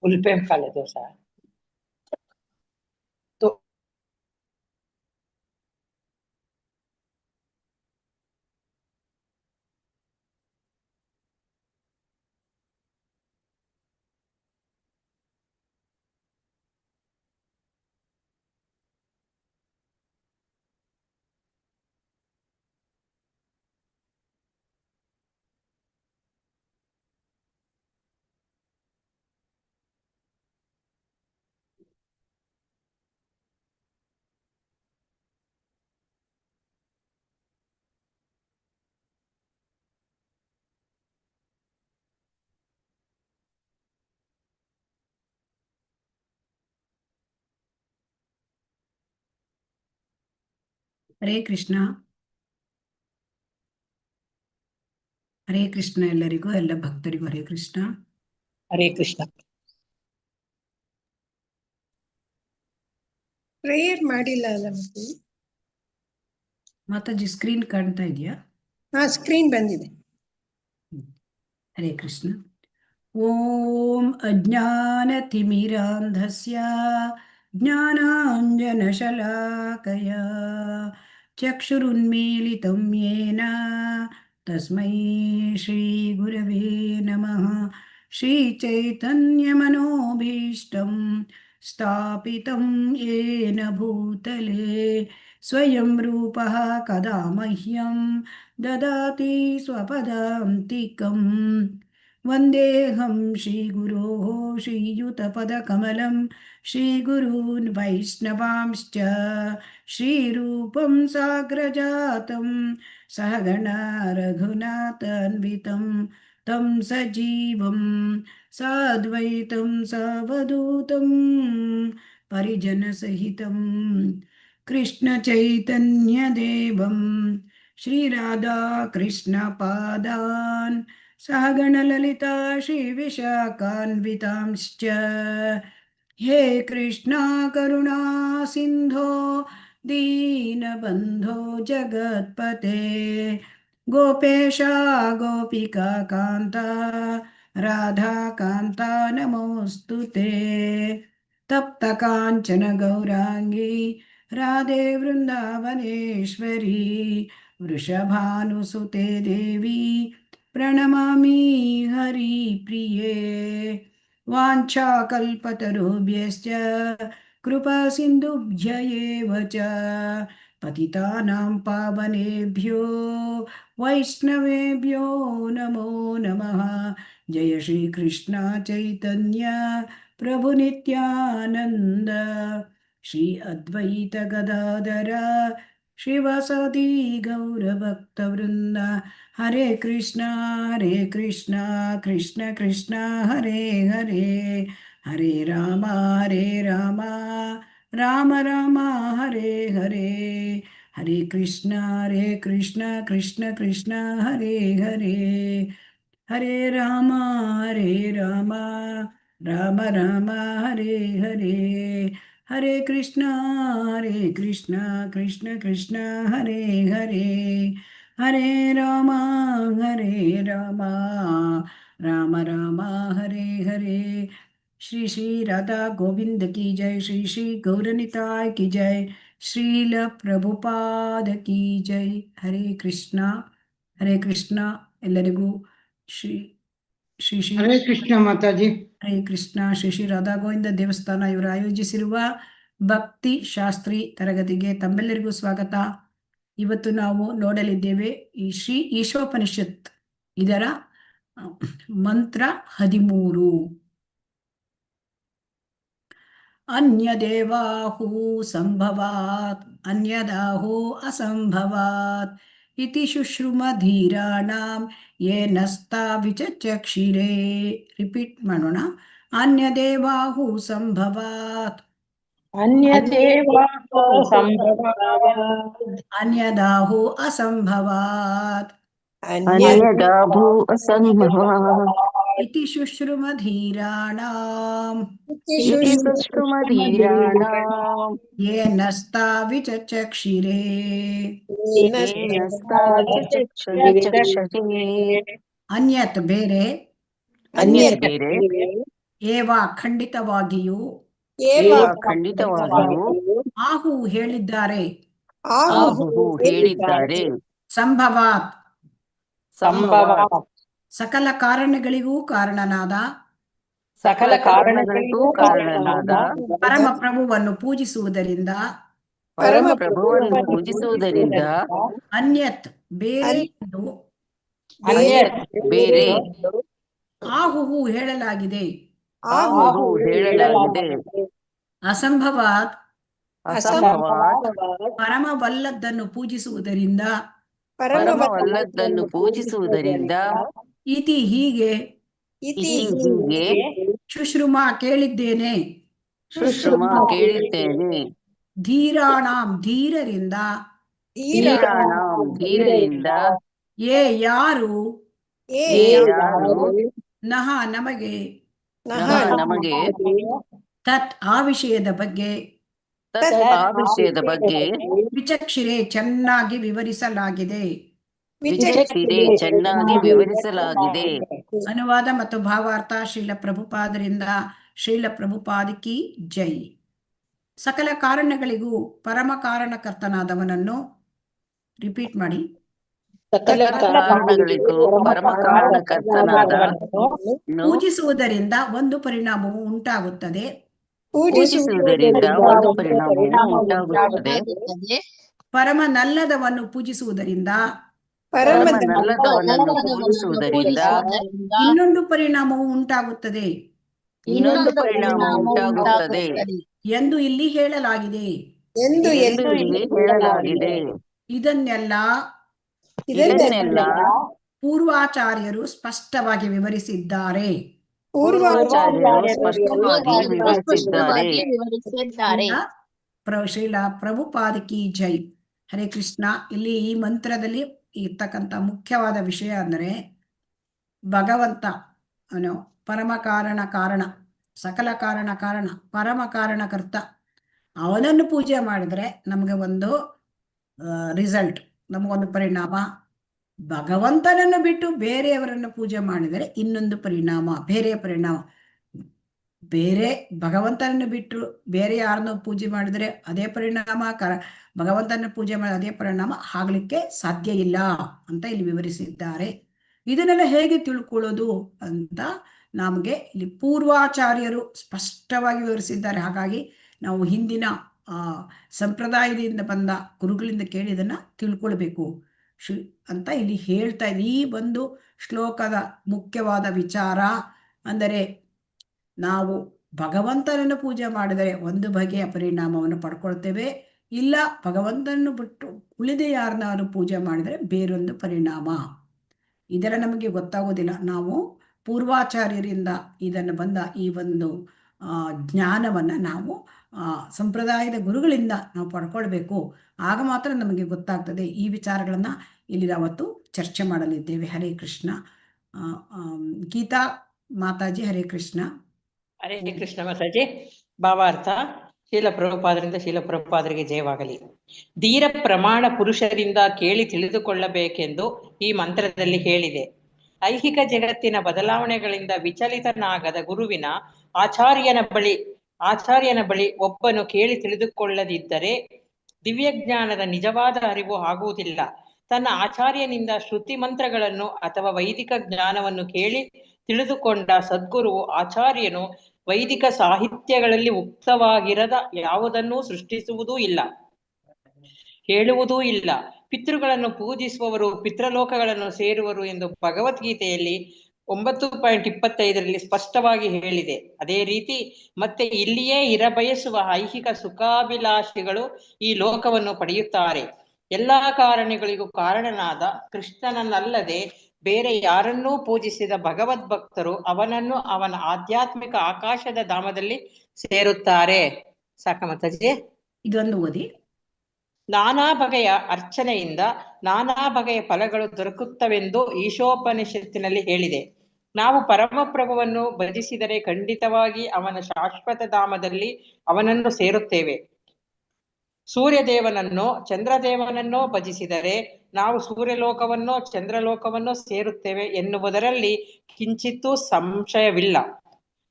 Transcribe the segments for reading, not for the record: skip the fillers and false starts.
ಉಲ್ಪೆಂ ಫಲ ದೋಷ. ಹರೇ ಕೃಷ್ಣ. ಹರೇ ಕೃಷ್ಣ ಎಲ್ಲರಿಗೂ, ಎಲ್ಲ ಭಕ್ತರಿಗೂ ಹರೇ ಕೃಷ್ಣ. ಹರೇ ಕೃಷ್ಣ. ಪ್ರೇಯರ್ ಮಾಡಿಲ್ಲ ಅಲ್ಲ ಮಾತಾಜಿ? ಸ್ಕ್ರೀನ್ ಕಾಣ್ತಾ ಇದೆಯಾ? ಹಾ, ಸ್ಕ್ರೀನ್ ಬಂದಿದೆ. ಹರೇ ಕೃಷ್ಣ. ಓಂ ಅಜ್ಞಾನತಿಮಿರಾಂಧಸ್ಯ ಜ್ಞಾನಾಂಜನಶಲಾಕಯ ಚಕ್ಷುರುನ್ಮೀಲಿತಂ ಯೇನ ತಸ್ಮೈ ಶ್ರೀಗುರವೇ ನಮಃ. ಶ್ರೀಚೈತನ್ಯಮನೋಭೀಷ್ಟಂ ಸ್ಥಾಪಿತಂ ಯೇನ ಭೂತಲೆ ಸ್ವಯಂ ರೂಪಃ ಕದಾ ಮಹ್ಯಂ ದದಾತಿ ಸ್ವಪದಾಂತಿಕಂ. ವಂದೇಹಂ ಶ್ರೀಗುರೋಃ ಶ್ರೀಯುತಪದಕಮಲಂ ಶ್ರೀಗುರೂನ್ ವೈಷ್ಣವಾಂಶ್ಚ ಶ್ರೀರೂಪಂ ಸಾಗ್ರಜಾತಂ ಸಹಗಣ ರಘುನಾಥಾನ್ವಿತಂ ತಂ ಸಜೀವಂ ಸಾದ್ವೈತಂ ಸಾವಧೂತಂ ಪರಿಜನಸಹಿತಂ ಕೃಷ್ಣ ಚೈತನ್ಯದೇವಂ ಶ್ರೀರಾಧಾಕೃಷ್ಣಪಾದಾನ್ ಸಹಗಣಲಲಿತಾ ಶ್ರೀವಿಶಾಖಾನ್ವಿತಾಂಶ್ಚ. ಹೇ ಕೃಷ್ಣ ಕರುಣಾ ಸಿಂಧೋ ದೀನಬಂಧೋ ಜಗತ್ಪತೆ ಗೋಪೇಶ ಗೋಪಿಕಾ ಕಾಂತ ರಾಧಾಕಾಂತ ನಮೋಸ್ತುತೆ. ತಪ್ತ ಕಾಂಚನ ಗೌರಾಂಗಿ ರಾಧೆ ವೃಂದಾವನೇಶ್ವರಿ ವೃಷಭಾನುಸುತೆ ದೇವಿ ಪ್ರಣಮಾಮಿ ಹರಿಪ್ರಿಯೇ. ವಾಂಛಾಕಲ್ಪತರುಭ್ಯಶ್ಚ ಕೃಪಾ ಸಿಂಧುಭ್ಯ ಏವ ಚ ಪತಿತಾನಾಂ ಪಾವನೇಭ್ಯೋ ವೈಷ್ಣವೇಭ್ಯೋ ನಮೋ ನಮಃ. ಜಯ ಶ್ರೀ ಕೃಷ್ಣ ಚೈತನ್ಯ ಪ್ರಭು ನಿತ್ಯಾನಂದ ಶ್ರೀ ಅದ್ವೈತ ಗದಾಧರ ಶ್ರೀವಾಸಾದಿ ಗೌರಭಕ್ತವೃಂದ. ಹರೇ ಕೃಷ್ಣ ಕೃಷ್ಣ ಕೃಷ್ಣ ಹರೇ ಹರೇ, ಹರೇ ರಾಮ ರಾಮ ರಾಮ ಹರೇ ಹರೇ. ಹರೇ ಕೃಷ್ಣ ಕೃಷ್ಣ ಕೃಷ್ಣ ಹರೇ ಹರೇ, ಹರೇ ರಾಮ ರಾಮ ರಾಮ ಹರೇ ಹರೇ. ಹರೇ ಕೃಷ್ಣ ಕೃಷ್ಣ ಕೃಷ್ಣ ಹರೇ ಹರೇ, ಹರೇ ರಾಮ ರಾಮ ರಾಮ ಹರೇ ಹರೇ. ಶ್ರೀ ಶ್ರೀ ರಾಧಾ ಗೋವಿಂದ ಕಿ ಜೈ, ಶ್ರೀ ಶ್ರೀ ಗೌರನಿತಾಯ್ ಕಿ ಜೈ, ಶ್ರೀಲ ಪ್ರಭುಪಾದ ಕಿ ಜೈ. ಹರೇ ಕೃಷ್ಣ ಎಲ್ಲರಿಗೂ ಶ್ರೀ ಶ್ರೀ ಶ್ರೀ ಹರೇ ಕೃಷ್ಣ ಮಾತಾಜಿ. ಹರೇ ಕೃಷ್ಣ. ಶ್ರೀ ಶ್ರೀ ರಾಧಾ ಗೋವಿಂದ ದೇವಸ್ಥಾನ ಇವರು ಆಯೋಜಿಸಿರುವ ಭಕ್ತಿ ಶಾಸ್ತ್ರಿ ತರಗತಿಗೆ ತಮ್ಮೆಲ್ಲರಿಗೂ ಸ್ವಾಗತ. ಇವತ್ತು ನಾವು ನೋಡಲಿದ್ದೇವೆ ಈ ಶ್ರೀ ಈಶೋಪನಿಷತ್, ಇದರ ಮಂತ್ರ 13. ಅನ್ಯದೇವಾಹು ಸಂಭವಾತ್ ಅನ್ಯದಾಹು ಅಸಂಭವಾತ್ ಇತಿ ಶುಶ್ರುಮಧೀರಾಣಾಂ ಯೇನಸ್ತಾವಿಚಕ್ಷಿರೇ. ರಿಪೀಟ್ ಮಾಡೋಣ. ಅನ್ಯದೇವಾಹು ಸಂಭವಾತ್ ಅನ್ಯದೇವಾಹು ಸಂಭವಾತ್ ಅನ್ಯದಾಹು ಅಸಂಭವಾತ್ ಅನ್ಯದಾಹು ಅಸಂಭವಾತ್ ಇತಿ ಶುಶ್ರುಮಧೀರಾಣಾಂ ಇತಿ ಶುಶ್ರುಮಧೀರಾಣಾಂ ಯೇನಸ್ತಾವಿಚಕ್ಷಿರೇ. ಯೇನಸ್ತಾವಿಚಕ್ಷಿರೇ. ಅನ್ಯತ್ ಬೇರೆ, ಅನ್ಯತ್ ಬೇರೆ, ಏವ ಖಂಡಿತವಾಗಿಯೂ ಏವ ಖಂಡಿತವಾಗಿಯೂ ಆಹು ಹೇಳಿದ್ದಾರೆ ಆಹುಹು ಹೇಳಿದ್ದಾರೆ ಸಂಭವಾತ್ ಸಂಭವ ಸಕಲ ಕಾರಣಗಳಿಗೂ ಕಾರಣನಾದ ಸಕಲ ಕಾರಣಗಳಿಗೂ ಕಾರಣನಾದ ಪರಮ ಪ್ರಭುವನ್ನು ಪೂಜಿಸುವುದರಿಂದ ಪರಮ ಪ್ರಭುವನ್ನು ಪೂಜಿಸುವುದರಿಂದ ಅನ್ಯತ್ ಬೇರೆ ಎಂದು ಅನ್ಯತ್ ಬೇರೆ ಆಹುಹು ಹೇಳಲಾಗಿದೆ ಆಹುಹು ಹೇಳಲಾಗಿದೆ ಅಸಂಭವಾತ್ ಅಸಂಭವಾತ್ ಪರಮವಲ್ಲದ್ದನ್ನು ಪೂಜಿಸುವುದರಿಂದ ಪರಮವಲ್ಲದ್ದನ್ನು ಪೂಜಿಸುವುದರಿಂದ ಇತಿ ಹೀಗೆ ಇತಿ ಹೀಗೆ ಶುಶ್ರುಮ ಕೇಳಿದ್ದೇನೆ ಶುಶ್ರುಮ ಕೇಳಿದ್ದೇನೆ ಧೀರಾಣಾಂ ಧೀರರಿಂದ ಧೀರಾಣಾಂ ಧೀರರಿಂದ ಏ ಯಾರು ಯಾರು ನಹ ನಮಗೆ ನಮಗೆ ತತ್ ಆ ವಿಷಯದ ಬಗ್ಗೆ ತತ್ ಆ ವಿಷಯದ ಬಗ್ಗೆ ವಿಚಕ್ಷಿರೆ ಚೆನ್ನಾಗಿ ವಿವರಿಸಲಾಗಿದೆ ವಿಚಕ್ಷಿರೆ ಚೆನ್ನಾಗಿ ವಿವರಿಸಲಾಗಿದೆ ಅನುವಾದ ಮತ್ತು ಭಾವಾರ್ಥ ಶ್ರೀಲ ಪ್ರಭುಪಾದರಿಂದ ಶ್ರೀಲ ಪ್ರಭುಪಾದಕಿ ಜೈ. ಸಕಲ ಕಾರಣಗಳಿಗೂ ಪರಮ ಕಾರಣಕರ್ತನಾದವನನ್ನು ರಿಪೀಟ್ ಮಾಡಿ. ಸಕಲ ಕಾರಣಗಳಿಗೂ ಪರಮ ಕಾರಣಕರ್ತನಾದ ಪೂಜಿಸುವುದರಿಂದ ಒಂದು ಪರಿಣಾಮವು ಉಂಟಾಗುತ್ತದೆ. ಪೂಜಿಸುವುದರಿಂದ ಒಂದು ಪರಿಣಾಮವು ಉಂಟಾಗುತ್ತದೆ. ಪರಮ ನಲ್ಲದವನ್ನು ಪೂಜಿಸುವುದರಿಂದ ಪರಮ ನಲ್ಲದವನನ್ನು ಪೂಜಿಸುವುದರಿಂದ ಇನ್ನೊಂದು ಪರಿಣಾಮವು ಉಂಟಾಗುತ್ತದೆ ಇನ್ನೊಂದು ಪರಿಣಾಮ ಉಂಟಾಗುತ್ತದೆ ಎಂದು ಇಲ್ಲಿ ಹೇಳಲಾಗಿದೆ. ಎಂದು ಇಲ್ಲಿ ಹೇಳಲಾಗಿದೆ. ಇದನ್ನೆಲ್ಲ ಪೂರ್ವಾಚಾರ್ಯರು ಸ್ಪಷ್ಟವಾಗಿ ವಿವರಿಸಿದ್ದಾರೆ. ಪೂರ್ವಾಚಾರ್ಯರು ಸ್ಪಷ್ಟವಾಗಿ ವಿವರಿಸಿದ್ದಾರೆ. ಶ್ರೀಲ ಪ್ರಭುಪಾದಕಿ ಜೈ. ಹರೇ ಕೃಷ್ಣ. ಇಲ್ಲಿ ಈ ಮಂತ್ರದಲ್ಲಿ ಇರ್ತಕ್ಕಂಥ ಮುಖ್ಯವಾದ ವಿಷಯ ಅಂದರೆ ಭಗವಂತ ಪರಮ ಕಾರಣ ಸಕಲ ಕಾರಣ ಪರಮ ಕಾರಣಕರ್ತ. ಅವನನ್ನು ಪೂಜೆ ಮಾಡಿದ್ರೆ ನಮಗೆ ಒಂದು ರಿಸಲ್ಟ್, ನಮಗೊಂದು ಪರಿಣಾಮ. ಭಗವಂತನನ್ನು ಬಿಟ್ಟು ಬೇರೆಯವರನ್ನು ಪೂಜೆ ಮಾಡಿದರೆ ಇನ್ನೊಂದು ಪರಿಣಾಮ, ಬೇರೆಯ ಪರಿಣಾಮ. ಬೇರೆ ಭಗವಂತನನ್ನು ಬಿಟ್ಟು ಬೇರೆ ಯಾರನ್ನೋ ಪೂಜೆ ಮಾಡಿದರೆ ಅದೇ ಪರಿಣಾಮ, ಭಗವಂತನ ಪೂಜೆ ಮಾಡಿ ಅದೇ ಪರಿಣಾಮ ಆಗಲಿಕ್ಕೆ ಸಾಧ್ಯ ಇಲ್ಲ ಅಂತ ಇಲ್ಲಿ ವಿವರಿಸಿದ್ದಾರೆ. ಇದನ್ನೆಲ್ಲ ಹೇಗೆ ತಿಳ್ಕೊಳ್ಳೋದು ಅಂತ ನಮಗೆ ಇಲ್ಲಿ ಪೂರ್ವಾಚಾರ್ಯರು ಸ್ಪಷ್ಟವಾಗಿ ವಿವರಿಸಿದ್ದಾರೆ. ಹಾಗಾಗಿ ನಾವು ಹಿಂದಿನ ಸಂಪ್ರದಾಯದಿಂದ ಬಂದ ಗುರುಗಳಿಂದ ಕೇಳಿ ಇದನ್ನು ತಿಳ್ಕೊಳ್ಬೇಕು ಅಂತ ಇಲ್ಲಿ ಹೇಳ್ತಾ ಇದೆ. ಈ ಒಂದು ಶ್ಲೋಕದ ಮುಖ್ಯವಾದ ವಿಚಾರ ಅಂದರೆ ನಾವು ಭಗವಂತನನ್ನು ಪೂಜೆ ಮಾಡಿದರೆ ಒಂದು ಬಗೆಯ ಪರಿಣಾಮವನ್ನು ಪಡ್ಕೊಳ್ತೇವೆ, ಇಲ್ಲ ಭಗವಂತನನ್ನು ಬಿಟ್ಟು ಉಳಿದ ಯಾರನ್ನಾರು ಪೂಜೆ ಮಾಡಿದರೆ ಬೇರೊಂದು ಪರಿಣಾಮ. ಇದೆಲ್ಲ ನಮಗೆ ಗೊತ್ತಾಗೋದಿಲ್ಲ. ನಾವು ಪೂರ್ವಾಚಾರ್ಯರಿಂದ ಇದನ್ನು ಬಂದ ಈ ಒಂದು ಜ್ಞಾನವನ್ನು ನಾವು ಸಂಪ್ರದಾಯದ ಗುರುಗಳಿಂದ ನಾವು ಪಡ್ಕೊಳ್ಬೇಕು. ಆಗ ಮಾತ್ರ ನಮಗೆ ಗೊತ್ತಾಗ್ತದೆ. ಈ ವಿಚಾರಗಳನ್ನು ಇಲ್ಲಿ ನಾವತ್ತು ಚರ್ಚೆ ಮಾಡಲಿದ್ದೇವೆ. ಹರೇ ಕೃಷ್ಣ. ಗೀತಾ ಮಾತಾಜಿ ಹರೇ ಕೃಷ್ಣ. ಹರೇ ಕೃಷ್ಣ ಮಾತಾಜಿ. ಭಾವಾರ್ಥ. ಶೀಲ ಪ್ರಭುಪಾದರಿಂದ ಶೀಲ ಪ್ರಭುಪಾದರಿಗೆ ಜಯವಾಗಲಿ. ಧೀರ ಪ್ರಮಾಣ ಪುರುಷರಿಂದ ಕೇಳಿ ತಿಳಿದುಕೊಳ್ಳಬೇಕೆಂದು ಈ ಮಂತ್ರದಲ್ಲಿ ಹೇಳಿದೆ. ಐಹಿಕ ಜಗತ್ತಿನ ಬದಲಾವಣೆಗಳಿಂದ ವಿಚಲಿತನಾಗದ ಗುರುವಿನ ಆಚಾರ್ಯನ ಬಳಿ ಒಬ್ಬನು ಕೇಳಿ ತಿಳಿದುಕೊಳ್ಳದಿದ್ದರೆ ದಿವ್ಯಜ್ಞಾನದ ನಿಜವಾದ ಅರಿವು ಆಗುವುದಿಲ್ಲ. ತನ್ನ ಆಚಾರ್ಯನಿಂದ ಶ್ರುತಿ ಮಂತ್ರಗಳನ್ನು ಅಥವಾ ವೈದಿಕ ಜ್ಞಾನವನ್ನು ಕೇಳಿ ತಿಳಿದುಕೊಂಡ ಸದ್ಗುರುವು ಆಚಾರ್ಯನು ವೈದಿಕ ಸಾಹಿತ್ಯಗಳಲ್ಲಿ ಉಕ್ತವಾಗಿರದ ಯಾವುದನ್ನೂ ಸೃಷ್ಟಿಸುವುದೂ ಇಲ್ಲ, ಹೇಳುವುದೂ ಇಲ್ಲ. ಪಿತೃಗಳನ್ನು ಪೂಜಿಸುವವರು ಪಿತೃಲೋಕಗಳನ್ನು ಸೇರುವರು ಎಂದು ಭಗವದ್ಗೀತೆಯಲ್ಲಿ 9.25 ಸ್ಪಷ್ಟವಾಗಿ ಹೇಳಿದೆ. ಅದೇ ರೀತಿ ಮತ್ತೆ ಇಲ್ಲಿಯೇ ಇರಬಯಸುವ ಐಹಿಕ ಸುಖಾಭಿಲಾಷಿಗಳು ಈ ಲೋಕವನ್ನು ಪಡೆಯುತ್ತಾರೆ. ಎಲ್ಲಾ ಕಾರಣಗಳಿಗೂ ಕಾರಣನಾದ ಕೃಷ್ಣನನ್ನಲ್ಲದೆ ಬೇರೆ ಯಾರನ್ನೂ ಪೂಜಿಸಿದ ಭಗವದ್ಭಕ್ತರು ಅವನನ್ನು ಅವನ ಆಧ್ಯಾತ್ಮಿಕ ಆಕಾಶದ ಧಾಮದಲ್ಲಿ ಸೇರುತ್ತಾರೆ. ಸಾಕ ಮಾತಾಜಿ? ಇದೊಂದು ಓದಿ. ನಾನಾ ಬಗೆಯ ಅರ್ಚನೆಯಿಂದ ನಾನಾ ಬಗೆಯ ಫಲಗಳು ದೊರಕುತ್ತವೆಂದು ಈಶೋಪನಿಷತ್ತಿನಲ್ಲಿ ಹೇಳಿದೆ. ನಾವು ಪರಮಪ್ರಭುವನ್ನು ಭಜಿಸಿದರೆ ಖಂಡಿತವಾಗಿ ಅವನ ಶಾಶ್ವತ ಧಾಮದಲ್ಲಿ ಅವನನ್ನು ಸೇರುತ್ತೇವೆ. ಸೂರ್ಯದೇವನನ್ನೋ ಚಂದ್ರದೇವನನ್ನೋ ಭಜಿಸಿದರೆ ನಾವು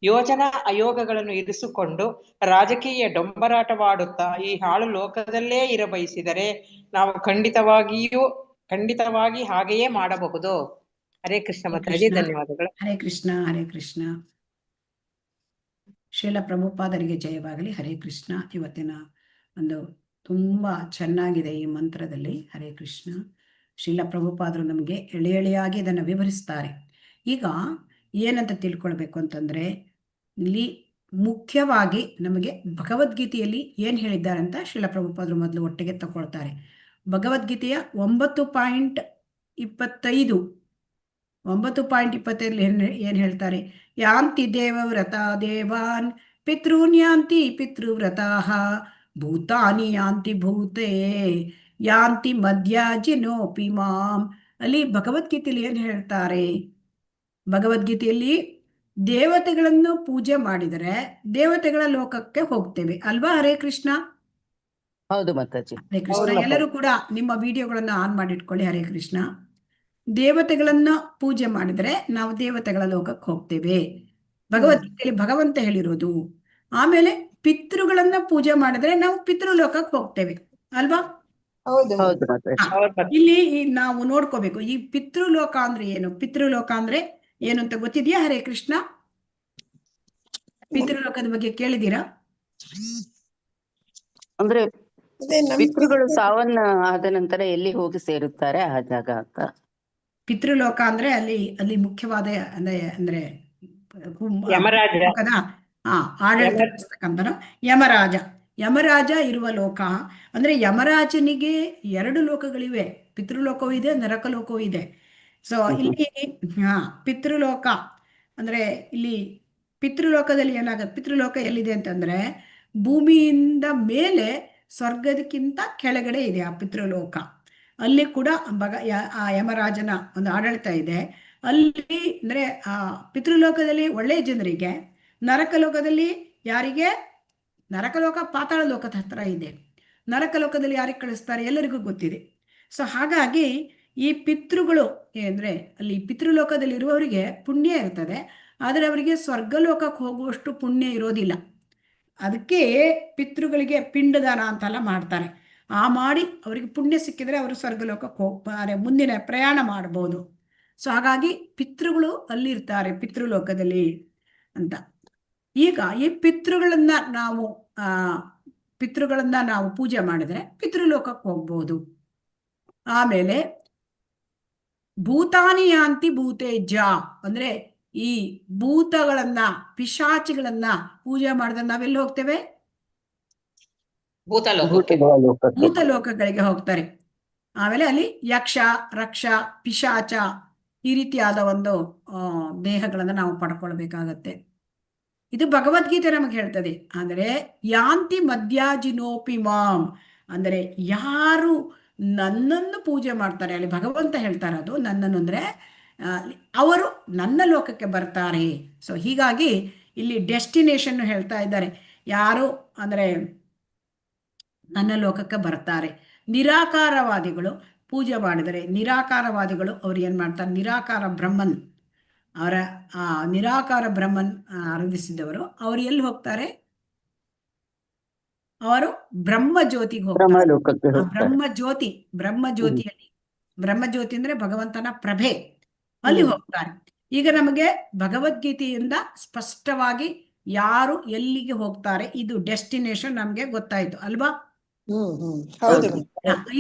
ಯೋಜನಾ ಆಯೋಗಗಳನ್ನು ಇರಿಸಿಕೊಂಡು ರಾಜಕೀಯ ಡೊಂಬರಾಟವಾಡುತ್ತಾ ಈ ಹಾಳು ಲೋಕದಲ್ಲೇ ಇರಬಯಸಿದರೆ ನಾವು ಖಂಡಿತವಾಗಿ ಹಾಗೆಯೇ ಮಾಡಬಹುದು. ಹರೇ ಕೃಷ್ಣ ಮಾತಾಜಿ, ಧನ್ಯವಾದಗಳು. ಹರೇ ಕೃಷ್ಣ, ಹರೇ ಕೃಷ್ಣ. ಶ್ರೀಲ ಪ್ರಭುಪಾದರಿಗೆ ಜಯವಾಗಲಿ. ಹರೇ ಕೃಷ್ಣ. ಇವತ್ತಿನ ಒಂದು ತುಂಬ ಚೆನ್ನಾಗಿದೆ ಈ ಮಂತ್ರದಲ್ಲಿ. ಹರೇ ಕೃಷ್ಣ. ಶ್ರೀಲ ಪ್ರಭುಪಾದರು ನಮಗೆ ಎಳೆ ಎಳೆಯಾಗಿ ಇದನ್ನು ವಿವರಿಸ್ತಾರೆ. ಈಗ ಏನಂತ ತಿಳ್ಕೊಳ್ಬೇಕು ಅಂತಂದರೆ, ಇಲ್ಲಿ ಮುಖ್ಯವಾಗಿ ನಮಗೆ ಭಗವದ್ಗೀತೆಯಲ್ಲಿ ಏನು ಹೇಳಿದ್ದಾರೆ ಅಂತ ಶ್ರೀಲ ಪ್ರಭುಪಾದರು ಮೊದಲು ಒಟ್ಟಿಗೆ ತಗೊಳ್ತಾರೆ. ಭಗವದ್ಗೀತೆಯ 9.25 ಏನು ಹೇಳ್ತಾರೆ? ಯಾಂತಿ ದೇವವ್ರತ ದೇವಾನ್ ಪಿತೃನ್ ಯಾಂತಿ ಪಿತೃವ್ರತಾಃ ಭೂತಾನಿ ಯಾಂತಿ ಭೂತೇ ಯಾಂತಿ ಮಧ್ಯಾಜಿನೋಪಿ ಮಾಂ. ಅಲ್ಲಿ ಭಗವದ್ಗೀತೆಯಲ್ಲಿ ಏನು ಹೇಳ್ತಾರೆ? ಭಗವದ್ಗೀತೆಯಲ್ಲಿ ದೇವತೆಗಳನ್ನು ಪೂಜೆ ಮಾಡಿದರೆ ದೇವತೆಗಳ ಲೋಕಕ್ಕೆ ಹೋಗ್ತೇವೆ ಅಲ್ವಾ? ಹರೇ ಕೃಷ್ಣ. ಹೌದು ಮಾತಾಜಿ. ಹರೇ ಕೃಷ್ಣ. ಎಲ್ಲರೂ ಕೂಡ ನಿಮ್ಮ ವಿಡಿಯೋಗಳನ್ನು ಆನ್ ಮಾಡಿಟ್ಕೊಳ್ಳಿ. ಹರೇ ಕೃಷ್ಣ. ದೇವತೆಗಳನ್ನ ಪೂಜೆ ಮಾಡಿದರೆ ನಾವು ದೇವತೆಗಳ ಲೋಕಕ್ಕೆ ಹೋಗ್ತೇವೆ, ಭಗವದ್ಗೀತೆಯಲ್ಲಿ ಭಗವಂತ ಹೇಳಿರೋದು. ಆಮೇಲೆ ಪಿತೃಗಳನ್ನ ಪೂಜೆ ಮಾಡಿದ್ರೆ ನಾವು ಪಿತೃಲೋಕಕ್ಕೆ ಹೋಗ್ತೇವೆ ಅಲ್ವಾ? ಹೌದು ಹೌದು ಮಾತಾಜಿ. ಇಲ್ಲಿ ನಾವು ನೋಡ್ಕೋಬೇಕು, ಈ ಪಿತೃಲೋಕ ಅಂದ್ರೆ ಏನು, ಪಿತೃಲೋಕ ಅಂದ್ರೆ ಏನು ಅಂತ ಗೊತ್ತಿದೆಯಾ? ಹರೇ ಕೃಷ್ಣ. ಪಿತೃಲೋಕದ ಬಗ್ಗೆ ಕೇಳಿದೀರಾ? ಅಂದ್ರೆ ಅದೇ ನಮ್ ಪಿತೃಗಳು ಸಾವನ್ನ ಆದ ನಂತರ ಎಲ್ಲಿ ಹೋಗಿ ಸೇರುತ್ತಾರೆ ಆ ಜಾಗ ಅಂತ. ಪಿತೃಲೋಕ ಅಂದ್ರೆ ಅಲ್ಲಿ ಮುಖ್ಯವಾದ ಅಂದ್ರೆ ಯಮರಾಜ. ಲೋಕದ ಆಡಳಿತ ನಡೆಸ್ತಕ್ಕಂಥನು ಯಮರಾಜ. ಯಮರಾಜ ಇರುವ ಲೋಕ ಅಂದ್ರೆ ಯಮರಾಜನಿಗೆ 2 ಲೋಕಗಳಿವೆ, ಪಿತೃಲೋಕವೂ ಇದೆ, ನರಕಲೋಕವೂ ಇದೆ. ಸೊ ಇಲ್ಲಿ ಪಿತೃಲೋಕ ಅಂದ್ರೆ ಇಲ್ಲಿ ಪಿತೃಲೋಕದಲ್ಲಿ ಏನಾಗುತ್ತೆ? ಪಿತೃಲೋಕ ಎಲ್ಲಿದೆ ಅಂತಂದ್ರೆ ಭೂಮಿಯಿಂದ ಮೇಲೆ ಸ್ವರ್ಗದಕ್ಕಿಂತ ಕೆಳಗಡೆ ಇದೆ ಆ ಪಿತೃಲೋಕ. ಅಲ್ಲಿ ಕೂಡ ಆ ಯಮರಾಜನ ಒಂದು ಆಡಳಿತ ಇದೆ. ಅಲ್ಲಿ ಅಂದ್ರೆ ಆ ಪಿತೃಲೋಕದಲ್ಲಿ ಒಳ್ಳೆಯ ಜನರಿಗೆ, ನರಕಲೋಕದಲ್ಲಿ ಯಾರಿಗೆ? ನರಕಲೋಕ ಪಾತಾಳ ಲೋಕದ ಹತ್ರ ಇದೆ. ನರಕಲೋಕದಲ್ಲಿ ಯಾರಿಗೆ ಕಳಿಸ್ತಾರೆ ಎಲ್ಲರಿಗೂ ಗೊತ್ತಿದೆ. ಸೊ ಹಾಗಾಗಿ ಈ ಪಿತೃಗಳು ಅಂದರೆ ಅಲ್ಲಿ ಪಿತೃಲೋಕದಲ್ಲಿ ಇರುವವರಿಗೆ ಪುಣ್ಯ ಇರ್ತದೆ, ಆದರೆ ಅವರಿಗೆ ಸ್ವರ್ಗಲೋಕಕ್ಕೆ ಹೋಗುವಷ್ಟು ಪುಣ್ಯ ಇರೋದಿಲ್ಲ. ಅದಕ್ಕೆ ಪಿತೃಗಳಿಗೆ ಪಿಂಡದಾನ ಅಂತೆಲ್ಲ ಮಾಡ್ತಾರೆ. ಮಾಡಿ ಅವರಿಗೆ ಪುಣ್ಯ ಸಿಕ್ಕಿದ್ರೆ ಅವರು ಸ್ವರ್ಗಲೋಕಕ್ಕೆ ಹೋಗ್ತಾರೆ, ಮುಂದಿನ ಪ್ರಯಾಣ ಮಾಡ್ಬೋದು. ಸೊ ಹಾಗಾಗಿ ಪಿತೃಗಳು ಅಲ್ಲಿರ್ತಾರೆ ಪಿತೃಲೋಕದಲ್ಲಿ ಅಂತ. ಈಗ ಈ ಪಿತೃಗಳನ್ನ ನಾವು ಪೂಜೆ ಮಾಡಿದ್ರೆ ಪಿತೃಲೋಕಕ್ಕೆ ಹೋಗ್ಬೋದು. ಆಮೇಲೆ ಭೂತಾನಿ ಯಾಂತಿ ಭೂತೇಜ ಅಂದ್ರೆ ಈ ಭೂತಗಳನ್ನ, ಪಿಶಾಚಿಗಳನ್ನ ಪೂಜೆ ಮಾಡಿದ್ರೆ ನಾವೆಲ್ಲಿ ಹೋಗ್ತೇವೆ? ಭೂತಲೋಕಗಳಿಗೆ ಹೋಗ್ತಾರೆ. ಆಮೇಲೆ ಅಲ್ಲಿ ಯಕ್ಷ, ರಕ್ಷ, ಪಿಶಾಚ ಈ ರೀತಿಯಾದ ಒಂದು ದೇಹಗಳನ್ನ ನಾವು ಪಡ್ಕೊಳ್ಬೇಕಾಗತ್ತೆ. ಇದು ಭಗವದ್ಗೀತೆ ನಮಗೆ ಹೇಳ್ತದೆ. ಅಂದರೆ ಯಾಂತಿ ಮಧ್ಯಾಜಿನೋಪಿ ಮಾಂ ಅಂದರೆ ಯಾರು ನನ್ನನ್ನು ಪೂಜೆ ಮಾಡ್ತಾರೆ, ಅಲ್ಲಿ ಭಗವಂತ ಹೇಳ್ತಾರೆ ಅದು ನನ್ನನ್ನು ಅಂದ್ರೆ ಅವರು ನನ್ನ ಲೋಕಕ್ಕೆ ಬರ್ತಾರೆ. ಸೊ ಹೀಗಾಗಿ ಇಲ್ಲಿ ಡೆಸ್ಟಿನೇಷನ್ ಹೇಳ್ತಾ ಇದ್ದಾರೆ. ಯಾರು ಅಂದರೆ ನನ್ನ ಲೋಕಕ್ಕೆ ಬರ್ತಾರೆ. ನಿರಾಕಾರವಾದಿಗಳು ಪೂಜೆ ಮಾಡಿದರೆ, ನಿರಾಕಾರವಾದಿಗಳು ಅವ್ರು ಏನು ಮಾಡ್ತಾರೆ? ನಿರಾಕಾರ ಬ್ರಹ್ಮನ್ ಅವರ ನಿರಾಕಾರ ಬ್ರಹ್ಮನ್ ಆರಾಧಿಸಿದವರು ಅವರು ಎಲ್ಲಿ ಹೋಗ್ತಾರೆ? ಅವರು ಬ್ರಹ್ಮಜ್ಯೋತಿಗೆ ಹೋಗ್ತಾರೆ. ಬ್ರಹ್ಮಜ್ಯೋತಿಯಲ್ಲಿ, ಬ್ರಹ್ಮಜ್ಯೋತಿ ಅಂದ್ರೆ ಭಗವಂತನ ಪ್ರಭೆ, ಅಲ್ಲಿ ಹೋಗ್ತಾರೆ. ಈಗ ನಮಗೆ ಭಗವದ್ಗೀತೆಯಿಂದ ಸ್ಪಷ್ಟವಾಗಿ ಯಾರು ಎಲ್ಲಿಗೆ ಹೋಗ್ತಾರೆ ಇದು ಡೆಸ್ಟಿನೇಷನ್ ನಮ್ಗೆ ಗೊತ್ತಾಯ್ತು ಅಲ್ವಾ?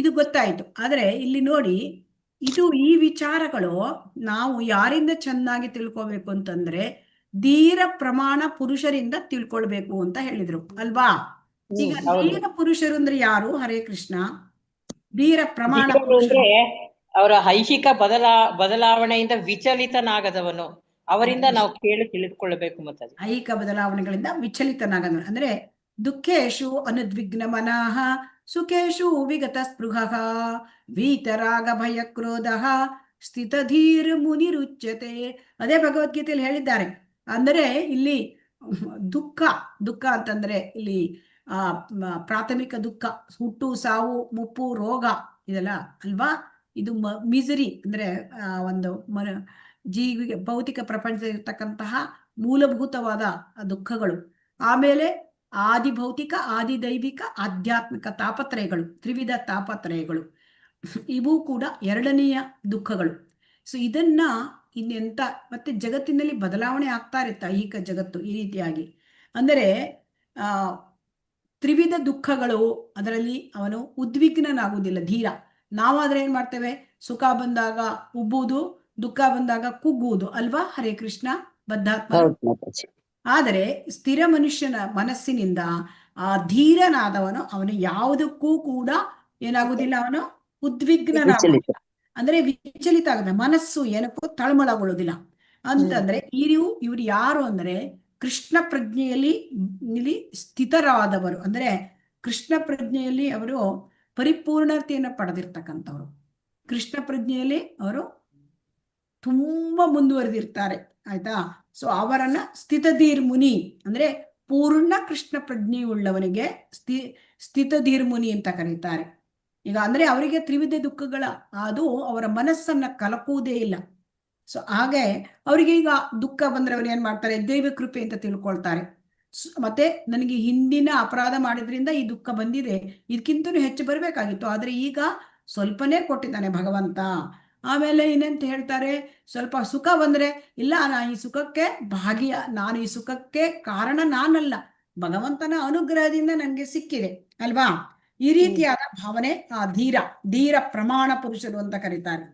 ಇದು ಗೊತ್ತಾಯ್ತು. ಆದ್ರೆ ಇಲ್ಲಿ ನೋಡಿ, ಈ ವಿಚಾರಗಳು ನಾವು ಯಾರಿಂದ ಚೆನ್ನಾಗಿ ತಿಳ್ಕೊಬೇಕು ಅಂತಂದ್ರೆ ಧೀರ ಪ್ರಮಾಣ ಪುರುಷರಿಂದ ತಿಳ್ಕೊಳ್ಬೇಕು ಅಂತ ಹೇಳಿದ್ರು ಅಲ್ವಾ? ಈಗ ಧೀರ ಪುರುಷರು ಅಂದ್ರೆ ಯಾರು? ಹರೇ ಕೃಷ್ಣ. ಧೀರ ಪ್ರಮಾಣ ಅಂದ್ರೆ ಅವರ ಐಹಿಕ ಬದಲಾವಣೆಯಿಂದ ವಿಚಲಿತನಾಗದವನು, ಅವರಿಂದ ನಾವು ಕೇಳಿ ತಿಳಿದುಕೊಳ್ಳಬೇಕು. ಮತ್ತೆ ಐಹಿಕ ಬದಲಾವಣೆಗಳಿಂದ ವಿಚಲಿತನಾಗದವನು ಅಂದ್ರೆ ದುಃಖೇಶು ಅನುದ್ವಿಗ್ನ ಮನಃ ಸುಖೇಶು ವಿಗತ ಸ್ಪೃಹಃ ವೀತರಾಗ ಭಯ ಕ್ರೋಧ ಸ್ಥಿತಧೀರ್ ಮುನಿರುಚ್ಯತೆ. ಅದೇ ಭಗವದ್ಗೀತೆಯಲ್ಲಿ ಹೇಳಿದ್ದಾರೆ. ಅಂದರೆ ಇಲ್ಲಿ ದುಃಖ ಅಂತಂದ್ರೆ ಇಲ್ಲಿ ಪ್ರಾಥಮಿಕ ದುಃಖ, ಹುಟ್ಟು, ಸಾವು, ಮುಪ್ಪು, ರೋಗ ಇದೆಲ್ಲ ಅಲ್ವಾ? ಇದು ಮಿಸರಿ ಅಂದ್ರೆ ಒಂದು ಜೀವಿಗೆ ಭೌತಿಕ ಪ್ರಪಂಚದಲ್ಲಿರ್ತಕ್ಕಂತಹ ಮೂಲಭೂತವಾದ ದುಃಖಗಳು. ಆಮೇಲೆ ಆದಿಭೌತಿಕ, ಆದಿದೈವಿಕ, ಆಧ್ಯಾತ್ಮಿಕ ತಾಪತ್ರಯಗಳು, ತ್ರಿವಿಧ ತಾಪತ್ರಯಗಳು, ಇವು ಕೂಡ ಎರಡನೆಯ ದುಃಖಗಳು. ಸೊ ಇದನ್ನ ಇನ್ನೆಂತ ಮತ್ತೆ ಜಗತ್ತಿನಲ್ಲಿ ಬದಲಾವಣೆ ಆಗ್ತಾ ಇರುತ್ತೆ ಐಹಿಕ ಜಗತ್ತು ಈ ರೀತಿಯಾಗಿ. ಅಂದರೆ ತ್ರಿವಿಧ ದುಃಖಗಳು, ಅದರಲ್ಲಿ ಅವನು ಉದ್ವಿಗ್ನನಾಗುವುದಿಲ್ಲ, ಧೀರ. ನಾವಾದ್ರೆ ಏನ್ ಮಾಡ್ತೇವೆ, ಸುಖ ಬಂದಾಗ ಉಬ್ಬುವುದು, ದುಃಖ ಬಂದಾಗ ಕುಗ್ಗುವುದು ಅಲ್ವಾ? ಹರೇ ಕೃಷ್ಣ ಬದ್ಧಾತ್ಮ. ಆದರೆ ಸ್ಥಿರ ಮನುಷ್ಯನ ಮನಸ್ಸಿನಿಂದ ಧೀರನಾದವನು, ಅವನು ಯಾವುದಕ್ಕೂ ಕೂಡ ಏನಾಗುವುದಿಲ್ಲ, ಅವನು ಉದ್ವಿಗ್ನನಾಗುವುದಿಲ್ಲ, ಅಂದ್ರೆ ವಿಚಲಿತ ಆಗುತ್ತೆ, ಮನಸ್ಸು ಏನಕ್ಕೂ ತಳಮಳಗೊಳ್ಳುವುದಿಲ್ಲ. ಅಂತಂದ್ರೆ ಇವರು ಯಾರು ಅಂದ್ರೆ ಕೃಷ್ಣ ಪ್ರಜ್ಞೆಯಲ್ಲಿ ಸ್ಥಿತರಾದವರು, ಅಂದ್ರೆ ಕೃಷ್ಣ ಪ್ರಜ್ಞೆಯಲ್ಲಿ ಅವರು ಪರಿಪೂರ್ಣತೆಯನ್ನು ಪಡೆದಿರ್ತಕ್ಕಂಥವ್ರು. ಕೃಷ್ಣ ಪ್ರಜ್ಞೆಯಲ್ಲಿ ಅವರು ತುಂಬಾ ಮುಂದುವರೆದಿರ್ತಾರೆ, ಆಯ್ತಾ? ಸೊ ಅವರನ್ನ ಸ್ಥಿತಧೀರ್ ಮುನಿ ಅಂದ್ರೆ ಪೂರ್ಣ ಕೃಷ್ಣ ಪ್ರಜ್ಞೆ ಉಳ್ಳವನಿಗೆ ಸ್ಥಿತಧೀರ್ ಮುನಿ ಅಂತ ಕರೀತಾರೆ. ಈಗ ಅಂದ್ರೆ ಅವರಿಗೆ ತ್ರಿವಿಧ ದುಃಖಗಳ ಅದು ಅವರ ಮನಸ್ಸನ್ನ ಕಲಕುವುದೇ ಇಲ್ಲ. ಸೊ ಹಾಗೆ ಅವರಿಗೆ ಈಗ ದುಃಖ ಬಂದ್ರೆ ಅವ್ರು ಏನ್ ಮಾಡ್ತಾರೆ, ದೈವ ಕೃಪೆ ಅಂತ ತಿಳ್ಕೊಳ್ತಾರೆ. ಮತ್ತೆ ನನಗೆ ಹಿಂದಿನ ಅಪರಾಧ ಮಾಡಿದ್ರಿಂದ ಈ ದುಃಖ ಬಂದಿದೆ, ಇದಕ್ಕಿಂತನೂ ಹೆಚ್ಚು ಬರಬೇಕಾಗಿತ್ತು, ಆದ್ರೆ ಈಗ ಸ್ವಲ್ಪನೇ ಕೊಟ್ಟಿದ್ದಾನೆ ಭಗವಂತ. ಆಮೇಲೆ ಏನಂತ ಹೇಳ್ತಾರೆ, ಸ್ವಲ್ಪ ಸುಖ ಬಂದ್ರೆ ಇಲ್ಲ, ನಾನು ಈ ಸುಖಕ್ಕೆ ನಾನು ಈ ಸುಖಕ್ಕೆ ಕಾರಣ ನಾನಲ್ಲ, ಭಗವಂತನ ಅನುಗ್ರಹದಿಂದ ನನಗೆ ಸಿಕ್ಕಿದೆ ಅಲ್ವಾ? ಈ ರೀತಿಯಾದ ಭಾವನೆ ಧೀರ ಪ್ರಮಾಣ ಪುರುಷರು ಅಂತ ಕರೀತಾರೆ.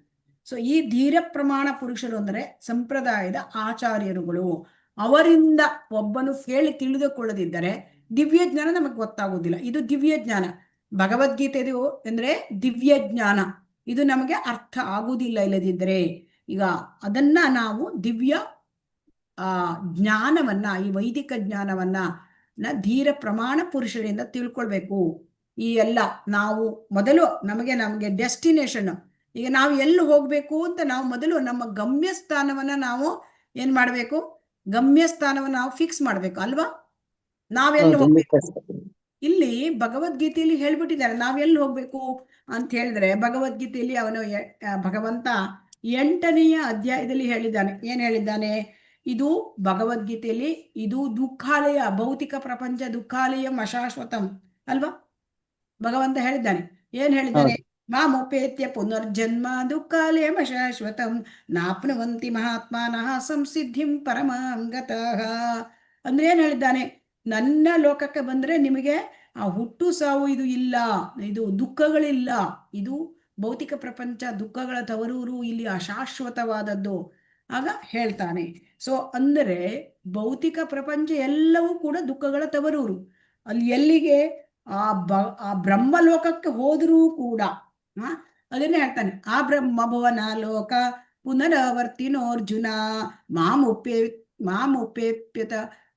ಸೊ ಈ ಧೀರ ಪ್ರಮಾಣ ಪುರುಷರು ಅಂದ್ರೆ ಸಂಪ್ರದಾಯದ ಆಚಾರ್ಯರುಗಳು. ಅವರಿಂದ ಒಬ್ಬನು ಕೇಳಿ ತಿಳಿದುಕೊಳ್ಳದಿದ್ದರೆ ದಿವ್ಯ ಜ್ಞಾನ ನಮಗೆ ಗೊತ್ತಾಗುವುದಿಲ್ಲ. ಇದು ದಿವ್ಯ ಜ್ಞಾನ, ಭಗವದ್ಗೀತೆದು ಅಂದ್ರೆ ದಿವ್ಯ ಜ್ಞಾನ, ಇದು ನಮಗೆ ಅರ್ಥ ಆಗುವುದಿಲ್ಲ ಇಲ್ಲದಿದ್ದರೆ. ಈಗ ಅದನ್ನ ನಾವು ದಿವ್ಯ ಜ್ಞಾನವನ್ನ, ಈ ವೈದಿಕ ಜ್ಞಾನವನ್ನ ಧೀರ ಪ್ರಮಾಣ ಪುರುಷರಿಂದ ತಿಳ್ಕೊಳ್ಬೇಕು. ಈ ಎಲ್ಲ ನಾವು ಮೊದಲು ನಮಗೆ ಡೆಸ್ಟಿನೇಷನ್, ಈಗ ನಾವು ಎಲ್ಲಿ ಹೋಗ್ಬೇಕು ಅಂತ ನಾವು ಮೊದಲು ನಮ್ಮ ಗಮ್ಯ ಸ್ಥಾನವನ್ನ ನಾವು ಏನ್ ಮಾಡ್ಬೇಕು, ಗಮ್ಯ ಸ್ಥಾನವನ್ನ ನಾವು ಫಿಕ್ಸ್ ಮಾಡ್ಬೇಕು ಅಲ್ವಾ? ನಾವೆಲ್ಲಿ ಹೋಗ್ಬೇಕು, ಇಲ್ಲಿ ಭಗವದ್ಗೀತೆಯಲ್ಲಿ ಹೇಳ್ಬಿಟ್ಟಿದ್ದಾರೆ ನಾವೆಲ್ಲಿ ಹೋಗ್ಬೇಕು ಅಂತ ಹೇಳಿದ್ರೆ, ಭಗವದ್ಗೀತೆಯಲ್ಲಿ ಭಗವಂತ 8ನೆಯ ಅಧ್ಯಾಯದಲ್ಲಿ ಹೇಳಿದ್ದಾನೆ. ಏನ್ ಹೇಳಿದ್ದಾನೆ? ಇದು ಭಗವದ್ಗೀತೆಯಲ್ಲಿ ಇದು ದುಃಖಾಲಯ, ಭೌತಿಕ ಪ್ರಪಂಚ ದುಃಖಾಲಯಂ ಅಶಾಶ್ವತಂ ಅಲ್ವಾ? ಭಗವಂತ ಹೇಳಿದ್ದಾನೆ. ಏನ್ ಹೇಳಿದ್ದಾನೆ? ಮಾಮುಪೇತ್ಯ ಪುನರ್ಜನ್ಮ ದುಃಖಾಲಯಂ ಅಶಾಶ್ವತಂ ನಾಪ್ನುವಂತಿ ಮಹಾತ್ಮಾನಃ ಸಂಸಿದ್ಧಿಂ ಪರಮಾಂ ಗತಃ. ಅಂದ್ರೆ ಏನ್ ಹೇಳಿದ್ದಾನೆ? ನನ್ನ ಲೋಕಕ್ಕೆ ಬಂದ್ರೆ ನಿಮಗೆ ಆ ಹುಟ್ಟು ಸಾವು ಇದು ಇಲ್ಲ, ಇದು ದುಃಖಗಳಿಲ್ಲ, ಇದು ಭೌತಿಕ ಪ್ರಪಂಚ ದುಃಖಗಳ ತವರೂರು, ಇಲ್ಲಿ ಅಶಾಶ್ವತವಾದದ್ದು ಆಗ ಹೇಳ್ತಾನೆ. ಸೊ ಅಂದರೆ ಭೌತಿಕ ಪ್ರಪಂಚ ಎಲ್ಲವೂ ಕೂಡ ದುಃಖಗಳ ತವರೂರು. ಅಲ್ಲಿ ಎಲ್ಲಿಗೆ ಆ ಬ್ರಹ್ಮಲೋಕಕ್ಕೆ ಹೋದರೂ ಕೂಡ ಅದನ್ನೇ ಹೇಳ್ತಾನೆ, ಆ ಬ್ರಹ್ಮಭುವನ ಲೋಕ ಪುನರಾವರ್ತಿನೋರ್ಜುನ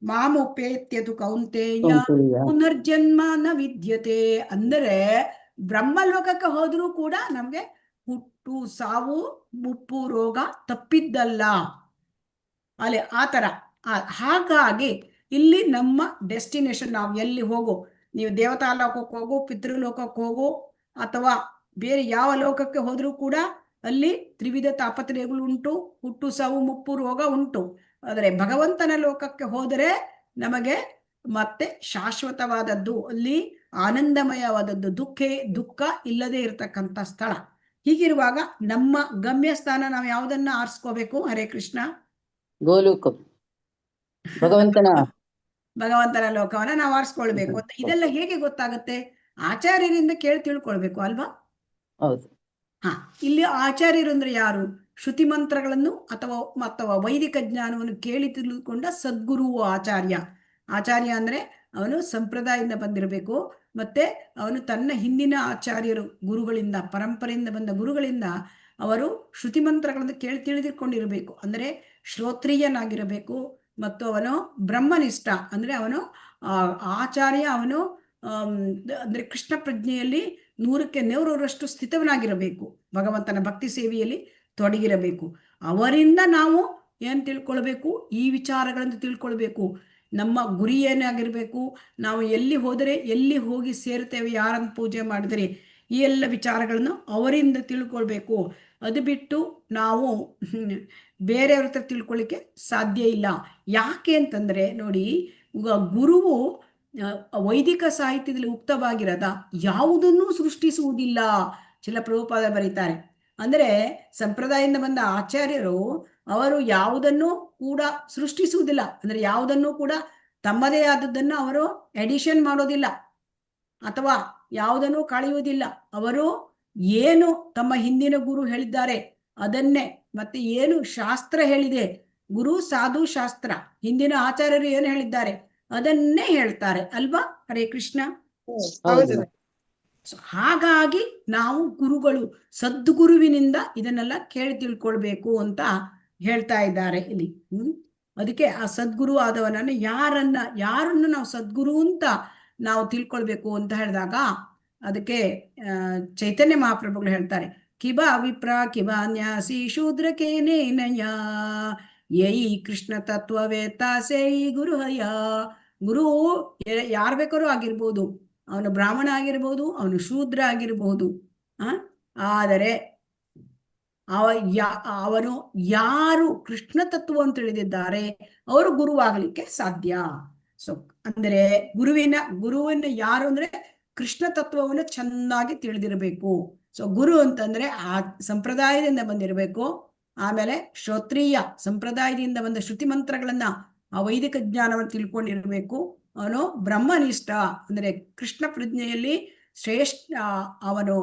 ಮಾಮುಪೇತ್ಯತು ಕೌಂತೆಯ ಪುನರ್ಜನ್ಮ ನ ವಿದ್ಯತೆ. ಅಂದರೆ ಬ್ರಹ್ಮಲೋಕಕ್ಕೆ ಹೋದ್ರೂ ಕೂಡ ನಮ್ಗೆ ಹುಟ್ಟು ಸಾವು ಮುಪ್ಪು ರೋಗ ತಪ್ಪಿದ್ದಲ್ಲ ಅಲ್ಲೇ ಆತರ. ಹಾಗಾಗಿ ಇಲ್ಲಿ ನಮ್ಮ ಡೆಸ್ಟಿನೇಷನ್, ನಾವು ಎಲ್ಲಿ ಹೋಗೋ, ನೀವು ದೇವತಾ ಲೋಕಕ್ಕೆ ಹೋಗು, ಪಿತೃಲೋಕಕ್ಕೆ ಹೋಗು, ಅಥವಾ ಬೇರೆ ಯಾವ ಲೋಕಕ್ಕೆ ಹೋದ್ರೂ ಕೂಡ ಅಲ್ಲಿ ತ್ರಿವಿಧ ತಾಪತ್ರಯಗಳು ಉಂಟು, ಹುಟ್ಟು ಸಾವು ಮುಪ್ಪು ರೋಗ ಉಂಟು. ಆದರೆ ಭಗವಂತನ ಲೋಕಕ್ಕೆ ಹೋದರೆ ನಮಗೆ ಮತ್ತೆ ಶಾಶ್ವತವಾದದ್ದು, ಅಲ್ಲಿ ಆನಂದಮಯವಾದದ್ದು, ದುಃಖ ಇಲ್ಲದೆ ಇರತಕ್ಕಂಥ ಸ್ಥಳ. ಹೀಗಿರುವಾಗ ನಮ್ಮ ಗಮ್ಯ ಸ್ಥಾನ ನಾವು ಯಾವುದನ್ನ ಆರಿಸ್ಕೋಬೇಕು? ಹರೇ ಕೃಷ್ಣ, ಗೋಲೋಕ, ಭಗವಂತನ ಲೋಕವನ್ನ ನಾವು ಆರಿಸ್ಕೊಳ್ಬೇಕು ಅಂತ. ಇದೆಲ್ಲ ಹೇಗೆ ಗೊತ್ತಾಗುತ್ತೆ? ಆಚಾರ್ಯರಿಂದ ಕೇಳಿ ತಿಳ್ಕೊಳ್ಬೇಕು ಅಲ್ವಾ? ಹೌದು. ಇಲ್ಲಿ ಆಚಾರ್ಯರು ಅಂದ್ರೆ ಯಾರು? ಶ್ರುತಿ ಮಂತ್ರಗಳನ್ನು ಅಥವಾ ವೈದಿಕ ಜ್ಞಾನವನ್ನು ಕೇಳಿ ತಿಳಿದುಕೊಂಡ ಸದ್ಗುರು ಆಚಾರ್ಯ. ಆಚಾರ್ಯ ಅಂದ್ರೆ ಅವನು ಸಂಪ್ರದಾಯದಿಂದ ಬಂದಿರಬೇಕು, ಮತ್ತೆ ಅವನು ತನ್ನ ಹಿಂದಿನ ಆಚಾರ್ಯರು ಗುರುಗಳಿಂದ, ಪರಂಪರೆಯಿಂದ ಬಂದ ಗುರುಗಳಿಂದ ಅವರು ಶ್ರುತಿ ಮಂತ್ರಗಳನ್ನು ಕೇಳಿ ತಿಳಿದುಕೊಂಡಿರಬೇಕು. ಅಂದ್ರೆ ಶ್ರೋತ್ರಿಯನಾಗಿರಬೇಕು, ಮತ್ತು ಅವನು ಬ್ರಹ್ಮನಿಷ್ಠ ಅಂದ್ರೆ ಅವನು ಆಚಾರ್ಯ, ಅವನು ಅಂದ್ರೆ ಕೃಷ್ಣ ಪ್ರಜ್ಞೆಯಲ್ಲಿ 100ಕ್ಕೆ 100ರಷ್ಟು ಸ್ಥಿತವನಾಗಿರಬೇಕು, ಭಗವಂತನ ಭಕ್ತಿ ಸೇವೆಯಲ್ಲಿ ತೊಡಗಿರಬೇಕು. ಅವರಿಂದ ನಾವು ಏನ್ ತಿಳ್ಕೊಳ್ಬೇಕು? ಈ ವಿಚಾರಗಳನ್ನು ತಿಳ್ಕೊಳ್ಬೇಕು. ನಮ್ಮ ಗುರಿ ಏನಾಗಿರ್ಬೇಕು, ನಾವು ಎಲ್ಲಿ ಹೋದರೆ ಎಲ್ಲಿ ಹೋಗಿ ಸೇರ್ತೇವೆ, ಯಾರನ್ನು ಪೂಜೆ ಮಾಡಿದರೆ, ಈ ಎಲ್ಲ ವಿಚಾರಗಳನ್ನು ಅವರಿಂದ ತಿಳ್ಕೊಳ್ಬೇಕು. ಅದು ಬಿಟ್ಟು ನಾವು ಬೇರೆಯವ್ರ ಹತ್ರ ತಿಳ್ಕೊಳ್ಳಿಕ್ಕೆ ಸಾಧ್ಯ ಇಲ್ಲ. ಯಾಕೆ ಅಂತಂದ್ರೆ ನೋಡಿ, ಗುರುವು ವೈದಿಕ ಸಾಹಿತ್ಯದಲ್ಲಿ ಉಕ್ತವಾಗಿರದ ಯಾವುದನ್ನೂ ಸೃಷ್ಟಿಸುವುದಿಲ್ಲ. ಶಿಲ ಪ್ರಭುಪಾದ ಬರೀತಾರೆ. ಅಂದರೆ ಸಂಪ್ರದಾಯದಿಂದ ಬಂದ ಆಚಾರ್ಯರು ಅವರು ಯಾವುದನ್ನು ಕೂಡ ಸೃಷ್ಟಿಸುವುದಿಲ್ಲ. ಅಂದರೆ ಯಾವುದನ್ನು ಕೂಡ ತಮ್ಮದೇ ಆದದ್ದನ್ನು ಅವರು ಎಡಿಷನ್ ಮಾಡೋದಿಲ್ಲ ಅಥವಾ ಯಾವುದನ್ನು ಕಳೆಯುವುದಿಲ್ಲ. ಅವರು ಏನು ತಮ್ಮ ಹಿಂದಿನ ಗುರು ಹೇಳಿದ್ದಾರೆ ಅದನ್ನೇ, ಮತ್ತೆ ಏನು ಶಾಸ್ತ್ರ ಹೇಳಿದೆ, ಗುರು ಸಾಧು ಶಾಸ್ತ್ರ, ಹಿಂದಿನ ಆಚಾರ್ಯರು ಏನು ಹೇಳಿದ್ದಾರೆ ಅದನ್ನೇ ಹೇಳ್ತಾರೆ ಅಲ್ವಾ? ಹರೇ ಕೃಷ್ಣ. ಹೌದು. ಹಾಗಾಗಿ ನಾವು ಗುರುಗಳು ಸದ್ಗುರುವಿನಿಂದ ಇದನ್ನೆಲ್ಲ ಕೇಳಿ ತಿಳ್ಕೊಳ್ಬೇಕು ಅಂತ ಹೇಳ್ತಾ ಇದ್ದಾರೆ ಇಲ್ಲಿ. ಅದಕ್ಕೆ ಆ ಸದ್ಗುರು ಆದವನನ್ನು ಯಾರನ್ನು ನಾವು ಸದ್ಗುರು ಅಂತ ನಾವು ತಿಳ್ಕೊಳ್ಬೇಕು ಅಂತ ಹೇಳಿದಾಗ ಅದಕ್ಕೆ ಚೈತನ್ಯ ಮಹಾಪ್ರಭುಗಳು ಹೇಳ್ತಾರೆ, ಕಿಬಾ ವಿಪ್ರ ಕಿಬಾ ನ್ಯಾಸಿ ಶೂದ್ರಕೇನೇನಯ ಯೈ ಕೃಷ್ಣ ತತ್ವವೇತ್ತ ಸೈ ಗುರು ಹಯ. ಗುರು ಯಾರು ಬೇಕಾದ್ರೂ ಆಗಿರ್ಬೋದು, ಅವನು ಬ್ರಾಹ್ಮಣ ಆಗಿರ್ಬೋದು, ಅವನು ಶೂದ್ರ ಆಗಿರ್ಬೋದು. ಆದರೆ ಅವನು ಯಾರು ಕೃಷ್ಣ ತತ್ವವನ್ನು ತಿಳಿದಿದ್ದಾರೆ ಅವರು ಗುರುವಾಗಲಿಕ್ಕೆ ಸಾಧ್ಯ. ಸೊ ಅಂದರೆ ಗುರುವಿನ ಯಾರು ಅಂದ್ರೆ ಕೃಷ್ಣ ತತ್ವವನ್ನು ಚೆನ್ನಾಗಿ ತಿಳಿದಿರಬೇಕು. ಸೊ ಗುರು ಅಂತಂದ್ರೆ ಆ ಸಂಪ್ರದಾಯದಿಂದ ಬಂದಿರಬೇಕು. ಆಮೇಲೆ ಶ್ರೋತ್ರೀಯ ಸಂಪ್ರದಾಯದಿಂದ ಬಂದ ಶ್ರುತಿ ಮಂತ್ರಗಳನ್ನ, ಆ ವೈದಿಕ ಜ್ಞಾನವನ್ನು ತಿಳ್ಕೊಂಡಿರ್ಬೇಕು. ಅವನು ಬ್ರಹ್ಮನಿಷ್ಠ ಅಂದ್ರೆ ಕೃಷ್ಣ ಪ್ರಜ್ಞೆಯಲ್ಲಿ ಶ್ರೇಷ್ಠ, ಅವನು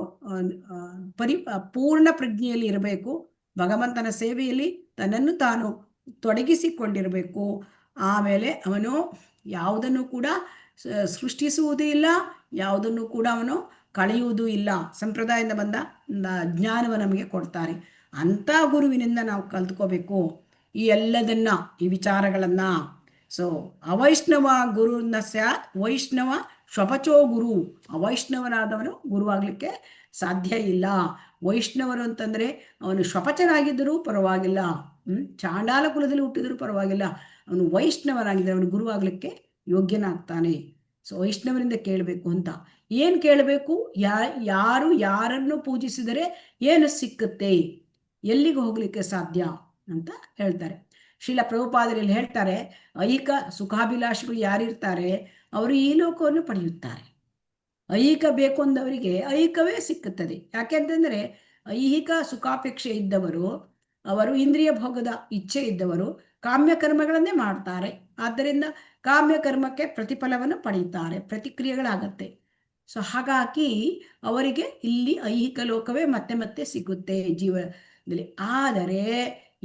ಪೂರ್ಣ ಪ್ರಜ್ಞೆಯಲ್ಲಿ ಇರಬೇಕು. ಭಗವಂತನ ಸೇವೆಯಲ್ಲಿ ತನ್ನನ್ನು ತಾನು ತೊಡಗಿಸಿಕೊಂಡಿರಬೇಕು. ಆಮೇಲೆ ಅವನು ಯಾವುದನ್ನು ಕೂಡ ಸೃಷ್ಟಿಸುವುದೂ ಇಲ್ಲ, ಯಾವುದನ್ನು ಕೂಡ ಅವನು ಕಳೆಯುವುದೂ ಇಲ್ಲ. ಸಂಪ್ರದಾಯದಿಂದ ಬಂದ ಜ್ಞಾನವನ್ನು ನಮಗೆ ಕೊಡ್ತಾರೆ. ಅಂಥ ಗುರುವಿನಿಂದ ನಾವು ಕಲ್ತ್ಕೋಬೇಕು ಈ ಎಲ್ಲದನ್ನ, ಈ ವಿಚಾರಗಳನ್ನ. ಸೊ ಅವೈಷ್ಣವ ಗುರುನ ಸ್ಯಾತ್ ವೈಷ್ಣವ ಶ್ವಪಚೋ ಗುರು. ಅವೈಷ್ಣವನಾದವನು ಗುರುವಾಗಲಿಕ್ಕೆ ಸಾಧ್ಯ ಇಲ್ಲ. ವೈಷ್ಣವರು ಅಂತಂದ್ರೆ ಅವನು ಶ್ವಪಚನಾಗಿದ್ದರೂ ಪರವಾಗಿಲ್ಲ, ಚಾಂಡಾಲ ಕುಲದಲ್ಲಿ ಹುಟ್ಟಿದರೂ ಪರವಾಗಿಲ್ಲ, ಅವನು ವೈಷ್ಣವನಾಗಿದ್ದರೆ ಅವನು ಗುರುವಾಗಲಿಕ್ಕೆ ಯೋಗ್ಯನಾಗ್ತಾನೆ. ಸೊ ವೈಷ್ಣವರಿಂದ ಕೇಳಬೇಕು ಅಂತ. ಏನು ಕೇಳಬೇಕು? ಯಾರನ್ನು ಪೂಜಿಸಿದರೆ ಏನು ಸಿಕ್ಕುತ್ತೆ, ಎಲ್ಲಿಗೆ ಹೋಗ್ಲಿಕ್ಕೆ ಸಾಧ್ಯ ಅಂತ ಹೇಳ್ತಾರೆ. ಶ್ರೀಲ ಪ್ರಭುಪಾದರಲ್ಲಿ ಹೇಳ್ತಾರೆ, ಐಹಿಕ ಸುಖಾಭಿಲಾಷಿಗಳು ಯಾರಿರ್ತಾರೆ ಅವರು ಈ ಲೋಕವನ್ನು ಪಡೆಯುತ್ತಾರೆ. ಐಹಿಕ ಬೇಕು ಅಂದವರಿಗೆ ಐಹಿಕವೇ ಸಿಕ್ಕುತ್ತದೆ. ಯಾಕೆಂತಂದ್ರೆ ಐಹಿಕ ಸುಖಾಪೇಕ್ಷೆ ಇದ್ದವರು, ಅವರು ಇಂದ್ರಿಯ ಭೋಗದ ಇಚ್ಛೆ ಇದ್ದವರು ಕಾಮ್ಯ ಕರ್ಮಗಳನ್ನೇ ಮಾಡ್ತಾರೆ. ಆದ್ದರಿಂದ ಕಾಮ್ಯ ಕರ್ಮಕ್ಕೆ ಪ್ರತಿಫಲವನ್ನು ಪಡೆಯುತ್ತಾರೆ, ಪ್ರತಿಕ್ರಿಯೆಗಳಾಗತ್ತೆ. ಸೊ ಹಾಗಾಗಿ ಅವರಿಗೆ ಇಲ್ಲಿ ಐಹಿಕ ಲೋಕವೇ ಮತ್ತೆ ಮತ್ತೆ ಸಿಗುತ್ತೆ ಜೀವನದಲ್ಲಿ. ಆದರೆ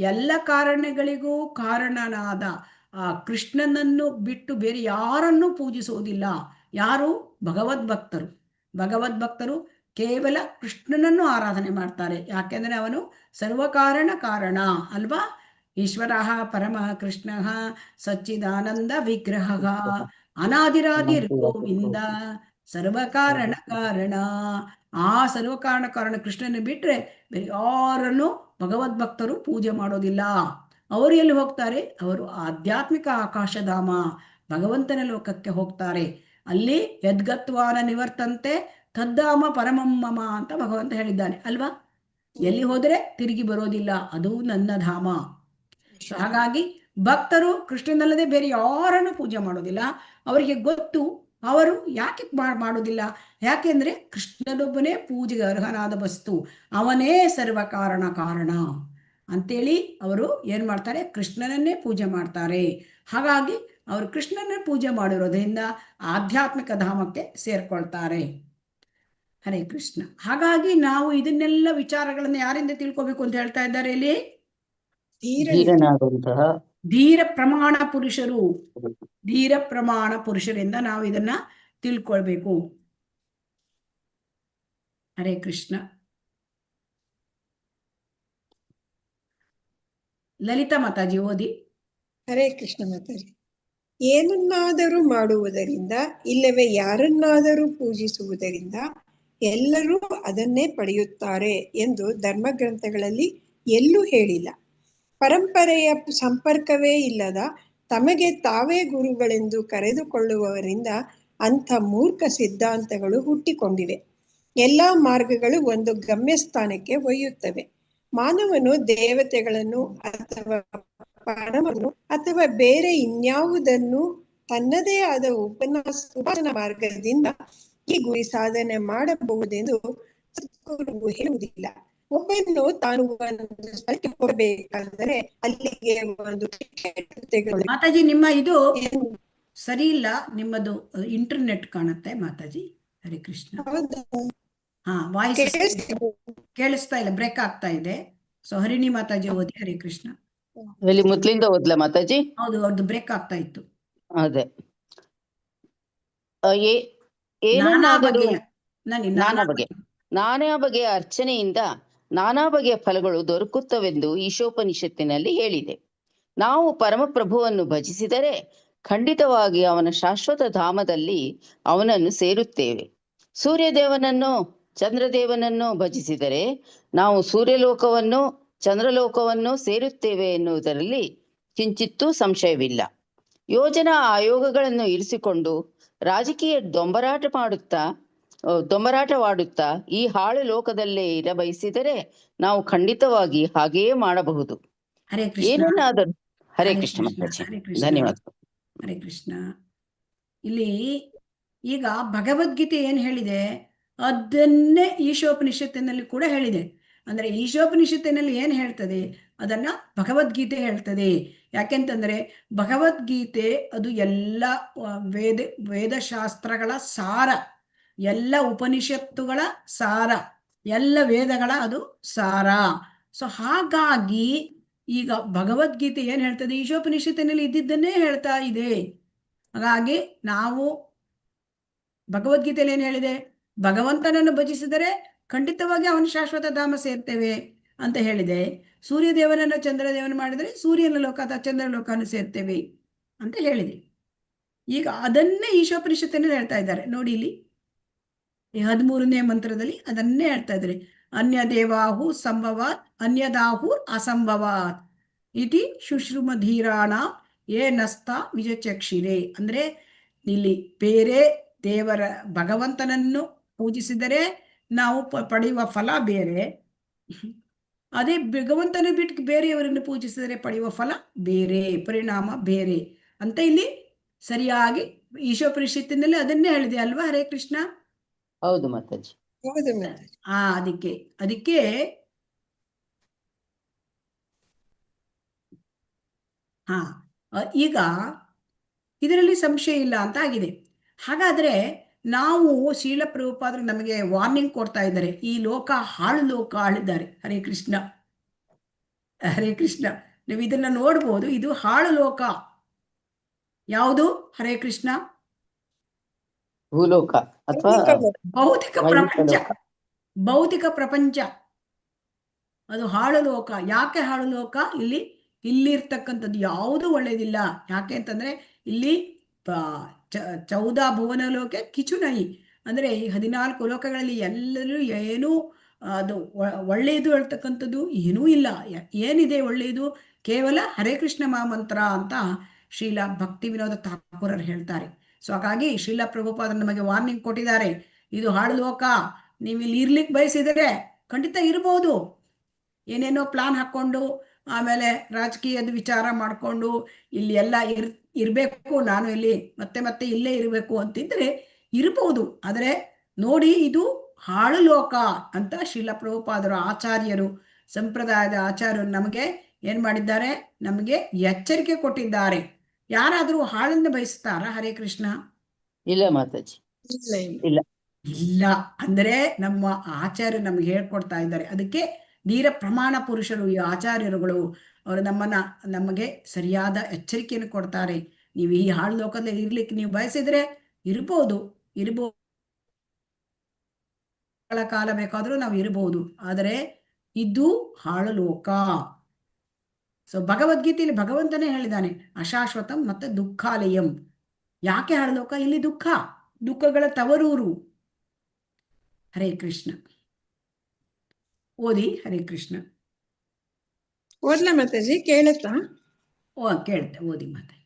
ಎಲ್ಲ ಕಾರಣಗಳಿಗೂ ಕಾರಣನಾದ ಆ ಕೃಷ್ಣನನ್ನು ಬಿಟ್ಟು ಬೇರೆ ಯಾರನ್ನೂ ಪೂಜಿಸುವುದಿಲ್ಲ. ಯಾರು? ಭಗವದ್ಭಕ್ತರು ಕೇವಲ ಕೃಷ್ಣನನ್ನು ಆರಾಧನೆ ಮಾಡ್ತಾರೆ. ಯಾಕೆಂದ್ರೆ ಅವನು ಸರ್ವಕಾರಣ ಕಾರಣ ಅಲ್ವಾ? ಈಶ್ವರ ಪರಮ ಕೃಷ್ಣ ಸಚ್ಚಿದಾನಂದ ವಿಗ್ರಹ ಅನಾದಿರಾದಿರ್ ಗೋವಿಂದ ಸರ್ವಕಾರಣ ಕಾರಣ. ಆ ಸರ್ವಕಾರಣ ಕಾರಣ ಕೃಷ್ಣನ ಬಿಟ್ರೆ ಬೇರೆ ಯಾರನ್ನು ಭಗವದ್ಭಕ್ತರು ಪೂಜೆ ಮಾಡೋದಿಲ್ಲ. ಅವರು ಎಲ್ಲಿ ಹೋಗ್ತಾರೆ? ಅವರು ಆಧ್ಯಾತ್ಮಿಕ ಆಕಾಶಧಾಮ ಭಗವಂತನ ಲೋಕಕ್ಕೆ ಹೋಗ್ತಾರೆ. ಅಲ್ಲಿ ಯದ್ಗತ್ವಾನ ನಿವರ್ತಂತೆ ತದ್ದಾಮ ಪರಮಮ್ಮಮ ಅಂತ ಭಗವಂತ ಹೇಳಿದ್ದಾನೆ ಅಲ್ವಾ? ಎಲ್ಲಿ ಹೋದರೆ ತಿರುಗಿ ಬರೋದಿಲ್ಲ, ಅದು ನನ್ನ ಧಾಮ. ಹಾಗಾಗಿ ಭಕ್ತರು ಕೃಷ್ಣನಲ್ಲದೆ ಬೇರೆ ಯಾರನ್ನು ಪೂಜೆ ಮಾಡೋದಿಲ್ಲ. ಅವರಿಗೆ ಗೊತ್ತು, ಅವರು ಯಾಕೆ ಮಾಡೋದಿಲ್ಲ? ಯಾಕೆಂದ್ರೆ ಕೃಷ್ಣನೊಬ್ಬನೇ ಪೂಜೆಗೆ ಅರ್ಹನಾದ ವಸ್ತು, ಅವನೇ ಸರ್ವ ಕಾರಣ ಅಂತೇಳಿ ಅವರು ಏನ್ ಮಾಡ್ತಾರೆ? ಕೃಷ್ಣನನ್ನೇ ಪೂಜೆ ಮಾಡ್ತಾರೆ. ಹಾಗಾಗಿ ಅವರು ಕೃಷ್ಣನ ಪೂಜೆ ಮಾಡಿರೋದ್ರಿಂದ ಆಧ್ಯಾತ್ಮಿಕ ಧಾಮಕ್ಕೆ ಸೇರ್ಕೊಳ್ತಾರೆ. ಹರೇ ಕೃಷ್ಣ. ಹಾಗಾಗಿ ನಾವು ಇದನ್ನೆಲ್ಲ ವಿಚಾರಗಳನ್ನ ಯಾರಿಂದ ತಿಳ್ಕೊಬೇಕು ಅಂತ ಹೇಳ್ತಾ ಇದ್ದಾರೆ ಇಲ್ಲಿ? ಧೀರ ಪ್ರಮಾಣ ಪುರುಷರಿಂದ ನಾವು ಇದನ್ನ ತಿಳ್ಕೊಳ್ಬೇಕು. ಹರೇ ಕೃಷ್ಣ. ಲಲಿತಾ ಮಾತಾಜಿ ಓದಿ. ಹರೇ ಕೃಷ್ಣ ಮಾತಾಜಿ. ಏನನ್ನಾದರೂ ಮಾಡುವುದರಿಂದ ಇಲ್ಲವೇ ಯಾರನ್ನಾದರೂ ಪೂಜಿಸುವುದರಿಂದ ಎಲ್ಲರೂ ಅದನ್ನೇ ಪಡೆಯುತ್ತಾರೆ ಎಂದು ಧರ್ಮಗ್ರಂಥಗಳಲ್ಲಿ ಎಲ್ಲೂ ಹೇಳಿಲ್ಲ. ಪರಂಪರೆಯ ಸಂಪರ್ಕವೇ ಇಲ್ಲದ ತಮಗೆ ತಾವೇ ಗುರುಗಳೆಂದು ಕರೆದುಕೊಳ್ಳುವವರಿಂದ ಅಂಥ ಮೂರ್ಖ ಸಿದ್ಧಾಂತಗಳು ಹುಟ್ಟಿಕೊಂಡಿವೆ. ಎಲ್ಲ ಮಾರ್ಗಗಳು ಒಂದು ಗಮ್ಯಸ್ಥಾನಕ್ಕೆ ಒಯ್ಯುತ್ತವೆ. ಮಾನವನು ದೇವತೆಗಳನ್ನು ಅಥವಾ ಪರಮನು ಅಥವಾ ಬೇರೆ ಇನ್ಯಾವುದನ್ನು ತನ್ನದೇ ಆದ ಉಪಾಸನಾ ಮಾರ್ಗದಿಂದ ಈ ಗುರಿ ಸಾಧನೆ ಮಾಡಬಹುದೆಂದು ಸದ್ಗುರುವು ಹೇಳುವುದಿಲ್ಲ. ಒಬ್ಬನು ತಾನು ಒಂದು ಸ್ಥಳಕ್ಕೆ ಹೋಗಬೇಕಾದರೆ ಅಲ್ಲಿಗೆ ಒಂದು ಮಾತಾಜಿ, ನಿಮ್ಮ ಇದು ಸರಿ ಇಲ್ಲ, ನಿಮ್ಮದು ಇಂಟರ್ನೆಟ್ ಕಾಣುತ್ತೆ ಮಾತಾಜಿ. ಹರೇ ಕೃಷ್ಣ. ಹಾ, ವಾಯ್ಸ್ ಕೇಳಿಸ್ತಾ ಇಲ್ಲ, ಬ್ರೇಕ್ ಆಗ್ತಾ ಇದೆ. ಸೊ ಹರಿಣಿ ಮಾತಾಜಿ ಓದಿ. ಹರೇ ಕೃಷ್ಣ. ಇಲ್ಲಿ ಮೊದ್ಲಿಂದ ಓದ್ಲ ಮಾತಾಜಿ? ಹೌದು, ಅವ್ರದ್ದು ಬ್ರೇಕ್ ಆಗ್ತಾ ಇತ್ತು. ಅದೇ ಏನನ್ನಾದರೂ ನಾನಾ ಬಗೆಯ ಅರ್ಚನೆಯಿಂದ ನಾನಾ ಬಗೆಯ ಫಲಗಳು ದೊರಕುತ್ತವೆಂದು ಈಶೋಪನಿಷತ್ತಿನಲ್ಲಿ ಹೇಳಿದೆ. ನಾವು ಪರಮಪ್ರಭುವನ್ನು ಭಜಿಸಿದರೆ ಖಂಡಿತವಾಗಿ ಅವನ ಶಾಶ್ವತ ಧಾಮದಲ್ಲಿ ಅವನನ್ನು ಸೇರುತ್ತೇವೆ. ಸೂರ್ಯದೇವನನ್ನು ಚಂದ್ರದೇವನನ್ನು ಭಜಿಸಿದರೆ ನಾವು ಸೂರ್ಯಲೋಕವನ್ನು ಚಂದ್ರಲೋಕವನ್ನು ಸೇರುತ್ತೇವೆ ಎನ್ನುವುದರಲ್ಲಿ ಕಿಂಚಿತ್ತೂ ಸಂಶಯವಿಲ್ಲ. ಯೋಜನಾ ಆಯೋಗಗಳನ್ನು ಇರಿಸಿಕೊಂಡು ರಾಜಕೀಯ ದೊಂಬರಾಟವಾಡುತ್ತಾ ಈ ಹಾಳು ಲೋಕದಲ್ಲೇ ಇರಬಯಸಿದರೆ ನಾವು ಖಂಡಿತವಾಗಿ ಹಾಗೆಯೇ ಮಾಡಬಹುದು. ಏನನ್ನಾದರೂ ಹರೇ ಕೃಷ್ಣ ಮಾತಾಜಿ, ಧನ್ಯವಾದ. ಹರೇ ಕೃಷ್ಣ. ಇಲ್ಲಿ ಈಗ ಭಗವದ್ಗೀತೆ ಏನ್ ಹೇಳಿದೆ ಅದನ್ನೇ ಈಶೋಪನಿಷತ್ತಿನಲ್ಲಿ ಕೂಡ ಹೇಳಿದೆ. ಅಂದ್ರೆ ಈಶೋಪನಿಷತ್ತಿನಲ್ಲಿ ಏನ್ ಹೇಳ್ತದೆ ಅದನ್ನ ಭಗವದ್ಗೀತೆ ಹೇಳ್ತದೆ. ಯಾಕೆಂತಂದ್ರೆ ಭಗವದ್ಗೀತೆ ಅದು ಎಲ್ಲ ವೇದಶಾಸ್ತ್ರಗಳ ಸಾರ, ಎಲ್ಲ ಉಪನಿಷತ್ತುಗಳ ಸಾರ, ಎಲ್ಲ ವೇದಗಳ ಅದು ಸಾರ. ಸೊ ಹಾಗಾಗಿ ಈಗ ಭಗವದ್ಗೀತೆ ಏನ್ ಹೇಳ್ತದೆ, ಈಶೋಪನಿಷತ್ತಿನಲ್ಲಿ ಇದ್ದಿದ್ದನ್ನೇ ಹೇಳ್ತಾ ಇದೆ. ಹಾಗಾಗಿ ನಾವು ಭಗವದ್ಗೀತೆಯಲ್ಲಿ ಏನ್ ಹೇಳಿದೆ, ಭಗವಂತನನ್ನು ಭಜಿಸಿದರೆ ಖಂಡಿತವಾಗಿ ಅವನ ಶಾಶ್ವತ ಧಾಮ ಸೇರ್ತೇವೆ ಅಂತ ಹೇಳಿದೆ. ಸೂರ್ಯದೇವನನ್ನು ಚಂದ್ರದೇವನ ಮಾಡಿದರೆ ಸೂರ್ಯನ ಲೋಕ ಅಥವಾ ಚಂದ್ರಲೋಕವನ್ನು ಸೇರ್ತೇವೆ ಅಂತ ಹೇಳಿದೆ. ಈಗ ಅದನ್ನೇ ಈಶೋಪನಿಷತ್ತಿನಲ್ಲಿ ಹೇಳ್ತಾ ಇದ್ದಾರೆ ನೋಡಿ. ಇಲ್ಲಿ 13ನೇ ಮಂತ್ರದಲ್ಲಿ ಅದನ್ನೇ ಹೇಳ್ತಾ ಇದ್ದಾರೆ. ಅನ್ಯ ದೇವಾಹು ಸಂಭವಾತ್ ಅನ್ಯದಾಹುರ್ ಅಸಂಭವಾತ್ ಇತಿ ಶುಶ್ರುಮಧೀರಾಣ ಏ ನಸ್ತ ವಿಜಚಕ್ಷಿರೆ. ಅಂದ್ರೆ ಇಲ್ಲಿ ಬೇರೆ ದೇವರ ಭಗವಂತನನ್ನು ಪೂಜಿಸಿದರೆ ನಾವು ಪಡೆಯುವ ಫಲ ಬೇರೆ, ಅದೇ ಭಗವಂತನ ಬಿಟ್ಟು ಬೇರೆಯವರನ್ನು ಪೂಜಿಸಿದರೆ ಪಡೆಯುವ ಫಲ ಬೇರೆ, ಪರಿಣಾಮ ಬೇರೆ ಅಂತ ಇಲ್ಲಿ ಸರಿಯಾಗಿ ಈಶೋಪನಿಷತ್ತಿನಲ್ಲಿ ಅದನ್ನೇ ಹೇಳಿದೆ ಅಲ್ವಾ? ಹರೇ ಕೃಷ್ಣ. ಹೌದು ಮಾತಾಜಿ. ಅದಕ್ಕೆ ಈಗ ಇದರಲ್ಲಿ ಸಂಶಯ ಇಲ್ಲ ಅಂತ ಆಗಿದೆ. ಹಾಗಾದ್ರೆ ನಾವು ಶೀಲ ಪ್ರಭುಪಾದರು ನಮಗೆ ವಾರ್ನಿಂಗ್ ಕೊಡ್ತಾ ಇದ್ದಾರೆ, ಈ ಲೋಕ ಹಾಳು ಲೋಕ ಆಳಿದ್ದಾರೆ. ಹರೇ ಕೃಷ್ಣ, ಹರೇ ಕೃಷ್ಣ. ನೀವು ಇದನ್ನ ನೋಡ್ಬೋದು, ಇದು ಹಾಳು ಲೋಕ. ಯಾವುದು? ಹರೇ ಕೃಷ್ಣ. ಭೂಲೋಕ ಅಥವಾ ಭೌತಿಕ ಪ್ರಪಂಚ. ಭೌತಿಕ ಪ್ರಪಂಚ ಅದು ಹಾಳು ಲೋಕ. ಯಾಕೆ ಹಾಳು ಲೋಕ? ಇಲ್ಲಿರ್ತಕ್ಕಂಥದ್ದು ಯಾವುದೂ ಒಳ್ಳೇದಿಲ್ಲ. ಯಾಕೆ ಅಂತಂದ್ರೆ ಇಲ್ಲಿ 14 ಭುವನ ಲೋಕ ಕಿಚುನೈ, ಅಂದ್ರೆ ಈ 14 ಲೋಕಗಳಲ್ಲಿ ಎಲ್ಲರೂ ಏನೂ ಅದು ಒಳ್ಳೆಯದು ಹೇಳ್ತಕ್ಕಂಥದ್ದು ಏನೂ ಇಲ್ಲ. ಏನಿದೆ ಒಳ್ಳೆಯದು? ಕೇವಲ ಹರೇ ಕೃಷ್ಣ ಮಹಾಮಂತ್ರ ಅಂತ ಶ್ರೀಲ ಭಕ್ತಿ ವಿನೋದ ಠಾಕೂರರು ಹೇಳ್ತಾರೆ. ಸೊ ಹಾಗಾಗಿ ಶ್ರೀಲ ಪ್ರಭುಪಾದರು ನಮಗೆ ವಾರ್ನಿಂಗ್ ಕೊಟ್ಟಿದ್ದಾರೆ, ಇದು ಹಾಳು ಲೋಕ. ನೀವು ಇಲ್ಲಿ ಇರ್ಲಿಕ್ಕೆ ಬಯಸಿದರೆ ಖಂಡಿತ ಇರ್ಬೋದು. ಏನೇನೋ ಪ್ಲಾನ್ ಹಾಕ್ಕೊಂಡು ಆಮೇಲೆ ರಾಜಕೀಯದ ವಿಚಾರ ಮಾಡಿಕೊಂಡು ಇಲ್ಲಿ ಎಲ್ಲ ಇರಬೇಕು, ನಾನು ಇಲ್ಲಿ ಮತ್ತೆ ಇಲ್ಲೇ ಇರಬೇಕು ಅಂತಿದ್ರೆ ಇರ್ಬೋದು. ಆದರೆ ನೋಡಿ, ಇದು ಹಾಳು ಲೋಕ ಅಂತ ಶ್ರೀಲ ಪ್ರಭುಪಾದರು ಆಚಾರ್ಯರು, ಸಂಪ್ರದಾಯದ ಆಚಾರ್ಯರು ನಮಗೆ ಏನ್ ಮಾಡಿದ್ದಾರೆ? ನಮಗೆ ಎಚ್ಚರಿಕೆ ಕೊಟ್ಟಿದ್ದಾರೆ. ಯಾರಾದರೂ ಹಾಳನ್ನು ಬಯಸ್ತಾರಾ? ಹರೇ ಕೃಷ್ಣ. ಇಲ್ಲ ಮಾತಾಜಿ, ಇಲ್ಲ ಇಲ್ಲ. ಅಂದ್ರೆ ನಮ್ಮ ಆಚಾರ್ಯರು ನಮ್ಗೆ ಹೇಳ್ಕೊಡ್ತಾ ಇದ್ದಾರೆ. ಅದಕ್ಕೆ ಧೀರ ಪ್ರಮಾಣ ಪುರುಷರು ಈ ಆಚಾರ್ಯರುಗಳು ಅವರು ನಮಗೆ ಸರಿಯಾದ ಎಚ್ಚರಿಕೆಯನ್ನು ಕೊಡ್ತಾರೆ. ನೀವು ಈ ಹಾಳು ಲೋಕದಲ್ಲಿ ಇರ್ಲಿಕ್ಕೆ ನೀವು ಬಯಸಿದ್ರೆ ಇರ್ಬೋದು ಕಾಲ ಬೇಕಾದ್ರೂ ನಾವು ಇರಬಹುದು. ಆದರೆ ಇದು ಹಾಳು ಲೋಕ. ಸೊ ಭಗವದ್ಗೀತೆಯಲ್ಲಿ ಭಗವಂತನೇ ಹೇಳಿದ್ದಾನೆ, ಅಶಾಶ್ವತಂ ಮತ್ತೆ ದುಃಖಾಲಯಂ. ಯಾಕೆ ಹಾಳು ಲೋಕ? ಇಲ್ಲಿ ದುಃಖಗಳ ತವರೂರು. ಹರೇ ಕೃಷ್ಣ. ಓದಿ. ಹರೇ ಕೃಷ್ಣ. ಓದ್ಲಾ ಮಾತಾಜಿ? ಕೇಳತ್ತಾ? ಕೇಳುತ್ತೆ, ಓದಿ ಮಾತಾಜಿ.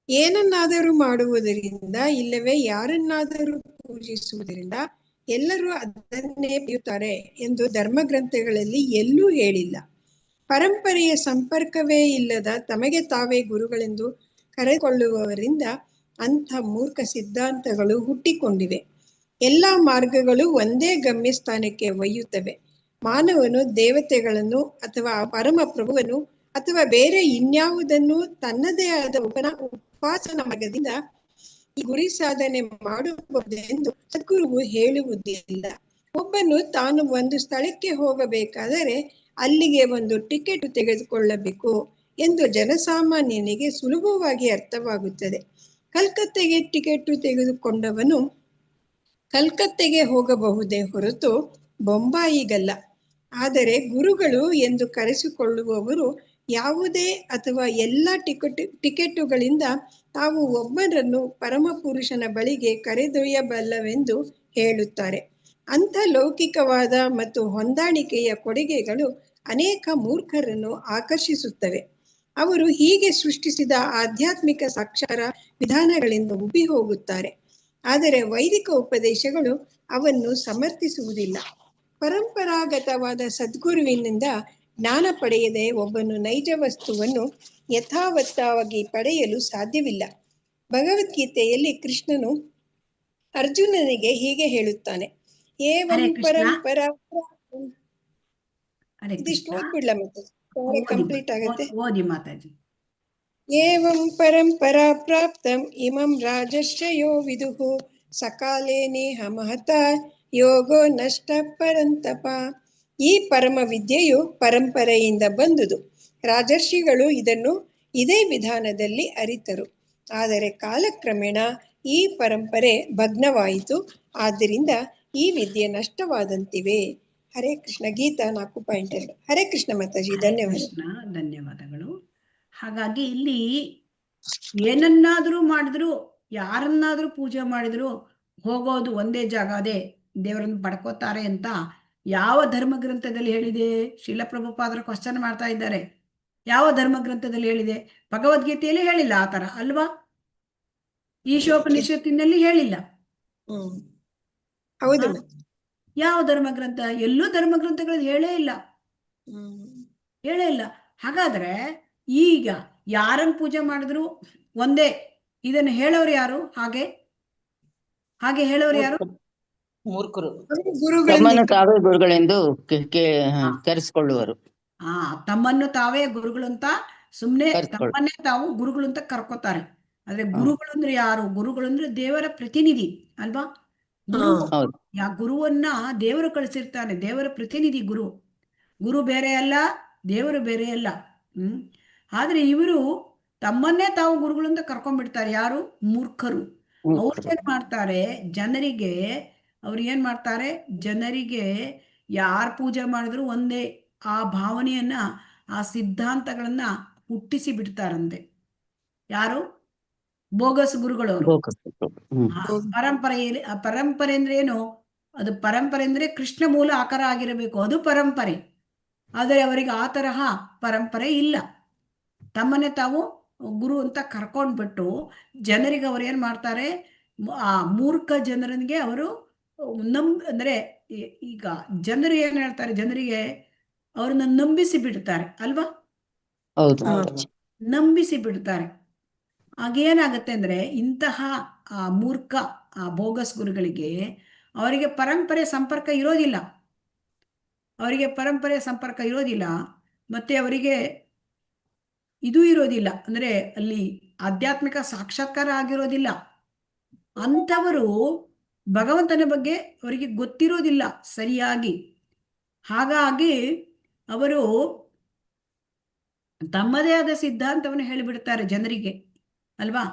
ಏನನ್ನಾದರೂ ಮಾಡುವುದರಿಂದ ಇಲ್ಲವೇ ಯಾರನ್ನಾದರೂ ಪೂಜಿಸುವುದರಿಂದ ಎಲ್ಲರೂ ಅದನ್ನೇ ಪಡೆಯುತ್ತಾರೆ ಎಂದು ಧರ್ಮಗ್ರಂಥಗಳಲ್ಲಿ ಎಲ್ಲೂ ಹೇಳಿಲ್ಲ. ಪರಂಪರೆಯ ಸಂಪರ್ಕವೇ ಇಲ್ಲದ ತಮಗೆ ತಾವೇ ಗುರುಗಳೆಂದು ಕರೆದುಕೊಳ್ಳುವವರಿಂದ ಅಂಥ ಮೂರ್ಖ ಸಿದ್ಧಾಂತಗಳು ಹುಟ್ಟಿಕೊಂಡಿವೆ. ಎಲ್ಲ ಮಾರ್ಗಗಳು ಒಂದೇ ಗಮ್ಯಸ್ಥಾನಕ್ಕೆ ಒಯ್ಯುತ್ತವೆ. ಮಾನವನು ದೇವತೆಗಳನ್ನು ಅಥವಾ ಪರಮ ಪ್ರಭುವನ್ನು ಅಥವಾ ಬೇರೆ ಇನ್ಯಾವುದನ್ನು ತನ್ನದೇ ಆದ ಉಪಾಸನಾ ಮಾರ್ಗದಿಂದ ಈ ಗುರಿ ಸಾಧನೆ ಮಾಡಬಹುದೆಂದು ಸದ್ಗುರುವು ಹೇಳುವುದಿಲ್ಲ. ಒಬ್ಬನು ತಾನು ಒಂದು ಸ್ಥಳಕ್ಕೆ ಹೋಗಬೇಕಾದರೆ ಅಲ್ಲಿಗೆ ಒಂದು ಟಿಕೆಟ್ ತೆಗೆದುಕೊಳ್ಳಬೇಕು ಎಂದು ಜನಸಾಮಾನ್ಯನಿಗೆ ಸುಲಭವಾಗಿ ಅರ್ಥವಾಗುತ್ತದೆ. ಕಲ್ಕತ್ತೆಗೆ ಟಿಕೆಟ್ ತೆಗೆದುಕೊಂಡವನು ಕಲ್ಕತ್ತೆಗೆ ಹೋಗಬಹುದೇ ಹೊರತು ಬೊಂಬಾಯಿಗಲ್ಲ. ಆದರೆ ಗುರುಗಳು ಎಂದು ಕರೆಸಿಕೊಳ್ಳುವವರು ಯಾವುದೇ ಅಥವಾ ಎಲ್ಲ ಟಿಕೆಟುಗಳಿಂದ ತಾವು ಒಬ್ಬರನ್ನು ಪರಮಪುರುಷನ ಬಳಿಗೆ ಕರೆದೊಯ್ಯಬಲ್ಲವೆಂದು ಹೇಳುತ್ತಾರೆ. ಅಂಥ ಲೌಕಿಕವಾದ ಮತ್ತು ಹೊಂದಾಣಿಕೆಯ ಕೊಡುಗೆಗಳು ಅನೇಕ ಮೂರ್ಖರನ್ನು ಆಕರ್ಷಿಸುತ್ತವೆ. ಅವರು ಹೀಗೆ ಸೃಷ್ಟಿಸಿದ ಆಧ್ಯಾತ್ಮಿಕ ಸಾಕ್ಷರ ವಿಧಾನಗಳಿಂದ ಉಬ್ಬಿ ಹೋಗುತ್ತಾರೆ. ಆದರೆ ವೈದಿಕ ಉಪದೇಶಗಳು ಅವನ್ನು ಸಮರ್ಥಿಸುವುದಿಲ್ಲ. ಪರಂಪರಾಗತವಾದ ಸದ್ಗುರುವಿನಿಂದ ಜ್ಞಾನ ಪಡೆಯದೆ ಒಬ್ಬನು ನೈಜ ವಸ್ತುವನ್ನು ಯಥಾವತ್ತಾಗಿ ಪಡೆಯಲು ಸಾಧ್ಯವಿಲ್ಲ. ಭಗವದ್ಗೀತೆಯಲ್ಲಿ ಕೃಷ್ಣನು ಅರ್ಜುನನಿಗೆ ಹೀಗೆ ಹೇಳುತ್ತಾನೆ, ಏವಂ ಹರೇ ಕೃಷ್ಣ. ಪರಂಪರಾ ಹರೇ ಇದಿಷ್ಟು ಕೃಷ್ಣ. ಓದ್ಬಿಡ್ಲ ಮತ್ತೆ ಕಂಪ್ಲೀಟ್ ಆಗತ್ತೆ. ಓದಿ ಮಾತಾಜಿ. ಏವಂ ಪರಂಪರಾ ಪ್ರಾಪ್ತಂ ಇಮಂ ರಾಜರ್ಷಯೋ ವಿದುಃ ಸಕಾಲೇ ನೇಹ ಮಹತಾ ಯೋಗೋ ನಷ್ಟ ಪರಂತಪ. ಈ ಪರಮ ವಿದ್ಯೆಯು ಪರಂಪರೆಯಿಂದ ಬಂದುದು. ರಾಜರ್ಷಿಗಳು ಇದನ್ನು ಇದೇ ವಿಧಾನದಲ್ಲಿ ಅರಿತರು. ಆದರೆ ಕಾಲಕ್ರಮೇಣ ಈ ಪರಂಪರೆ ಭಗ್ನವಾಯಿತು. ಆದ್ದರಿಂದ ಈ ವಿದ್ಯೆ ನಷ್ಟವಾದಂತಿವೆ. ಹರೇ ಕೃಷ್ಣ. ಗೀತಾ 4.2. ಹರೇ ಕೃಷ್ಣ ಮಾತಾಜಿ, ಹರೇ ಧನ್ಯವಾದ. ಕೃಷ್ಣ, ಧನ್ಯವಾದಗಳು. ಹಾಗಾಗಿ ಇಲ್ಲಿ ಏನನ್ನಾದ್ರೂ ಮಾಡಿದ್ರು, ಯಾರನ್ನಾದ್ರೂ ಪೂಜೆ ಮಾಡಿದ್ರು ಹೋಗೋದು ಒಂದೇ ಜಾಗ, ಅದೇ ದೇವರನ್ನು ಪಡ್ಕೋತಾರೆ ಅಂತ ಯಾವ ಧರ್ಮ ಗ್ರಂಥದಲ್ಲಿ ಹೇಳಿದೆ? ಶ್ರೀಲ ಪ್ರಭುಪಾದರು ಕ್ವಶನ್ ಮಾಡ್ತಾ ಇದ್ದಾರೆ. ಯಾವ ಧರ್ಮ ಗ್ರಂಥದಲ್ಲಿ ಹೇಳಿದೆ? ಭಗವದ್ಗೀತೆಯಲ್ಲಿ ಹೇಳಿಲ್ಲ ಆ ತರ ಅಲ್ವಾ? ಈಶೋಪನಿಷತ್ತಿನಲ್ಲಿ ಹೇಳಿಲ್ಲ. ಹೌದು. ಯಾವ ಧರ್ಮ ಗ್ರಂಥ? ಎಲ್ಲೂ ಧರ್ಮ ಗ್ರಂಥಗಳಲ್ಲಿ ಹೇಳೇ ಇಲ್ಲ, ಹೇಳೇ ಇಲ್ಲ. ಹಾಗಾದ್ರೆ ಈಗ ಯಾರನ್ನು ಪೂಜೆ ಮಾಡಿದ್ರು ಒಂದೇ, ಇದನ್ನು ಹೇಳೋರು ಯಾರು? ಹಾಗೆ ಹೇಳೋರು ಯಾರು? ಮೂರ್ಖರು. ತಮ್ಮನ್ನು ತಾವೇ ಗುರುಗಳೆಂದು ಕರೆಸಿಕೊಳ್ಳುವರು. ತಮ್ಮನ್ನು ತಾವೇ ಗುರುಗಳು ಅಂತ ಸುಮ್ನೆ ತಮ್ಮನ್ನೇ ತಾವು ಗುರುಗಳು ಅಂತ ಕರ್ಕೋತಾರೆ. ಆದ್ರೆ ಗುರುಗಳು ಅಂದ್ರೆ ಯಾರು? ಗುರುಗಳು ಅಂದ್ರೆ ದೇವರ ಪ್ರತಿನಿಧಿ ಅಲ್ವಾ? ಗುರುವನ್ನ ದೇವರು ಕಳಿಸಿರ್ತಾನೆ, ದೇವರ ಪ್ರತಿನಿಧಿ ಗುರು. ಗುರು ಬೇರೆ ಅಲ್ಲ, ದೇವರು ಬೇರೆ ಅಲ್ಲ. ಆದ್ರೆ ಇವರು ತಮ್ಮನ್ನೇ ತಾವು ಗುರುಗಳು ಅಂತ ಕರ್ಕೊಂಡ್ಬಿಡ್ತಾರೆ. ಯಾರು? ಮೂರ್ಖರು. ಅವ್ರು ಏನ್ ಮಾಡ್ತಾರೆ? ಜನರಿಗೆ ಯಾರು ಪೂಜೆ ಮಾಡಿದ್ರು ಒಂದೇ ಆ ಭಾವನೆಯನ್ನ, ಆ ಸಿದ್ಧಾಂತಗಳನ್ನ ಹುಟ್ಟಿಸಿ ಬಿಡ್ತಾರಂತೆ. ಯಾರು? ಬೋಗಸ್ ಗುರುಗಳವರು. ಪರಂಪರೆ ಅಂದ್ರೆ ಏನು? ಅದು ಪರಂಪರೆ ಅಂದ್ರೆ ಕೃಷ್ಣ ಮೂಲ ಆಕಾರ ಆಗಿರಬೇಕು, ಅದು ಪರಂಪರೆ. ಆದರೆ ಅವರಿಗೆ ಆ ತರಹ ಪರಂಪರೆ ಇಲ್ಲ. ತಮ್ಮನ್ನೇ ತಾವು ಗುರು ಅಂತ ಕರ್ಕೊಂಡ್ಬಿಟ್ಟು ಜನರಿಗೆ ಅವ್ರು ಏನ್ ಮಾಡ್ತಾರೆ? ಆ ಮೂರ್ಖ ಜನರಿಗೆ ಅವರು ಅಂದ್ರೆ ಈಗ ಜನರು ಏನ್ ಹೇಳ್ತಾರೆ? ಜನರಿಗೆ ಅವ್ರನ್ನ ನಂಬಿಸಿ ಬಿಡ್ತಾರೆ ಅಲ್ವಾ? ನಂಬಿಸಿ ಬಿಡ್ತಾರೆ. ಆಗೇನಾಗತ್ತೆ ಅಂದ್ರೆ ಇಂತಹ ಮೂರ್ಖ ಬೋಗಸ್ ಗುರುಗಳಿಗೆ ಅವರಿಗೆ ಪರಂಪರೆ ಸಂಪರ್ಕ ಇರೋದಿಲ್ಲ. ಮತ್ತೆ ಅವರಿಗೆ ಇದು ಇರೋದಿಲ್ಲ, ಅಂದ್ರೆ ಅಲ್ಲಿ ಆಧ್ಯಾತ್ಮಿಕ ಸಾಕ್ಷಾತ್ಕಾರ ಆಗಿರೋದಿಲ್ಲ. ಅಂಥವರು ಭಗವಂತನ ಬಗ್ಗೆ ಅವರಿಗೆ ಗೊತ್ತಿರೋದಿಲ್ಲ ಸರಿಯಾಗಿ. ಹಾಗಾಗಿ ಅವರು ತಮ್ಮದೇ ಆದ ಸಿದ್ಧಾಂತವನ್ನು ಹೇಳಿಬಿಡ್ತಾರೆ ಜನರಿಗೆ ಅಲ್ವಾ?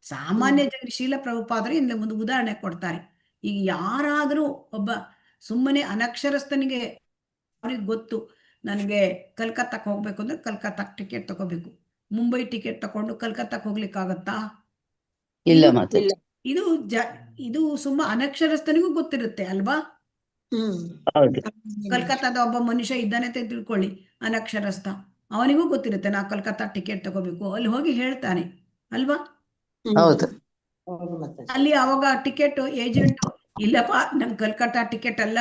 ಸಾಮಾನ್ಯ ಜನರಿಗೆ ಶ್ರೀಲ ಪ್ರಭುಪಾದರು ಇಂದ ಒಂದು ಉದಾಹರಣೆ ಕೊಡ್ತಾರೆ. ಈಗ ಯಾರಾದರೂ ಒಬ್ಬ ಸುಮ್ಮನೆ ಅನಕ್ಷರಸ್ಥನಿಗೆ ಅವ್ರಿಗೆ ಗೊತ್ತು, ನನಗೆ ಕಲ್ಕತ್ತಾಕ್ಕೆ ಹೋಗ್ಬೇಕು ಅಂದ್ರೆ ಕಲ್ಕತ್ತಾಕ್ಕೆ ಟಿಕೆಟ್ ತಗೋಬೇಕು. ಮುಂಬೈ ಟಿಕೆಟ್ ತಗೊಂಡು ಕಲ್ಕತ್ತಾಕ್ಕೆ ಹೋಗ್ಲಿಕ್ಕಾಗತ್ತಾ? ಇದು ಸುಮ್ಮ ಅನಕ್ಷರಸ್ಥನಿಗೂ ಗೊತ್ತಿರುತ್ತೆ ಅಲ್ವಾ? ಕಲ್ಕತ್ತಾದ ಒಬ್ಬ ಮನುಷ್ಯ ಇದ್ದಾನೆ ಅಂತ ತಿಳ್ಕೊಳ್ಳಿ, ಅನಕ್ಷರಸ್ಥ, ಅವನಿಗೂ ಗೊತ್ತಿರುತ್ತೆ ನಾ ಕಲ್ಕತ್ತಾ ಟಿಕೆಟ್ ತಗೋಬೇಕು, ಅಲ್ಲಿ ಹೋಗಿ ಹೇಳ್ತಾನೆ ಅಲ್ವಾ? ಅಲ್ಲಿ ಅವಾಗ ಟಿಕೆಟ್ ಏಜೆಂಟ್ ಇಲ್ಲಪ್ಪ ನಂಗೆ ಕಲ್ಕತ್ತಾ ಟಿಕೆಟ್ ಎಲ್ಲ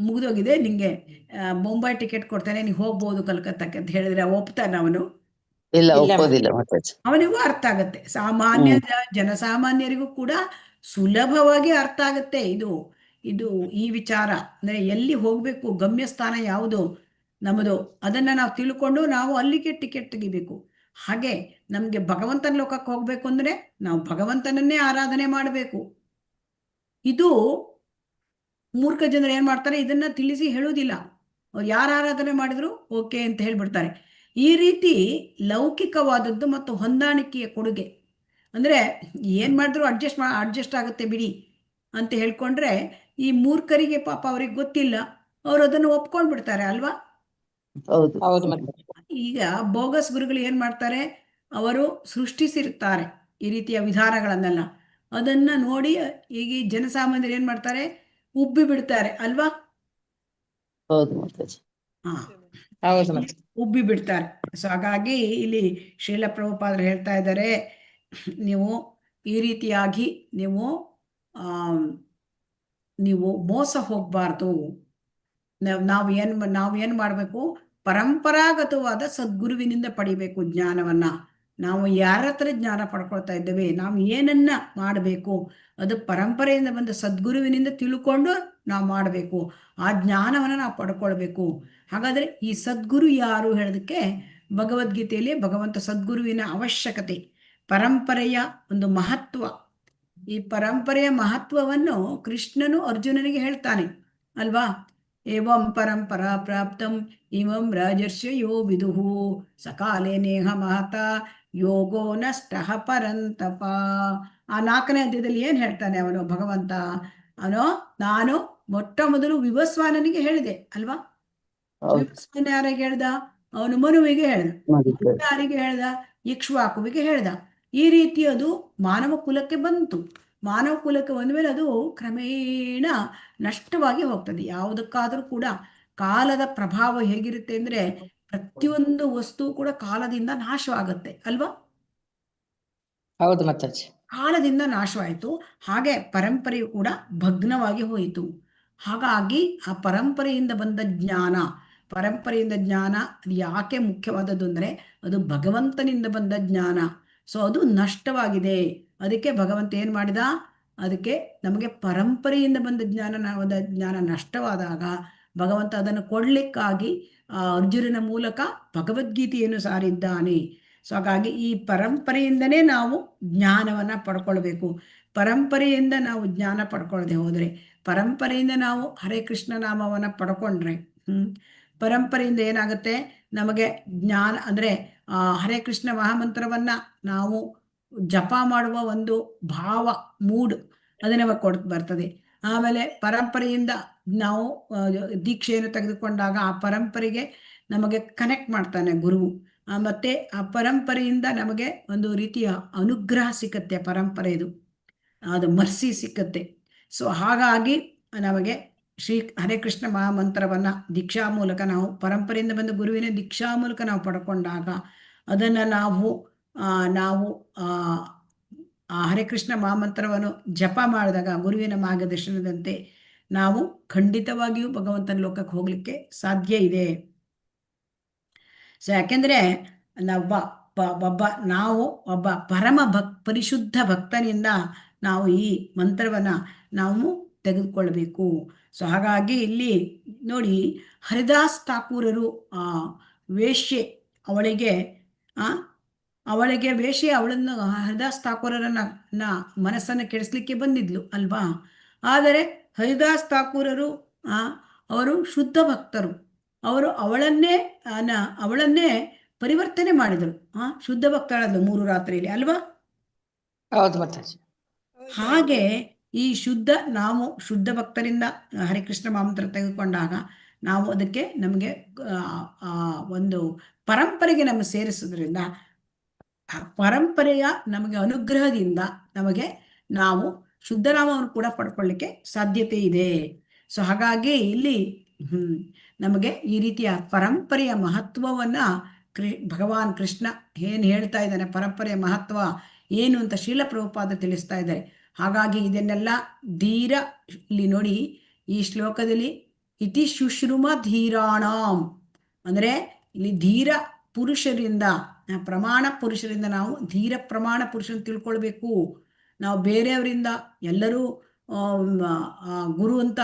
ಮುಗಿದೋಗಿದೆ, ನಿಂಗೆ ಮುಂಬೈ ಟಿಕೆಟ್ ಕೊಡ್ತಾನೆ, ನೀವು ಹೋಗ್ಬೋದು ಕಲ್ಕತ್ತಾಕ್ಕೆ ಅಂತ ಹೇಳಿದ್ರೆ ಒಪ್ತಾನೆ ಅವನು? ಇಲ್ಲ, ಇಲ್ಲ ಒಪ್ಪೋದಿಲ್ಲ ಮಾತಾಜಿ. ಅವನಿಗೂ ಅರ್ಥ ಆಗುತ್ತೆ, ಜನಸಾಮಾನ್ಯರಿಗೂ ಕೂಡ ಸುಲಭವಾಗಿ ಅರ್ಥ ಆಗುತ್ತೆ ಇದು ಇದು ಈ ವಿಚಾರ. ಅಂದ್ರೆ ಎಲ್ಲಿ ಹೋಗ್ಬೇಕು, ಗಮ್ಯಸ್ಥಾನ ಯಾವುದು ನಮ್ಮದು, ಅದನ್ನ ನಾವು ತಿಳ್ಕೊಂಡು ನಾವು ಅಲ್ಲಿಗೆ ಟಿಕೆಟ್ ತೆಗಿಬೇಕು. ಹಾಗೆ ನಮ್ಗೆ ಭಗವಂತನ ಲೋಕಕ್ಕೆ ಹೋಗ್ಬೇಕು ಅಂದ್ರೆ ನಾವು ಭಗವಂತನನ್ನೇ ಆರಾಧನೆ ಮಾಡಬೇಕು. ಇದು ಮೂರ್ಖ ಜನರು ಏನ್ ಮಾಡ್ತಾರೆ, ಇದನ್ನ ತಿಳಿಸಿ ಹೇಳುವುದಿಲ್ಲ. ಅವ್ರು ಯಾರು ಆರಾಧನೆ ಮಾಡಿದ್ರು ಓಕೆ ಅಂತ ಹೇಳ್ಬಿಡ್ತಾರೆ. ಈ ರೀತಿ ಲೌಕಿಕವಾದದ್ದು ಮತ್ತು ಹೊಂದಾಣಿಕೆಯ ಕೊಡುಗೆ, ಅಂದ್ರೆ ಏನ್ ಮಾಡಿದ್ರು ಅಡ್ಜಸ್ಟ್ ಆಗುತ್ತೆ ಬಿಡಿ ಅಂತ ಹೇಳ್ಕೊಂಡ್ರೆ, ಈ ಮೂರ್ಖರಿಗೆ ಪಾಪ ಅವ್ರಿಗೆ ಗೊತ್ತಿಲ್ಲ, ಅವ್ರು ಅದನ್ನು ಒಪ್ಕೊಂಡ್ಬಿಡ್ತಾರೆ ಅಲ್ವಾ? ಹೌದು. ಹೌದು ಮಾತಾಜಿ. ಈಗ ಬೋಗಸ್ ಗುರುಗಳು ಏನ್ ಮಾಡ್ತಾರೆ, ಅವರು ಸೃಷ್ಟಿಸಿರ್ತಾರೆ ಈ ರೀತಿಯ ವಿಧಾನಗಳನ್ನೆಲ್ಲ. ಅದನ್ನ ನೋಡಿ ಈಗ ಈ ಜನಸಾಮಾನ್ಯರು ಏನ್ ಮಾಡ್ತಾರೆ, ಉಬ್ಬಿ ಬಿಡ್ತಾರೆ ಅಲ್ವಾ? ಹೌದು ಮಾತಾಜಿ. ಹಾ, ಹೌದು ಮಾತಾಜಿ. ಉಬ್ಬಿ ಬಿಡ್ತಾರೆ. ಸೊ ಹಾಗಾಗಿ ಇಲ್ಲಿ ಶ್ರೀಲ ಪ್ರಭುಪಾದರು ಹೇಳ್ತಾ ಇದ್ದಾರೆ, ನೀವು ಈ ರೀತಿಯಾಗಿ ನೀವು ಮೋಸ ಹೋಗ್ಬಾರ್ದು. ನಾವೇನ್ ಮಾಡಬೇಕು, ಪರಂಪರಾಗತವಾದ ಸದ್ಗುರುವಿನಿಂದ ಪಡಿಬೇಕು ಜ್ಞಾನವನ್ನ. ನಾವು ಯಾರ ಹತ್ರ ಜ್ಞಾನ ಪಡ್ಕೊಳ್ತಾ ಇದ್ದೇವೆ, ನಾವು ಏನನ್ನ ಮಾಡಬೇಕು, ಅದು ಪರಂಪರೆಯಿಂದ ಬಂದ ಸದ್ಗುರುವಿನಿಂದ ತಿಳ್ಕೊಂಡು ನಾವು ಮಾಡಬೇಕು. ಆ ಜ್ಞಾನವನ್ನ ನಾವು ಪಡ್ಕೊಳ್ಬೇಕು. ಹಾಗಾದ್ರೆ ಈ ಸದ್ಗುರು ಯಾರು ಹೇಳೋದಕ್ಕೆ ಭಗವದ್ಗೀತೆಯಲ್ಲಿ ಭಗವಂತ ಸದ್ಗುರುವಿನ ಅವಶ್ಯಕತೆ, ಪರಂಪರೆಯ ಒಂದು ಮಹತ್ವ, ಈ ಪರಂಪರೆಯ ಮಹತ್ವವನ್ನು ಕೃಷ್ಣನು ಅರ್ಜುನನಿಗೆ ಹೇಳ್ತಾನೆ ಅಲ್ವಾ? ಏವಂ ಪರಂಪರಾ ಪ್ರಾಪ್ತಂ ಇಮಂ ರಾಜರ್ಷಯೋ ವಿದುಹು ಸಕಾಲೇ ನೇಹ ಮಹತ ಯೋಗೋ ನಷ್ಟಃ ಪರಂತಪ. ಆ 4ನೇ ಅಧ್ಯಾಯದಲ್ಲಿ ಏನ್ ಹೇಳ್ತಾನೆ ಅವನು ಭಗವಂತ? ನಾನು ಮೊಟ್ಟ ಮೊದಲು ವಿವಸ್ವಾನನಿಗೆ ಹೇಳಿದೆ ಅಲ್ವಾ? ವಿವಸ್ವಾನ ಯಾರಿಗೆ ಹೇಳ್ದ? ಅವನು ಮನುವಿಗೆ ಹೇಳ್ದ. ಯಾರಿಗೆ ಹೇಳ್ದ? ಇಕ್ಷ್ವಾಕುವಿಗೆ ಹೇಳ್ದ. ಈ ರೀತಿ ಅದು ಮಾನವ ಕುಲಕ್ಕೆ ಬಂತು. ಮಾನವ ಕುಲಕ್ಕೆ ಬಂದ ಮೇಲೆ ಅದು ಕ್ರಮೇಣ ನಷ್ಟವಾಗಿ ಹೋಗ್ತದೆ. ಯಾವುದಕ್ಕಾದ್ರೂ ಕೂಡ ಕಾಲದ ಪ್ರಭಾವ ಹೇಗಿರುತ್ತೆ ಅಂದ್ರೆ, ಪ್ರತಿಯೊಂದು ವಸ್ತು ಕೂಡ ಕಾಲದಿಂದ ನಾಶವಾಗುತ್ತೆ ಅಲ್ವಾ? ಹೌದು ಮಾತಾಜಿ. ಕಾಲದಿಂದ ನಾಶವಾಯಿತು. ಹಾಗೆ ಪರಂಪರೆಯು ಕೂಡ ಭಗ್ನವಾಗಿ ಹೋಯಿತು. ಹಾಗಾಗಿ ಆ ಪರಂಪರೆಯಿಂದ ಬಂದ ಜ್ಞಾನ ಅದು ಯಾಕೆ ಮುಖ್ಯವಾದದ್ದು ಅಂದ್ರೆ, ಅದು ಭಗವಂತನಿಂದ ಬಂದ ಜ್ಞಾನ. ಸೊ ಅದು ನಷ್ಟವಾಗಿದೆ. ಅದಕ್ಕೆ ಭಗವಂತ ಏನ್ ಮಾಡಿದ, ಅದಕ್ಕೆ ನಮಗೆ ಪರಂಪರೆಯಿಂದ ಬಂದ ಜ್ಞಾನ ನಷ್ಟವಾದಾಗ ಭಗವಂತ ಅದನ್ನು ಕೊಡ್ಲಿಕ್ಕಾಗಿ ಅರ್ಜುನನ ಮೂಲಕ ಭಗವದ್ಗೀತೆಯನ್ನು ಸಾರಿದ್ದಾನೆ. ಸೊ ಹಾಗಾಗಿ ಈ ಪರಂಪರೆಯಿಂದನೇ ನಾವು ಜ್ಞಾನವನ್ನ ಪಡ್ಕೊಳ್ಬೇಕು. ಪರಂಪರೆಯಿಂದ ನಾವು ಜ್ಞಾನ ಪಡ್ಕೊಳ್ಳದೆ ಹೋದ್ರೆ, ಪರಂಪರೆಯಿಂದ ನಾವು ಹರೇ ಕೃಷ್ಣ ನಾಮವನ್ನ ಪಡ್ಕೊಂಡ್ರೆ, ಪರಂಪರೆಯಿಂದ ಏನಾಗುತ್ತೆ, ನಮಗೆ ಜ್ಞಾನ ಅಂದ್ರೆ ಹರೇ ಕೃಷ್ಣ ಮಹಾಮಂತ್ರವನ್ನ ನಾವು ಜಪ ಮಾಡುವ ಒಂದು ಭಾವ, ಮೂಡ್ ಅದು ನಮಗೆ ಬರ್ತದೆ. ಆಮೇಲೆ ಪರಂಪರೆಯಿಂದ ನಾವು ದೀಕ್ಷೆಯನ್ನು ತೆಗೆದುಕೊಂಡಾಗ ಆ ಪರಂಪರೆಗೆ ನಮಗೆ ಕನೆಕ್ಟ್ ಮಾಡ್ತಾನೆ ಗುರುವು. ಮತ್ತೆ ಆ ಪರಂಪರೆಯಿಂದ ನಮಗೆ ಒಂದು ರೀತಿಯ ಅನುಗ್ರಹ ಸಿಕ್ಕತ್ತೆ, ಪರಂಪರೆದು ಅದು ಮರ್ಸಿ ಸಿಕ್ಕತ್ತೆ. ಸೊ ಹಾಗಾಗಿ ನಮಗೆ ಶ್ರೀ ಹರೇ ಕೃಷ್ಣ ಮಹಾಮಂತ್ರವನ್ನ ದೀಕ್ಷಾ ಮೂಲಕ, ನಾವು ಪರಂಪರೆಯಿಂದ ಬಂದ ಗುರುವಿನ ದೀಕ್ಷಾ ಮೂಲಕ ನಾವು ಪಡ್ಕೊಂಡಾಗ, ಅದನ್ನ ನಾವು ಆ ಹರೇ ಕೃಷ್ಣ ಮಹಾಮಂತ್ರವನ್ನು ಜಪ ಮಾಡಿದಾಗ ಗುರುವಿನ ಮಾರ್ಗದರ್ಶನದಂತೆ ನಾವು ಖಂಡಿತವಾಗಿಯೂ ಭಗವಂತನ ಲೋಕಕ್ಕೆ ಹೋಗ್ಲಿಕ್ಕೆ ಸಾಧ್ಯ ಇದೆ. ಸೊ ಯಾಕೆಂದ್ರೆ ನಾವು ಒಬ್ಬ ಪರಮ ಪರಿಶುದ್ಧ ಭಕ್ತನಿಂದ ನಾವು ಈ ಮಂತ್ರವನ್ನ ನಾವು ತೆಗೆದುಕೊಳ್ಬೇಕು. ಸೊ ಹಾಗಾಗಿ ಇಲ್ಲಿ ನೋಡಿ, ಹರಿದಾಸ್ ಠಾಕೂರರು ವೇಶ್ಯೆ, ಅವಳನ್ನು ಹರಿದಾಸ್ ಠಾಕೂರರನ್ನ ಮನಸ್ಸನ್ನು ಕೆಡಿಸ್ಲಿಕ್ಕೆ ಬಂದಿದ್ಲು ಅಲ್ವಾ? ಆದರೆ ಹರಿದಾಸ್ ಠಾಕೂರರು ಅವರು ಶುದ್ಧ ಭಕ್ತರು. ಅವರು ಅವಳನ್ನೇ ಪರಿವರ್ತನೆ ಮಾಡಿದರು. ಶುದ್ಧ ಭಕ್ತಳದ್ದು 3 ರಾತ್ರಿಯಲ್ಲಿ ಅಲ್ವಾ? ಹೌದು ಮಾತಾಜಿ. ಹಾಗೆ ಈ ನಾವು ಶುದ್ಧ ಭಕ್ತರಿಂದ ಹರಿಕೃಷ್ಣ ಮಹಾಮಂತ್ರ ತೆಗೆದುಕೊಂಡಾಗ ನಾವು ಅದಕ್ಕೆ ನಮಗೆ ಒಂದು ಪರಂಪರೆಗೆ ನಮ್ಮ ಸೇರಿಸೋದ್ರಿಂದ, ಆ ಪರಂಪರೆಯ ನಮಗೆ ಅನುಗ್ರಹದಿಂದ ನಾವು ಶುದ್ಧನಾಮವನ್ನು ಕೂಡ ಪಡ್ಕೊಳ್ಳಿಕ್ಕೆ ಸಾಧ್ಯತೆ ಇದೆ. ಸೊ ಹಾಗಾಗಿ ಇಲ್ಲಿ ನಮಗೆ ಈ ರೀತಿಯ ಪರಂಪರೆಯ ಮಹತ್ವವನ್ನ ಭಗವಾನ್ ಕೃಷ್ಣ ಏನ್ ಹೇಳ್ತಾ ಇದ್ದಾನೆ, ಪರಂಪರೆಯ ಮಹತ್ವ ಏನು ಅಂತ ಶ್ರೀಲ ಪ್ರಭುಪಾದ ತಿಳಿಸ್ತಾ ಇದ್ದಾರೆ. ಹಾಗಾಗಿ ಇದನ್ನೆಲ್ಲ ಧೀರ, ಇಲ್ಲಿ ನೋಡಿ ಈ ಶ್ಲೋಕದಲ್ಲಿ ಇತಿ ಶುಶ್ರುಮ ಧೀರಾಣಂ ಅಂದರೆ ಇಲ್ಲಿ ಧೀರ ಪುರುಷರಿಂದ, ಪ್ರಮಾಣ ಪುರುಷರಿಂದ, ನಾವು ಧೀರ ಪ್ರಮಾಣ ಪುರುಷರನ್ನು ತಿಳ್ಕೊಳ್ಬೇಕು. ನಾವು ಬೇರೆಯವರಿಂದ, ಎಲ್ಲರೂ ಗುರು ಅಂತ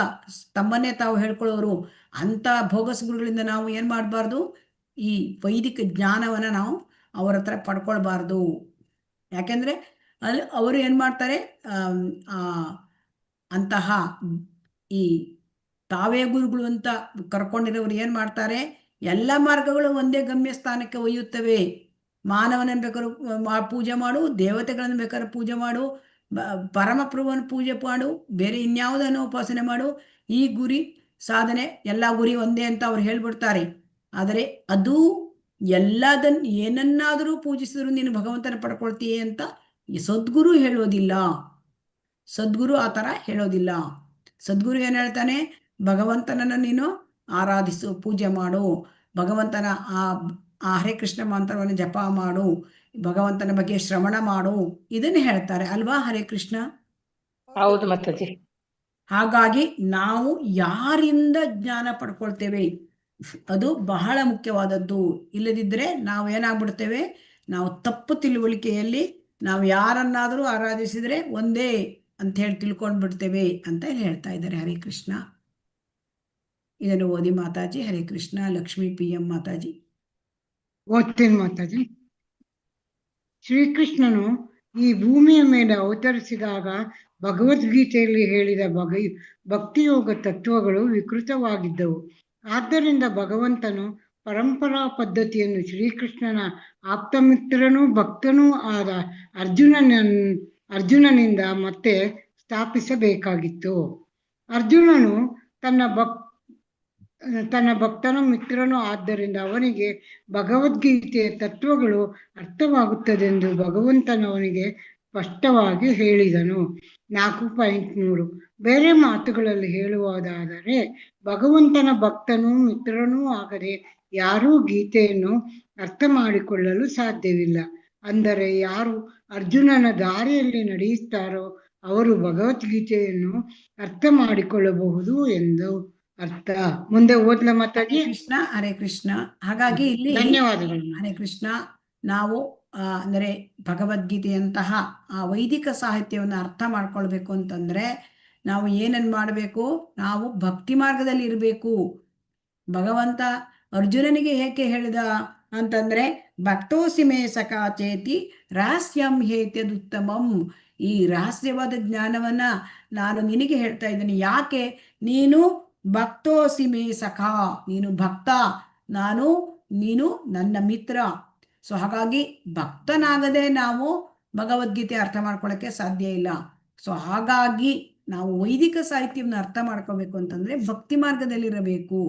ತಮ್ಮನ್ನೇ ತಾವು ಹೇಳ್ಕೊಳ್ಳೋರು ಅಂಥ ಭೋಗಸ್ ಗುರುಗಳಿಂದ ನಾವು ಏನು ಮಾಡಬಾರ್ದು, ಈ ವೈದಿಕ ಜ್ಞಾನವನ್ನು ನಾವು ಅವರ ಹತ್ರ ಪಡ್ಕೊಳ್ಬಾರ್ದು. ಯಾಕೆಂದರೆ ಅಲ್ಲಿ ಅವರು ಏನು ಮಾಡ್ತಾರೆ, ಅಂತಹ ಈ ತಾವೇ ಗುರುಗಳು ಅಂತ ಕರ್ಕೊಂಡಿರೋರು ಏನು ಮಾಡ್ತಾರೆ, ಎಲ್ಲ ಮಾರ್ಗಗಳು ಒಂದೇ ಗಮ್ಯ ಸ್ಥಾನಕ್ಕೆ ಒಯ್ಯುತ್ತವೆ. ಮಾನವನನ್ನು ಬೇಕಾದ್ರೂ ಪೂಜೆ ಮಾಡು, ದೇವತೆಗಳನ್ನು ಬೇಕಾದ್ರೆ ಪೂಜೆ ಮಾಡು, ಪರಮಪ್ರಭುವನ್ನು ಪೂಜೆ ಮಾಡು, ಬೇರೆ ಇನ್ಯಾವುದನ್ನು ಉಪಾಸನೆ ಮಾಡು, ಈ ಗುರಿ ಸಾಧನೆ ಎಲ್ಲ ಗುರಿ ಒಂದೇ ಅಂತ ಅವ್ರು ಹೇಳ್ಬಿಡ್ತಾರೆ. ಆದರೆ ಅದು ಏನನ್ನಾದರೂ ಪೂಜಿಸಿದ್ರು ನೀನು ಭಗವಂತನ ಪಡ್ಕೊಳ್ತೀಯ ಅಂತ ಈ ಸದ್ಗುರು ಹೇಳೋದಿಲ್ಲ. ಸದ್ಗುರು ಆ ಥರ ಹೇಳೋದಿಲ್ಲ. ಸದ್ಗುರು ಏನು ಹೇಳ್ತಾನೆ, ಭಗವಂತನನ್ನು ನೀನು ಆರಾಧಿಸು, ಪೂಜೆ ಮಾಡು, ಭಗವಂತನ ಆ ಹರೇ ಕೃಷ್ಣ ಮಂತ್ರವನ್ನು ಜಪ ಮಾಡು, ಭಗವಂತನ ಬಗ್ಗೆ ಶ್ರವಣ ಮಾಡು, ಇದನ್ನು ಹೇಳ್ತಾರೆ ಅಲ್ವಾ. ಹರೇ ಕೃಷ್ಣ. ಹೌದು ಮಾತಾಜಿ. ಹಾಗಾಗಿ ನಾವು ಯಾರಿಂದ ಜ್ಞಾನ ಪಡ್ಕೊಳ್ತೇವೆ ಅದು ಬಹಳ ಮುಖ್ಯವಾದದ್ದು. ಇಲ್ಲದಿದ್ದರೆ ನಾವು ಏನಾಗ್ಬಿಡ್ತೇವೆ, ನಾವು ತಪ್ಪು ತಿಳುವಳಿಕೆಯಲ್ಲಿ ನಾವು ಯಾರನ್ನಾದರೂ ಆರಾಧಿಸಿದರೆ ಒಂದೇ ಅಂತ ಹೇಳಿ ತಿಳ್ಕೊಂಡು ಬಿಡ್ತೇವೆ ಅಂತ ಹೇಳ್ತಾ ಇದ್ದಾರೆ. ಹರೇ ಕೃಷ್ಣ. ಇದನ್ನು ಓದಿ ಮಾತಾಜಿ. ಹರೇ ಕೃಷ್ಣ. ಲಕ್ಷ್ಮೀ PM ಮಾತಾಜಿ. ಓದ್ತೇನೆ ಮಾತಾಜಿ. ಶ್ರೀಕೃಷ್ಣನು ಈ ಭೂಮಿಯ ಮೇಲೆ ಅವತರಿಸಿದಾಗ ಭಗವದ್ಗೀತೆಯಲ್ಲಿ ಹೇಳಿದ ಭಕ್ತಿಯೋಗ ತತ್ವಗಳು ವಿಕೃತವಾಗಿದ್ದವು. ಆದ್ದರಿಂದ ಭಗವಂತನು ಪರಂಪರಾ ಪದ್ಧತಿಯನ್ನು ಶ್ರೀಕೃಷ್ಣನ ಆಪ್ತಮಿತ್ರನೂ ಭಕ್ತನೂ ಆದ ಅರ್ಜುನನಿಂದ ಮತ್ತೆ ಸ್ಥಾಪಿಸಬೇಕಾಗಿತ್ತು. ಅರ್ಜುನನು ತನ್ನ ಭಕ್ತನೂ ಮಿತ್ರನೂ ಆದ್ದರಿಂದ ಅವನಿಗೆ ಭಗವದ್ಗೀತೆಯ ತತ್ವಗಳು ಅರ್ಥವಾಗುತ್ತದೆಂದು ಭಗವಂತನವನಿಗೆ ಸ್ಪಷ್ಟವಾಗಿ ಹೇಳಿದನು. 4.3 ಬೇರೆ ಮಾತುಗಳಲ್ಲಿ ಹೇಳುವುದಾದರೆ ಭಗವಂತನ ಭಕ್ತನೂ ಮಿತ್ರನೂ ಆಗದೆ ಯಾರೂ ಗೀತೆಯನ್ನು ಅರ್ಥ ಮಾಡಿಕೊಳ್ಳಲು ಸಾಧ್ಯವಿಲ್ಲ. ಅಂದರೆ ಯಾರು ಅರ್ಜುನನ ದಾರಿಯಲ್ಲಿ ನಡೆಯುತ್ತಾರೋ ಅವರು ಭಗವದ್ಗೀತೆಯನ್ನು ಅರ್ಥ ಮಾಡಿಕೊಳ್ಳಬಹುದು ಎಂದು ಅರ್ಥ. ಮುಂದೆ ಓದ್ಲ ಮಾತಾಜಿ. ಕೃಷ್ಣ. ಹರೇ ಕೃಷ್ಣ. ಹಾಗಾಗಿ ಇಲ್ಲಿ ಧನ್ಯವಾದಗಳು. ಹರೇ ಕೃಷ್ಣ. ನಾವು ಅಂದರೆ ಭಗವದ್ಗೀತೆಯಂತಹ ಆ ವೈದಿಕ ಸಾಹಿತ್ಯವನ್ನು ಅರ್ಥ ಮಾಡ್ಕೊಳ್ಬೇಕು ಅಂತಂದ್ರೆ ನಾವು ಏನನ್ನು ಮಾಡಬೇಕು, ನಾವು ಭಕ್ತಿ ಮಾರ್ಗದಲ್ಲಿ ಇರಬೇಕು. ಭಗವಂತ ಅರ್ಜುನನಿಗೆ ಏಕೆ ಹೇಳಿದ ಅಂತಂದ್ರೆ ಭಕ್ತೋಸಿ ಮೇ ಸಖಾ ಚೇತಿ ರಹಸ್ಯಂ ಹೇತ್ಯದುತ್ತಮಂ. ಈ ರಹಸ್ಯವಾದ ಜ್ಞಾನವನ್ನ ನಾನು ನಿನಗೆ ಹೇಳ್ತಾ ಇದ್ದೀನಿ. ಯಾಕೆ? ನೀನು ಭಕ್ತೋಸಿ ಮೇ ಸಖಾ, ನೀನು ಭಕ್ತ, ನೀನು ನನ್ನ ಮಿತ್ರ. ಸೊ ಹಾಗಾಗಿ ಭಕ್ತನಾಗದೆ ನಾವು ಭಗವದ್ಗೀತೆ ಅರ್ಥ ಮಾಡ್ಕೊಳ್ಳೋಕ್ಕೆ ಸಾಧ್ಯ ಇಲ್ಲ. ಸೊ ಹಾಗಾಗಿ ನಾವು ವೈದಿಕ ಸಾಹಿತ್ಯವನ್ನು ಅರ್ಥ ಮಾಡ್ಕೋಬೇಕು ಅಂತಂದ್ರೆ ಭಕ್ತಿ ಮಾರ್ಗದಲ್ಲಿರಬೇಕು.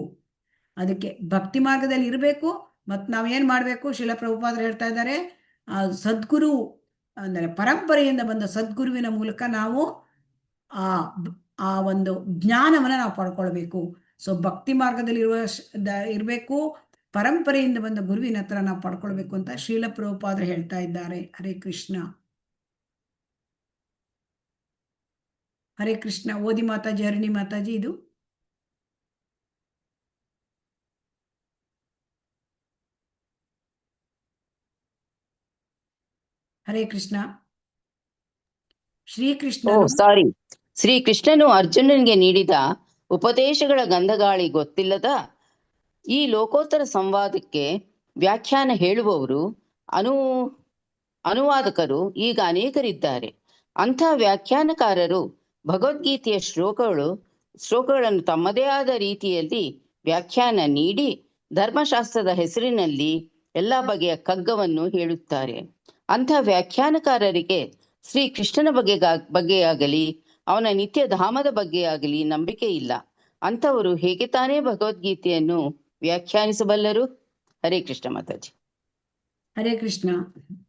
ಅದಕ್ಕೆ ಭಕ್ತಿ ಮಾರ್ಗದಲ್ಲಿ ಇರಬೇಕು. ಮತ್ತು ನಾವೇನು ಮಾಡಬೇಕು, ಶಿಲ ಪ್ರಭುಪಾದರು ಹೇಳ್ತಾ ಇದ್ದಾರೆ, ಸದ್ಗುರು ಅಂದರೆ ಪರಂಪರೆಯಿಂದ ಬಂದ ಸದ್ಗುರುವಿನ ಮೂಲಕ ನಾವು ಆ ಒಂದು ಜ್ಞಾನವನ್ನು ನಾವು ಪಡ್ಕೊಳ್ಬೇಕು. ಸೊ ಭಕ್ತಿ ಮಾರ್ಗದಲ್ಲಿ ಇರಬೇಕು, ಪರಂಪರೆಯಿಂದ ಬಂದ ಗುರುವಿನ ಹತ್ರ ನಾವು ಪಡ್ಕೊಳ್ಬೇಕು ಅಂತ ಶ್ರೀಲ ಪ್ರಭುಪಾದರು ಹೇಳ್ತಾ ಇದ್ದಾರೆ. ಹರೇ ಕೃಷ್ಣ. ಹರೇ ಕೃಷ್ಣ. ಓದಿ ಮಾತಾಜಿ. ಹರಿಣಿ ಮಾತಾಜಿ. ಇದು ಹರೇ ಕೃಷ್ಣ. ಶ್ರೀಕೃಷ್ಣನು ಅರ್ಜುನನಿಗೆ ನೀಡಿದ ಉಪದೇಶಗಳ ಗಂಧಗಾಳಿ ಗೊತ್ತಿಲ್ಲದ ಈ ಲೋಕೋತ್ತರ ಸಂವಾದಕ್ಕೆ ವ್ಯಾಖ್ಯಾನ ಹೇಳುವವರು ಅನುವಾದಕರು ಈಗ ಅನೇಕರಿದ್ದಾರೆ. ಅಂಥ ವ್ಯಾಖ್ಯಾನಕಾರರು ಭಗವದ್ಗೀತೆಯ ಶ್ಲೋಕಗಳನ್ನು ತಮ್ಮದೇ ಆದ ರೀತಿಯಲ್ಲಿ ವ್ಯಾಖ್ಯಾನ ನೀಡಿ ಧರ್ಮಶಾಸ್ತ್ರದ ಹೆಸರಿನಲ್ಲಿ ಎಲ್ಲ ಬಗೆಯ ಕಗ್ಗವನ್ನು ಹೇಳುತ್ತಾರೆ. ಅಂಥ ವ್ಯಾಖ್ಯಾನಕಾರರಿಗೆ ಶ್ರೀಕೃಷ್ಣನ ಬಗ್ಗೆಯಾಗಲಿ ಅವನ ನಿತ್ಯ ಧಾಮದ ಬಗ್ಗೆಯಾಗಲಿ ನಂಬಿಕೆ ಇಲ್ಲ. ಅಂಥವರು ಹೇಗೆ ತಾನೇ ಭಗವದ್ಗೀತೆಯನ್ನು ವ್ಯಾಖ್ಯಾನಿಸಬಲ್ಲರು? ಹರೇ ಕೃಷ್ಣ ಮಾತಾಜಿ. ಹರೇ ಕೃಷ್ಣ.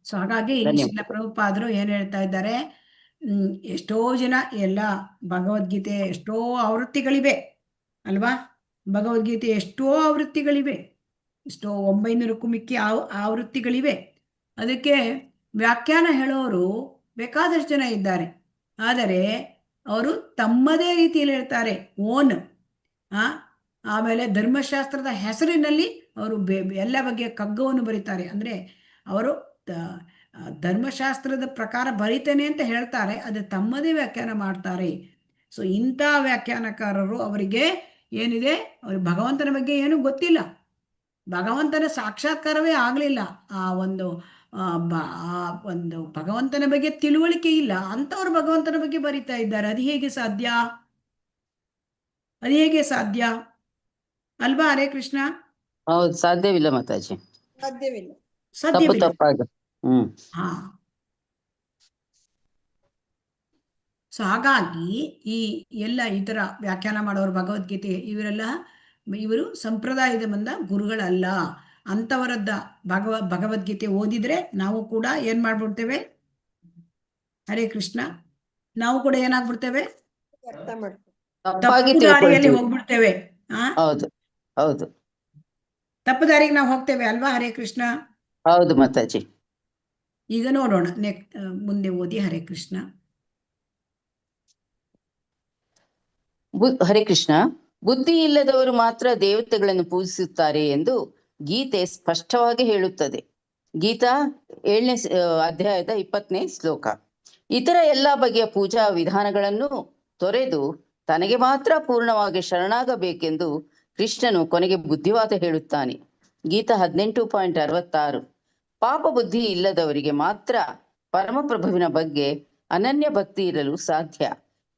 ಸೊ ಹಾಗಾಗಿ ಶ್ರೀಲ ಪ್ರಭುಪಾದರು ಏನ್ ಹೇಳ್ತಾ ಇದ್ದಾರೆ, ಎಷ್ಟೋ ಜನ ಎಲ್ಲ ಭಗವದ್ಗೀತೆ ಎಷ್ಟೋ ಆವೃತ್ತಿಗಳಿವೆ ಅಲ್ವಾ. ಭಗವದ್ಗೀತೆ ಎಷ್ಟೋ ಆವೃತ್ತಿಗಳಿವೆ, ಎಷ್ಟೋ 900ಕ್ಕೂ ಮಿಕ್ಕಿ ಆವೃತ್ತಿಗಳಿವೆ. ಅದಕ್ಕೆ ವ್ಯಾಖ್ಯಾನ ಹೇಳೋರು ಬೇಕಾದಷ್ಟು ಜನ ಇದ್ದಾರೆ. ಆದರೆ ಅವರು ತಮ್ಮದೇ ರೀತಿಯಲ್ಲಿ ಹೇಳ್ತಾರೆ, ಓನ್. ಆಮೇಲೆ ಧರ್ಮಶಾಸ್ತ್ರದ ಹೆಸರಿನಲ್ಲಿ ಅವರು ಎಲ್ಲ ಬಗೆಯ ಕಗ್ಗವನ್ನು ಬರೀತಾರೆ. ಅಂದರೆ ಅವರು ಧರ್ಮಶಾಸ್ತ್ರದ ಪ್ರಕಾರ ಬರೀತೇನೆ ಅಂತ ಹೇಳ್ತಾರೆ, ಅದು ತಮ್ಮದೇ ವ್ಯಾಖ್ಯಾನ ಮಾಡ್ತಾರೆ. ಸೊ ಇಂಥ ವ್ಯಾಖ್ಯಾನಕಾರರು ಅವರಿಗೆ ಏನಿದೆ, ಅವ್ರಿಗೆ ಭಗವಂತನ ಬಗ್ಗೆ ಏನೂ ಗೊತ್ತಿಲ್ಲ, ಭಗವಂತನ ಸಾಕ್ಷಾತ್ಕಾರವೇ ಆಗಲಿಲ್ಲ, ಆ ಒಂದು ಭಗವಂತನ ಬಗ್ಗೆ ತಿಳುವಳಿಕೆ ಇಲ್ಲ, ಅಂಥವ್ರು ಭಗವಂತನ ಬಗ್ಗೆ ಬರೀತಾ ಇದ್ದಾರೆ. ಅದು ಹೇಗೆ ಸಾಧ್ಯ? ಅದು ಹೇಗೆ ಸಾಧ್ಯ ಅಲ್ವಾ? ಹರೇ ಕೃಷ್ಣ. ಹೌದು, ಸಾಧ್ಯವಿಲ್ಲ ಮಾತಾಜಿ, ಸಾಧ್ಯವಿಲ್ಲ. ಸಾಧ್ಯವಿಲ್ಲ. ತಪ್ಪಾಗ. ಹಾ. ಸೊ ಹಾಗಾಗಿ ಈ ಎಲ್ಲ ಈ ಥರ ವ್ಯಾಖ್ಯಾನ ಮಾಡೋರು ಭಗವದ್ಗೀತೆ ಇವರು ಸಂಪ್ರದಾಯದ ಬಂದ ಗುರುಗಳಲ್ಲ. ಅಂಥವರದ್ದ ಭಗವದ್ಗೀತೆ ಓದಿದ್ರೆ ನಾವು ಕೂಡ ಏನ್ ಮಾಡ್ಬಿಡ್ತೇವೆ? ಹರೇ ಕೃಷ್ಣ. ನಾವು ಕೂಡ ಏನಾಗ್ಬಿಡ್ತೇವೆ? ಅರ್ಥ ಮಾಡ್ಕೊ. ತಪ್ಪಾಗಿ ತಪ್ಪು ದಾರಿಯಲ್ಲಿ ತಿಳ್ಕೊಳ್ತೀವಿ. ಹೋಗ್ಬಿಡ್ತೇವೆ. ಹೌದು ಹೌದು ತಪ್ಪು ದಾರಿಗೆ ನಾವು ಹೋಗ್ತೇವೆ ಅಲ್ವಾ? ಹರೇ ಕೃಷ್ಣ. ಹೌದು ಮಾತಾಜಿ. ಈಗ ನೋಡೋಣ, ಮುಂದೆ ಓದಿ. ಹರೇ ಕೃಷ್ಣ. ಹರೇ ಕೃಷ್ಣ. ಬುದ್ಧಿ ಇಲ್ಲದವರು ಮಾತ್ರ ದೇವತೆಗಳನ್ನು ಪೂಜಿಸುತ್ತಾರೆ ಎಂದು ಗೀತೆ ಸ್ಪಷ್ಟವಾಗಿ ಹೇಳುತ್ತದೆ. ಗೀತಾ 7ನೇ ಅಧ್ಯಾಯದ 20ನೇ ಶ್ಲೋಕ. ಇತರ ಎಲ್ಲಾ ಬಗೆಯ ಪೂಜಾ ವಿಧಾನಗಳನ್ನು ತೊರೆದು ತನಗೆ ಮಾತ್ರ ಪೂರ್ಣವಾಗಿ ಶರಣಾಗಬೇಕೆಂದು ಕೃಷ್ಣನು ಕೊನೆಗೆ ಬುದ್ಧಿವಾದ ಹೇಳುತ್ತಾನೆ. ಗೀತಾ 18.66. ಪಾಪ ಬುದ್ಧಿ ಇಲ್ಲದವರಿಗೆ ಮಾತ್ರ ಪರಮಪ್ರಭುವಿನ ಬಗ್ಗೆ ಅನನ್ಯ ಭಕ್ತಿ ಇರಲು ಸಾಧ್ಯ.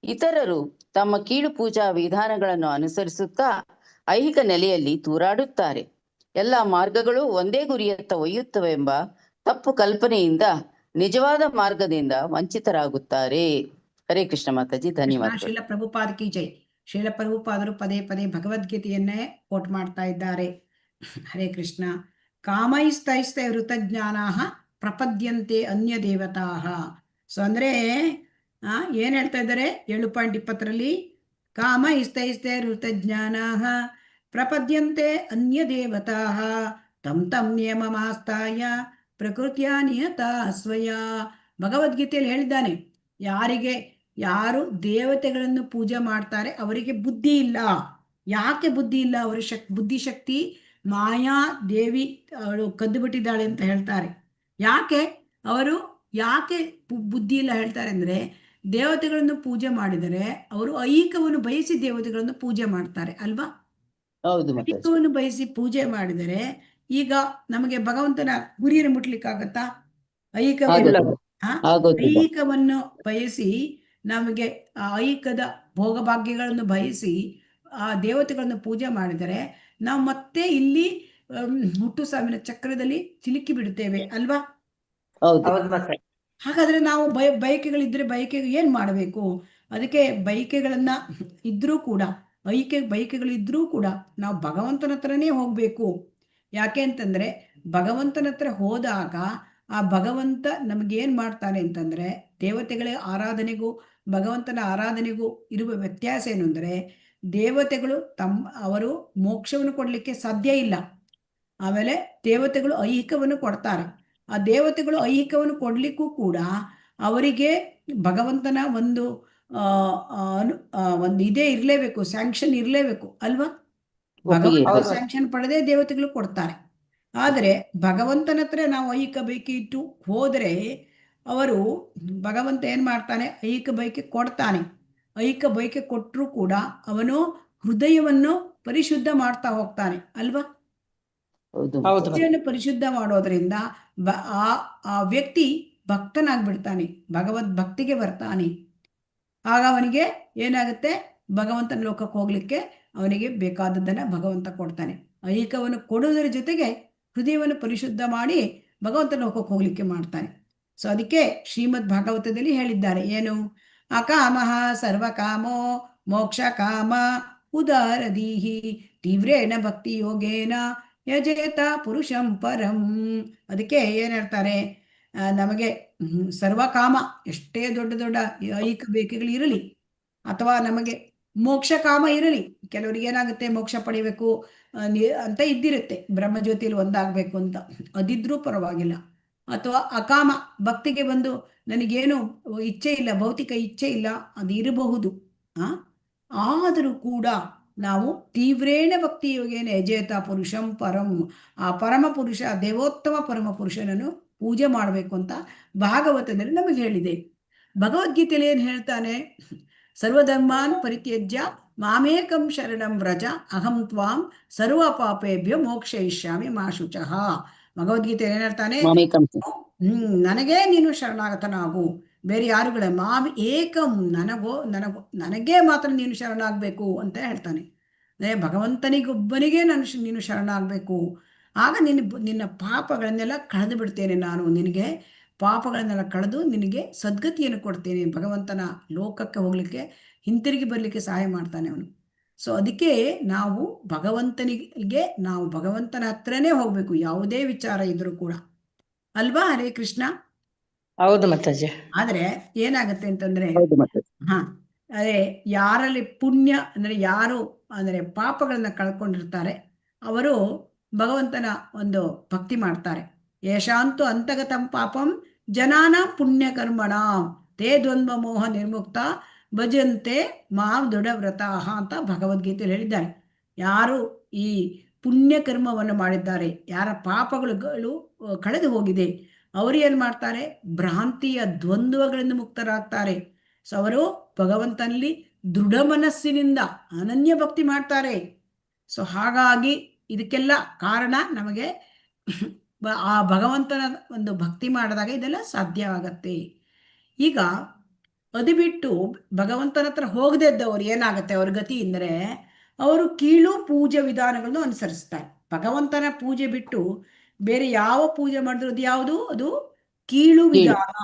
ಇತರರು ತಮ್ಮ ಕೀಳು ಪೂಜಾ ವಿಧಾನಗಳನ್ನು ಅನುಸರಿಸುತ್ತಾ ಐಹಿಕ ನೆಲೆಯಲ್ಲಿ ತೂರಾಡುತ್ತಾರೆ. ಎಲ್ಲ ಮಾರ್ಗಗಳು ಒಂದೇ ಗುರಿಯತ್ತ ಒಯ್ಯುತ್ತವೆಂಬ ತಪ್ಪು ಕಲ್ಪನೆಯಿಂದ ನಿಜವಾದ ಮಾರ್ಗದಿಂದ ವಂಚಿತರಾಗುತ್ತಾರೆ. ಹರೇ ಕೃಷ್ಣ ಮಾತಾಜಿ, ಧನ್ಯವಾದ. ಶೀಲ ಪ್ರಭುಪಾದ ಕಿ ಜೈ. ಶೀಲ ಪ್ರಭುಪಾದರು ಪದೇ ಪದೇ ಭಗವದ್ಗೀತೆಯನ್ನೇ ಕೋಟ್ ಮಾಡ್ತಾ ಇದ್ದಾರೆ. ಹರೇ ಕೃಷ್ಣ. ಕಾಮೈಸ್ತೈಸ್ತೈ ವೃತಜ್ಞಾನಾ ಪ್ರಪದ್ಯಂತೆ ಅನ್ಯ ದೇವತಾ. ಸೊ ಅಂದ್ರೆ ಏನ್ ಹೇಳ್ತಾ ಇದ್ದಾರೆ? 7.20ರಲ್ಲಿ ಕಾಮ ಇಸ್ತೈಸ್ತೈ ವೃತಜ್ಞಾನಾ ಪ್ರಪದ್ಯಂತೆ ಅನ್ಯ ದೇವತಾ ತಂ ತಂ ನಿಯಮಮಾಸ್ತಾಯ ಪ್ರಕೃತಿಯ ನಿಯತಾ ಸ್ವಯ. ಭಗವದ್ಗೀತೆಯಲ್ಲಿ ಹೇಳಿದ್ದಾನೆ, ಯಾರು ದೇವತೆಗಳನ್ನು ಪೂಜೆ ಮಾಡ್ತಾರೆ ಅವರಿಗೆ ಬುದ್ಧಿ ಇಲ್ಲ. ಯಾಕೆ ಬುದ್ಧಿ ಇಲ್ಲ? ಅವರ ಬುದ್ಧಿಶಕ್ತಿ ಮಾಯಾ ದೇವಿ ಅವಳು ಕದ್ದು ಬಿಟ್ಟಿದ್ದಾಳೆ ಅಂತ ಹೇಳ್ತಾರೆ. ಯಾಕೆ ಬುದ್ಧಿ ಇಲ್ಲ ಹೇಳ್ತಾರೆ ಅಂದ್ರೆ, ದೇವತೆಗಳನ್ನು ಪೂಜೆ ಮಾಡಿದರೆ ಅವರು ಐಹಿಕವನ್ನು ಬಯಸಿ ದೇವತೆಗಳನ್ನು ಪೂಜೆ ಮಾಡ್ತಾರೆ ಅಲ್ವಾ? ಐಹಿಕವನ್ನು ಬಯಸಿ ಪೂಜೆ ಮಾಡಿದರೆ ಈಗ ನಮಗೆ ಭಗವಂತನ ಗುರಿಯನ್ನು ಮುಟ್ಲಿಕ್ಕಾಗತ್ತಾ? ಐಹಿಕವನ್ನು ಬಯಸಿ ನಮಗೆ ಆ ಐಹಿಕದ ಭೋಗಭಾಗ್ಯಗಳನ್ನು ಬಯಸಿ ಆ ದೇವತೆಗಳನ್ನು ಪೂಜೆ ಮಾಡಿದರೆ ನಾವು ಮತ್ತೆ ಇಲ್ಲಿ ಹುಟ್ಟು ಸಾವಿನ ಚಕ್ರದಲ್ಲಿ ಸಿಲುಕಿ ಬಿಡುತ್ತೇವೆ ಅಲ್ವಾ? ಹಾಗಾದ್ರೆ ನಾವು ಬಯಕೆಗಳಿದ್ರೆ ಬಯಕೆಗೆ ಏನ್ ಮಾಡಬೇಕು? ಅದಕ್ಕೆ ಬಯಕೆಗಳನ್ನ ಇದ್ರೂ ಕೂಡ, ಬಯಕೆಗಳಿದ್ರೂ ಕೂಡ ನಾವು ಭಗವಂತನ ಹತ್ರನೇ ಹೋಗ್ಬೇಕು. ಯಾಕೆ ಅಂತಂದ್ರೆ ಭಗವಂತನ ಹತ್ರ ಹೋದಾಗ ಆ ಭಗವಂತ ನಮಗೇನ್ ಮಾಡ್ತಾನೆ ಅಂತಂದ್ರೆ, ದೇವತೆಗಳ ಆರಾಧನೆಗೂ ಭಗವಂತನ ಆರಾಧನೆಗೂ ಇರುವ ವ್ಯತ್ಯಾಸ ಏನು ಅಂದ್ರೆ, ದೇವತೆಗಳು ಅವರು ಮೋಕ್ಷವನ್ನು ಕೊಡ್ಲಿಕ್ಕೆ ಸಾಧ್ಯ ಇಲ್ಲ. ಆಮೇಲೆ ದೇವತೆಗಳು ಐಹಿಕವನ್ನು ಕೊಡ್ತಾರೆ. ಆ ದೇವತೆಗಳು ಐಹಿಕವನ್ನು ಕೊಡ್ಲಿಕ್ಕೂ ಕೂಡ ಅವರಿಗೆ ಭಗವಂತನ ಒಂದು ಇದೇ ಇರಲೇಬೇಕು, ಸ್ಯಾಂಕ್ಷನ್ ಇರಲೇಬೇಕು ಅಲ್ವಾ? ಭಗವಂತನ ಸ್ಯಾಂಕ್ಷನ್ ಪಡೆದೇ ದೇವತೆಗಳು ಕೊಡ್ತಾರೆ. ಆದರೆ ಭಗವಂತನ ಹತ್ರ ನಾವು ಐಹಿಕ ಬೈಕೆ ಇಟ್ಟು ಹೋದರೆ ಅವರು ಭಗವಂತ ಏನ್ ಮಾಡ್ತಾನೆ? ಐಹಿಕ ಬೈಕೆ ಕೊಡ್ತಾನೆ. ಐಹಿಕ ಬೈಕೆ ಕೊಟ್ಟರೂ ಕೂಡ ಅವನು ಹೃದಯವನ್ನು ಪರಿಶುದ್ಧ ಮಾಡ್ತಾ ಹೋಗ್ತಾನೆ ಅಲ್ವಾ? ಹೃದಯವನ್ನು ಪರಿಶುದ್ಧ ಮಾಡೋದ್ರಿಂದ ಆ ವ್ಯಕ್ತಿ ಭಕ್ತನಾಗ್ಬಿಡ್ತಾನೆ, ಭಗವದ್ ಭಕ್ತಿಗೆ ಬರ್ತಾನೆ. ಆಗ ಅವನಿಗೆ ಏನಾಗುತ್ತೆ? ಭಗವಂತನ ಲೋಕಕ್ಕೆ ಹೋಗ್ಲಿಕ್ಕೆ ಅವನಿಗೆ ಬೇಕಾದದ್ದನ್ನ ಭಗವಂತ ಕೊಡ್ತಾನೆ. ಐಹಿಕವನ್ನು ಕೊಡುವುದರ ಜೊತೆಗೆ ಹೃದಯವನ್ನು ಪರಿಶುದ್ಧ ಮಾಡಿ ಭಗವಂತನ ಲೋಕಕ್ಕೆ ಹೋಗ್ಲಿಕ್ಕೆ ಮಾಡ್ತಾನೆ. ಸೊ ಅದಕ್ಕೆ ಶ್ರೀಮದ್ ಭಾಗವತದಲ್ಲಿ ಹೇಳಿದ್ದಾರೆ, ಏನು? ಅಕಾಮಃ ಸರ್ವಕಾಮೋ ಮೋಕ್ಷ ಕಾಮ ಉದಾರದೀಹಿ ತೀವ್ರೇಣ ಭಕ್ತಿ ಯೋಗೇನ ಯಜೇತ ಪುರುಷಂ ಪರಂ. ಅದಕ್ಕೆ ಏನ್ ಹೇಳ್ತಾರೆ? ನಮಗೆ ಸರ್ವಕಾಮ, ಎಷ್ಟೇ ದೊಡ್ಡ ದೊಡ್ಡ ಐಹಿಕ ಬೇಕೆಗಳಿರಲಿ ಅಥವಾ ನಮಗೆ ಮೋಕ್ಷ ಕಾಮ ಇರಲಿ, ಕೆಲವರಿಗೆ ಏನಾಗುತ್ತೆ? ಮೋಕ್ಷ ಪಡಿಬೇಕು ಅಂತ ಇದ್ದಿರುತ್ತೆ, ಬ್ರಹ್ಮಜ್ಯೋತಿಯಲ್ಲಿ ಒಂದಾಗಬೇಕು ಅಂತ, ಅದಿದ್ರೂ ಪರವಾಗಿಲ್ಲ. ಅಥವಾ ಅಕಾಮ ಭಕ್ತಿಗೆ ಬಂದು ನನಗೇನು ಇಚ್ಛೆ ಇಲ್ಲ, ಭೌತಿಕ ಇಚ್ಛೆ ಇಲ್ಲ, ಅದು ಇರಬಹುದು. ಆದರೂ ಕೂಡ ನಾವು ತೀವ್ರೇಣ ಭಕ್ತಿ ಯೋಗೇನ ಯಜೇತ ಪುರುಷಂ ಪರಂ, ಆ ಪರಮ ಪುರುಷ, ದೇವೋತ್ತಮ ಪರಮ ಪುರುಷನನ್ನು ಪೂಜೆ ಮಾಡಬೇಕು ಅಂತ ಭಾಗವತದಲ್ಲಿ ನಮಗೆ ಹೇಳಿದೆ. ಭಗವದ್ಗೀತೆಯಲ್ಲಿ ಏನು ಹೇಳ್ತಾನೆ? ಸರ್ವಧರ್ಮಾನ್ ಪರಿತ್ಯಜ್ಯ ಮಾಮೇಕಂ ಶರಣಂ ವ್ರಜ ಅಹಂ ತ್ವಾಂ ಸರ್ವ ಪಾಪೇಭ್ಯೋ ಮೋಕ್ಷಯಿಷ್ಯಾಮಿ ಮಾ ಶುಚಃ. ಭಗವದ್ಗೀತೆ ಏನ್ ಹೇಳ್ತಾನೆ? ನನಗೇ ನೀನು ಶರಣಾಗತನಾಗು, ಬೇರೆ ಯಾರುಗಳೇ ಮಾಮ್ ಏಕಂ, ನನಗೇ ಮಾತ್ರ ನೀನು ಶರಣಾಗಬೇಕು ಅಂತ ಹೇಳ್ತಾನೆ. ಭಗವಂತನಿಗೊಬ್ಬನಿಗೆ ನೀನು ಶರಣಾಗಬೇಕು. ಆಗ ನಿನ್ನ ಪಾಪಗಳನ್ನೆಲ್ಲ ಕಳೆದು ಬಿಡ್ತೇನೆ ನಾನು, ನಿನಗೆ ಪಾಪಗಳನ್ನೆಲ್ಲ ಕಳೆದು ನಿನಗೆ ಸದ್ಗತಿಯನ್ನು ಕೊಡ್ತೇನೆ. ಭಗವಂತನ ಲೋಕಕ್ಕೆ ಹೋಗ್ಲಿಕ್ಕೆ, ಹಿಂತಿರುಗಿ ಬರಲಿಕ್ಕೆ ಸಹಾಯ ಮಾಡ್ತಾನೆ ಅವನು. ಸೊ ಅದಕ್ಕೆ ನಾವು ಭಗವಂತನ ಹತ್ರನೇ ಹೋಗ್ಬೇಕು, ಯಾವುದೇ ವಿಚಾರ ಇದ್ರೂ ಕೂಡ, ಅಲ್ವಾ? ಹರೇ ಕೃಷ್ಣ. ಹೌದು ಮಾತಾಜಿ. ಆದ್ರೆ ಏನಾಗತ್ತೆ ಅಂತಂದ್ರೆ, ಅದೇ ಯಾರಲ್ಲಿ ಪುಣ್ಯ ಅಂದ್ರೆ, ಯಾರು ಅಂದ್ರೆ ಪಾಪಗಳನ್ನ ಕಳ್ಕೊಂಡಿರ್ತಾರೆ ಅವರು ಭಗವಂತನ ಒಂದು ಭಕ್ತಿ ಮಾಡ್ತಾರೆ. ಯಶಾಂತು ಅಂತಗತಂ ಪಾಪಂ ಜನಾನ ಪುಣ್ಯ ಕರ್ಮಣ ತೇ ದ್ವಂದ್ವ ಮೋಹ ನಿರ್ಮುಕ್ತ ಭಜಂತೆ ಮಾಂ ದೃಢವ್ರತಾಹ ಅಂತ ಭಗವದ್ಗೀತೆಯಲ್ಲಿ ಹೇಳಿದ್ದಾರೆ. ಯಾರು ಈ ಪುಣ್ಯ ಕರ್ಮವನ್ನು ಮಾಡಿದ್ದಾರೆ, ಯಾರ ಪಾಪಗಳು ಕಳೆದು ಹೋಗಿದೆ, ಅವರು ಏನು ಮಾಡ್ತಾರೆ? ಭ್ರಾಂತಿಯ ದ್ವಂದ್ವಗಳಿಂದ ಮುಕ್ತರಾಗ್ತಾರೆ. ಸೊ ಅವರು ಭಗವಂತನಲ್ಲಿ ದೃಢ ಮನಸ್ಸಿನಿಂದ ಅನನ್ಯ ಭಕ್ತಿ ಮಾಡ್ತಾರೆ. ಸೊ ಹಾಗಾಗಿ ಇದಕ್ಕೆಲ್ಲ ಕಾರಣ ನಮಗೆ ಆ ಭಗವಂತನ ಒಂದು ಭಕ್ತಿ ಮಾಡಿದಾಗ ಇದೆಲ್ಲ ಸಾಧ್ಯವಾಗತ್ತೆ. ಈಗ ಅದು ಬಿಟ್ಟು ಭಗವಂತನ ಹತ್ರ ಹೋಗದೇ ಇದ್ದವ್ರು ಏನಾಗುತ್ತೆ ಅವ್ರ ಗತಿ ಅಂದರೆ, ಅವರು ಕೀಳು ಪೂಜೆ ವಿಧಾನಗಳನ್ನು ಅನುಸರಿಸ್ತಾರೆ. ಭಗವಂತನ ಪೂಜೆ ಬಿಟ್ಟು ಬೇರೆ ಯಾವ ಪೂಜೆ ಮಾಡಿದ್ರು ಅದು ಯಾವುದು? ಅದು ಕೀಳು ವಿಧಾನ.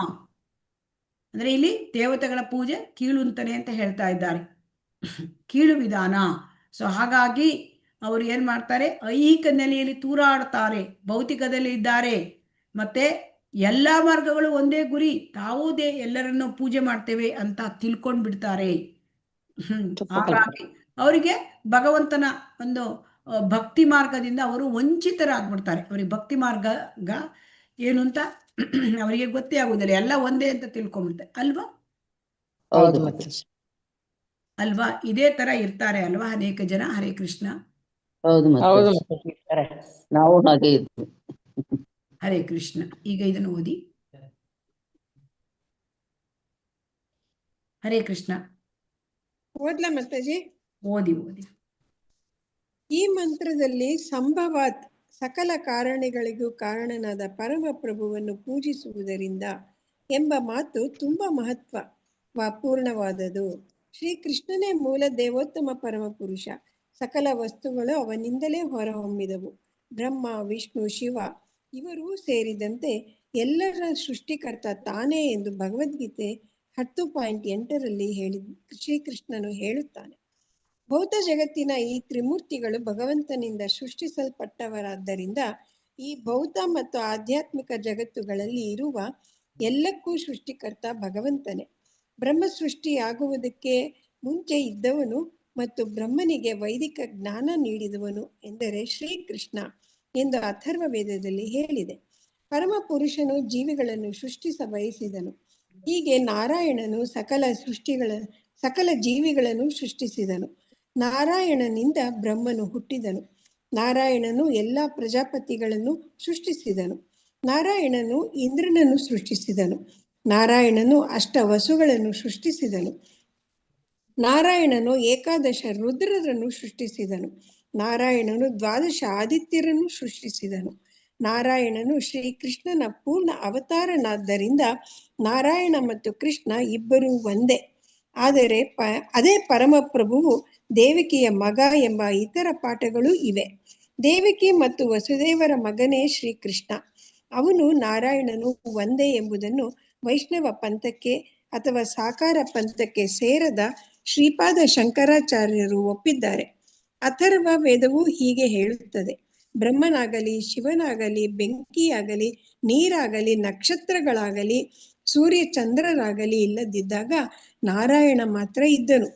ಅಂದ್ರೆ ಇಲ್ಲಿ ದೇವತೆಗಳ ಪೂಜೆ ಕೀಳು ಅಂತಾನೆ ಅಂತ ಹೇಳ್ತಾ ಇದ್ದಾರೆ, ಕೀಳು ವಿಧಾನ. ಸೊ ಹಾಗಾಗಿ ಅವರು ಏನ್ ಮಾಡ್ತಾರೆ? ಐಹಿಕ ನೆಲೆಯಲ್ಲಿ ತೂರಾಡ್ತಾರೆ, ಭೌತಿಕದಲ್ಲಿ ಇದ್ದಾರೆ, ಮತ್ತೆ ಎಲ್ಲ ಮಾರ್ಗಗಳು ಒಂದೇ ಗುರಿ, ತಾವುದೇ ಎಲ್ಲರನ್ನು ಪೂಜೆ ಮಾಡ್ತೇವೆ ಅಂತ ತಿಳ್ಕೊಂಡ್ ಬಿಡ್ತಾರೆ. ಹಾಗಾಗಿ ಅವರಿಗೆ ಭಗವಂತನ ಒಂದು ಭಕ್ತಿ ಮಾರ್ಗದಿಂದ ಅವರು ವಂಚಿತರಾಗ್ಬಿಡ್ತಾರೆ. ಅವರಿಗೆ ಭಕ್ತಿ ಮಾರ್ಗ ಏನು ಅಂತ ಅವರಿಗೆ ಗೊತ್ತೇ ಆಗುದಿಲ್ಲ, ಎಲ್ಲ ಒಂದೇ ಅಂತ ತಿಳ್ಕೊಂಡ್ಬಿಡ್ತಾರೆ, ಅಲ್ವಾ? ಅಲ್ವಾ? ಇದೇ ತರ ಇರ್ತಾರೆ ಅಲ್ವಾ ಅನೇಕ ಜನ. ಹರೇ ಕೃಷ್ಣ. ನಾವು ಹಾಗೆ ಇದ್ವಿ. ಹರೇ ಕೃಷ್ಣ. ಈಗ ಇದನ್ನು ಓದಿ. ಹರೇ ಕೃಷ್ಣ. ಓದ್ಲಾ ಮಾತಾಜಿ? ಓದಿ. ಈ ಮಂತ್ರದಲ್ಲಿ ಸಂಭವಾತ್ ಸಕಲ ಕಾರಣಗಳಿಗೂ ಕಾರಣನಾದ ಪರಮ ಪ್ರಭುವನ್ನು ಪೂಜಿಸುವುದರಿಂದ ಎಂಬ ಮಾತು ತುಂಬಾ ಮಹತ್ವಪೂರ್ಣವಾದದು. ಶ್ರೀಕೃಷ್ಣನೇ ಮೂಲ ದೇವೋತ್ತಮ ಪರಮ ಪುರುಷ. ಸಕಲ ವಸ್ತುಗಳು ಅವನಿಂದಲೇ ಹೊರಹೊಮ್ಮಿದವು. ಬ್ರಹ್ಮ, ವಿಷ್ಣು, ಶಿವ ಇವರೂ ಸೇರಿದಂತೆ ಎಲ್ಲರ ಸೃಷ್ಟಿಕರ್ತ ತಾನೇ ಎಂದು ಭಗವದ್ಗೀತೆ 10.8ರಲ್ಲಿ ಶ್ರೀಕೃಷ್ಣನು ಹೇಳುತ್ತಾನೆ. ಭೌತ ಜಗತ್ತಿನ ಈ ತ್ರಿಮೂರ್ತಿಗಳು ಭಗವಂತನಿಂದ ಸೃಷ್ಟಿಸಲ್ಪಟ್ಟವರಾದ್ದರಿಂದ ಈ ಭೌತ ಮತ್ತು ಆಧ್ಯಾತ್ಮಿಕ ಜಗತ್ತುಗಳಲ್ಲಿ ಇರುವ ಎಲ್ಲಕ್ಕೂ ಸೃಷ್ಟಿಕರ್ತ ಭಗವಂತನೇ. ಬ್ರಹ್ಮ ಸೃಷ್ಟಿಯಾಗುವುದಕ್ಕೆ ಮುಂಚೆ ಇದ್ದವನು ಮತ್ತು ಬ್ರಹ್ಮನಿಗೆ ವೈದಿಕ ಜ್ಞಾನ ನೀಡಿದವನು ಎಂದರೆ ಶ್ರೀಕೃಷ್ಣ ಎಂದು ಅಥರ್ವ ವೇದದಲ್ಲಿ ಹೇಳಿದೆ. ಪರಮ ಪುರುಷನು ಜೀವಿಗಳನ್ನು ಸೃಷ್ಟಿಸ ಬಯಸಿದನು. ಹೀಗೆ ನಾರಾಯಣನು ಸಕಲ ಜೀವಿಗಳನ್ನು ಸೃಷ್ಟಿಸಿದನು. ನಾರಾಯಣನಿಂದ ಬ್ರಹ್ಮನು ಹುಟ್ಟಿದನು. ನಾರಾಯಣನು ಎಲ್ಲಾ ಪ್ರಜಾಪತಿಗಳನ್ನು ಸೃಷ್ಟಿಸಿದನು. ನಾರಾಯಣನು ಇಂದ್ರನನ್ನು ಸೃಷ್ಟಿಸಿದನು. ನಾರಾಯಣನು ಅಷ್ಟವಸುಗಳನ್ನು ಸೃಷ್ಟಿಸಿದನು. ನಾರಾಯಣನು ಏಕಾದಶ ರುದ್ರರನ್ನು ಸೃಷ್ಟಿಸಿದನು. ನಾರಾಯಣನು 12 ಆದಿತ್ಯರನ್ನು ಸೃಷ್ಟಿಸಿದನು. ನಾರಾಯಣನು ಶ್ರೀಕೃಷ್ಣನ ಪೂರ್ಣ ಅವತಾರನಾದ್ದರಿಂದ ನಾರಾಯಣ ಮತ್ತು ಕೃಷ್ಣ ಇಬ್ಬರೂ ಒಂದೇ. ಆದರೆ ಅದೇ ಪರಮ ಪ್ರಭುವು ದೇವಕಿಯ ಮಗ ಎಂಬ ಇತರ ಪಾಠಗಳು ಇವೆ. ದೇವಕಿ ಮತ್ತು ವಸುದೇವರ ಮಗನೇ ಶ್ರೀಕೃಷ್ಣ. ಅವನು ನಾರಾಯಣನು ಒಂದೇ ಎಂಬುದನ್ನು ವೈಷ್ಣವ ಪಂಥಕ್ಕೆ ಅಥವಾ ಸಾಕಾರ ಪಂಥಕ್ಕೆ ಸೇರದ ಶ್ರೀಪಾದ ಶಂಕರಾಚಾರ್ಯರು ಒಪ್ಪಿದ್ದಾರೆ. ಅಥರ್ವ ವೇದವು ಹೀಗೆ ಹೇಳುತ್ತದೆ: ಬ್ರಹ್ಮನಾಗಲಿ, ಶಿವನಾಗಲಿ, ಬೆಂಕಿಯಾಗಲಿ, ನೀರಾಗಲಿ, ನಕ್ಷತ್ರಗಳಾಗಲಿ, ಸೂರ್ಯ ಚಂದ್ರರಾಗಲಿ ಇಲ್ಲದಿದ್ದಾಗ ನಾರಾಯಣ ಮಾತ್ರ ಇದ್ದನು.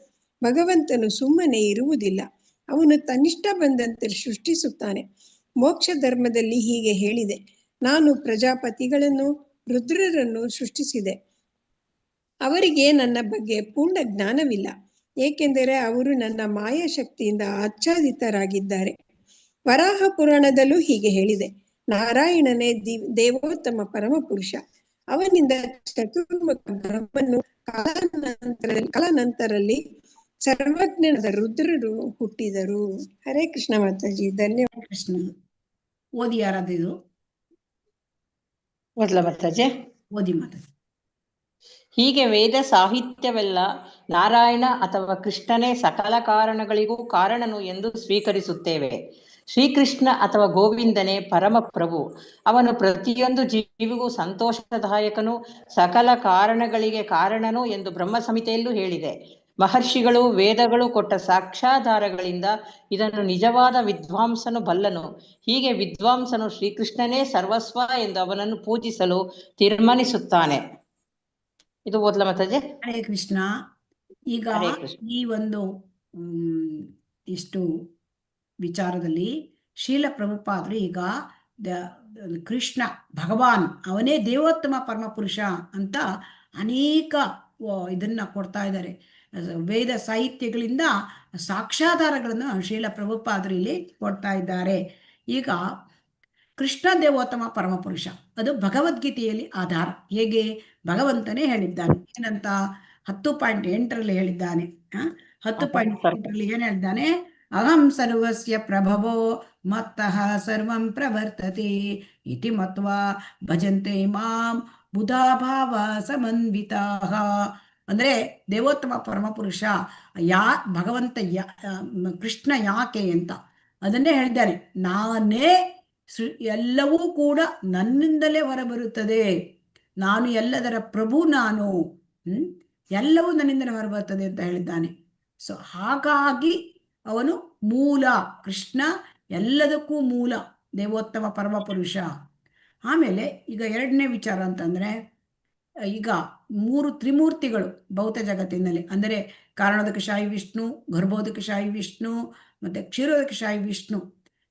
ಭಗವಂತನು ಸುಮ್ಮನೆ ಇರುವುದಿಲ್ಲ, ಅವನು ತನ್ನಿಷ್ಟ ಬಂದಂತೆ ಸೃಷ್ಟಿಸುತ್ತಾನೆ. ಮೋಕ್ಷ ಧರ್ಮದಲ್ಲಿ ಹೀಗೆ ಹೇಳಿದೆ: ನಾನು ಪ್ರಜಾಪತಿಗಳನ್ನು ರುದ್ರರನ್ನು ಸೃಷ್ಟಿಸಿದೆ. ಅವರಿಗೆ ನನ್ನ ಬಗ್ಗೆ ಪೂರ್ಣ ಜ್ಞಾನವಿಲ್ಲ, ಏಕೆಂದರೆ ಅವರು ನನ್ನ ಮಾಯಾಶಕ್ತಿಯಿಂದ ಆಚ್ಛಾದಿತರಾಗಿದ್ದಾರೆ. ವರಾಹ ಪುರಾಣದಲ್ಲೂ ಹೀಗೆ ಹೇಳಿದೆ, ನಾರಾಯಣನೇ ದೇವೋತ್ತಮ ಪರಮಪುರುಷ. ಅವನಿಂದ ಚತುರ್ಮುಖ ಬ್ರಹ್ಮನು ಕಾಲಾನಂತರಲ್ಲಿ ಸರ್ವಜ್ಞನಾದ ರುದ್ರರು ಹುಟ್ಟಿದರು. ಹರೇ ಕೃಷ್ಣ ಮಾತಾಜಿ, ಧನ್ಯವಾದ. ಕೃಷ್ಣ. ಓದಿ ಯಾರಾದಿದು? ಓದ್ಲಾ ಮಾತಾಜಿ? ಓದಿ ಮಾತಾಡಿ. ಹೀಗೆ ವೇದ ಸಾಹಿತ್ಯವೆಲ್ಲ ನಾರಾಯಣ ಅಥವಾ ಕೃಷ್ಣನೇ ಸಕಲ ಕಾರಣಗಳಿಗೂ ಕಾರಣನು ಎಂದು ಸ್ವೀಕರಿಸುತ್ತೇವೆ. ಶ್ರೀಕೃಷ್ಣ ಅಥವಾ ಗೋವಿಂದನೇ ಪರಮ ಪ್ರಭು. ಅವನು ಪ್ರತಿಯೊಂದು ಜೀವಿಗೂ ಸಂತೋಷದಾಯಕನು, ಸಕಲ ಕಾರಣಗಳಿಗೆ ಕಾರಣನು ಎಂದು ಬ್ರಹ್ಮ ಸಂಹಿತೆಯಲ್ಲೂ ಹೇಳಿದೆ. ಮಹರ್ಷಿಗಳು ವೇದಗಳು ಕೊಟ್ಟ ಸಾಕ್ಷಾಧಾರಗಳಿಂದ ಇದನ್ನು ನಿಜವಾದ ವಿದ್ವಾಂಸನು ಬಲ್ಲನು. ಹೀಗೆ ವಿದ್ವಾಂಸನು ಶ್ರೀಕೃಷ್ಣನೇ ಸರ್ವಸ್ವ ಎಂದು ಅವನನ್ನು ಪೂಜಿಸಲು ತೀರ್ಮಾನಿಸುತ್ತಾನೆ. ಇದು ಓದ್ಲಾ ಮಾತಾಜಿ? ಹರೇ ಕೃಷ್ಣ. ಈಗ ಹರೇ ಕೃಷ್ಣ. ಈ ಒಂದು ಇಷ್ಟು ವಿಚಾರದಲ್ಲಿ ಶೀಲ ಪ್ರಭುಪಾದರು ಈಗ ಕೃಷ್ಣ ಭಗವಾನ್ ಅವನೇ ದೇವೋತ್ತಮ ಪರಮಪುರುಷ ಅಂತ ಅನೇಕ ಇದನ್ನ ಕೊಡ್ತಾ ಇದ್ದಾರೆ. ವೇದ ಸಾಹಿತ್ಯಗಳಿಂದ ಸಾಕ್ಷಾಧಾರಗಳನ್ನು ಶೀಲ ಪ್ರಭುಪಾದರು ಇಲ್ಲಿ ಕೊಡ್ತಾ ಇದ್ದಾರೆ. ಈಗ ಕೃಷ್ಣ ದೇವೋತ್ತಮ ಪರಮಪುರುಷ ಅದು ಭಗವದ್ಗೀತೆಯಲ್ಲಿ ಆಧಾರ. ಹೇಗೆ? ಭಗವಂತನೇ ಹೇಳಿದ್ದಾನೆ. ಏನಂತ 10.8 ಹೇಳಿದ್ದಾನೆ. 10.8 ಏನ್ ಹೇಳಿದ್ದಾನೆ? ಅಹಂ ಸರ್ವಸ್ಯ ಪ್ರಭವೋ ಮತ್ತಃ ಸರ್ವಂ ಪ್ರವರ್ತತೆ ಇತಿ ಮತ್ವಾ ಭಜಂತೆ ಮಾಂ ಬುಧಾಭಾವ ಸಮನ್ವಿತಾಃ. ಅಂದ್ರೆ ದೇವೋತ್ತಮ ಪರಮಪುರುಷ ಭಗವಂತ ಕೃಷ್ಣ ಯಾಕೆ ಅಂತ ಅದನ್ನೇ ಹೇಳಿದ್ದಾನೆ. ನಾನೇ ಎಲ್ಲವೂ ಕೂಡ ನನ್ನಿಂದಲೇ ಹೊರಬರುತ್ತದೆ, ನಾನು ಎಲ್ಲದರ ಪ್ರಭು, ನಾನು ಎಲ್ಲವೂ ನನ್ನಿಂದಲೇ ಹೊರಬರುತ್ತದೆ ಅಂತ ಹೇಳಿದ್ದಾನೆ. ಸೊ ಹಾಗಾಗಿ ಅವನು ಮೂಲ, ಕೃಷ್ಣ ಎಲ್ಲದಕ್ಕೂ ಮೂಲ, ದೇವೋತ್ತಮ ಪರಮಪುರುಷ. ಆಮೇಲೆ ಈಗ ಎರಡನೇ ವಿಚಾರ ಅಂತಂದ್ರೆ, ಈಗ 3 ತ್ರಿಮೂರ್ತಿಗಳು ಭೌತ ಜಗತ್ತಿನಲ್ಲಿ, ಅಂದರೆ ಕಾರಣೋದಕಶಾಹಿ ವಿಷ್ಣು, ಗರ್ಭೋದಕಶಾಹಿ ವಿಷ್ಣು ಮತ್ತೆ ಕ್ಷೀರೋದಕಶಾಹಿ ವಿಷ್ಣು.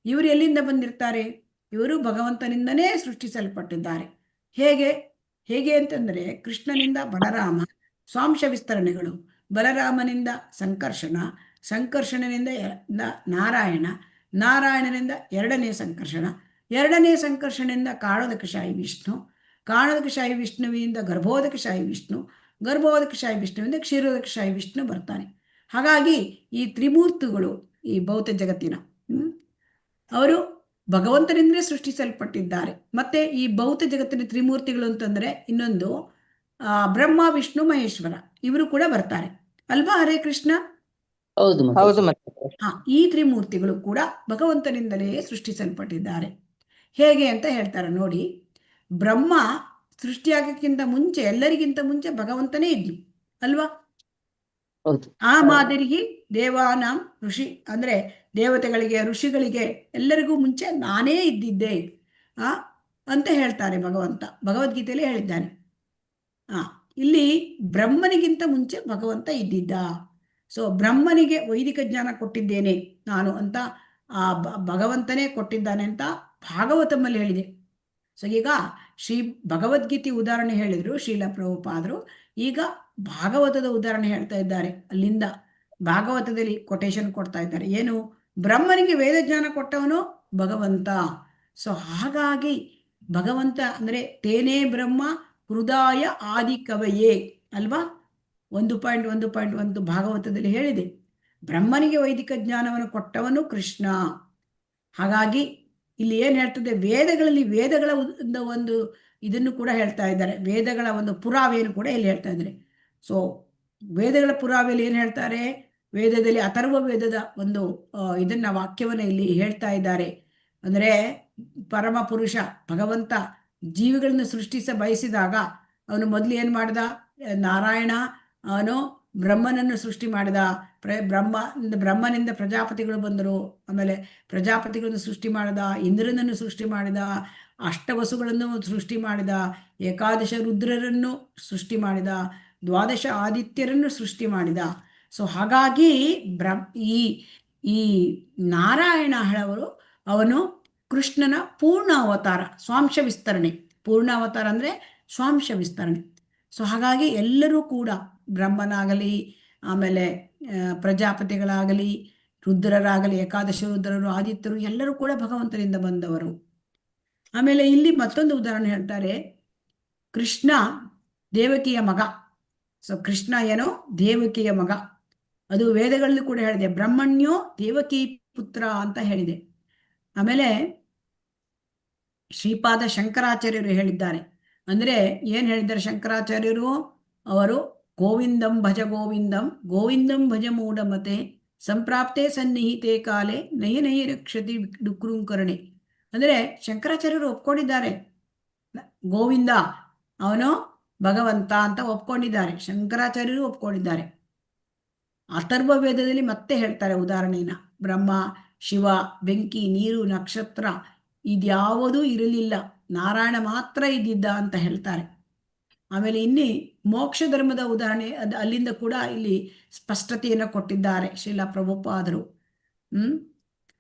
ಇವರು ಎಲ್ಲಿಂದ ಬಂದಿರ್ತಾರೆ? ಇವರು ಭಗವಂತನಿಂದನೇ ಸೃಷ್ಟಿಸಲ್ಪಟ್ಟಿದ್ದಾರೆ. ಹೇಗೆ ಅಂತಂದ್ರೆ, ಕೃಷ್ಣನಿಂದ ಬಲರಾಮ ಸ್ವಾಂಶ ವಿಸ್ತರಣೆಗಳು, ಬಲರಾಮನಿಂದ ಸಂಕರ್ಷಣ, ಸಂಕರ್ಷಣನಿಂದ ನಾರಾಯಣ, ನಾರಾಯಣನಿಂದ ಎರಡನೇ ಸಂಕರ್ಷಣ, ಎರಡನೇ ಸಂಕರ್ಷಣೆಯಿಂದ ಕಾರಣೋದಕಶಾಹಿ ವಿಷ್ಣು, ಕಾರಣೋದಕಶಾಹಿ ವಿಷ್ಣುವಿನಿಂದ ಗರ್ಭೋದಕಶಾಹಿ ವಿಷ್ಣು, ಗರ್ಭೋದಕಶಾಹಿ ವಿಷ್ಣುವಿನಿಂದ ಕ್ಷೀರೋದಕಶಾಹಿ ವಿಷ್ಣು ಬರ್ತಾನೆ. ಹಾಗಾಗಿ ಈ ತ್ರಿಮೂರ್ತಿಗಳು ಈ ಭೌತ ಜಗತ್ತಿನ ಅವರು ಭಗವಂತನಿಂದಲೇ ಸೃಷ್ಟಿಸಲ್ಪಟ್ಟಿದ್ದಾರೆ. ಮತ್ತೆ ಈ ಭೌತ ಜಗತ್ತಿನ ತ್ರಿಮೂರ್ತಿಗಳು ಅಂತಂದ್ರೆ ಇನ್ನೊಂದು ಬ್ರಹ್ಮ ವಿಷ್ಣು ಮಹೇಶ್ವರ, ಇವರು ಕೂಡ ಬರ್ತಾರೆ ಅಲ್ವಾ? ಹರೇ ಕೃಷ್ಣ. ಹೌದು. ಈ ತ್ರಿಮೂರ್ತಿಗಳು ಕೂಡ ಭಗವಂತನಿಂದಲೇ ಸೃಷ್ಟಿಸಲ್ಪಟ್ಟಿದ್ದಾರೆ. ಹೇಗೆ ಅಂತ ಹೇಳ್ತಾರೆ ನೋಡಿ. ಬ್ರಹ್ಮ ಸೃಷ್ಟಿಯಾಗಕ್ಕಿಂತ ಮುಂಚೆ, ಎಲ್ಲರಿಗಿಂತ ಮುಂಚೆ ಭಗವಂತನೇ ಇದ್ನು ಅಲ್ವಾ? ಆ ಮಾದರಿಗೆ ದೇವಾನಾಂ ಋಷಿ, ಅಂದ್ರೆ ದೇವತೆಗಳಿಗೆ, ಋಷಿಗಳಿಗೆ ಎಲ್ಲರಿಗೂ ಮುಂಚೆ ನಾನೇ ಇದ್ದಿದ್ದೆ ಅಂತ ಹೇಳ್ತಾರೆ ಭಗವಂತ, ಭಗವದ್ಗೀತೆಯಲ್ಲಿ ಹೇಳಿದ್ದಾನೆ. ಇಲ್ಲಿ ಬ್ರಹ್ಮನಿಗಿಂತ ಮುಂಚೆ ಭಗವಂತ ಇದ್ದಿದ್ದ. ಸೊ ಬ್ರಹ್ಮನಿಗೆ ವೈದಿಕ ಜ್ಞಾನ ಕೊಟ್ಟಿದ್ದೇನೆ ನಾನು ಅಂತ ಆ ಭಗವಂತನೇ ಕೊಟ್ಟಿದ್ದಾನೆ ಅಂತ ಭಾಗವತಮಲ್ಲಿ ಹೇಳಿದೆ. ಸೊ ಈಗ ಭಗವದ್ಗೀತೆ ಉದಾಹರಣೆ ಹೇಳಿದ್ರು ಶೀಲ ಪ್ರಭುಪಾದರು, ಈಗ ಭಾಗವತದ ಉದಾಹರಣೆ ಹೇಳ್ತಾ ಇದ್ದಾರೆ. ಅಲ್ಲಿಂದ ಭಾಗವತದಲ್ಲಿ ಕೊಟೇಶನ್ ಕೊಡ್ತಾ ಇದ್ದಾರೆ. ಏನು? ಬ್ರಹ್ಮನಿಗೆ ವೇದ ಜ್ಞಾನ ಕೊಟ್ಟವನು ಭಗವಂತ. ಸೊ ಹಾಗಾಗಿ ಭಗವಂತ ಅಂದ್ರೆ ತೇನೇ ಬ್ರಹ್ಮ ಹೃದಯ ಆದಿ ಕವಯೇ ಅಲ್ವಾ? 1.1 ಭಾಗವತದಲ್ಲಿ ಹೇಳಿದೆ. ಬ್ರಹ್ಮನಿಗೆ ವೈದಿಕ ಜ್ಞಾನವನ್ನು ಕೊಟ್ಟವನು ಕೃಷ್ಣ. ಹಾಗಾಗಿ ಇಲ್ಲಿ ಏನ್ ಹೇಳ್ತದೆ? ವೇದಗಳಲ್ಲಿ ವೇದಗಳ ಒಂದು ಇದನ್ನು ಕೂಡ ಹೇಳ್ತಾ ಇದ್ದಾರೆ. ವೇದಗಳ ಒಂದು ಪುರಾವೆಯನ್ನು ಕೂಡ ಇಲ್ಲಿ ಹೇಳ್ತಾ ಇದ್ದಾರೆ. ಸೊ ವೇದಗಳ ಪುರಾವೆಯಲ್ಲಿ ಏನ್ ಹೇಳ್ತಾರೆ? ವೇದದಲ್ಲಿ ಅಥರ್ವ ವೇದದ ಒಂದು ಇದನ್ನ ವಾಕ್ಯವನ್ನ ಇಲ್ಲಿ ಹೇಳ್ತಾ ಇದ್ದಾರೆ. ಅಂದ್ರೆ ಪರಮ ಪುರುಷ ಭಗವಂತ ಜೀವಿಗಳನ್ನು ಸೃಷ್ಟಿಸ ಬಯಸಿದಾಗ ಅವನು ಮೊದಲು ಏನ್ ಮಾಡ್ದ? ನಾರಾಯಣ ಅವನು ಬ್ರಹ್ಮನನ್ನು ಸೃಷ್ಟಿ ಮಾಡಿದ. ಬ್ರಹ್ಮನಿಂದ ಪ್ರಜಾಪತಿಗಳು ಬಂದರು. ಆಮೇಲೆ ಪ್ರಜಾಪತಿಗಳನ್ನು ಸೃಷ್ಟಿ ಮಾಡಿದ, ಇಂದ್ರನನ್ನು ಸೃಷ್ಟಿ ಮಾಡಿದ, ಅಷ್ಟವಸುಗಳನ್ನು ಸೃಷ್ಟಿ ಮಾಡಿದ, ಏಕಾದಶ ರುದ್ರರನ್ನು ಸೃಷ್ಟಿ ಮಾಡಿದ, ದ್ವಾದಶ ಆದಿತ್ಯರನ್ನು ಸೃಷ್ಟಿ ಮಾಡಿದ. ಸೊ ಹಾಗಾಗಿ ಈ ನಾರಾಯಣ ಅವನು ಕೃಷ್ಣನ ಪೂರ್ಣ ಅವತಾರ, ಸ್ವಾಂಶ ವಿಸ್ತರಣೆ. ಪೂರ್ಣ ಅವತಾರ ಅಂದರೆ ಸ್ವಾಂಶ ವಿಸ್ತರಣೆ. ಸೊ ಹಾಗಾಗಿ ಎಲ್ಲರೂ ಕೂಡ ಬ್ರಹ್ಮನಾಗಲಿ, ಆಮೇಲೆ ಪ್ರಜಾಪತಿಗಳಾಗಲಿ, ರುದ್ರರಾಗಲಿ, ಏಕಾದಶ ರುದ್ರರು, ಆದಿತ್ಯರು ಎಲ್ಲರೂ ಕೂಡ ಭಗವಂತನಿಂದ ಬಂದವರು. ಆಮೇಲೆ ಇಲ್ಲಿ ಮತ್ತೊಂದು ಉದಾಹರಣೆ ಹೇಳ್ತಾರೆ, ಕೃಷ್ಣ ದೇವಕಿಯ ಮಗ. ಸೊ ಕೃಷ್ಣ ಏನೋ ದೇವಕಿಯ ಮಗ. ಅದು ವೇದಗಳಲ್ಲಿ ಕೂಡ ಹೇಳಿದೆ, ಬ್ರಹ್ಮಣ್ಯೋ ದೇವಕಿ ಪುತ್ರ ಅಂತ ಹೇಳಿದೆ. ಆಮೇಲೆ ಶ್ರೀಪಾದ ಶಂಕರಾಚಾರ್ಯರು ಹೇಳಿದ್ದಾರೆ. ಅಂದರೆ ಏನು ಹೇಳಿದ್ದಾರೆ ಶಂಕರಾಚಾರ್ಯರು? ಅವರು ಗೋವಿಂದಂ ಭಜ ಗೋವಿಂದಂ, ಗೋವಿಂದಂ ಭಜ ಮೂಢಮತೆ, ಸಂಪ್ರಾಪ್ತೆ ಸನ್ನಿಹಿತೆ ಕಾಲೆ ನೈ ನೈ ರಕ್ಷತಿ ಡುಕ್ರುಂಕರಣೆ. ಅಂದರೆ ಶಂಕರಾಚಾರ್ಯರು ಒಪ್ಕೊಂಡಿದ್ದಾರೆ, ಗೋವಿಂದ ಅವನು ಭಗವಂತ ಅಂತ ಒಪ್ಕೊಂಡಿದ್ದಾರೆ, ಶಂಕರಾಚಾರ್ಯರು ಒಪ್ಕೊಂಡಿದ್ದಾರೆ. ಅಥರ್ವ ವೇದದಲ್ಲಿ ಮತ್ತೆ ಹೇಳ್ತಾರೆ ಉದಾಹರಣೆನ, ಬ್ರಹ್ಮ, ಶಿವ, ಬೆಂಕಿ, ನೀರು, ನಕ್ಷತ್ರ ಇದ್ಯಾವುದೂ ಇರಲಿಲ್ಲ, ನಾರಾಯಣ ಮಾತ್ರ ಇದ್ದಿದ್ದ ಅಂತ ಹೇಳ್ತಾರೆ. ಆಮೇಲೆ ಇಲ್ಲಿ ಮೋಕ್ಷ ಧರ್ಮದ ಉದಾಹರಣೆ, ಅಲ್ಲಿಂದ ಕೂಡ ಇಲ್ಲಿ ಸ್ಪಷ್ಟತೆಯನ್ನು ಕೊಟ್ಟಿದ್ದಾರೆ ಶ್ರೀಲ ಪ್ರಭುಪಾದರು.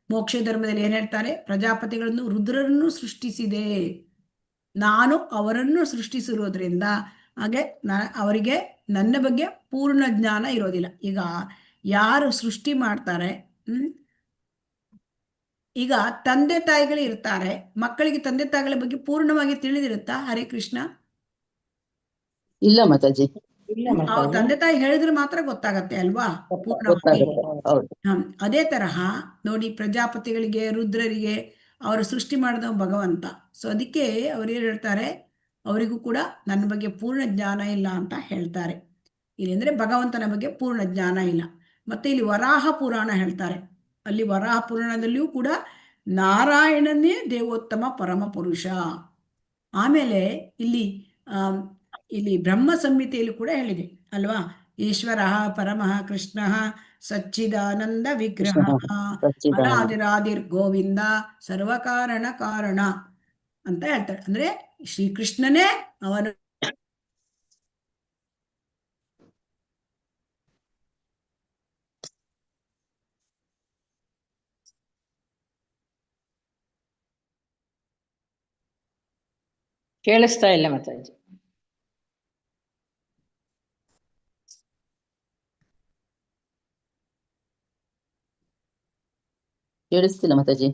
ಮೋಕ್ಷ ಧರ್ಮದಲ್ಲಿ ಏನು ಹೇಳ್ತಾರೆ? ಪ್ರಜಾಪತಿಗಳನ್ನು ರುದ್ರರನ್ನು ಸೃಷ್ಟಿಸಿದೆ, ನಾನು ಅವರನ್ನು ಸೃಷ್ಟಿಸಿರೋದ್ರಿಂದ ಹಾಗೆ ಅವರಿಗೆ ನನ್ನ ಬಗ್ಗೆ ಪೂರ್ಣ ಜ್ಞಾನ ಇರೋದಿಲ್ಲ. ಈಗ ಯಾರು ಸೃಷ್ಟಿ ಮಾಡ್ತಾರೆ, ಈಗ ತಂದೆ ತಾಯಿಗಳು ಇರ್ತಾರೆ, ಮಕ್ಕಳಿಗೆ ತಂದೆ ತಾಯಿಗಳ ಬಗ್ಗೆ ಪೂರ್ಣವಾಗಿ ತಿಳಿದಿರುತ್ತಾ? ಹರೇ ಕೃಷ್ಣ. ಇಲ್ಲ ಮಾತಾಜಿ. ಅವ್ರ ತಂದೆ ತಾಯಿ ಹೇಳಿದ್ರೆ ಮಾತ್ರ ಗೊತ್ತಾಗತ್ತೆ ಅಲ್ವಾ ಪೂರ್ಣವಾಗಿ. ಅದೇ ತರಹ ನೋಡಿ, ಪ್ರಜಾಪತಿಗಳಿಗೆ, ರುದ್ರರಿಗೆ ಅವರು ಸೃಷ್ಟಿ ಮಾಡಿದ ಭಗವಂತ. ಸೊ ಅದಕ್ಕೆ ಅವ್ರು ಏನು ಹೇಳ್ತಾರೆ, ಅವರಿಗೂ ಕೂಡ ನನ್ನ ಬಗ್ಗೆ ಪೂರ್ಣ ಜ್ಞಾನ ಇಲ್ಲ ಅಂತ ಹೇಳ್ತಾರೆ. ಇಲ್ಲಿ ಅಂದರೆ ಭಗವಂತನ ಬಗ್ಗೆ ಪೂರ್ಣ ಜ್ಞಾನ ಇಲ್ಲ. ಮತ್ತೆ ಇಲ್ಲಿ ವರಾಹ ಪುರಾಣ ಹೇಳ್ತಾರೆ, ಅಲ್ಲಿ ವರಾಹ ಪುರಾಣದಲ್ಲಿಯೂ ಕೂಡ ನಾರಾಯಣನೇ ದೇವೋತ್ತಮ ಪರಮ ಪುರುಷ. ಆಮೇಲೆ ಇಲ್ಲಿ ಬ್ರಹ್ಮ ಸಂಹಿತೆಯಲ್ಲಿ ಕೂಡ ಹೇಳಿದೆ ಅಲ್ವಾ, ಈಶ್ವರ ಪರಮಃ ಕೃಷ್ಣ ಸಚ್ಚಿದಾನಂದ ವಿಗ್ರಹ ಅನಾದಿರಾದಿರ್ ಗೋವಿಂದ ಸರ್ವಕಾರಣ ಕಾರಣ ಅಂತ ಹೇಳ್ತಾರೆ. ಅಂದ್ರೆ ಶ್ರೀಕೃಷ್ಣನೇ ಅವನು ಕೇಳಿಸ್ತಾ ಇಲ್ಲ ಮಾತಾಜಿ. ಕೇಳಿಸ್ತಿಲ್ಲ ಮಾತಾಜಿ.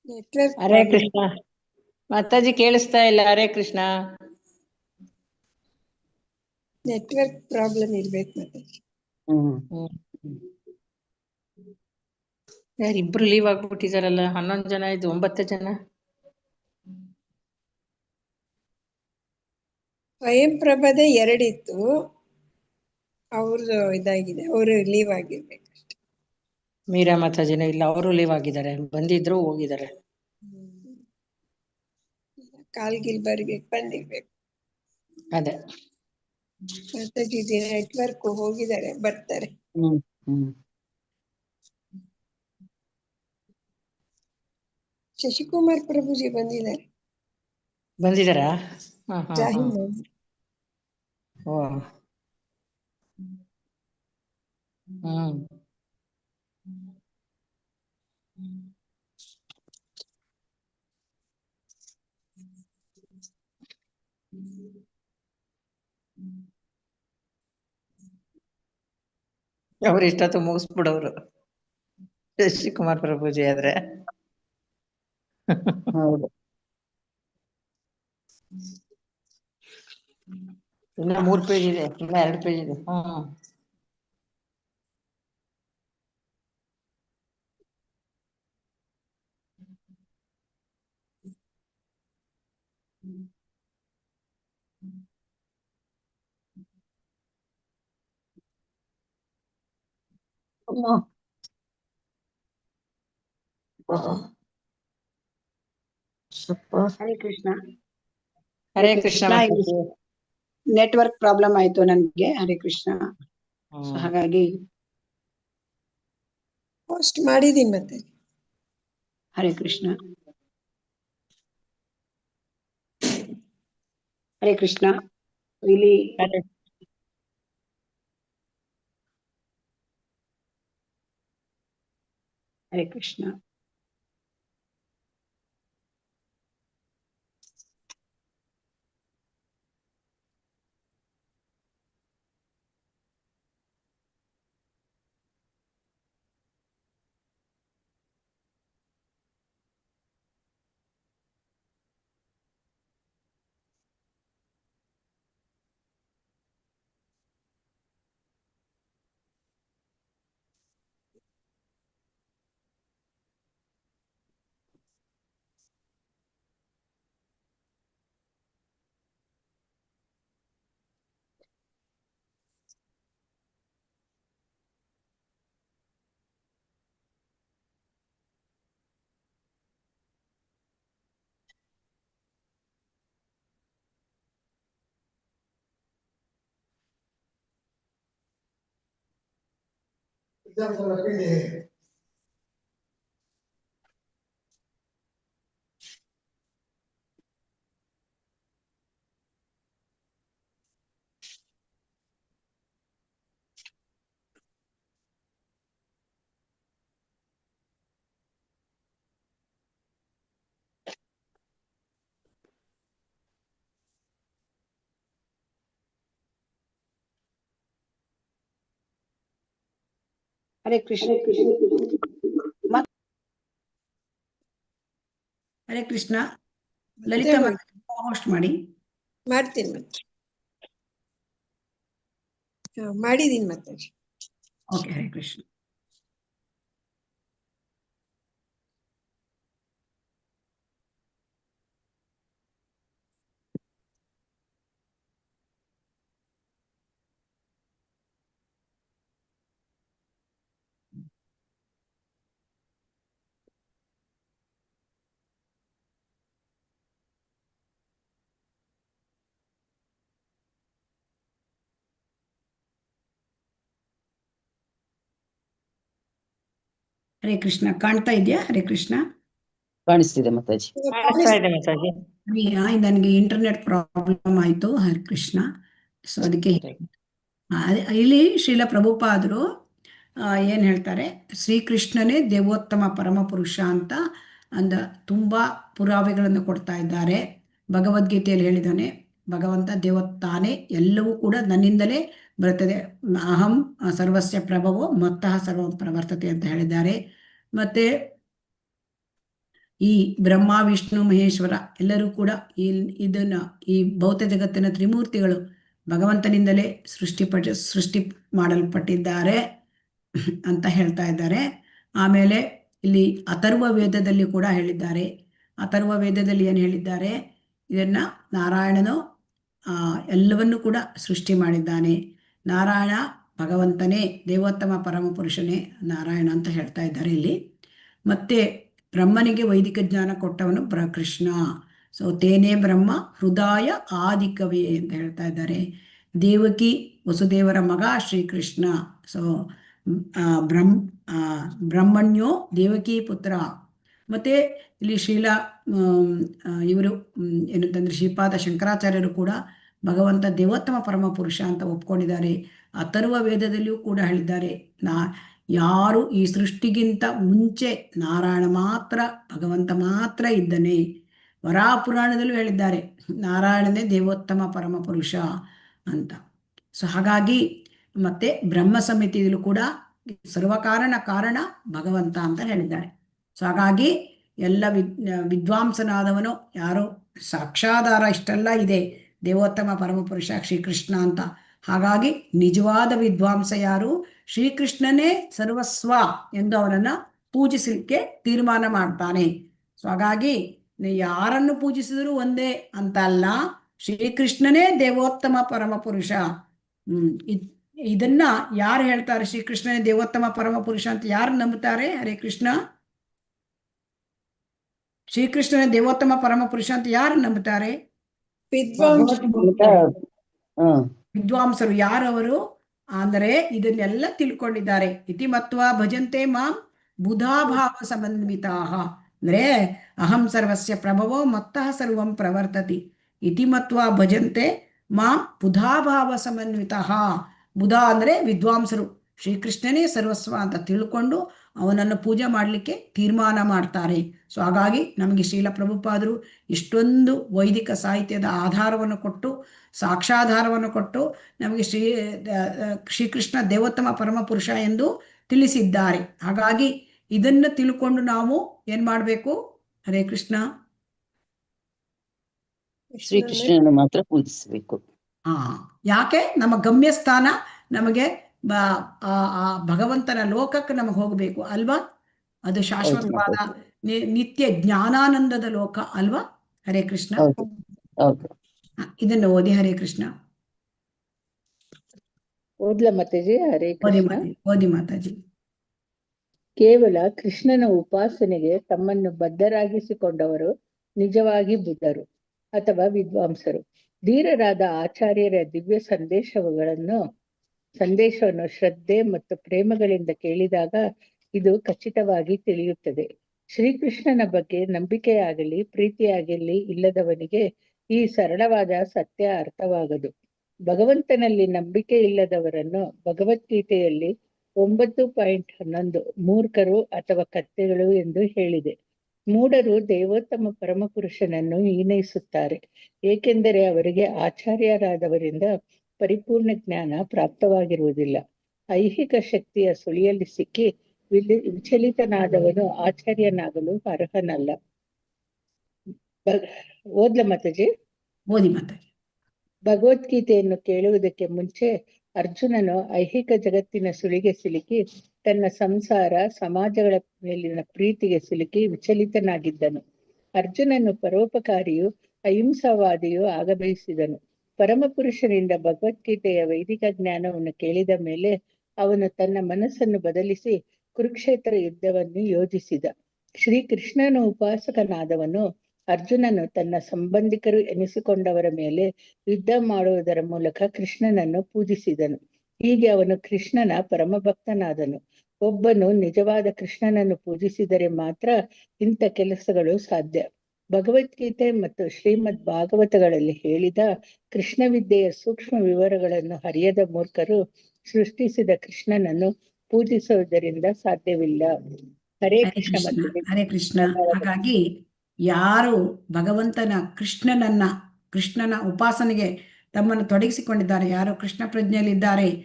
ನೆಟ್ವರ್ಕ್ ಹರೇ ಕೃಷ್ಣ ಮಾತಾಜಿ, ಕೇಳಿಸ್ತಾ ಇಲ್ಲ. ಹರೇ ಕೃಷ್ಣ. ನೆಟ್ವರ್ಕ್ ಪ್ರಾಬ್ಲಮ್ ಇರ್ಬೇಕು ಮಾತಾಜಿ. ಯಾರಿಬ್ರು ಲೀವ್ ಆಗ್ಬಿಟ್ಟಿದಾರಲ್ಲ, 11 ಜನ ಇದು 9 ಜನ. ಸ್ವಯಂ ಪ್ರಭದ 2 ಇತ್ತು, ಅವ್ರದ್ದು ಇದಾಗಿದೆ, ಅವರು ಲೀವ್ ಆಗಿರ್ಬೇಕು. ಮೀರಾ ಮಾತಾಜಿನ ಇಲ್ಲ, ಅವರು ಲೀವ್ ಆಗಿದ್ದಾರೆ, ಬಂದಿದ್ರು ಹೋಗಿದ್ದಾರೆ. ಕಾಲ್ಗಿಲ್ ಬರ್ಬೇಕು, ಬಂದಿರ್ಬೇಕು. ಅದೇ ಮಾತಾಜಿ ನೆಟ್ವರ್ಕ್ ಹೋಗಿದ್ದಾರೆ, ಬರ್ತಾರೆ. ಶಶಿಕುಮಾರ್ ಪ್ರಭುಜಿ ಬಂದಿದ್ದಾರಾ? ಜಾಹಿನ್ ಓ ಅವ್ರು ಇಷ್ಟೊತ್ತು ಮುಗಿಸ್ಬಿಡೋರು ಶಶಿಕುಮಾರ್ ಪ್ರಭುಜಿ ಆದ್ರೆ. ಹೌದು. ಇನ್ನ 3 ಪೇಜ್ ಇದೆ, ಇನ್ನ 2 ಪೇಜ್ ಇದೆ. ಹರೇ ಕೃಷ್ಣ. ಹರೇ ಕೃಷ್ಣ. ನೆಟ್ವರ್ಕ್ ಪ್ರಾಬ್ಲಮ್ ಆಯ್ತು ನನ್ಗೆ. ಹರೇ ಕೃಷ್ಣ. ಹಾಗಾಗಿ ಪೋಸ್ಟ್ ಮಾಡಿದೀನಿ ಮತ್ತೆ. ಹರೇ ಕೃಷ್ಣ. ಹರೇ ಕೃಷ್ಣ. ಇಲ್ಲಿ ಹರೇ ಕೃಷ್ಣ. ಹರೇ ಕೃಷ್ಣ. ಹರೇ ಕೃಷ್ಣ. ಮತ್ತೆ ಲಲಿತಾ ಹೋಸ್ಟ್ ಮಾಡಿ. ಮಾಡ್ತೀನಿ ಮತ್ತೆ. ಮಾಡಿದೀನಿ ಮತ್ತೆ. ಓಕೆ, ಹರೇ ಕೃಷ್ಣ. ಹರೇ ಕೃಷ್ಣ. ಕಾಣ್ತಾ ಇದೆಯಾ? ಹರೇ ಕೃಷ್ಣ. ಕಾಣಿಸ್ತಿದೆ ಮಾತಾಜಿ. ಕಾಣಿಸ್ತಾ ಇದೆ ಮಾತಾಜಿ. ನನಗೆ ಇಂಟರ್ನೆಟ್ ಪ್ರಾಬ್ಲಮ್ ಆಯಿತು. ಹರೇ ಕೃಷ್ಣ. ಸೊ ಅದಕ್ಕೆ ಇಲ್ಲಿ ಶ್ರೀಲ ಪ್ರಭುಪಾದರು ಏನು ಹೇಳ್ತಾರೆ, ಶ್ರೀಕೃಷ್ಣನೇ ದೇವೋತ್ತಮ ಪರಮಪುರುಷ ಅಂತ ತುಂಬ ಪುರಾವೆಗಳನ್ನು ಕೊಡ್ತಾ ಇದ್ದಾರೆ. ಭಗವದ್ಗೀತೆಯಲ್ಲಿ ಹೇಳಿದ್ದಾನೆ, ಭಗವಂತ ದೇವತ್ತಾನೆ, ಎಲ್ಲವೂ ಕೂಡ ನನ್ನಿಂದಲೇ ಬರುತ್ತದೆ. ಅಹಂ ಸರ್ವಸ್ಯ ಪ್ರಭವೋ ಮತ್ತಃ ಸರ್ವ ಪ್ರವರ್ತತೆ ಅಂತ ಹೇಳಿದ್ದಾರೆ. ಮತ್ತೆ ಈ ಬ್ರಹ್ಮ ವಿಷ್ಣು ಮಹೇಶ್ವರ ಎಲ್ಲರೂ ಕೂಡ ಈ ಭೌತ ಜಗತ್ತಿನ ತ್ರಿಮೂರ್ತಿಗಳು ಭಗವಂತನಿಂದಲೇ ಸೃಷ್ಟಿ ಮಾಡಲ್ಪಟ್ಟಿದ್ದಾರೆ ಅಂತ ಹೇಳ್ತಾ ಇದ್ದಾರೆ. ಆಮೇಲೆ ಇಲ್ಲಿ ಅಥರ್ವ ವೇದದಲ್ಲಿ ಕೂಡ ಹೇಳಿದ್ದಾರೆ. ಅಥರ್ವ ವೇದದಲ್ಲಿ ಏನು ಹೇಳಿದ್ದಾರೆ, ಇದನ್ನ ನಾರಾಯಣನು ಎಲ್ಲವನ್ನೂ ಕೂಡ ಸೃಷ್ಟಿ ಮಾಡಿದ್ದಾನೆ. ನಾರಾಯಣ ಭಗವಂತನೇ, ದೇವೋತ್ತಮ ಪರಮಪುರುಷನೇ ನಾರಾಯಣ ಅಂತ ಹೇಳ್ತಾ ಇದ್ದಾರೆ ಇಲ್ಲಿ. ಮತ್ತೆ ಬ್ರಹ್ಮನಿಗೆ ವೈದಿಕ ಜ್ಞಾನ ಕೊಟ್ಟವನು ಕೃಷ್ಣ. ಸೊ ತೇನೇ ಬ್ರಹ್ಮ ಹೃದಯ ಆದಿಕವೇ ಅಂತ ಹೇಳ್ತಾ ಇದ್ದಾರೆ. ದೇವಕಿ ವಸುದೇವರ ಮಗ ಶ್ರೀಕೃಷ್ಣ. ಸೊ ಬ್ರಹ್ಮಣ್ಯೋ ದೇವಕಿ ಪುತ್ರ. ಮತ್ತೆ ಇಲ್ಲಿ ಇವರು ಏನಂತಂದ್ರೆ ಶ್ರೀಪಾದ ಶಂಕರಾಚಾರ್ಯರು ಕೂಡ ಭಗವಂತ ದೇವೋತ್ತಮ ಪರಮಪುರುಷ ಅಂತ ಒಪ್ಕೊಂಡಿದ್ದಾರೆ. ಅಥರ್ವ ವೇದದಲ್ಲಿಯೂ ಕೂಡ ಹೇಳಿದ್ದಾರೆ, ಯಾರು ಈ ಸೃಷ್ಟಿಗಿಂತ ಮುಂಚೆ ನಾರಾಯಣ ಮಾತ್ರ, ಭಗವಂತ ಮಾತ್ರ ಇದ್ದಾನೆ. ವರಾಪುರಾಣದಲ್ಲೂ ಹೇಳಿದ್ದಾರೆ, ನಾರಾಯಣನೇ ದೇವೋತ್ತಮ ಪರಮಪುರುಷ ಅಂತ. ಸೊ ಹಾಗಾಗಿ ಮತ್ತೆ ಬ್ರಹ್ಮ ಸಮಿತಿಯಲ್ಲೂ ಕೂಡ ಸರ್ವಕಾರಣ ಕಾರಣ ಭಗವಂತ ಅಂತ ಹೇಳಿದ್ದಾರೆ. ಸೊ ಹಾಗಾಗಿ ಎಲ್ಲ ವಿದ್ವಾಂಸನಾದವನು ಯಾರು, ಸಾಕ್ಷಾಧಾರ ಇಷ್ಟೆಲ್ಲ ಇದೆ, ದೇವೋತ್ತಮ ಪರಮಪುರುಷ ಶ್ರೀಕೃಷ್ಣ ಅಂತ. ಹಾಗಾಗಿ ನಿಜವಾದ ವಿದ್ವಾಂಸ ಯಾರು, ಶ್ರೀಕೃಷ್ಣನೇ ಸರ್ವಸ್ವ ಎಂದು ಅವನನ್ನು ಪೂಜಿಸಲಿಕ್ಕೆ ತೀರ್ಮಾನ ಮಾಡ್ತಾನೆ. ಸೊ ಹಾಗಾಗಿ ಯಾರನ್ನು ಪೂಜಿಸಿದ್ರು ಒಂದೇ ಅಂತ ಅಲ್ಲ, ಶ್ರೀಕೃಷ್ಣನೇ ದೇವೋತ್ತಮ ಪರಮಪುರುಷ. ಇದನ್ನ ಯಾರು ಹೇಳ್ತಾರೆ, ಶ್ರೀಕೃಷ್ಣನೇ ದೇವೋತ್ತಮ ಪರಮಪುರುಷ ಅಂತ ಯಾರು ನಂಬುತ್ತಾರೆ? ಹರೇ ಕೃಷ್ಣ. ಶ್ರೀಕೃಷ್ಣನೇ ದೇವೋತ್ತಮ ಪರಮಪುರುಷ ಅಂತ ಯಾರು ನಂಬುತ್ತಾರೆ? ವಿದ್ವಾಂಸರು. ಯಾರವರು ಅಂದರೆ ಇದನ್ನೆಲ್ಲ ತಿಳ್ಕೊಂಡಿದ್ದಾರೆ. ಇತಿ ಮತ್ವಾ ಭಜಂತೆ ಮಾಂ ಬುಧಾಭಾವ ಸಮನ್ವಿತಾಃ. ಅಂದ್ರೆ ಅಹಂ ಸರ್ವಸ್ಯ ಪ್ರಭವೋ ಮತ್ತಃ ಸರ್ವಂ ಪ್ರವರ್ತತಿ. ಇತಿ ಮತ್ವಾ ಭಜಂತೆ ಮಾಂ ಬುಧಾಭಾವ ಸಮನ್ವಿತಃ. ಬುಧ ಅಂದ್ರೆ ವಿದ್ವಾಂಸರು, ಶ್ರೀಕೃಷ್ಣನೇ ಸರ್ವಸ್ವ ಅಂತ ತಿಳ್ಕೊಂಡು ಅವನನ್ನು ಪೂಜೆ ಮಾಡಲಿಕ್ಕೆ ತೀರ್ಮಾನ ಮಾಡ್ತಾರೆ. ಸೊ ಹಾಗಾಗಿ ನಮಗೆ ಶ್ರೀಲ ಪ್ರಭುಪಾದರು ಇಷ್ಟೊಂದು ವೈದಿಕ ಸಾಹಿತ್ಯದ ಆಧಾರವನ್ನು ಕೊಟ್ಟು, ಸಾಕ್ಷಾಧಾರವನ್ನು ಕೊಟ್ಟು ನಮಗೆ ಶ್ರೀಕೃಷ್ಣ ದೇವೋತ್ತಮ ಪರಮಪುರುಷ ಎಂದು ತಿಳಿಸಿದ್ದಾರೆ. ಹಾಗಾಗಿ ಇದನ್ನು ತಿಳ್ಕೊಂಡು ನಾವು ಏನ್ ಮಾಡಬೇಕು? ಹರೇ ಕೃಷ್ಣ, ಶ್ರೀಕೃಷ್ಣನ ಮಾತ್ರ ಪೂಜಿಸಬೇಕು. ಯಾಕೆ? ನಮ್ಮ ಗಮ್ಯಸ್ಥಾನ ನಮಗೆ ಆ ಭಗವಂತನ ಲೋಕಕ್ಕೆ ನಮಗೆ ಹೋಗಬೇಕು ಅಲ್ವಾ? ಅದು ಶಾಶ್ವತವಾದ ನಿತ್ಯ ಜ್ಞಾನಾನಂದದ ಲೋಕ ಅಲ್ವಾ? ಹರೇ ಕೃಷ್ಣ. ಇದನ್ನು ಓದಿ. ಹರೇ ಕೃಷ್ಣ. ಓದ್ಲ ಮಾತಾಜಿ. ಹರೇ ಕೃಷ್ಣ. ಓದಿ ಮಾತಾಜಿ. ಕೇವಲ ಕೃಷ್ಣನ ಉಪಾಸನೆಗೆ ತಮ್ಮನ್ನು ಬದ್ಧರಾಗಿಸಿಕೊಂಡವರು ನಿಜವಾಗಿ ಬುದ್ಧರು ಅಥವಾ ವಿದ್ವಾಂಸರು. ಧೀರರಾದ ಆಚಾರ್ಯರ ದಿವ್ಯ ಸಂದೇಶವನ್ನು ಶ್ರದ್ಧೆ ಮತ್ತು ಪ್ರೇಮಗಳಿಂದ ಕೇಳಿದಾಗ ಇದು ಖಚಿತವಾಗಿ ತಿಳಿಯುತ್ತದೆ. ಶ್ರೀಕೃಷ್ಣನ ಬಗ್ಗೆ ನಂಬಿಕೆಯಾಗಲಿ ಪ್ರೀತಿಯಾಗಲಿ ಇಲ್ಲದವನಿಗೆ ಈ ಸರಳವಾದ ಸತ್ಯ ಅರ್ಥವಾಗದು. ಭಗವಂತನಲ್ಲಿ ನಂಬಿಕೆ ಇಲ್ಲದವರನ್ನು ಭಗವದ್ಗೀತೆಯಲ್ಲಿ 9.11 ಮೂರ್ಖರು ಅಥವಾ ಕತ್ತೆಗಳು ಎಂದು ಹೇಳಿದೆ. ಮೂಢರು ದೇವೋತ್ತಮ ಪರಮಪುರುಷನನ್ನು ಹೀನೈಸುತ್ತಾರೆ, ಏಕೆಂದರೆ ಅವರಿಗೆ ಆಚಾರ್ಯರಾದವರಿಂದ ಪರಿಪೂರ್ಣ ಜ್ಞಾನ ಪ್ರಾಪ್ತವಾಗಿರುವುದಿಲ್ಲ. ಐಹಿಕ ಶಕ್ತಿಯ ಸುಳಿಯಲ್ಲಿ ಸಿಕ್ಕಿ ವಿಚಲಿತನಾದವನು ಆಚಾರ್ಯನಾಗಲು ಅರ್ಹನಲ್ಲ. ಓದ್ಲ ಮಾತಾಜಿ. ಓದಿ ಮಾತಾಜಿ. ಭಗವದ್ಗೀತೆಯನ್ನು ಕೇಳುವುದಕ್ಕೆ ಮುಂಚೆ ಅರ್ಜುನನು ಐಹಿಕ ಜಗತ್ತಿನ ಸುಳಿಗೆ ಸಿಲುಕಿ ತನ್ನ ಸಂಸಾರ ಸಮಾಜಗಳ ಮೇಲಿನ ಪ್ರೀತಿಗೆ ಸಿಲುಕಿ ವಿಚಲಿತನಾಗಿದ್ದನು. ಅರ್ಜುನನು ಪರೋಪಕಾರಿಯು ಅಹಿಂಸಾವಾದಿಯು ಆಗಬಯಸಿದನು. ಪರಮಪುರುಷನಿಂದ ಭಗವದ್ಗೀತೆಯ ವೈದಿಕ ಜ್ಞಾನವನ್ನು ಕೇಳಿದ ಮೇಲೆ ಅವನು ತನ್ನ ಮನಸ್ಸನ್ನು ಬದಲಿಸಿ ಕುರುಕ್ಷೇತ್ರ ಯುದ್ಧವನ್ನು ಯೋಜಿಸಿದ. ಶ್ರೀಕೃಷ್ಣನ ಉಪಾಸಕನಾದವನು ಅರ್ಜುನನು ತನ್ನ ಸಂಬಂಧಿಕರು ಎನಿಸಿಕೊಂಡವರ ಮೇಲೆ ಯುದ್ಧ ಮಾಡುವುದರ ಮೂಲಕ ಕೃಷ್ಣನನ್ನು ಪೂಜಿಸಿದನು. ಹೀಗೆ ಅವನು ಕೃಷ್ಣನ ಪರಮಭಕ್ತನಾದನು. ಒಬ್ಬನು ನಿಜವಾದ ಕೃಷ್ಣನನ್ನು ಪೂಜಿಸಿದರೆ ಮಾತ್ರ ಇಂಥ ಕೆಲಸಗಳು ಸಾಧ್ಯ. ಭಗವದ್ಗೀತೆ ಮತ್ತು ಶ್ರೀಮದ್ ಭಾಗವತಗಳಲ್ಲಿ ಹೇಳಿದ ಕೃಷ್ಣ ವಿದ್ಯೆಯ ಸೂಕ್ಷ್ಮ ವಿವರಗಳನ್ನು ಅರಿಯದ ಮೂರ್ಖರು ಸೃಷ್ಟಿಸಿದ ಕೃಷ್ಣನನ್ನು ಪೂಜಿಸುವುದರಿಂದ ಸಾಧ್ಯವಿಲ್ಲ. ಹರೇ ಕೃಷ್ಣ. ಹರೇ ಕೃಷ್ಣ. ಹಾಗಾಗಿ ಯಾರು ಭಗವಂತನ ಕೃಷ್ಣನ ಉಪಾಸನೆಗೆ ತಮ್ಮನ್ನು ತೊಡಗಿಸಿಕೊಂಡಿದ್ದಾರೆ, ಯಾರು ಕೃಷ್ಣ ಪ್ರಜ್ಞೆಯಲ್ಲಿದ್ದಾರೆ,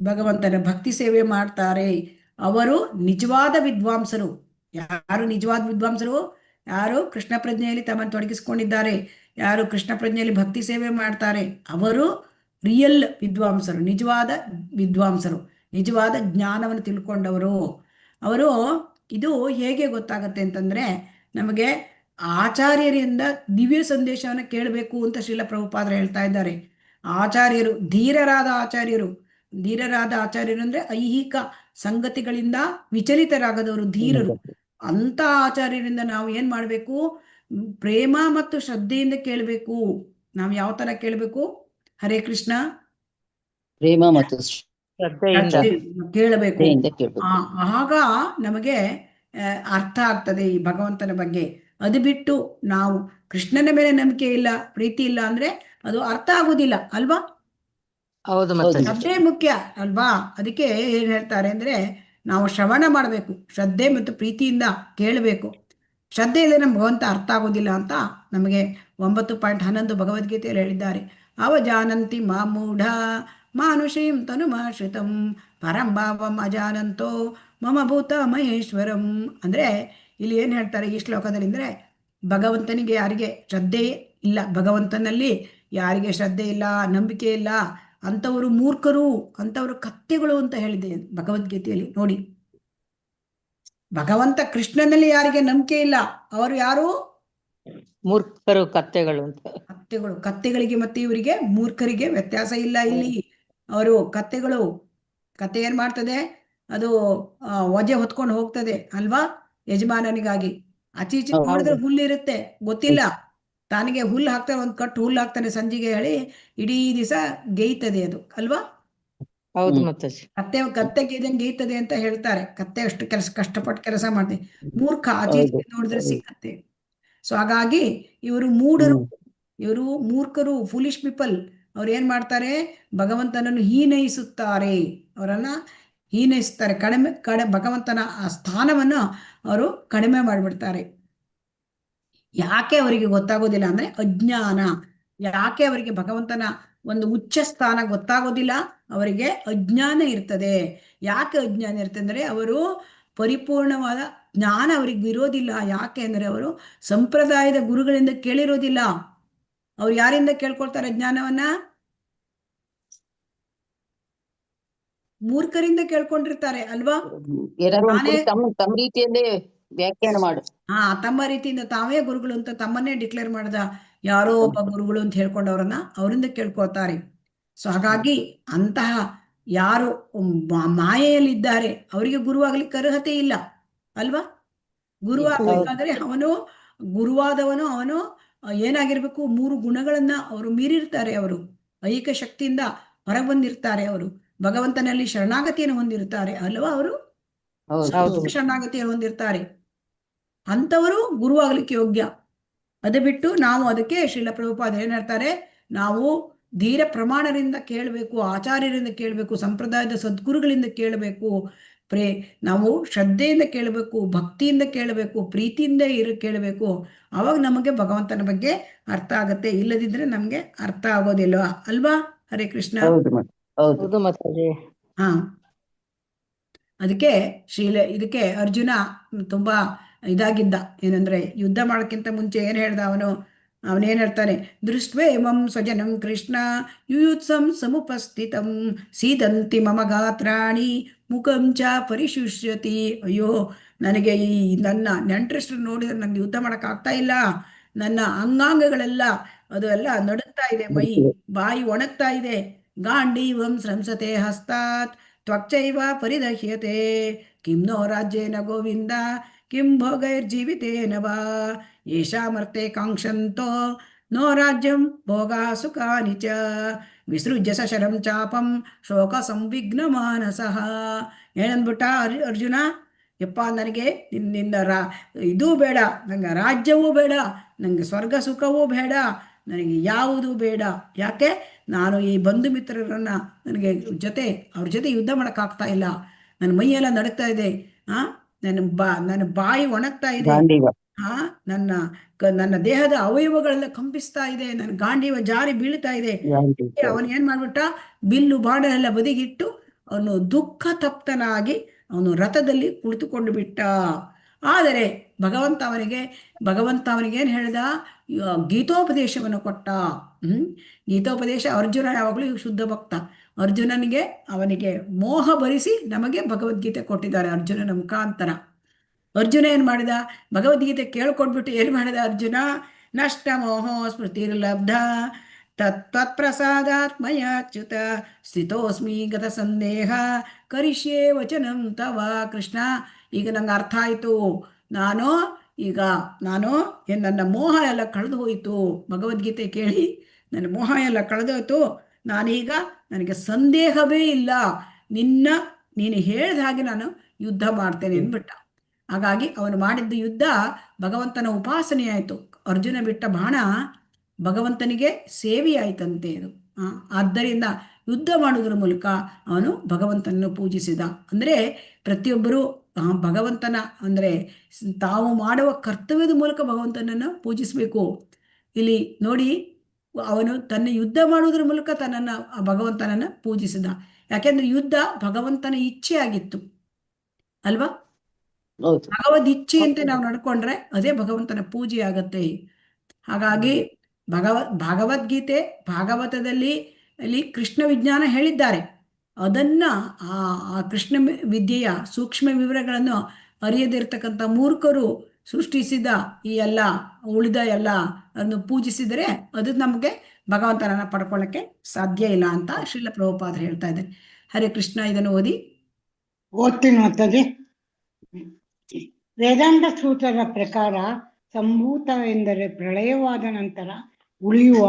ಭಗವಂತನ ಭಕ್ತಿ ಸೇವೆ ಮಾಡ್ತಾರೆ, ಅವರು ನಿಜವಾದ ವಿದ್ವಾಂಸರು. ಯಾರು ನಿಜವಾದ ವಿದ್ವಾಂಸರು? ಯಾರು ಕೃಷ್ಣ ಪ್ರಜ್ಞೆಯಲ್ಲಿ ತಮ್ಮನ್ನು ತೊಡಗಿಸಿಕೊಂಡಿದ್ದಾರೆ, ಯಾರು ಕೃಷ್ಣ ಪ್ರಜ್ಞೆಯಲ್ಲಿ ಭಕ್ತಿ ಸೇವೆ ಮಾಡ್ತಾರೆ, ಅವರು ರಿಯಲ್ ವಿದ್ವಾಂಸರು, ನಿಜವಾದ ವಿದ್ವಾಂಸರು, ನಿಜವಾದ ಜ್ಞಾನವನ್ನು ತಿಳ್ಕೊಂಡವರು ಅವರು. ಇದು ಹೇಗೆ ಗೊತ್ತಾಗತ್ತೆ ಅಂತಂದ್ರೆ, ನಮಗೆ ಆಚಾರ್ಯರಿಂದ ದಿವ್ಯ ಸಂದೇಶವನ್ನು ಕೇಳಬೇಕು ಅಂತ ಶ್ರೀಲ ಪ್ರಭುಪಾದರು ಹೇಳ್ತಾ ಇದ್ದಾರೆ. ಆಚಾರ್ಯರು ಧೀರರಾದ ಆಚಾರ್ಯರು ಅಂದ್ರೆ ಐಹಿಕ ಸಂಗತಿಗಳಿಂದ ವಿಚಲಿತರಾಗದವರು ಧೀರರು. ಅಂತ ಆಚಾರ್ಯರಿಂದ ನಾವು ಏನ್ ಮಾಡ್ಬೇಕು? ಪ್ರೇಮ ಮತ್ತು ಶ್ರದ್ಧೆಯಿಂದ ಕೇಳಬೇಕು. ನಾವು ಯಾವ ತರ ಕೇಳಬೇಕು? ಹರೇ ಕೃಷ್ಣ. ಪ್ರೇಮ ಮತ್ತು ಕೇಳಬೇಕು. ಆಗ ನಮಗೆ ಅರ್ಥ ಆಗ್ತದೆ ಈ ಭಗವಂತನ ಬಗ್ಗೆ. ಅದು ಬಿಟ್ಟು ನಾವು ಕೃಷ್ಣನ ಮೇಲೆ ನಂಬಿಕೆ ಇಲ್ಲ, ಪ್ರೀತಿ ಇಲ್ಲ ಅಂದ್ರೆ ಅದು ಅರ್ಥ ಆಗುದಿಲ್ಲ ಅಲ್ವಾ? ಹೌದು. ಶ್ರದ್ಧೆ ಮುಖ್ಯ ಅಲ್ವಾ? ಅದಕ್ಕೆ ಏನ್ ಹೇಳ್ತಾರೆ ಅಂದ್ರೆ, ನಾವು ಶ್ರವಣ ಮಾಡಬೇಕು, ಶ್ರದ್ಧೆ ಮತ್ತು ಪ್ರೀತಿಯಿಂದ ಕೇಳಬೇಕು. ಶ್ರದ್ಧೆ ಇಲ್ಲದೆ ನಮ್ಗೆ ಭಗವಂತ ಅರ್ಥ ಆಗೋದಿಲ್ಲ ಅಂತ ನಮಗೆ 9.11 ಭಗವದ್ಗೀತೆಯಲ್ಲಿ ಹೇಳಿದ್ದಾರೆ. ಅವಜಾನಂತಿ ಮಾಮೂಢ ಮಾನುಷೀಂ ತನುಮಾಶ್ರಿತಂ ಪರಂ ಭಾವಂ ಅಜಾನಂತೋ ಮಮ ಭೂತ ಮಹೇಶ್ವರಂ. ಅಂದ್ರೆ ಇಲ್ಲಿ ಏನ್ ಹೇಳ್ತಾರೆ ಈ ಶ್ಲೋಕದಲ್ಲಿ ಅಂದ್ರೆ, ಭಗವಂತನಿಗೆ ಯಾರಿಗೆ ಶ್ರದ್ಧೆ ಇಲ್ಲ, ಭಗವಂತನಲ್ಲಿ ಯಾರಿಗೆ ಶ್ರದ್ಧೆ ಇಲ್ಲ, ನಂಬಿಕೆ ಇಲ್ಲ, ಅಂಥವರು ಮೂರ್ಖರು, ಅಂಥವರು ಕತ್ತೆಗಳು ಅಂತ ಹೇಳಿದೆ ಭಗವದ್ಗೀತೆಯಲ್ಲಿ. ನೋಡಿ, ಭಗವಂತ ಕೃಷ್ಣನಲ್ಲಿ ಯಾರಿಗೆ ನಂಬಿಕೆ ಇಲ್ಲ ಅವರು ಯಾರು? ಮೂರ್ಖರು, ಕತ್ತೆಗಳು ಅಂತ. ಕತ್ತೆಗಳಿಗೆ ಮತ್ತೆ ಇವರಿಗೆ ಮೂರ್ಖರಿಗೆ ವ್ಯತ್ಯಾಸ ಇಲ್ಲ ಇಲ್ಲಿ. ಅವರು ಕತ್ತೆಗಳು. ಕತ್ತೆ ಏನ್ ಮಾಡ್ತದೆ? ಅದು ವಜೆ ಹೊತ್ಕೊಂಡು ಹೋಗ್ತದೆ ಅಲ್ವಾ ಯಜಮಾನನಿಗಾಗಿ. ಆಚೀಚೆ ನೋಡಿದ್ರೆ ಹುಲ್ಲಿರುತ್ತೆ, ಗೊತ್ತಿಲ್ಲ, ತಾನಿಗೆ ಹುಲ್ಲು ಹಾಕ್ತಾನೆ, ಒಂದು ಕಟ್ಟು ಹುಲ್ಲು ಹಾಕ್ತಾನೆ ಸಂಜೆಗೆ ಹೇಳಿ, ಇಡೀ ದಿವಸ ಗೇಯ್ತದೆ ಅದು ಅಲ್ವಾ? ಹೌದು. ಮತ್ತೆ ಕತ್ತೆ ಗೇಯ್ತದೆ ಅಂತ ಹೇಳ್ತಾರೆ. ಕತ್ತೆ ಅಷ್ಟು ಕಷ್ಟಪಟ್ಟು ಕೆಲಸ ಮಾಡ್ತೇವೆ. ಮೂರ್ಖ ಆಚೀಚೆ ನೋಡಿದ್ರೆ ಸಿಕ್ಕತ್ತೆ. ಸೊ ಹಾಗಾಗಿ ಇವರು ಮೂಢರು, ಇವರು ಮೂರ್ಖರು, ಫೂಲಿಶ್ ಪೀಪಲ್. ಅವ್ರು ಏನ್ ಮಾಡ್ತಾರೆ? ಭಗವಂತನನ್ನು ಹೀನೈಸುತ್ತಾರೆ, ಅವರನ್ನ ಹೀನೈಸ್ತಾರೆ, ಭಗವಂತನ ಆ ಸ್ಥಾನವನ್ನು ಅವರು ಕಡಿಮೆ ಮಾಡಿಬಿಡ್ತಾರೆ. ಯಾಕೆ ಅವರಿಗೆ ಗೊತ್ತಾಗೋದಿಲ್ಲ ಅಂದ್ರೆ ಅಜ್ಞಾನ. ಯಾಕೆ ಅವರಿಗೆ ಭಗವಂತನ ಒಂದು ಉಚ್ಚ ಸ್ಥಾನ ಗೊತ್ತಾಗೋದಿಲ್ಲ? ಅವರಿಗೆ ಅಜ್ಞಾನ ಇರ್ತದೆ. ಯಾಕೆ ಅಜ್ಞಾನ ಇರ್ತದೆ ಅಂದ್ರೆ ಅವರು ಪರಿಪೂರ್ಣವಾದ ಜ್ಞಾನ ಅವ್ರಿಗೆ ಇರೋದಿಲ್ಲ. ಯಾಕೆ ಅಂದ್ರೆ ಅವರು ಸಂಪ್ರದಾಯದ ಗುರುಗಳಿಂದ ಕೇಳಿರೋದಿಲ್ಲ. ಅವ್ರು ಯಾರಿಂದ ಕೇಳ್ಕೊಳ್ತಾರೆ ಜ್ಞಾನವನ್ನ? ಮೂರ್ಖರಿಂದ ಕೇಳ್ಕೊಂಡಿರ್ತಾರೆ ಅಲ್ವಾ? ಏನಾದ್ರು ನಾನೇ ತಮ್ಮ ರೀತಿಯಲ್ಲೇ ವ್ಯಾಖ್ಯಾನ ಮಾಡು. ತಮ್ಮ ರೀತಿಯಿಂದ ತಾವೇ ಗುರುಗಳು ಅಂತ ತಮ್ಮನ್ನೇ ಡಿಕ್ಲೇರ್ ಮಾಡ್ದ ಯಾರೋ ಒಬ್ಬ ಗುರುಗಳು ಅಂತ ಹೇಳ್ಕೊಂಡವ್ರನ್ನ ಅವರಿಂದ ಕೇಳ್ಕೊಳ್ತಾರೆ. ಸೊ ಹಾಗಾಗಿ ಅಂತಹ ಯಾರು ಮಾಯೆಯಲ್ಲಿದ್ದಾರೆ ಅವರಿಗೆ ಗುರುವಾಗ್ಲಿಕ್ಕೆ ಅರ್ಹತೆ ಇಲ್ಲ ಅಲ್ವಾ? ಗುರುವಾಗಬೇಕಾದ್ರೆ ಅವನು ಗುರುವಾದವನು ಅವನು ಏನಾಗಿರ್ಬೇಕು? 3 ಗುಣಗಳನ್ನ ಅವರು ಮೀರಿರ್ತಾರೆ. ಅವರು ಐಹಿಕ ಶಕ್ತಿಯಿಂದ ಹೊರಗೆ ಬಂದಿರ್ತಾರೆ. ಅವರು ಭಗವಂತನಲ್ಲಿ ಶರಣಾಗತಿಯನ್ನು ಹೊಂದಿರ್ತಾರೆ ಅಲ್ವಾ? ಅವರು ಶರಣಾಗತಿಯನ್ನು ಹೊಂದಿರ್ತಾರೆ. ಅಂಥವರು ಗುರುವಾಗ್ಲಿಕ್ಕೆ ಯೋಗ್ಯ. ಅದು ಬಿಟ್ಟು ನಾವು ಅದಕ್ಕೆ ಶ್ರೀಲ ಪ್ರಭುಪಾದ ಏನ್ ಹೇಳ್ತಾರೆ? ನಾವು ಧೀರ ಪ್ರಮಾಣರಿಂದ ಕೇಳಬೇಕು, ಆಚಾರ್ಯರಿಂದ ಕೇಳಬೇಕು, ಸಂಪ್ರದಾಯದ ಸದ್ಗುರುಗಳಿಂದ ಕೇಳಬೇಕು, ನಾವು ಶ್ರದ್ಧೆಯಿಂದ ಕೇಳಬೇಕು, ಭಕ್ತಿಯಿಂದ ಕೇಳಬೇಕು, ಪ್ರೀತಿಯಿಂದ ಕೇಳಬೇಕು. ಅವಾಗ ನಮಗೆ ಭಗವಂತನ ಬಗ್ಗೆ ಅರ್ಥ ಆಗತ್ತೆ. ಇಲ್ಲದಿದ್ರೆ ನಮ್ಗೆ ಅರ್ಥ ಆಗೋದಿಲ್ವಾ ಅಲ್ವಾ? ಹರೇ ಕೃಷ್ಣ. ಹಾ, ಅದಕ್ಕೆ ಇದಕ್ಕೆ ಅರ್ಜುನ ತುಂಬಾ ಇದಾಗಿದ್ದ. ಏನಂದ್ರೆ ಯುದ್ಧ ಮಾಡೋಕ್ಕಿಂತ ಮುಂಚೆ ಏನ್ ಹೇಳ್ದ ಅವನೇನ್ ಹೇಳ್ತಾನೆ? ದೃಷ್ಟ್ವೇಮಂ ಸ್ವಜನಂ ಕೃಷ್ಣ ಯುಯುತ್ಸಂ ಸಮುಪಸ್ಥಿತಂ ಸೀದಂತಿ ಮಮ ಗಾತ್ರಾಣಿ ಮುಖಂ ಚ ಪರಿಶುಷ್ಯತಿ. ಅಯ್ಯೋ, ನನಗೆ ಈ ನನ್ನ ನೆಂಟರಷ್ಟು ನೋಡಿದ್ರೆ ನಂಗೆ ಯುದ್ಧ ಮಾಡಕ್ ಆಗ್ತಾ ಇಲ್ಲ. ನನ್ನ ಅಂಗಾಂಗಗಳೆಲ್ಲ ಅದು ಎಲ್ಲ ನಡುಗ್ತಾ ಇದೆ, ಮೈ ಬಾಯಿ ಒಣಗ್ತಾ ಇದೆ. ಗಾಂಡೀವಂ ಸ್ರಂಸತೆ ಹಸ್ತಾತ್ ತ್ವಕ್ಚೈವ ಪರಿದಹ್ಯತೆ ಕಿಂ ನೋ ರಾಜ್ಯೇನ ಗೋವಿಂದ ಕಿಂ ಭೋಗೈರ್ಜೀವಿತೇನ ವಾ ಯೇಷಾಮರ್ತೆ ಕಾಂಕ್ಷಂತೋ ನೋ ರಾಜ್ಯಂ ಭೋಗ ಸುಖಾನಿ ಚ ವಿಸೃಜ್ಯ ಸಶರಂ ಚಾಪಂ ಶೋಕ ಸಂವಿಘ್ನ ಮಾನಸಃ. ಏನಂದ್ಬಿಟ್ಟ ಅರ್ಜುನ? ಯಪ್ಪ, ನನಗೆ ನಿನ್ನಿಂದ ಇದೂ ಬೇಡ, ನಂಗೆ ರಾಜ್ಯವೂ ಬೇಡ, ನನಗೆ ಸ್ವರ್ಗ ಸುಖವೂ ಬೇಡ, ನನಗೆ ಯಾವುದೂ ಬೇಡ. ಯಾಕೆ? ನಾನು ಈ ಬಂಧು ಮಿತ್ರರನ್ನ ನನಗೆ ಅವ್ರ ಜೊತೆ ಯುದ್ಧ ಮಾಡೋಕ್ಕಾಗ್ತಾ ಇಲ್ಲ. ನನ್ನ ಮೈಯೆಲ್ಲ ನಡುಗ್ತಾ ಇದೆ, ನನ್ನ ಬಾಯಿ ಒಣಗ್ತಾ ಇದೆ, ನನ್ನ ದೇಹದ ಅವಯವಗಳೆಲ್ಲ ಕಂಪಿಸ್ತಾ ಇದೆ, ನನ್ನ ಗಾಂಡೀವ ಜಾರಿ ಬೀಳ್ತಾ ಇದೆ. ಅವನು ಏನ್ ಮಾಡ್ಬಿಟ್ಟ? ಬಿಲ್ಲು ಬಾಣ ಎಲ್ಲ ಬದಿಗಿಟ್ಟು ಅವನು ದುಃಖ ತಪ್ತನಾಗಿ ಅವನು ರಥದಲ್ಲಿ ಕುಳಿತುಕೊಂಡು ಬಿಟ್ಟ. ಆದರೆ ಭಗವಂತ ಅವನಿಗೆ ಏನ್ ಹೇಳ್ದ? ಗೀತೋಪದೇಶವನ್ನು ಕೊಟ್ಟ. ಗೀತೋಪದೇಶ. ಅರ್ಜುನ ಯಾವಾಗಲೂ ಶುದ್ಧ ಭಕ್ತ. ಅವನಿಗೆ ಮೋಹ ಭರಿಸಿ ನಮಗೆ ಭಗವದ್ಗೀತೆ ಕೊಟ್ಟಿದ್ದಾರೆ ಅರ್ಜುನನ ಮುಖಾಂತರ. ಅರ್ಜುನ ಏನ್ ಮಾಡಿದ? ಭಗವದ್ಗೀತೆ ಕೇಳ್ಕೊಟ್ಬಿಟ್ಟು ಏನ್ ಮಾಡಿದ ಅರ್ಜುನ? ನಷ್ಟ ಮೋಹೋ ಸ್ಮೃತಿರ್ಲಬ್ಧ ತತ್ಪ್ರಸಾದಾತ್ಮಯಾಚ್ಯುತ ಸ್ಥಿತೋಸ್ಮಿ ಗತ ಸಂದೇಹ ಕರಿಷ್ಯೇ ವಚನಂ ತವ. ಕೃಷ್ಣ, ಈಗ ನಂಗೆ ಅರ್ಥ ಆಯ್ತು. ನನ್ನ ಮೋಹ ಎಲ್ಲ ಕಳೆದು ಹೋಯಿತು. ಭಗವದ್ಗೀತೆ ಕೇಳಿ ನನ್ನ ಮೋಹ ಎಲ್ಲ ಕಳೆದೋಯ್ತು. ನನಗೆ ಸಂದೇಹವೇ ಇಲ್ಲ. ನೀನು ಹೇಳಿದ ಹಾಗೆ ನಾನು ಯುದ್ಧ ಮಾಡ್ತೇನೆ ಅಂದ್ಬಿಟ್ಟ. ಹಾಗಾಗಿ ಅವನು ಮಾಡಿದ್ದ ಯುದ್ಧ ಭಗವಂತನ ಉಪಾಸನೆ ಆಯಿತು. ಅರ್ಜುನ ಬಿಟ್ಟ ಬಾಣ ಭಗವಂತನಿಗೆ ಸೇವೆಯಾಯ್ತಂತೆ ಇದು. ಆದ್ದರಿಂದ ಯುದ್ಧ ಮಾಡುವುದರ ಮೂಲಕ ಅವನು ಭಗವಂತನನ್ನು ಪೂಜಿಸಿದ. ಅಂದರೆ ಪ್ರತಿಯೊಬ್ಬರು ಭಗವಂತನ ತಾವು ಮಾಡುವ ಕರ್ತವ್ಯದ ಮೂಲಕ ಭಗವಂತನನ್ನು ಪೂಜಿಸಬೇಕು. ಇಲ್ಲಿ ನೋಡಿ, ಅವನು ತನ್ನ ಯುದ್ಧ ಮಾಡುವುದರ ಮೂಲಕ ಭಗವಂತನನ್ನು ಪೂಜಿಸಿದ. ಯಾಕೆಂದ್ರೆ ಯುದ್ಧ ಭಗವಂತನ ಇಚ್ಛೆ ಆಗಿತ್ತು ಅಲ್ವಾ? ಭಗವದ್ ಇಚ್ಛೆಯಂತೆ ನಾವು ನಡ್ಕೊಂಡ್ರೆ ಅದೇ ಭಗವಂತನ ಪೂಜೆ ಆಗತ್ತೆ. ಹಾಗಾಗಿ ಭಗವದ್ಗೀತೆ ಭಾಗವತದಲ್ಲಿ ಕೃಷ್ಣ ವಿಜ್ಞಾನ ಹೇಳಿದ್ದಾರೆ. ಅದನ್ನ ಆ ಕೃಷ್ಣ ವಿದ್ಯೆಯ ಸೂಕ್ಷ್ಮ ವಿವರಗಳನ್ನು ಅರಿಯದಿರ್ತಕ್ಕಂಥ ಮೂರ್ಖರು ಸೃಷ್ಟಿಸಿದ ಈ ಎಲ್ಲ ಉಳಿದ ಎಲ್ಲ ಅನ್ನು ಪೂಜಿಸಿದರೆ ಅದು ನಮಗೆ ಭಗವಂತನನ್ನ ಪಡ್ಕೊಳ್ಳಕ್ಕೆ ಸಾಧ್ಯ ಇಲ್ಲ ಅಂತ ಶ್ರೀಲ ಪ್ರಭುಪಾದರು ಹೇಳ್ತಾ ಇದ್ದಾರೆ. ಹರೇ ಕೃಷ್ಣ. ಇದನ್ನು ಓದ್ತೀನಿ ಮಾತಾಜಿ. ವೇದಾಂತ ಸೂತ್ರದ ಪ್ರಕಾರ ಸಂಭೂತ ಎಂದರೆ ಪ್ರಳಯವಾದ ನಂತರ ಉಳಿಯುವ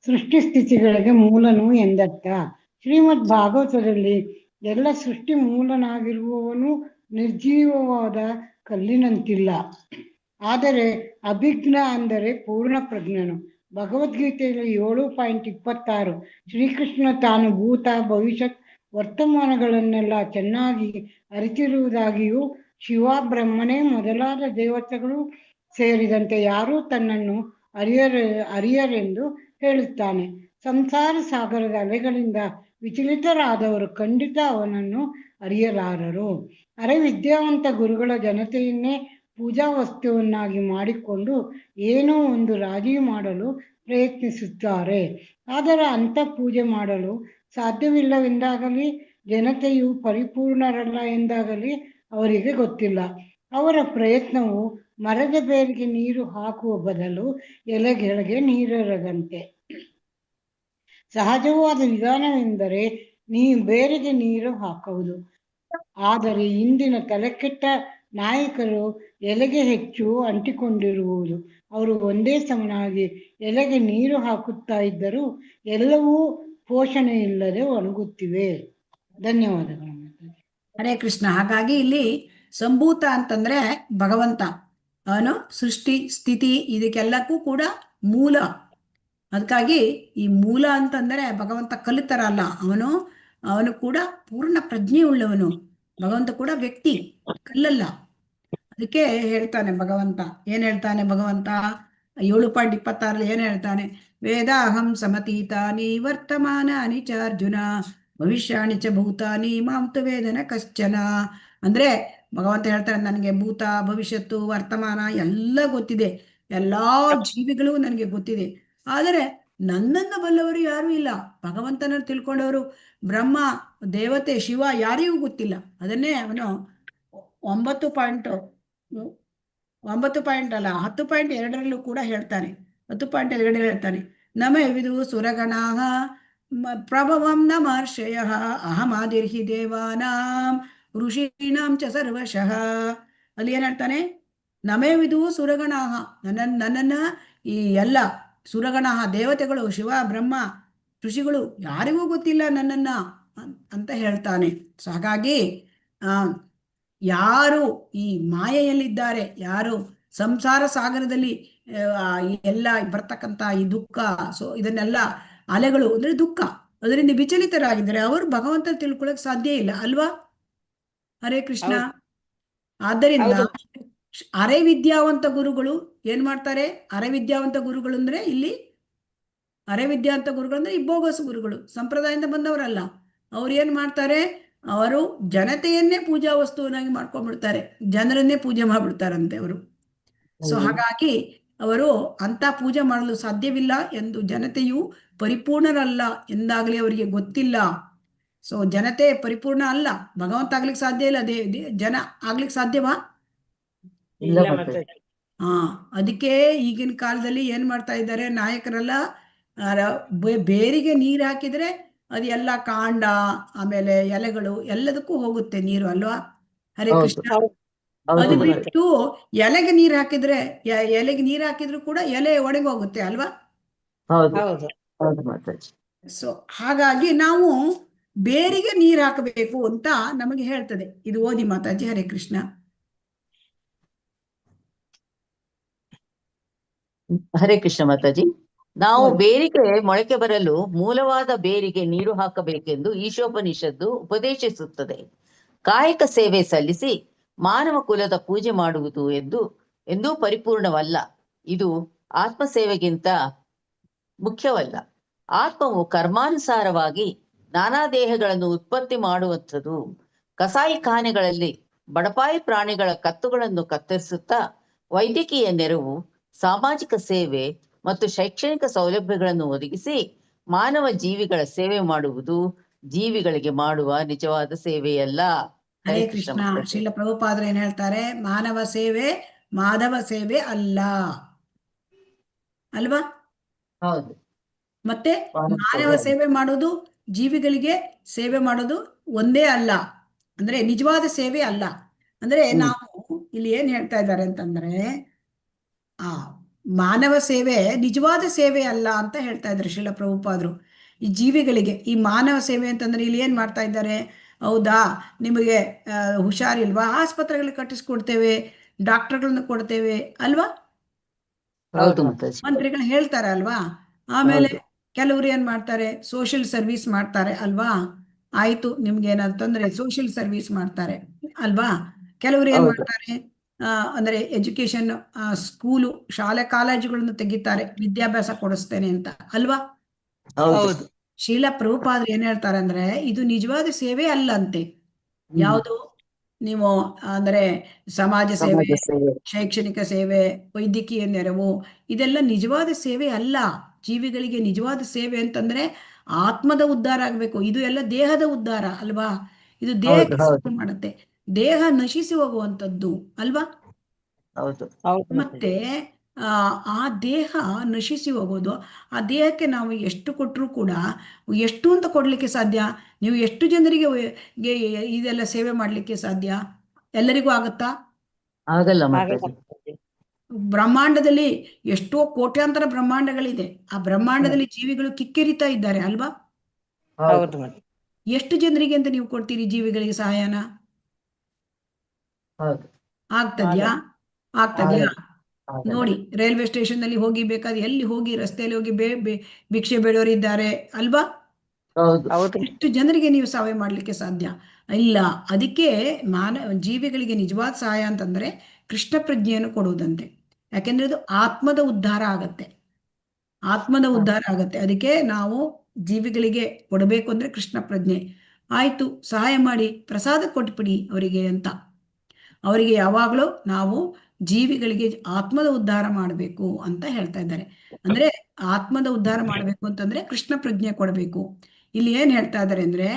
ಸೃಷ್ಟಿ ಸ್ಥಿತಿಗಳಿಗೆ ಮೂಲನು ಎಂದರ್ಥ. ಶ್ರೀಮದ್ ಭಾಗವತದಲ್ಲಿ ಎಲ್ಲ ಸೃಷ್ಟಿ ಮೂಲನಾಗಿರುವವನು ನಿರ್ಜೀವವಾದ ಕಲ್ಲಿನಂತಿಲ್ಲ, ಆದರೆ ಅಭಿಜ್ಞ ಅಂದರೆ ಪೂರ್ಣ ಪ್ರಜ್ಞನು. ಭಗವದ್ಗೀತೆಯಲ್ಲಿ 7.26 ಶ್ರೀಕೃಷ್ಣ ತಾನು ಭೂತ ಭವಿಷ್ಯತ್ ವರ್ತಮಾನಗಳನ್ನೆಲ್ಲ ಚೆನ್ನಾಗಿ ಅರಿತಿರುವುದಾಗಿಯೂ ಶಿವ, ಬ್ರಹ್ಮನೇ ಮೊದಲಾದ ದೇವತೆಗಳು ಸೇರಿದಂತೆ ಯಾರೂ ತನ್ನನ್ನು ಅರಿಯರೆಂದು ಹೇಳುತ್ತಾನೆ. ಸಂಸಾರ ಸಾಗರದ ಅಲೆಗಳಿಂದ ವಿಚಲಿತರಾದವರು ಖಂಡಿತ ಅವನನ್ನು ಅರಿಯಲಾರರು. ವಿದ್ಯಾವಂತ ಗುರುಗಳ ಜನತೆಯನ್ನೇ ಪೂಜಾ ವಸ್ತುವನ್ನಾಗಿ ಮಾಡಿಕೊಂಡು ಏನೋ ಒಂದು ರಾಜಿ ಮಾಡಲು ಪ್ರಯತ್ನಿಸುತ್ತಾರೆ. ಆದರೆ ಅಂಥ ಪೂಜೆ ಮಾಡಲು ಸಾಧ್ಯವಿಲ್ಲವೆಂದಾಗಲಿ, ಜನತೆಯು ಪರಿಪೂರ್ಣರಲ್ಲ ಎಂದಾಗಲಿ ಅವರಿಗೆ ಗೊತ್ತಿಲ್ಲ. ಅವರ ಪ್ರಯತ್ನವು ಮರದ ಬೇರಿಗೆ ನೀರು ಹಾಕುವ ಬದಲು ಎಲೆಗಳಿಗೆ ನೀರಿರದಂತೆ. ಸಹಜವಾದ ವಿಧಾನವೆಂದರೆ ಬೇರಿಗೆ ನೀರು ಹಾಕುವುದು. ಆದರೆ ಇಂದಿನ ತಲೆಕೆಟ್ಟ ನಾಯಕರು ಎಲೆಗೆ ಹೆಚ್ಚು ಅಂಟಿಕೊಂಡಿರುವುದು. ಅವರು ಒಂದೇ ಸಮನಾಗಿ ಎಲೆಗೆ ನೀರು ಹಾಕುತ್ತಾ ಇದ್ದರೂ ಎಲ್ಲವೂ ಪೋಷಣೆ ಇಲ್ಲದೆ ಒಣಗುತ್ತಿವೆ. ಧನ್ಯವಾದಗಳು. ಹರೇ ಕೃಷ್ಣ. ಹಾಗಾಗಿ ಇಲ್ಲಿ ಸಂಭೂತ ಅಂತಂದ್ರೆ ಭಗವಂತ. ಅವನು ಸೃಷ್ಟಿ ಸ್ಥಿತಿ ಇದಕ್ಕೆಲ್ಲಕ್ಕೂ ಕೂಡ ಮೂಲ. ಅದಕ್ಕಾಗಿ ಈ ಮೂಲ ಅಂತಂದರೆ ಭಗವಂತ ಕಲಿತರ ಅಲ್ಲ, ಅವನು ಕೂಡ ಪೂರ್ಣ ಪ್ರಜ್ಞೆ ಉಳ್ಳವನು. ಭಗವಂತ ಕೂಡ ವ್ಯಕ್ತಿ, ಕಲ್ಲಲ್ಲ. ಅದಕ್ಕೆ ಹೇಳ್ತಾನೆ ಭಗವಂತ. ಏನ್ ಹೇಳ್ತಾನೆ ಭಗವಂತ 7.26 ಏನ್ ಹೇಳ್ತಾನೆ? ವೇದಾಹಂ ಸಮತೀತಾನಿ ವರ್ತಮಾನಾನಿ ಚ ಅರ್ಜುನ ಭವಿಷ್ಯಾಣಿ ಚ ಭೂತಾನಿ ಮಾಂ ತು ವೇದನ ಕಶ್ಚನ. ಅಂದ್ರೆ ಭಗವಂತ ಹೇಳ್ತಾನೆ, ನನಗೆ ಭೂತ, ಭವಿಷ್ಯತ್ತು, ವರ್ತಮಾನ ಎಲ್ಲ ಗೊತ್ತಿದೆ. ಎಲ್ಲಾ ಜೀವಿಗಳು ನನಗೆ ಗೊತ್ತಿದೆ. ಆದರೆ ನನ್ನನ್ನು ಬಲ್ಲವರು ಯಾರೂ ಇಲ್ಲ. ಭಗವಂತನನ್ನು ತಿಳ್ಕೊಂಡವರು ಬ್ರಹ್ಮ, ದೇವತೆ, ಶಿವ ಯಾರಿಗೂ ಗೊತ್ತಿಲ್ಲ. ಅದನ್ನೇ ಅವನು 10.2 ಕೂಡ ಹೇಳ್ತಾನೆ. 10.2 ಹೇಳ್ತಾನೆ, ನಮೇ ವಿದು ಸುರಗಣಾಃ ಪ್ರಭವಂ ನ ಮಹರ್ಷಯಃ ಅಹಮಾದಿರ್ಹಿ ದೇವಾನಾಂ ಋಷೀಣಾಂ ಚ ಸರ್ವಶಃ. ಅಲ್ಲಿ ಏನ್ ಹೇಳ್ತಾನೆ? ನಮೇ ವಿದು ಸುರಗಣಾಃ, ನನ್ನನ್ನ ಈ ಎಲ್ಲ ಸುರಗಣಾಃ ದೇವತೆಗಳು, ಶಿವ, ಬ್ರಹ್ಮ, ಋಷಿಗಳು ಯಾರಿಗೂ ಗೊತ್ತಿಲ್ಲ ನನ್ನನ್ನ ಅಂತ ಹೇಳ್ತಾನೆ. ಸೊ ಹಾಗಾಗಿ ಯಾರು ಈ ಮಾಯೆಯಲ್ಲಿದ್ದಾರೆ, ಯಾರು ಸಂಸಾರ ಸಾಗರದಲ್ಲಿ ಎಲ್ಲ ಬರ್ತಕ್ಕಂಥ ಈ ದುಃಖ, ಸೊ ಇದನ್ನೆಲ್ಲ ಅಲೆಗಳು ಅಂದ್ರೆ ದುಃಖ, ಅದರಿಂದ ವಿಚಲಿತರಾಗಿದ್ದಾರೆ, ಅವರು ಭಗವಂತ ತಿಳ್ಕೊಳಕ್ ಸಾಧ್ಯ ಇಲ್ಲ ಅಲ್ವಾ? ಹರೇ ಕೃಷ್ಣ. ಆದ್ದರಿಂದ ಅರೆ ವಿದ್ಯಾವಂತ ಗುರುಗಳು ಏನ್ ಮಾಡ್ತಾರೆ? ಅರೆ ವಿದ್ಯಾವಂತ ಗುರುಗಳು ಅಂದ್ರೆ ಇಲ್ಲಿ ಅರೆ ವಿದ್ಯಾವಂತ ಗುರುಗಳು ಅಂದ್ರೆ ಬೋಗಸ್ ಗುರುಗಳು, ಸಂಪ್ರದಾಯದಿಂದ ಬಂದವರಲ್ಲ. ಅವ್ರು ಏನ್ ಮಾಡ್ತಾರೆ? ಅವರು ಜನತೆಯನ್ನೇ ಪೂಜಾ ವಸ್ತುವನ್ನಾಗಿ ಮಾಡ್ಕೊಂಡ್ಬಿಡ್ತಾರೆ, ಜನರನ್ನೇ ಪೂಜೆ ಮಾಡ್ಬಿಡ್ತಾರಂತೆ ಅವರು. ಸೊ ಹಾಗಾಗಿ ಅವರು ಅಂತ ಪೂಜೆ ಮಾಡಲು ಸಾಧ್ಯವಿಲ್ಲ ಎಂದು ಜನತೆಯು ಪರಿಪೂರ್ಣರಲ್ಲ ಎಂದಾಗಲಿ ಅವರಿಗೆ ಗೊತ್ತಿಲ್ಲ. ಸೊ ಜನತೆ ಪರಿಪೂರ್ಣ ಅಲ್ಲ, ಭಗವಂತ ಆಗ್ಲಿಕ್ಕೆ ಸಾಧ್ಯ ಇಲ್ಲ, ಜನ ಆಗ್ಲಿಕ್ಕೆ ಸಾಧ್ಯವಾ? ಅದಕ್ಕೆ ಈಗಿನ ಕಾಲದಲ್ಲಿ ಏನ್ ಮಾಡ್ತಾ ಇದ್ದಾರೆ ನಾಯಕರೆಲ್ಲ, ಬೇರಿಗೆ ನೀರು ಹಾಕಿದ್ರೆ ಅದು ಎಲ್ಲ ಕಾಂಡ, ಆಮೇಲೆ ಎಲೆಗಳು ಎಲ್ಲದಕ್ಕೂ ಹೋಗುತ್ತೆ ನೀರು ಅಲ್ವಾ? ಹರೇ ಕೃಷ್ಣ. ಅದು ಬಿಟ್ಟು ಎಲೆಗೆ ನೀರು ಹಾಕಿದ್ರೆ, ಎಲೆಗೆ ನೀರು ಹಾಕಿದ್ರು ಕೂಡ ಎಲೆ ಒಣಗಿ ಹೋಗುತ್ತೆ ಅಲ್ವಾ? ಸೊ ಹಾಗಾಗಿ ನಾವು ಬೇರಿಗೆ ನೀರು ಹಾಕಬೇಕು ಅಂತ ನಮಗೆ ಹೇಳ್ತದೆ. ಇದು ಓದಿ ಮಾತಾಜಿ. ಹರೇ ಕೃಷ್ಣ. ಹರೇ ಕೃಷ್ಣ ಮಾತಾಜಿ. ನಾವು ಬೇರಿಗೆ ಮೊಳಕೆ ಬರಲು ಮೂಲವಾದ ಬೇರಿಗೆ ನೀರು ಹಾಕಬೇಕೆಂದು ಈಶೋಪನಿಷತ್ತು ಉಪದೇಶಿಸುತ್ತದೆ. ಕಾಯಕ ಸೇವೆ ಸಲ್ಲಿಸಿ ಮಾನವ ಕುಲದ ಪೂಜೆ ಮಾಡುವುದು ಎಂದೂ ಪರಿಪೂರ್ಣವಲ್ಲ. ಇದು ಆತ್ಮ ಸೇವೆಗಿಂತ ಮುಖ್ಯವಲ್ಲ. ಆತ್ಮವು ಕರ್ಮಾನುಸಾರವಾಗಿ ನಾನಾ ದೇಹಗಳನ್ನು ಉತ್ಪತ್ತಿ ಮಾಡುವಂಥದ್ದು. ಕಸಾಯಿಖಾನೆಗಳಲ್ಲಿ ಬಡಪಾಯಿ ಪ್ರಾಣಿಗಳ ಕತ್ತುಗಳನ್ನು ಕತ್ತರಿಸುತ್ತಾ ವೈದ್ಯಕೀಯ ನೆರವು, ಸಾಮಾಜಿಕ ಸೇವೆ ಮತ್ತು ಶೈಕ್ಷಣಿಕ ಸೌಲಭ್ಯಗಳನ್ನು ಒದಗಿಸಿ ಮಾನವ ಜೀವಿಗಳ ಸೇವೆ ಮಾಡುವುದು ಜೀವಿಗಳಿಗೆ ಮಾಡುವ ನಿಜವಾದ ಸೇವೆಯಲ್ಲ. ಹರೇ ಕೃಷ್ಣ. ಶ್ರೀಲ ಪ್ರಭುಪಾದರು ಏನ್ ಹೇಳ್ತಾರೆ? ಮಾನವ ಸೇವೆ ಮಾಧವ ಸೇವೆ ಅಲ್ಲ ಅಲ್ವಾ? ಹೌದು. ಮತ್ತೆ ಮಾನವ ಸೇವೆ ಮಾಡೋದು, ಜೀವಿಗಳಿಗೆ ಸೇವೆ ಮಾಡೋದು ಒಂದೇ ಅಲ್ಲ, ಅಂದ್ರೆ ನಿಜವಾದ ಸೇವೆ ಅಲ್ಲ. ಅಂದ್ರೆ ನಾವು ಇಲ್ಲಿ ಏನ್ ಹೇಳ್ತಾ ಇದ್ದಾರೆ ಅಂತಂದ್ರೆ, ಮಾನವ ಸೇವೆ ನಿಜವಾದ ಸೇವೆ ಅಲ್ಲ ಅಂತ ಹೇಳ್ತಾ ಇದ್ದಾರೆ ಶ್ರೀಲ ಪ್ರಭುಪಾದರು. ಈ ಜೀವಿಗಳಿಗೆ ಈ ಮಾನವ ಸೇವೆ ಅಂತಂದ್ರೆ ಇಲ್ಲಿ ಏನ್ ಮಾಡ್ತಾ ಇದ್ದಾರೆ? ಹೌದಾ, ನಿಮಗೆ ಹುಷಾರಿಲ್ವಾ, ಆಸ್ಪತ್ರೆಗಳಿಗೆ ಕಟ್ಟಿಸ್ಕೊಡ್ತೇವೆ, ಡಾಕ್ಟರ್ಗಳನ್ನ ಕೊಡ್ತೇವೆ ಅಲ್ವಾ? ಮಂತ್ರಿಗಳು ಹೇಳ್ತಾರೆ ಅಲ್ವಾ? ಆಮೇಲೆ ಕೆಲವರು ಏನ್ ಮಾಡ್ತಾರೆ? ಸೋಷಿಯಲ್ ಸರ್ವಿಸ್ ಮಾಡ್ತಾರೆ ಅಲ್ವಾ? ಆಯ್ತು, ನಿಮ್ಗೆ ಏನಾದ್ರು ತೊಂದರೆ, ಸೋಷಿಯಲ್ ಸರ್ವಿಸ್ ಮಾಡ್ತಾರೆ ಅಲ್ವಾ. ಕೆಲವರು ಏನ್ ಹೌದು. ಮಾಡ್ತಾರೆ, ಅಂದ್ರೆ ಎಜುಕೇಶನ್, ಸ್ಕೂಲು, ಶಾಲೆ ಕಾಲೇಜುಗಳನ್ನು ತೆಗಿತಾರೆ, ವಿದ್ಯಾಭ್ಯಾಸ ಕೊಡಿಸ್ತೇನೆ ಅಂತ ಅಲ್ವಾ. ಹೌದು. ಶೀಲ ಪ್ರಭುಪಾದರು ಏನ್ ಹೇಳ್ತಾರೆ ಅಂದ್ರೆ, ಇದು ನಿಜವಾದ ಸೇವೆ ಅಲ್ಲಂತೆ. ಯಾವುದು, ನೀವು ಅಂದ್ರೆ ಸಮಾಜ ಸೇವೆ, ಸಮಾಜ ಸೇವೆ. ಶೈಕ್ಷಣಿಕ ಸೇವೆ, ವೈದ್ಯಕೀಯ ನೆರವು, ಇದೆಲ್ಲ ನಿಜವಾದ ಸೇವೆ ಅಲ್ಲ. ಜೀವಿಗಳಿಗೆ ನಿಜವಾದ ಸೇವೆ ಅಂತಂದ್ರೆ ಆತ್ಮದ ಉದ್ಧಾರ ಆಗ್ಬೇಕು. ಇದು ಎಲ್ಲ ದೇಹದ ಉದ್ಧಾರ ಅಲ್ವಾ. ಇದು ದೇಹಕ್ಕೆ ಹೌದು. ಸೇವೆ ಮಾಡುತ್ತೆ. ದೇಹ ನಶಿಸಿ ಹೋಗುವಂಥದ್ದು ಅಲ್ವಾ. ಹೌದು. ಹೌದು ಮತ್ತೆ ಆ ದೇಹ ನಶಿಸಿ ಹೋಗೋದು. ಆ ದೇಹಕ್ಕೆ ನಾವು ಎಷ್ಟು ಕೊಟ್ಟರೂ ಕೂಡ, ಎಷ್ಟು ಅಂತ ಕೊಡ್ಲಿಕ್ಕೆ ಸಾಧ್ಯ? ನೀವು ಎಷ್ಟು ಜನರಿಗೆ ಇದೆಲ್ಲ ಸೇವೆ ಮಾಡಲಿಕ್ಕೆ ಸಾಧ್ಯ? ಎಲ್ಲರಿಗೂ ಆಗುತ್ತಾ? ಆಗಲ್ಲ ಹಾಗೆ ಮಾತಾಜಿ. ಬ್ರಹ್ಮಾಂಡದಲ್ಲಿ ಎಷ್ಟೋ ಕೋಟ್ಯಾಂತರ ಬ್ರಹ್ಮಾಂಡಗಳಿದೆ. ಆ ಬ್ರಹ್ಮಾಂಡದಲ್ಲಿ ಜೀವಿಗಳು ಕಿಕ್ಕಿರಿತಾ ಇದ್ದಾರೆ ಅಲ್ವಾ. ಹೌದು ಮತ್ತೆ. ಎಷ್ಟು ಜನರಿಗೆ ಅಂತ ನೀವು ಕೊಡ್ತೀರಿ ಜೀವಿಗಳಿಗೆ ಸಹಾಯನ? ಹೌದು. ಆಗ್ತದ್ಯಾ? ಆಗ್ತದ್ಯಾ? ಆಗಲ್ಲ. ನೋಡಿ, ರೈಲ್ವೆ ಸ್ಟೇಷನ್ ನಲ್ಲಿ ಹೋಗಿ, ಬೇಕಾದ್ರೆ ಎಲ್ಲಿ ಹೋಗಿ, ರಸ್ತೆಯಲ್ಲಿ ಹೋಗಿ ಭಿಕ್ಷೆ ಬೇಡೋರಿದ್ದಾರೆ ಅಲ್ವಾ. ಹೌದು. ಹೌದು ಎಷ್ಟು ಜನರಿಗೆ ನೀವು ಸಹಾಯ ಮಾಡಲಿಕ್ಕೆ ಸಾಧ್ಯ ಇಲ್ಲ. ಅದಕ್ಕೆ ಜೀವಿಗಳಿಗೆ ನಿಜವಾದ ಸಹಾಯ ಅಂತಂದ್ರೆ ಕೃಷ್ಣ ಪ್ರಜ್ಞೆಯನ್ನು ಕೊಡುವುದಂತೆ. ಯಾಕೆಂದ್ರೆ ಅದು ಆತ್ಮದ ಉದ್ಧಾರ ಆಗತ್ತೆ. ಆತ್ಮದ ಉದ್ಧಾರ ಆಗತ್ತೆ. ಅದಕ್ಕೆ ನಾವು ಜೀವಿಗಳಿಗೆ ಕೊಡಬೇಕು ಅಂದ್ರೆ ಕೃಷ್ಣ ಪ್ರಜ್ಞೆ. ಆಯ್ತು, ಸಹಾಯ ಮಾಡಿ, ಪ್ರಸಾದ ಕೊಟ್ಬಿಡಿ ಅವರಿಗೆ ಅಂತ. ಅವರಿಗೆ ಯಾವಾಗಲೂ ನಾವು ಜೀವಿಗಳಿಗೆ ಆತ್ಮದ ಉದ್ಧಾರ ಮಾಡಬೇಕು ಅಂತ ಹೇಳ್ತಾ ಇದ್ದಾರೆ. ಅಂದ್ರೆ ಆತ್ಮದ ಉದ್ಧಾರ ಮಾಡಬೇಕು ಅಂತಂದ್ರೆ ಕೃಷ್ಣ ಪ್ರಜ್ಞೆ ಕೊಡಬೇಕು. ಇಲ್ಲಿ ಏನ್ ಹೇಳ್ತಾ ಇದ್ದಾರೆ ಅಂದ್ರೆ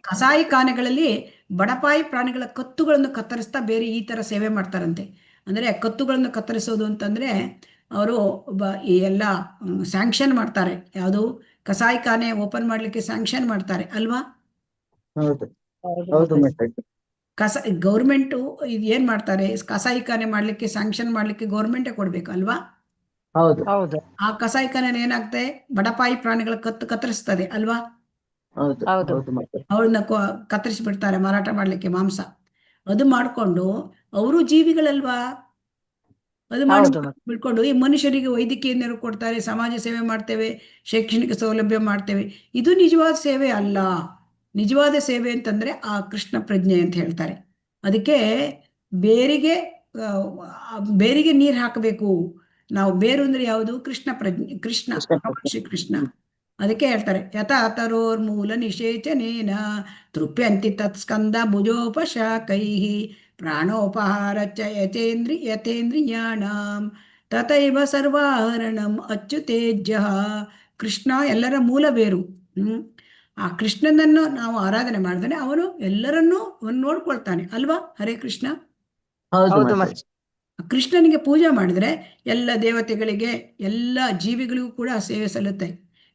ಕಸಾಯಿ ಖಾನೆಗಳಲ್ಲಿ ಬಡಪಾಯಿ ಪ್ರಾಣಿಗಳ ಕತ್ತುಗಳನ್ನು ಕತ್ತರಿಸ್ತಾ ಬೇರೆ ಈ ತರ ಸೇವೆ ಮಾಡ್ತಾರಂತೆ. ಅಂದ್ರೆ ಕತ್ತುಗಳನ್ನು ಕತ್ತರಿಸೋದು ಅಂತಂದ್ರೆ ಅವರು ಈ ಎಲ್ಲ ಸ್ಯಾಂಕ್ಷನ್ ಮಾಡ್ತಾರೆ. ಯಾವುದು, ಕಸಾಯಿ ಖಾನೆ ಓಪನ್ ಮಾಡ್ಲಿಕ್ಕೆ ಸ್ಯಾಂಕ್ಷನ್ ಮಾಡ್ತಾರೆ ಅಲ್ವಾ. ಹೌದು. ಹೌದು ಹೌದು ಮಾತಾಜಿ. ಮಾತಾಜಿ. ಗೌರ್ಮೆಂಟು ಇದು ಏನ್ ಮಾಡ್ತಾರೆ, ಕಸಾಯಿ ಖಾನೆ ಮಾಡ್ಲಿಕ್ಕೆ ಸ್ಯಾಂಕ್ಷನ್ ಮಾಡ್ಲಿಕ್ಕೆ ಗೌರ್ಮೆಂಟೇ ಕೊಡ್ಬೇಕು ಅಲ್ವಾ. ಹೌದು. ಹೌದು ಆ ಕಸಾಯಿ ಖಾನೆ ಏನಾಗ್ತದೆ, ಬಡಪಾಯಿ ಪ್ರಾಣಿಗಳ ಕತ್ತರಿಸ್ತದೆ ಅಲ್ವಾ. ಹೌದು. ಹೌದು. ಹೌದು ಮಾತಾಜಿ. ಅವಳನ್ನ ಕತ್ತರಿಸಿ ಬಿಡ್ತಾರೆ ಮಾರಾಟ ಮಾಡ್ಲಿಕ್ಕೆ ಮಾಂಸ. ಅದು ಮಾಡ್ಕೊಂಡು ಅವರು ಜೀವಿಗಳಲ್ವಾ. ಅದು ಮಾಡಿ ಹೌದು ಮತ್ತೆ. ಬಿಟ್ಕೊಂಡು ಈ ಮನುಷ್ಯರಿಗೆ ವೈದ್ಯಕೀಯ ನೆರವು ಕೊಡ್ತಾರೆ, ಸಮಾಜ ಸೇವೆ ಮಾಡ್ತೇವೆ, ಶೈಕ್ಷಣಿಕ ಸೌಲಭ್ಯ ಮಾಡ್ತೇವೆ. ಇದು ನಿಜವಾದ ಸೇವೆ ಅಲ್ಲ. ನಿಜವಾದ ಸೇವೆ ಅಂತಂದ್ರೆ ಆ ಕೃಷ್ಣ ಪ್ರಜ್ಞೆ ಅಂತ ಹೇಳ್ತಾರೆ. ಅದಕ್ಕೆ ಬೇರಿಗೆ ಬೇರಿಗೆ ನೀರು ಹಾಕಬೇಕು ನಾವು. ಬೇರು ಅಂದ್ರೆ ಯಾವುದು? ಕೃಷ್ಣ ಪ್ರಜ್ಞೆ, ಕೃಷ್ಣ, ಕೃಷ್ಣ ಭಗವಾನ್ ಶ್ರೀ ಕೃಷ್ಣ. ಪ್ರಜ್ಞೆ. ಅದಕ್ಕೆ ಹೇಳ್ತಾರೆ, ಯಥಾ ತರೋರ್ಮೂಲ ನಿಷೇಚನೇನ ತೃಪ್ಯಂತಿ ತತ್ಸ್ಕಂದ ಭುಜೋಪಶಾಕೈ ಪ್ರಾಣೋಪಹಾರ ಚ ಯತೇಂದ್ರಿಯಾಣಾಂ ತಥೈವ ಸರ್ವಾಹರಣಂ ಅಚ್ಯುತೇಜ್ಯ. ಕೃಷ್ಣ ಎಲ್ಲರ ಮೂಲ ಬೇರು. ಆ ಕೃಷ್ಣನನ್ನು ನಾವು ಆರಾಧನೆ ಮಾಡಿದ್ರೆ ಅವನು ಎಲ್ಲರನ್ನೂ ನೋಡ್ಕೊಳ್ತಾನೆ ಅಲ್ವಾ. ಹರೇ ಕೃಷ್ಣ. ಹೌದು ಹೌದು ಮಾತಾಜಿ. ಮತ್ತೆ. ಕೃಷ್ಣನಿಗೆ ಪೂಜೆ ಮಾಡಿದ್ರೆ ಎಲ್ಲ ದೇವತೆಗಳಿಗೆ, ಎಲ್ಲ ಜೀವಿಗಳಿಗೂ ಕೂಡ ಸೇವೆ ಸಲ್ಲುತ್ತೆ.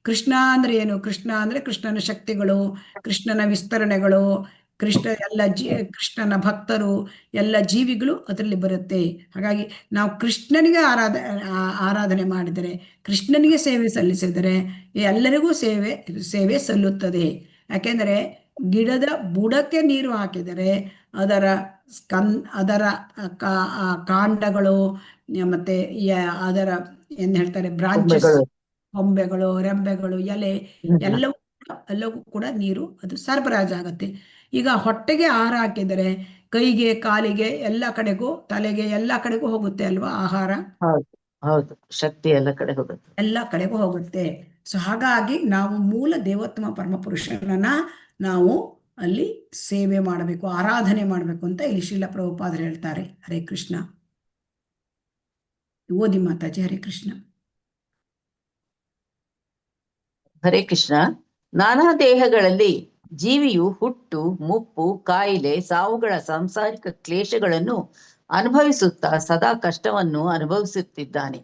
ಕೃಷ್ಣ ಅಂದ್ರೆ ಏನು? ಕೃಷ್ಣ ಅಂದ್ರೆ ಕೃಷ್ಣನ ಶಕ್ತಿಗಳು, ಕೃಷ್ಣನ ವಿಸ್ತರಣೆಗಳು, ಕೃಷ್ಣನ ಭಕ್ತರು, ಎಲ್ಲ ಜೀವಿಗಳು ಅದರಲ್ಲಿ ಬರುತ್ತೆ. ಹಾಗಾಗಿ ನಾವು ಕೃಷ್ಣನಿಗೆ ಆರಾಧನೆ ಮಾಡಿದರೆ, ಕೃಷ್ಣನಿಗೆ ಸೇವೆ ಸಲ್ಲಿಸಿದರೆ ಎಲ್ಲರಿಗೂ ಸೇವೆ ಸಲ್ಲುತ್ತದೆ. ಯಾಕೆಂದರೆ ಗಿಡದ ಬುಡಕ್ಕೆ ನೀರು ಹಾಕಿದರೆ ಅದರ ಕಾಂಡಗಳು ಮತ್ತೆ ಅದರ ಏನ್ ಹೇಳ್ತಾರೆ, ಬ್ರಾಂಚಸ್, ಕೊಂಬೆಗಳು. ಕೊಂಬೆಗಳು, ರೆಂಬೆಗಳು, ಎಲೆ ಎಲ್ಲವೂ ಕೂಡ ನೀರು ಅದು ಸರಬರಾಜಾಗತ್ತೆ. ಈಗ ಹೊಟ್ಟೆಗೆ ಆಹಾರ ಹಾಕಿದರೆ ಕೈಗೆ, ಕಾಲಿಗೆ, ಎಲ್ಲ ಕಡೆಗೂ, ತಲೆಗೆ, ಎಲ್ಲ ಕಡೆಗೂ ಹೋಗುತ್ತೆ ಅಲ್ವಾ ಆಹಾರ. ಹೌದು. ಹೌದು. ಶಕ್ತಿ ಎಲ್ಲ ಕಡೆ ಹೋಗುತ್ತೆ. ಎಲ್ಲ ಕಡೆಗೂ ಹೋಗುತ್ತೆ. ಸೊ ಹಾಗಾಗಿ ನಾವು ಮೂಲ ದೇವೋತ್ತಮ ಪರಮಪುರುಷನನ್ನ ನಾವು ಅಲ್ಲಿ ಸೇವೆ ಮಾಡಬೇಕು, ಆರಾಧನೆ ಮಾಡಬೇಕು ಅಂತ ಇಲ್ಲಿ ಶ್ರೀಲ ಪ್ರಭುಪಾದರು ಹೇಳ್ತಾರೆ. ಹರೇ ಕೃಷ್ಣ. ಓದಿ ಮಾತಾಜಿ. ಹರೇ ಕೃಷ್ಣ. ಹರೇ ಕೃಷ್ಣ. ನಾನಾ ದೇಹಗಳಲ್ಲಿ ಜೀವಿಯು ಹುಟ್ಟು, ಮುಪ್ಪು, ಕಾಯಿಲೆ, ಸಾವುಗಳ ಸಾಂಸಾರಿಕ ಕ್ಲೇಶಗಳನ್ನು ಅನುಭವಿಸುತ್ತಾ ಸದಾ ಕಷ್ಟವನ್ನು ಅನುಭವಿಸುತ್ತಿದ್ದಾನೆ.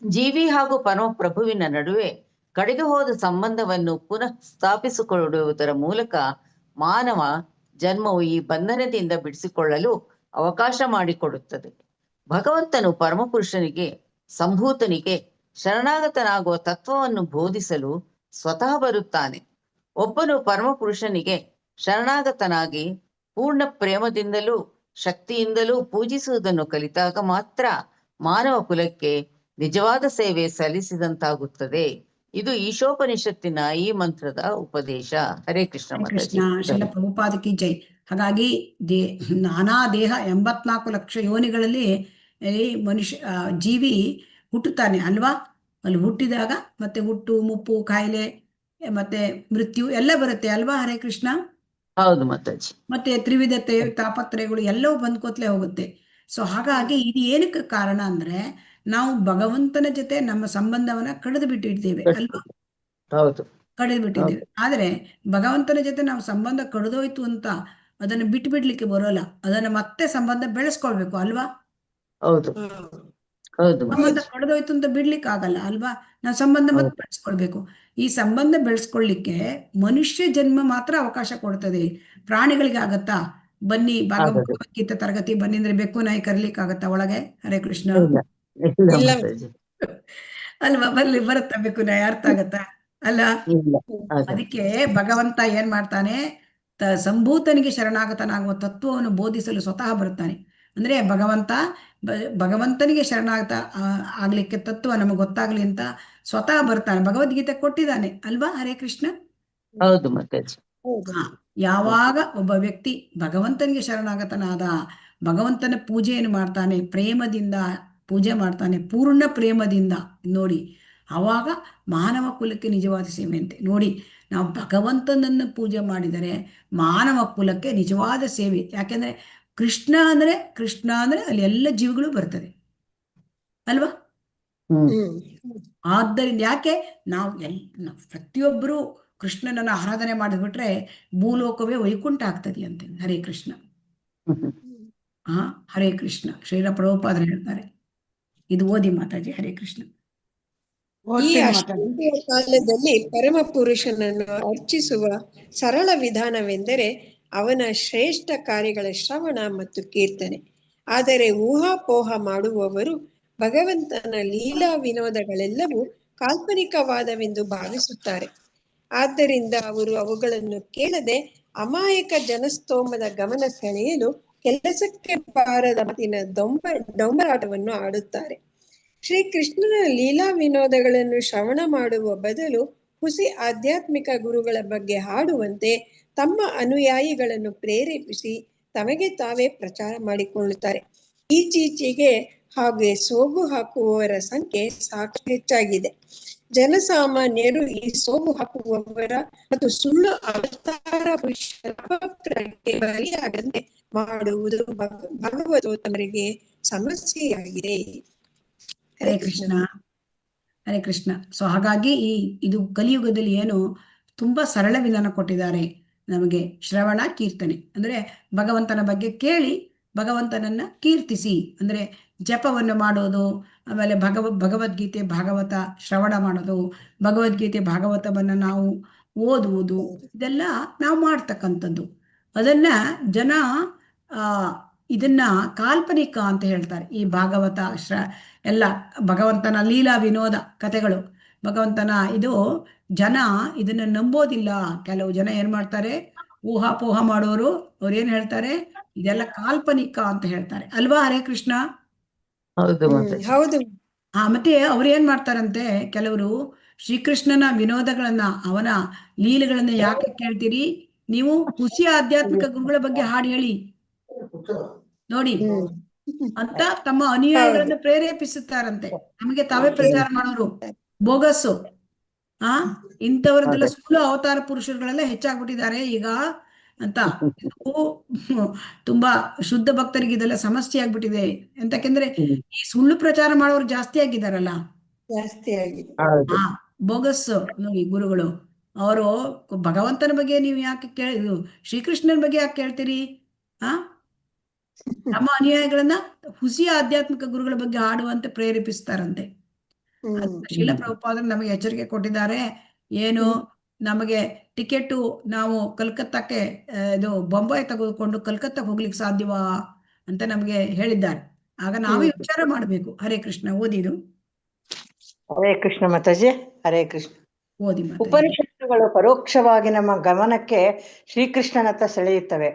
ಜೀವಿ ಹಾಗೂ ಪರಮಪ್ರಭುವಿನ ನಡುವೆ ಕಡಿದು ಹೋದ ಸಂಬಂಧವನ್ನು ಪುನಃ ಸ್ಥಾಪಿಸಿಕೊಳ್ಳುವುದರ ಮೂಲಕ ಮಾನವ ಜನ್ಮವು ಈ ಬಂಧನದಿಂದ ಬಿಡಿಸಿಕೊಳ್ಳಲು ಅವಕಾಶ ಮಾಡಿಕೊಡುತ್ತದೆ. ಭಗವಂತನು ಪರಮಪುರುಷನಿಗೆ, ಸಂಭೂತನಿಗೆ ಶರಣಾಗತನಾಗುವ ತತ್ವವನ್ನು ಬೋಧಿಸಲು ಸ್ವತಃ ಬರುತ್ತಾನೆ. ಒಬ್ಬನು ಪರಮಪುರುಷನಿಗೆ ಶರಣಾಗತನಾಗಿ ಪೂರ್ಣ ಪ್ರೇಮದಿಂದಲೂ ಶಕ್ತಿಯಿಂದಲೂ ಪೂಜಿಸುವುದನ್ನು ಕಲಿತಾಗ ಮಾತ್ರ ಮಾನವ ಕುಲಕ್ಕೆ ನಿಜವಾದ ಸೇವೆ ಸಲ್ಲಿಸಿದಂತಾಗುತ್ತದೆ ಇದು ಈಶೋಪನಿಷತ್ತಿನ ಈ ಮಂತ್ರದ ಉಪದೇಶ. ಹರೇ ಕೃಷ್ಣ ಹರೇ ಮಾತಾಜಿ. ಕೃಷ್ಣ. ಶ್ರೀಲ ಪ್ರಭುಪಾದ ಕಿ ಜೈ. ಹಾಗಾಗಿ ನಾನಾ ದೇಹ 84 ಲಕ್ಷ ಯೋನಿಗಳಲ್ಲಿ ಮನುಷ್ಯ ಜೀವಿ ಹುಟ್ಟುತ್ತಾನೆ ಅಲ್ವಾ? ಅಲ್ಲಿ ಹುಟ್ಟಿದಾಗ ಮತ್ತೆ ಹುಟ್ಟು, ಮುಪ್ಪು, ಕಾಯಿಲೆ, ಮತ್ತೆ ಮೃತ್ಯು ಎಲ್ಲ ಬರುತ್ತೆ ಅಲ್ವಾ? ಹರೇ ಕೃಷ್ಣ. ಹೌದು ಮಾತಾಜಿ. ಮತ್ತೆ ತ್ರಿವಿಧತೆ, ತಾಪತ್ರಯಗಳು ಎಲ್ಲವೂ ಬಂದ್ಕೋತ್ಲೆ ಹೋಗುತ್ತೆ. ಸೊ ಹಾಗಾಗಿ ಇದು ಏನಕ್ಕೆ ಕಾರಣ ಅಂದ್ರೆ ನಾವು ಭಗವಂತನ ಜೊತೆ ನಮ್ಮ ಸಂಬಂಧವನ್ನ ಕಡಿದು ಬಿಟ್ಟಿದ್ದೇವೆ ಅಲ್ವಾ? ಹೌದು ಕಡಿದು ಬಿಟ್ಟಿದ್ದೇವೆ. ಆದ್ರೆ ಭಗವಂತನ ಜೊತೆ ನಾವು ಸಂಬಂಧ ಕಡಿದೋಯ್ತು ಅಂತ ಅದನ್ನ ಬಿಟ್ಟು ಬಿಡ್ಲಿಕ್ಕೆ ಬರೋಲ್ಲ. ಅದನ್ನ ಮತ್ತೆ ಸಂಬಂಧ ಬೆಳೆಸ್ಕೊಳ್ಬೇಕು ಅಲ್ವಾ? ಹೌದು ಹೌದು ಸಂಬಂಧ ಕಡಿದೋಯ್ತು ಅಂತ ಬಿಡ್ಲಿಕ್ಕೆ ಆಗಲ್ಲ ಅಲ್ವಾ? ನಾವು ಸಂಬಂಧ ಮತ್ತೆ ಬೆಳೆಸ್ಕೊಳ್ಬೇಕು. ಈ ಸಂಬಂಧ ಬೆಳೆಸ್ಕೊಳ್ಳಿಕ್ಕೆ ಮನುಷ್ಯ ಜನ್ಮ ಮಾತ್ರ ಅವಕಾಶ ಕೊಡ್ತದೆ. ಪ್ರಾಣಿಗಳಿಗೆ ಆಗತ್ತಾ? ಬನ್ನಿ ಭಗವದ್ಗೀತೆ ತರಗತಿ ಬನ್ನಿ ಅಂದ್ರೆ ಬೆಕ್ಕು ನಾಯಿ ಕರೀಲಿಕ್ಕೆ ಆಗತ್ತಾ ಒಳಗೆ? ಹರೇ ಕೃಷ್ಣ. ಇಲ್ಲ. ಅಲ್ವಾ? ಬರುತ್ತಾ ಬೆಕ್ಕು ನಾಯಿ? ಅರ್ಥ ಆಗತ್ತಾ? ಅಲ್ಲ? ಅದಕ್ಕೆ ಭಗವಂತ ಏನ್ ಮಾಡ್ತಾನೆ? ಸಂಭೂತನಿಗೆ ಶರಣಾಗತನಾಗುವ ತತ್ವವನ್ನು ಬೋಧಿಸಲು ಸ್ವತಃ ಬರ್ತಾನೆ. ಅಂದ್ರೆ ಭಗವಂತನಿಗೆ ಶರಣಾಗತ ಆಗ್ಲಿಕ್ಕೆ ತತ್ವ ನಮಗೆ ಗೊತ್ತಾಗ್ಲಿ ಅಂತ ಸ್ವತಃ ಬರ್ತಾನೆ. ಭಗವದ್ಗೀತೆ ಕೊಟ್ಟಿದ್ದಾನೆ ಅಲ್ವಾ? ಹರೇ ಕೃಷ್ಣ. ಹೌದು ಮಾತಾಜಿ. ಯಾವಾಗ ಒಬ್ಬ ವ್ಯಕ್ತಿ ಭಗವಂತನಿಗೆ ಶರಣಾಗತನಾದ, ಭಗವಂತನ ಪೂಜೆಯನ್ನು ಮಾಡ್ತಾನೆ, ಪ್ರೇಮದಿಂದ ಪೂಜೆ ಮಾಡ್ತಾನೆ, ಪೂರ್ಣ ಪ್ರೇಮದಿಂದ ನೋಡಿ, ಆವಾಗ ಮಾನವ ಕುಲಕ್ಕೆ ನಿಜವಾದ ಸೇವೆ ಅಂತೆ. ನೋಡಿ, ನಾವು ಭಗವಂತನನ್ನು ಪೂಜೆ ಮಾಡಿದರೆ ಮಾನವ ಕುಲಕ್ಕೆ ನಿಜವಾದ ಸೇವೆ. ಯಾಕೆಂದ್ರೆ ಕೃಷ್ಣ ಅಂದ್ರೆ ಅಲ್ಲಿ ಎಲ್ಲ ಜೀವಿಗಳು ಬರ್ತದೆ ಅಲ್ವಾ? ಆದ್ದರಿಂದ ಯಾಕೆ ನಾವು ಪ್ರತಿಯೊಬ್ಬರು ಕೃಷ್ಣನನ್ನ ಆರಾಧನೆ ಮಾಡಿಬಿಟ್ರೆ ಭೂಲೋಕವೇ ವೈಕುಂಠ ಆಗ್ತದೆ ಅಂತೆ. ಹರೇ ಕೃಷ್ಣ. ಹರೇ ಕೃಷ್ಣ. ಶ್ರೀಲ ಪ್ರಭುಪಾದರು ಹೇಳ್ತಾರೆ. ಇದು ಓದಿ ಮಾತಾಜಿ. ಹರೇ ಕೃಷ್ಣ. ಈ ಅಷ್ಟೇ ಕಾಲದಲ್ಲಿ ಪರಮ ಪುರುಷನನ್ನು ಅರ್ಚಿಸುವ ಸರಳ ವಿಧಾನವೆಂದರೆ ಅವನ ಶ್ರೇಷ್ಠ ಕಾರ್ಯಗಳ ಶ್ರವಣ ಮತ್ತು ಕೀರ್ತನೆ. ಆದರೆ ಊಹಾಪೋಹ ಮಾಡುವವರು ಭಗವಂತನ ಲೀಲಾ ವಿನೋದಗಳೆಲ್ಲವೂ ಕಾಲ್ಪನಿಕವಾದವೆಂದು ಭಾವಿಸುತ್ತಾರೆ. ಆದ್ದರಿಂದ ಅವರು ಅವುಗಳನ್ನು ಕೇಳದೆ ಅಮಾಯಕ ಜನಸ್ತೋಮದ ಗಮನ ಸೆಳೆಯಲು ಕೆಲಸಕ್ಕೆ ಬಾರದ ಮಾತಿನ ಡೊಂಬರಾಟವನ್ನು ಆಡುತ್ತಾರೆ. ಶ್ರೀಕೃಷ್ಣನ ಲೀಲಾ ವಿನೋದಗಳನ್ನು ಶ್ರವಣ ಮಾಡುವ ಬದಲು ಹುಸಿ ಆಧ್ಯಾತ್ಮಿಕ ಗುರುಗಳ ಬಗ್ಗೆ ಹಾಡುವಂತೆ ತಮ್ಮ ಅನುಯಾಯಿಗಳನ್ನು ಪ್ರೇರೇಪಿಸಿ ತಮಗೆ ತಾವೇ ಪ್ರಚಾರ ಮಾಡಿಕೊಳ್ಳುತ್ತಾರೆ. ಈಚೀಚೆಗೆ ಹಾಗೆ ಸೋಗು ಹಾಕುವವರ ಸಂಖ್ಯೆ ಸಾಕಷ್ಟು ಹೆಚ್ಚಾಗಿದೆ. ಜನಸಾಮಾನ್ಯರು ಈ ಸೋಗು ಹಾಕುವವರ ಮತ್ತು ಸುಳ್ಳು ಅವತಾರ ಪುರುಷರ ಬಲಿಯಾಗದಂತೆ ಮಾಡುವುದು ಭಗವತೋತ್ತಮರಿಗೆ ಸಮಸ್ಯೆಯಾಗಿದೆ. ಹರೇ ಕೃಷ್ಣ. ಹರೇ ಕೃಷ್ಣ. ಸೊ ಹಾಗಾಗಿ ಇದು ಕಲಿಯುಗದಲ್ಲಿ ಏನು ತುಂಬಾ ಸರಳ ವಿಧಾನ ಕೊಟ್ಟಿದ್ದಾರೆ ನಮಗೆ. ಶ್ರವಣ, ಕೀರ್ತನೆ ಅಂದ್ರೆ ಭಗವಂತನ ಬಗ್ಗೆ ಕೇಳಿ ಭಗವಂತನನ್ನ ಕೀರ್ತಿಸಿ, ಅಂದ್ರೆ ಜಪವನ್ನು ಮಾಡೋದು, ಆಮೇಲೆ ಭಗವದ್ಗೀತೆ ಭಾಗವತ ಶ್ರವಣ ಮಾಡೋದು, ಭಗವದ್ಗೀತೆ ಭಾಗವತವನ್ನ ನಾವು ಓದುವುದು, ಇದೆಲ್ಲ ನಾವು ಮಾಡ್ತಕ್ಕಂಥದ್ದು. ಅದನ್ನ ಜನ ಇದನ್ನ ಕಾಲ್ಪನಿಕ ಅಂತ ಹೇಳ್ತಾರೆ. ಈ ಭಾಗವತ ಎಲ್ಲ ಭಗವಂತನ ಲೀಲಾ ವಿನೋದ ಕಥೆಗಳು, ಭಗವಂತನ ಇದು ಜನ ಇದನ್ನ ನಂಬೋದಿಲ್ಲ. ಕೆಲವು ಜನ ಏನ್ ಮಾಡ್ತಾರೆ, ಊಹಾಪೋಹ ಮಾಡೋರು, ಅವ್ರು ಏನ್ ಹೇಳ್ತಾರೆ, ಇದೆಲ್ಲ ಕಾಲ್ಪನಿಕ ಅಂತ ಹೇಳ್ತಾರೆ ಅಲ್ವಾ? ಹರೇ ಕೃಷ್ಣ. ಹೌದು. ಮತ್ತೆ ಅವ್ರು ಏನ್ ಮಾಡ್ತಾರಂತೆ, ಕೆಲವರು ಶ್ರೀಕೃಷ್ಣನ ವಿನೋದಗಳನ್ನ, ಅವನ ಲೀಲೆಗಳನ್ನ ಯಾಕೆ ಕೇಳ್ತೀರಿ ನೀವು? ಹುಸಿ ಆಧ್ಯಾತ್ಮಿಕ ಗುರುಗಳ ಬಗ್ಗೆ ಹಾಡು ಹೇಳಿ ನೋಡಿ ಅಂತ ತಮ್ಮ ಅನುಯಾಯಿಗಳನ್ನು ಪ್ರೇರೇಪಿಸುತ್ತಾರಂತೆ. ನಮಗೆ ತಾವೇ ಪ್ರಚಾರ ಮಾಡೋರು ಬೋಗಸ್ಸು. ಇಂಥವ್ರದ್ದೆಲ್ಲ ಸುಳ್ಳು ಅವತಾರ ಪುರುಷರುಗಳೆಲ್ಲ ಹೆಚ್ಚಾಗ್ಬಿಟ್ಟಿದ್ದಾರೆ ಈಗ ಅಂತ. ತುಂಬಾ ಶುದ್ಧ ಭಕ್ತರಿಗೆ ಇದೆಲ್ಲ ಸಮಸ್ಯೆ ಆಗ್ಬಿಟ್ಟಿದೆ. ಎಂತಕೆಂದ್ರೆ ಈ ಸುಳ್ಳು ಪ್ರಚಾರ ಮಾಡೋರು ಜಾಸ್ತಿ ಆಗಿದಾರಲ್ಲ, ಜಾಸ್ತಿ ಆಗಿದೆ. ಬೋಗಸ್ ನೋಡಿ ಗುರುಗಳು. ಅವರು ಭಗವಂತನ ಬಗ್ಗೆ ನೀವು ಯಾಕೆ ಶ್ರೀಕೃಷ್ಣನ ಬಗ್ಗೆ ಯಾಕೆ ಕೇಳ್ತೀರಿ? ನಮ್ಮ ಅನುಯಾಯಿಗಳನ್ನ ಹುಸಿ ಆಧ್ಯಾತ್ಮಿಕ ಗುರುಗಳ ಬಗ್ಗೆ ಹಾಡುವಂತೆ ಪ್ರೇರೇಪಿಸ್ತಾರಂತೆ. ಶ್ರೀಲ ಪ್ರಭುಪಾದರು ನಮಗೆ ಎಚ್ಚರಿಕೆ ಕೊಟ್ಟಿದ್ದಾರೆ. ಏನು, ನಮಗೆ ಟಿಕೆಟು ನಾವು ಕಲ್ಕತ್ತಾಕ್ಕೆ ಇದು ಬೊಂಬೈ ತೆಗೆದುಕೊಂಡು ಕಲ್ಕತ್ತಾಕ್ಕೆ ಹೋಗ್ಲಿಕ್ಕೆ ಸಾಧ್ಯವಾ ಅಂತ ನಮಗೆ ಹೇಳಿದ್ದಾರೆ. ಆಗ ನಾವೇ ವಿಚಾರ ಮಾಡಬೇಕು. ಹರೇ ಕೃಷ್ಣ. ಓದಿದು. ಹರೇ ಕೃಷ್ಣ ಮಾತಾಜಿ. ಹರೇ ಕೃಷ್ಣ. ಓದಿ. ಉಪನಿಷತ್ತುಗಳು ಪರೋಕ್ಷವಾಗಿ ನಮ್ಮ ಗಮನಕ್ಕೆ ಶ್ರೀಕೃಷ್ಣನತ್ತ ಸೆಳೆಯುತ್ತವೆ.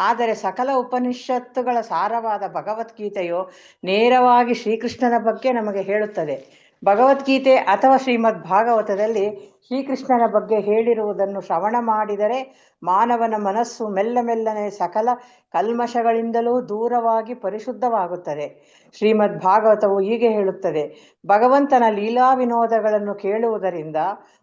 ಆದರೆ ಸಕಲ ಉಪನಿಷತ್ತುಗಳ ಸಾರವಾದ ಭಗವದ್ಗೀತೆಯು ನೇರವಾಗಿ ಶ್ರೀಕೃಷ್ಣನ ಬಗ್ಗೆ ನಮಗೆ ಹೇಳುತ್ತದೆ. ಭಗವದ್ಗೀತೆ ಅಥವಾ ಶ್ರೀಮದ್ ಭಾಗವತದಲ್ಲಿ ಶ್ರೀಕೃಷ್ಣನ ಬಗ್ಗೆ ಹೇಳಿರುವುದನ್ನು ಶ್ರವಣ ಮಾಡಿದರೆ ಮಾನವನ ಮನಸ್ಸು ಮೆಲ್ಲನೆ ಸಕಲ ಕಲ್ಮಶಗಳಿಂದಲೂ ದೂರವಾಗಿ ಪರಿಶುದ್ಧವಾಗುತ್ತದೆ. ಶ್ರೀಮದ್ ಭಾಗವತವು ಹೀಗೆ ಹೇಳುತ್ತದೆ: ಭಗವಂತನ ಲೀಲಾ ವಿನೋದಗಳನ್ನು ಕೇಳುವುದರಿಂದ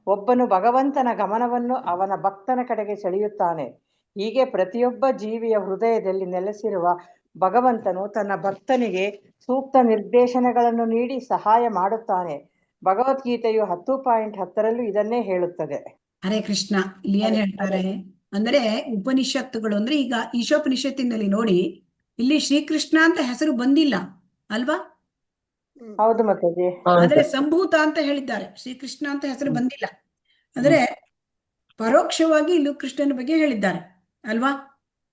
ಒಬ್ಬನು ಭಗವಂತನ ಗಮನವನ್ನು ಅವನ ಭಕ್ತನ ಕಡೆಗೆ ಸೆಳೆಯುತ್ತಾನೆ. ಹೀಗೆ ಪ್ರತಿಯೊಬ್ಬ ಜೀವಿಯ ಹೃದಯದಲ್ಲಿ ನೆಲೆಸಿರುವ ಭಗವಂತನು ತನ್ನ ಭಕ್ತನಿಗೆ ಸೂಕ್ತ ನಿರ್ದೇಶನಗಳನ್ನು ನೀಡಿ ಸಹಾಯ ಮಾಡುತ್ತಾನೆ. ಭಗವದ್ಗೀತೆಯು 10.10 ಇದನ್ನೇ ಹೇಳುತ್ತದೆ. ಹರೇ ಕೃಷ್ಣ. ಇಲ್ಲಿ ಏನ್ ಹೇಳ್ತಾರೆ ಅಂದ್ರೆ, ಉಪನಿಷತ್ತುಗಳು ಅಂದ್ರೆ ಈಗ ಈಶೋಪನಿಷತ್ತಿನಲ್ಲಿ ನೋಡಿ, ಇಲ್ಲಿ ಶ್ರೀಕೃಷ್ಣ ಅಂತ ಹೆಸರು ಬಂದಿಲ್ಲ ಅಲ್ವಾ? ಹೌದು ಮಾತಾಜಿ. ಆದ್ರೆ ಸಂಭೂತ ಅಂತ ಹೇಳಿದ್ದಾರೆ, ಶ್ರೀಕೃಷ್ಣ ಅಂತ ಹೆಸರು ಬಂದಿಲ್ಲ. ಅಂದ್ರೆ ಪರೋಕ್ಷವಾಗಿ ಇಲ್ಲೂ ಕೃಷ್ಣನ ಬಗ್ಗೆ ಹೇಳಿದ್ದಾರೆ ಅಲ್ವಾ?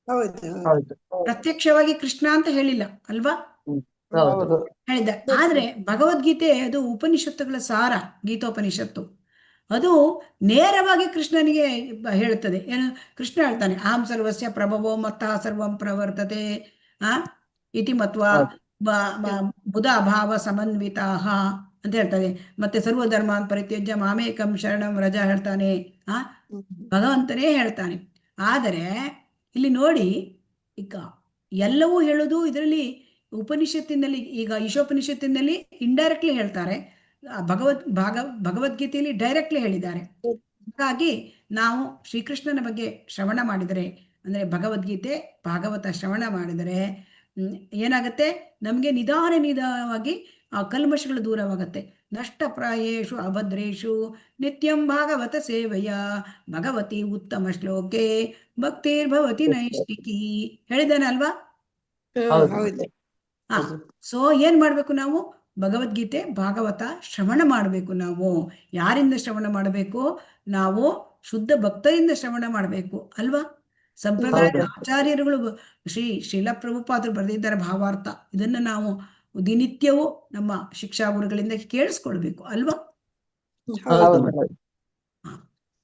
ಹೌದು. ಪ್ರತ್ಯಕ್ಷವಾಗಿ ಕೃಷ್ಣ ಅಂತ ಹೇಳಿಲ್ಲ ಅಲ್ವಾ? ಹೌದು. ಹೇಳಿದ್ದಾರೆ. ಆದ್ರೆ ಭಗವದ್ಗೀತೆ ಅದು ಉಪನಿಷತ್ತುಗಳ ಸಾರ, ಗೀತೋಪನಿಷತ್ತು. ಅದು ನೇರವಾಗಿ ಕೃಷ್ಣನಿಗೆ ಹೇಳುತ್ತದೆ. ಏನು? ಕೃಷ್ಣ ಹೇಳ್ತಾನೆ, ಅಹಂ ಸರ್ವಸ್ಯ ಪ್ರಭವೋ ಮತ್ತಃ ಸರ್ವಂ ಪ್ರವರ್ತತೆ ಇತಿ ಮತ್ವ ಬುಧ ಭಾವ ಸಮನ್ವಿತಾಹ ಅಂತ ಹೇಳ್ತಾನೆ. ಮತ್ತೆ ಸರ್ವಧರ್ಮಾನ್ ಪರಿತ್ಯಜ್ಯ ಮಾಮೇಕಂ ಶರಣಂ ವ್ರಜ ಹೇಳ್ತಾನೆ. ಭಗವಂತನೇ ಹೇಳ್ತಾನೆ. ಆದರೆ ಇಲ್ಲಿ ನೋಡಿ, ಈಗ ಎಲ್ಲವೂ ಹೇಳೋದು ಇದರಲ್ಲಿ ಉಪನಿಷತ್ತಿನಲ್ಲಿ, ಈಗ ಈಶೋಪನಿಷತ್ತಿನಲ್ಲಿ ಇಂಡೈರೆಕ್ಟ್ಲಿ ಹೇಳ್ತಾರೆ, ಭಗವದ್ಗೀತೆಯಲ್ಲಿ ಡೈರೆಕ್ಟ್ಲಿ ಹೇಳಿದ್ದಾರೆ. ಹಾಗಾಗಿ ನಾವು ಶ್ರೀಕೃಷ್ಣನ ಬಗ್ಗೆ ಶ್ರವಣ ಮಾಡಿದರೆ, ಅಂದರೆ ಭಗವದ್ಗೀತೆ ಭಾಗವತ ಶ್ರವಣ ಮಾಡಿದರೆ ಏನಾಗುತ್ತೆ? ನಮಗೆ ನಿಧಾನವಾಗಿ ಆ ಕಲ್ಮಶಗಳು ದೂರವಾಗುತ್ತೆ. ನಷ್ಟಪ್ರಾಯೇಷು ಅಭದ್ರೇಷು ನಿತ್ಯಂ ಭಾಗವತ ಸೇವೆಯ ಭಗವತಿ ಉತ್ತಮ ಶ್ಲೋಕೆ ಭಕ್ತಿರ್ಭವತಿ ನೈಷ್ಟಿಕಿ ಹೇಳಿದಾನೆ ಅಲ್ವಾ? ಹೌದು. ಸೊ ಏನ್ ಮಾಡ್ಬೇಕು ನಾವು? ಭಗವದ್ಗೀತೆ ಭಾಗವತ ಶ್ರವಣ ಮಾಡಬೇಕು. ನಾವು ಯಾರಿಂದ ಶ್ರವಣ ಮಾಡಬೇಕು? ನಾವು ಶುದ್ಧ ಭಕ್ತರಿಂದ ಶ್ರವಣ ಮಾಡಬೇಕು ಅಲ್ವಾ? ಸಂಪ್ರದಾಯದ ಆಚಾರ್ಯರುಗಳು ಶ್ರೀಲ ಪ್ರಭುಪಾದರು ಬರೆದಿದ್ದಾರೆ ಭಾವಾರ್ಥ. ಇದನ್ನ ನಾವು ದಿನಿತ್ಯವೂ ನಮ್ಮ ಶಿಕ್ಷಾ ಗುರುಗಳಿಂದ ಕೇಳಿಸ್ಕೊಳ್ಬೇಕು ಅಲ್ವಾ?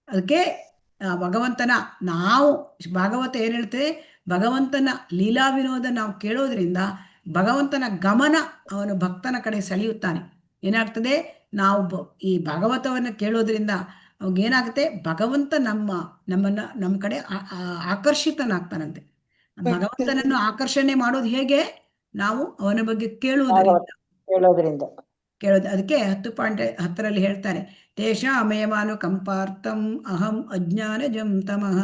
ಅದಕ್ಕೆ ಭಗವಂತನ ನಾವು ಭಾಗವತ ಏನ್ ಹೇಳ್ತೇವೆ? ಭಗವಂತನ ಲೀಲಾ ವಿನೋದ ನಾವು ಕೇಳೋದ್ರಿಂದ ಭಗವಂತನ ಗಮನ ಅವನು ಭಕ್ತನ ಕಡೆ ಸೆಳೆಯುತ್ತಾನೆ. ಏನಾಗ್ತದೆ? ನಾವು ಈ ಭಾಗವತವನ್ನು ಕೇಳೋದ್ರಿಂದ ಅವಾಗೇನಾಗುತ್ತೆ? ಭಗವಂತ ನಮ್ಮ ಕಡೆ ಆಕರ್ಷಿತನಾಗ್ತಾನಂತೆ. ಭಗವಂತನನ್ನು ಆಕರ್ಷಣೆ ಮಾಡೋದು ಹೇಗೆ? ನಾವು ಅವನ ಬಗ್ಗೆ ಕೇಳೋದು. ಅದಕ್ಕೆ 10.10 ಹೇಳ್ತಾರೆ, ತೇಷಾಮೇವಾನು ಕಂಪಾರ್ಥಂ ಅಹಂ ಅಜ್ಞಾನಜಂ ತಮಃ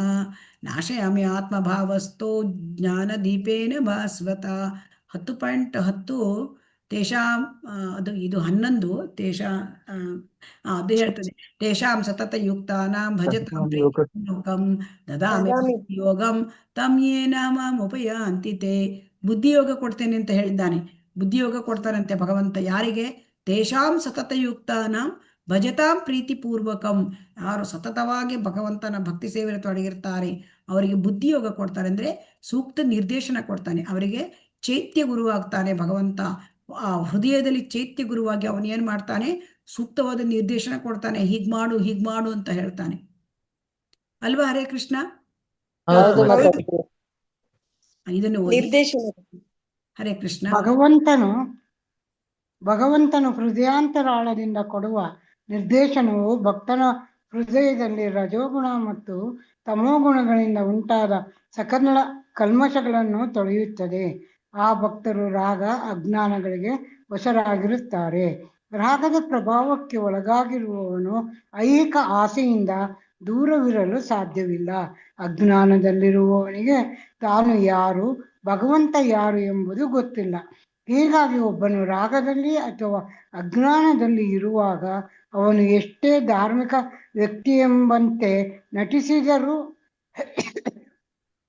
ನಾಶಯಾಮಿ ಆತ್ಮಭಾವಸ್ಥೋ ಜ್ಞಾನ ದೀಪೇನ ಭಾಸ್ವತ. 10.10 ತೇಷಾಂ, ಇದು 11 ಅದು ಹೇಳ್ತದೆ, ತೇಷಾಂ ಸತತ ಯುಕ್ತಾನಾಂ ಭಜತಾಂ ಪ್ರೀತಿಲೋಕಂ ದದಾಮಿ ಯೋಗಂ ತಮ್ ಯೇನ ಮಾಂ ಉಪಯಾಂತಿ ತೇ. ಬುದ್ಧಿಯೋಗ ಕೊಡ್ತೇನೆ ಅಂತ ಹೇಳಿದ್ದಾನೆ. ಬುದ್ಧಿಯೋಗ ಕೊಡ್ತಾರಂತೆ ಭಗವಂತ. ಯಾರಿಗೆ? ತೇಷಾಂ ಸತತ ಯುಕ್ತಾನಾಂ ಭಜತಾಂ ಪ್ರೀತಿಪೂರ್ವಕಂ. ಯಾರು ಸತತವಾಗಿ ಭಗವಂತನ ಭಕ್ತಿ ಸೇವೆಯಲ್ಲಿ ತೊಡಗಿರ್ತಾರೆ ಅವರಿಗೆ ಬುದ್ಧಿಯೋಗ ಕೊಡ್ತಾರೆ. ಅಂದ್ರೆ ಸೂಕ್ತ ನಿರ್ದೇಶನ ಕೊಡ್ತಾನೆ. ಅವರಿಗೆ ಚೈತ್ಯ ಗುರುವಾಗ್ತಾನೆ ಭಗವಂತ. ಆ ಹೃದಯದಲ್ಲಿ ಚೈತ್ಯ ಗುರುವಾಗಿ ಅವನು ಏನ್ ಮಾಡ್ತಾನೆ? ಸೂಕ್ತವಾದ ನಿರ್ದೇಶನ ಕೊಡ್ತಾನೆ. ಹೀಗ್ ಮಾಡು ಅಂತ ಹೇಳ್ತಾನೆ ಅಲ್ವಾ? ಹರೇ ಕೃಷ್ಣ. ಇದನ್ನು ಹರೇ ಕೃಷ್ಣ. ಭಗವಂತನು ಹೃದಯಾಂತರಾಳದಿಂದ ಕೊಡುವ ನಿರ್ದೇಶನವು ಭಕ್ತನ ಹೃದಯದಲ್ಲಿ ರಜೋಗುಣ ಮತ್ತು ತಮೋಗುಣಗಳಿಂದ ಉಂಟಾದ ಸಕಲ ಕಲ್ಮಶಗಳನ್ನು ತೊಳೆಯುತ್ತದೆ. ಆ ಭಕ್ತರು ರಾಗ ಅಜ್ಞಾನಗಳಿಗೆ ವಶರಾಗಿರುತ್ತಾರೆ. ರಾಗದ ಪ್ರಭಾವಕ್ಕೆ ಒಳಗಾಗಿರುವವನು ಐಹಿಕ ಆಸೆಯಿಂದ ದೂರವಿರಲು ಸಾಧ್ಯವಿಲ್ಲ. ಅಜ್ಞಾನದಲ್ಲಿರುವವನಿಗೆ ತಾನು ಯಾರು, ಭಗವಂತ ಯಾರು ಎಂಬುದು ಗೊತ್ತಿಲ್ಲ. ಹೀಗಾಗಿ ಒಬ್ಬನು ರಾಗದಲ್ಲಿ ಅಥವಾ ಅಜ್ಞಾನದಲ್ಲಿ ಇರುವಾಗ ಅವನು ಎಷ್ಟೇ ಧಾರ್ಮಿಕ ವ್ಯಕ್ತಿ ಎಂಬಂತೆ ನಟಿಸಿದರೂ